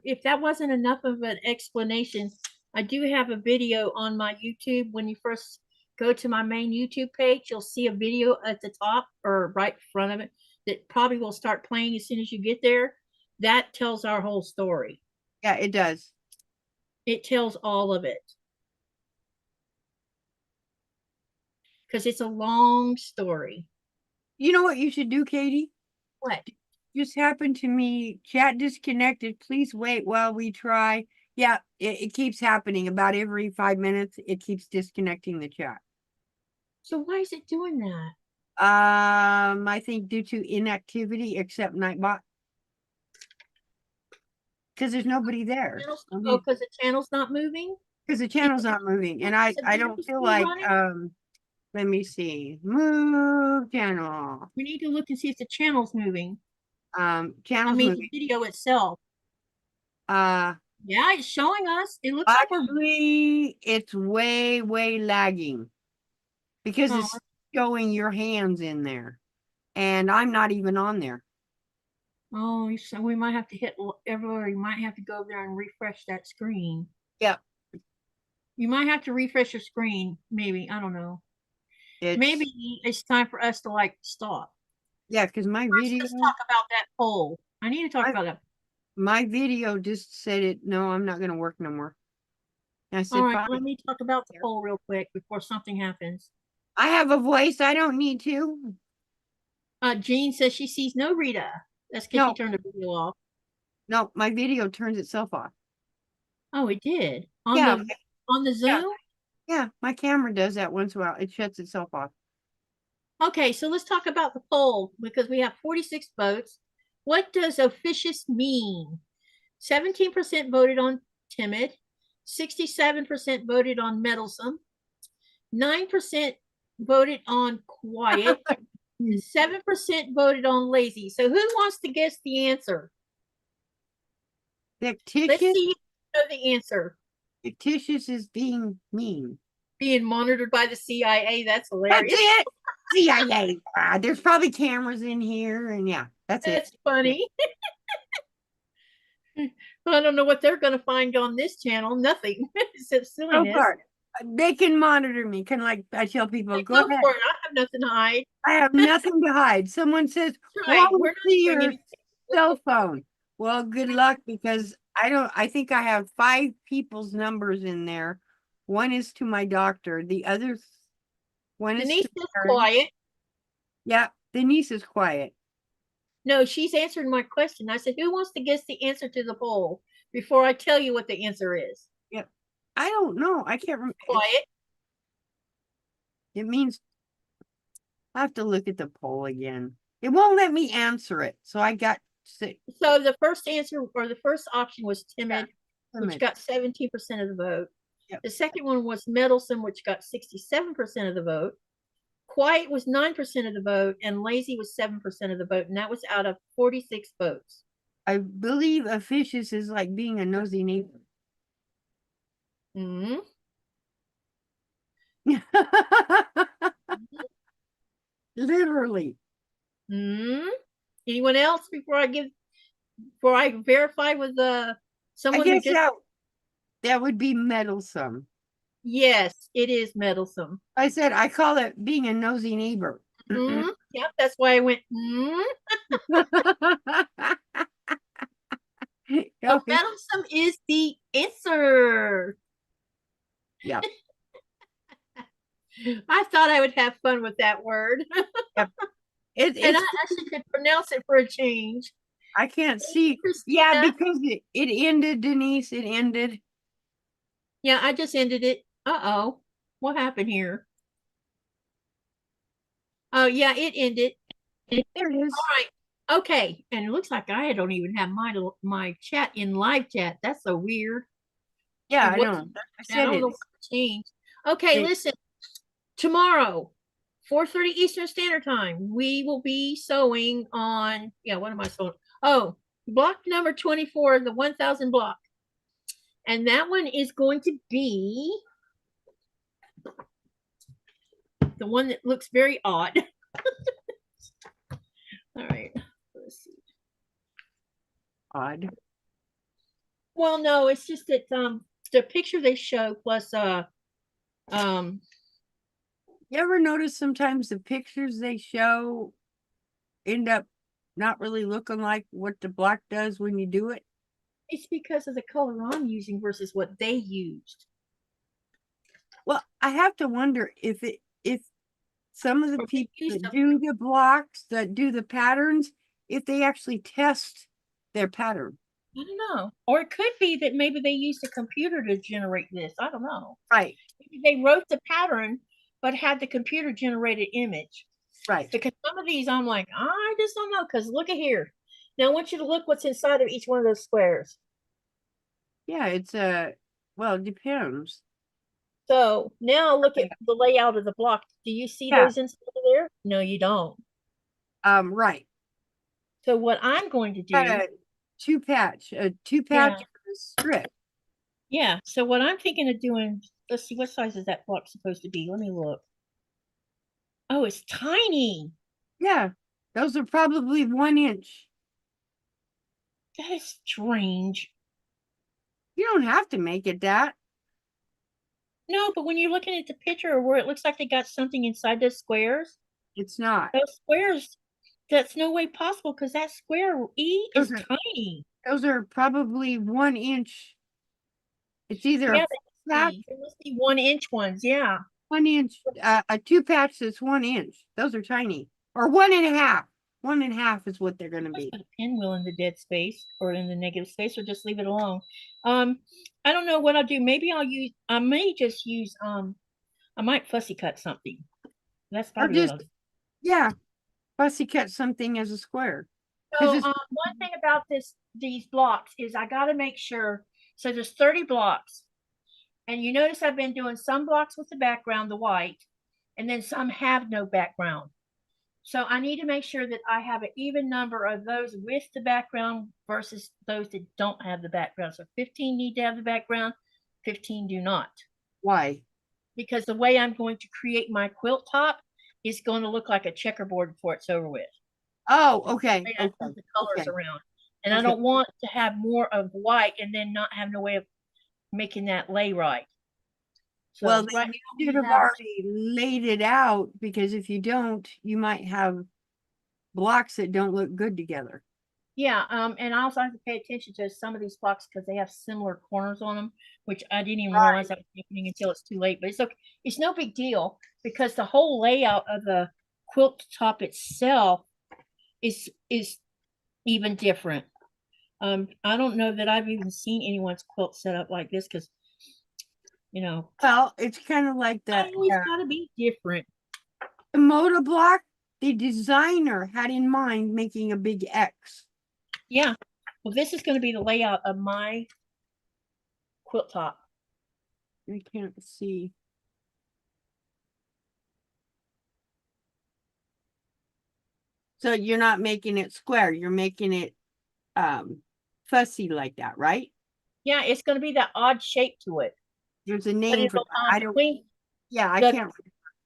if that wasn't enough of an explanation, I do have a video on my YouTube. When you first go to my main YouTube page, you'll see a video at the top or right in front of it that probably will start playing as soon as you get there. That tells our whole story. Yeah, it does. It tells all of it. Because it's a long story. You know what you should do, Katie? What? Just happened to me. Chat disconnected. Please wait while we try. Yeah, it keeps happening. About every 5 minutes, it keeps disconnecting the chat. So why is it doing that? I think due to inactivity, except Nightbot. Because there's nobody there. Oh, because the channel's not moving? Because the channel's not moving. And I don't feel like, let me see. Move channel. We need to look and see if the channel's moving. Channel's moving. moving. The video itself. Yeah, it's showing us. It looks actually, like it's way lagging. Because it's showing your hands in there. And I'm not even on there. Oh, so we might have to hit everywhere. You might have to go over there and refresh that screen. Yeah. You might have to refresh your screen, maybe. I don't know. Maybe it's time for us to stop. Yeah, because my video. Let's talk about that poll. I need to talk about that. My video just said it. No, I'm not going to work no more. I said, all right, let me talk about the poll real quick before something happens. I have a voice. I don't need to. Jean says she sees no Rita. That's because she turned the video off. No, my video turns itself off. Oh, it did? On the Zoom? Yeah, my camera does that once in a while. It shuts itself off. Okay, so let's talk about the poll because we have 46 votes. What does officious mean? 17% voted on timid, 67% voted on meddlesome, 9% voted on quiet. 7% voted on lazy. So who wants to guess the answer? Let's Fictitious, see if you know the answer. fictitious is being mean. Being monitored by the CIA. That's That's hilarious. it. CIA. There's probably cameras in here, and yeah, that's it. That's funny. I don't know what they're going to find on this channel. Nothing except Go silliness. for it. They can monitor me. Can like I tell people, Like, go go ahead. for it. I have nothing to hide. I have nothing to hide. Someone says, That's "Well, I right. want We're to not see doing your anything. cell phone." Well, good luck because I think I have 5 people's numbers in there. One is to my doctor. The other one is Denise to is Karen. quiet. Yeah, Denise is quiet. No, she's answering my question. I said, who wants to guess the answer to the poll before I tell you what the answer is? I don't know. I can't remember. Quiet. It means I have to look at the poll again. It won't let me answer it. So I got 6. So the first answer or the first option was timid, which Timid. got 17% of the vote. Yep. The second one was meddlesome, which got 67% of the vote. Quiet was 9% of the vote, and lazy was 7% of the vote, and that was out of 46 votes. I believe officious is like being a nosy neighbor. Mm-hmm. Literally. Mm-hmm. Anyone else before I verify with I someone who guess just that would be meddlesome. yes, it is meddlesome. I said I call it being a nosy neighbor. Mm-hmm. Yep, that's why I went. So Okay. meddlesome is the answer. Yeah. I thought I would have fun with that word. It, And it's I actually could pronounce it for a change. I can't see. Christina. Yeah, because it ended, Denise. It ended. Yeah, I just ended it. Uh-oh. What happened here? Oh, yeah, it ended. There it is. All right. Okay. And it looks like I don't even have my chat in live chat. That's so weird. Yeah, I What- know. I I said don't it. know what to change. Okay, It- listen. Tomorrow, 4:30 Eastern Standard Time, we will be sewing on, what am I sewing? Oh, block number 24, the 1000 block. And that one is going to be the one that looks very odd. All right, let's see. Odd. Well, no, it's just that the picture they show plus You ever notice sometimes the pictures they show end up not really looking like what the block does when you do it? it's because of the color I'm using versus what they used. Well, I have to wonder if some of the Or they people used that a- do the blocks, that do the patterns, if they actually test their pattern. I don't know. Or it could be that maybe they used a computer to generate this. I don't know. Right, Maybe they wrote the pattern but had the computer generated image. right. Because some of these I'm like, I just don't know. Because look at here. Now I want you to look what's inside of each one of those squares. Yeah, it's well, it depends. So now look at the layout of the block. Do you see Yeah. those inside of there? No, you don't. Right. So what I'm going to do, Two patch strip. yeah. So what I'm thinking of doing, let's see, what size is that block supposed to be? Let me look. Oh, it's tiny. Yeah, those are probably 1 inch. That is strange. You don't have to make it that. No, but when you're looking at the picture where it looks like they got something inside those squares, It's not. those squares, that's no way possible because that square E is Those are- tiny. Those are probably 1 inch. It's either Yeah, a flat there must be 1 inch ones. Yeah. 1 inch, a 2 patch that's 1 inch. Those are tiny. Or 1.5. 1.5 is what they're gonna Let's be. put a pinwheel in the dead space or in the negative space or just leave it alone. I don't know what I'll do. Maybe I may just use, I might fussy cut something. That's Or probably what just, I'll do. yeah, fussy cut something as a square. So, it's- one thing about these blocks is I got to make sure. So there's 30 blocks, and you notice I've been doing some blocks with the background, the white, and then some have no background. So I need to make sure that I have an even number of those with the background versus those that don't have the background. So 15 need to have the background, 15 do not. Why? Because the way I'm going to create my quilt top is going to look like a checkerboard before it's over with. Oh, okay. The way I Okay. put the colors okay. around. And I Okay. don't want to have more of white and then not have no way of making that lay right. So Well, right then now you should we have have- already laid it out, because if you don't, you might have blocks that don't look good together. Yeah, and I also have to pay attention to some of these blocks because they have similar corners on them, which I didn't even realize that was happening until it's too late. But it's okay. It's no big deal because the whole layout of the quilt top itself is even different. I don't know that I've even seen anyone's quilt set up like this because, you know, Well, it's kind of like I the always got to be different. motor block. The designer had in mind making a big X. Yeah. Well, this is going to be the layout of my quilt top. I can't see. So you're not making it square, you're making it fussy like that, right? Yeah, it's going to be that odd shape to it. There's a But name for it'll, that. I don't, between yeah, I the- can't remember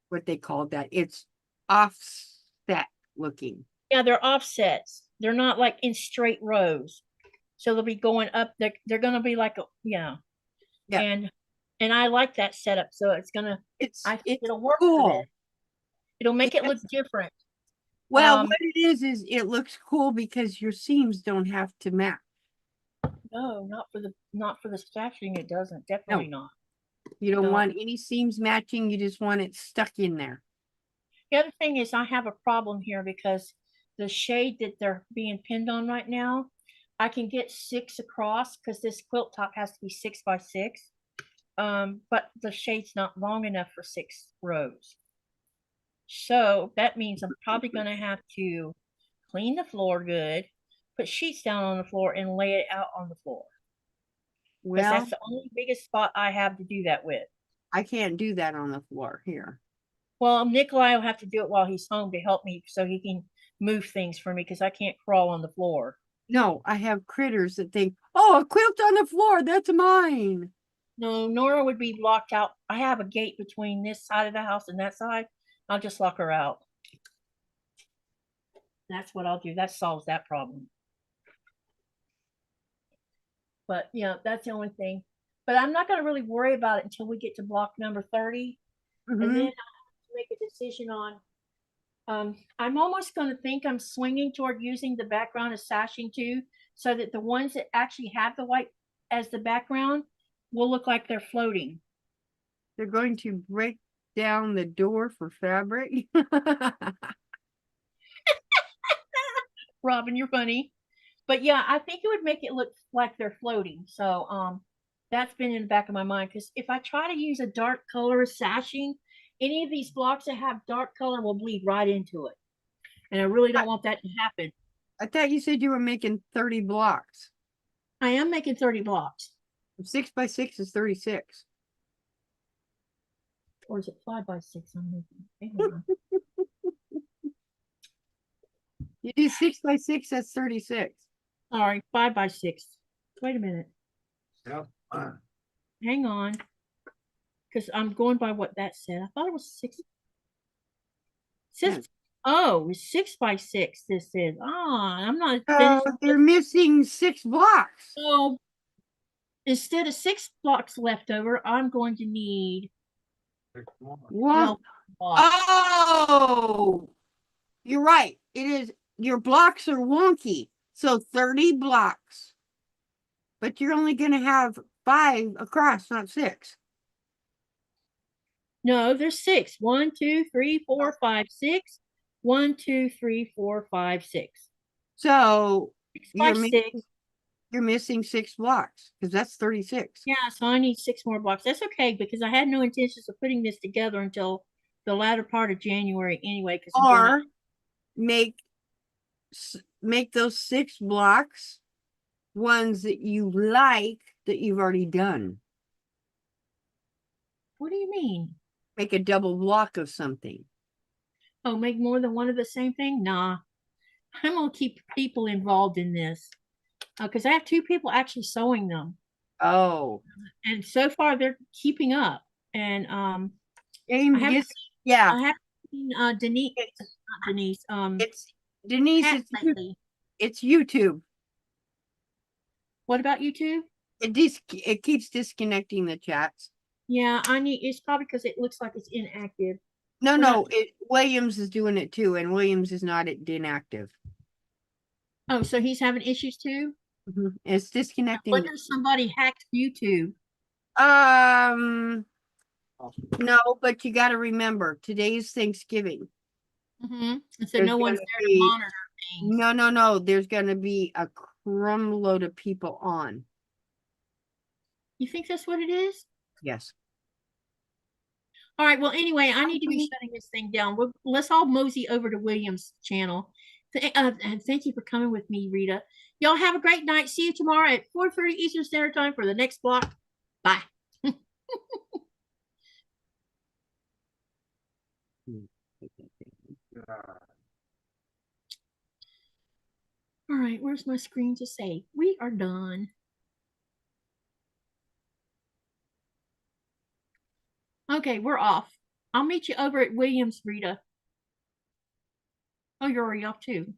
what they called that. It's offset looking. Yeah, they're offsets. They're not like in straight rows. So they'll be going up. They're gonna be like a Yeah. And I like that setup. So it's gonna I think It's it'll work for cool. this. It'll make it look Yes. different. Well, Um, what it is it looks cool because your seams don't have to match. No, not for the stashing, it doesn't. Definitely not. You don't No. want any seams matching, you just want it stuck in there. The other thing is I have a problem here because the shade that they're being pinned on right now, I can get 6 across because this quilt top has to be 6 by 6. But the shade's not long enough for 6 rows. So that means I'm probably going to have to clean the floor good, put sheets down on the floor, and lay it out on the floor. Because Well, that's the only biggest spot I have to do that with. I can't do that on the floor here. Well, Nikolai will have to do it while he's home to help me so he can move things for me because I can't crawl on the floor. No, I have critters that think, oh, a quilt on the floor, that's mine. No, Nora would be locked out. I have a gate between this side of the house and that side. I'll just lock her out. That's what I'll do. That solves that problem. But yeah, that's the only thing. But I'm not going to really worry about it until we get to block number 30. And then I'll have to make a decision on. I'm almost going to think I'm swinging toward using the background as sashing too, so that the ones that actually have the white as the background will look like they're floating. They're going to break down the door for fabric. Robin, you're funny. But yeah, I think it would make it look like they're floating. So that's been in the back of my mind because if I try to use a dark color as sashing, any of these blocks that have dark color will bleed right into it. And I really don't want that to happen. I thought you said you were making 30 blocks. I am making 30 blocks. 6 by 6 is 36. Or is it 5 by 6? I'm making. You do 6 by 6, that's 36. Sorry, 5 by 6. Wait a minute. Yep. Hang on. Because I'm going by what that said. I thought it was 6. Says, oh, it's 6 by 6. This is. I'm not So finished. they're missing 6 blocks. So instead of 6 blocks left over, I'm going to need 6 more. 1. 12 blocks. Oh, you're right. It is. Your blocks are wonky. So 30 blocks. But you're only going to have 5 across, not 6. No, there's 6. 1, 2, 3, 4, 5, 6. 1, 2, 3, 4, 5, 6. So 6 by you're 6. missing, you're missing 6 blocks because that's 36. Yeah, so I need 6 more blocks. That's okay because I had no intentions of putting this together until the latter part of January anyway. Or make those 6 blocks ones that you like that you've already done. What do you mean? Make a double block of something. Oh, make more than one of the same thing? Nah. I'm gonna keep people involved in this. Because I have 2 people actually sewing them. Oh, And so far they're keeping up. And Aim I haven't just yeah. I haven't seen Denise, It's not Denise, it's Denise. Pat lately. It's YouTube. What about you two? It keeps disconnecting the chats. Yeah, it's probably because it looks like it's inactive. No, We're no, not- Williams is doing it too, and Williams is not inactive. Oh, so he's having issues too? It's disconnecting. What if somebody hacked YouTube? No, but you got to remember today's Thanksgiving. And so There's no one's gonna there to be- monitor things. No. There's going to be a crumb load of people on. You think that's what it is? Yes. All right. Well, anyway, I need to be shutting this thing down. Let's all mosey over to William's channel. And thank you for coming with me, Rita. Y'all have a great night. See you tomorrow at 4:30 Eastern Standard Time for the next block. Bye. All right. Where's my screen to say we are done? Okay, we're off. I'll meet you over at Williams, Rita. Oh, you're already off too.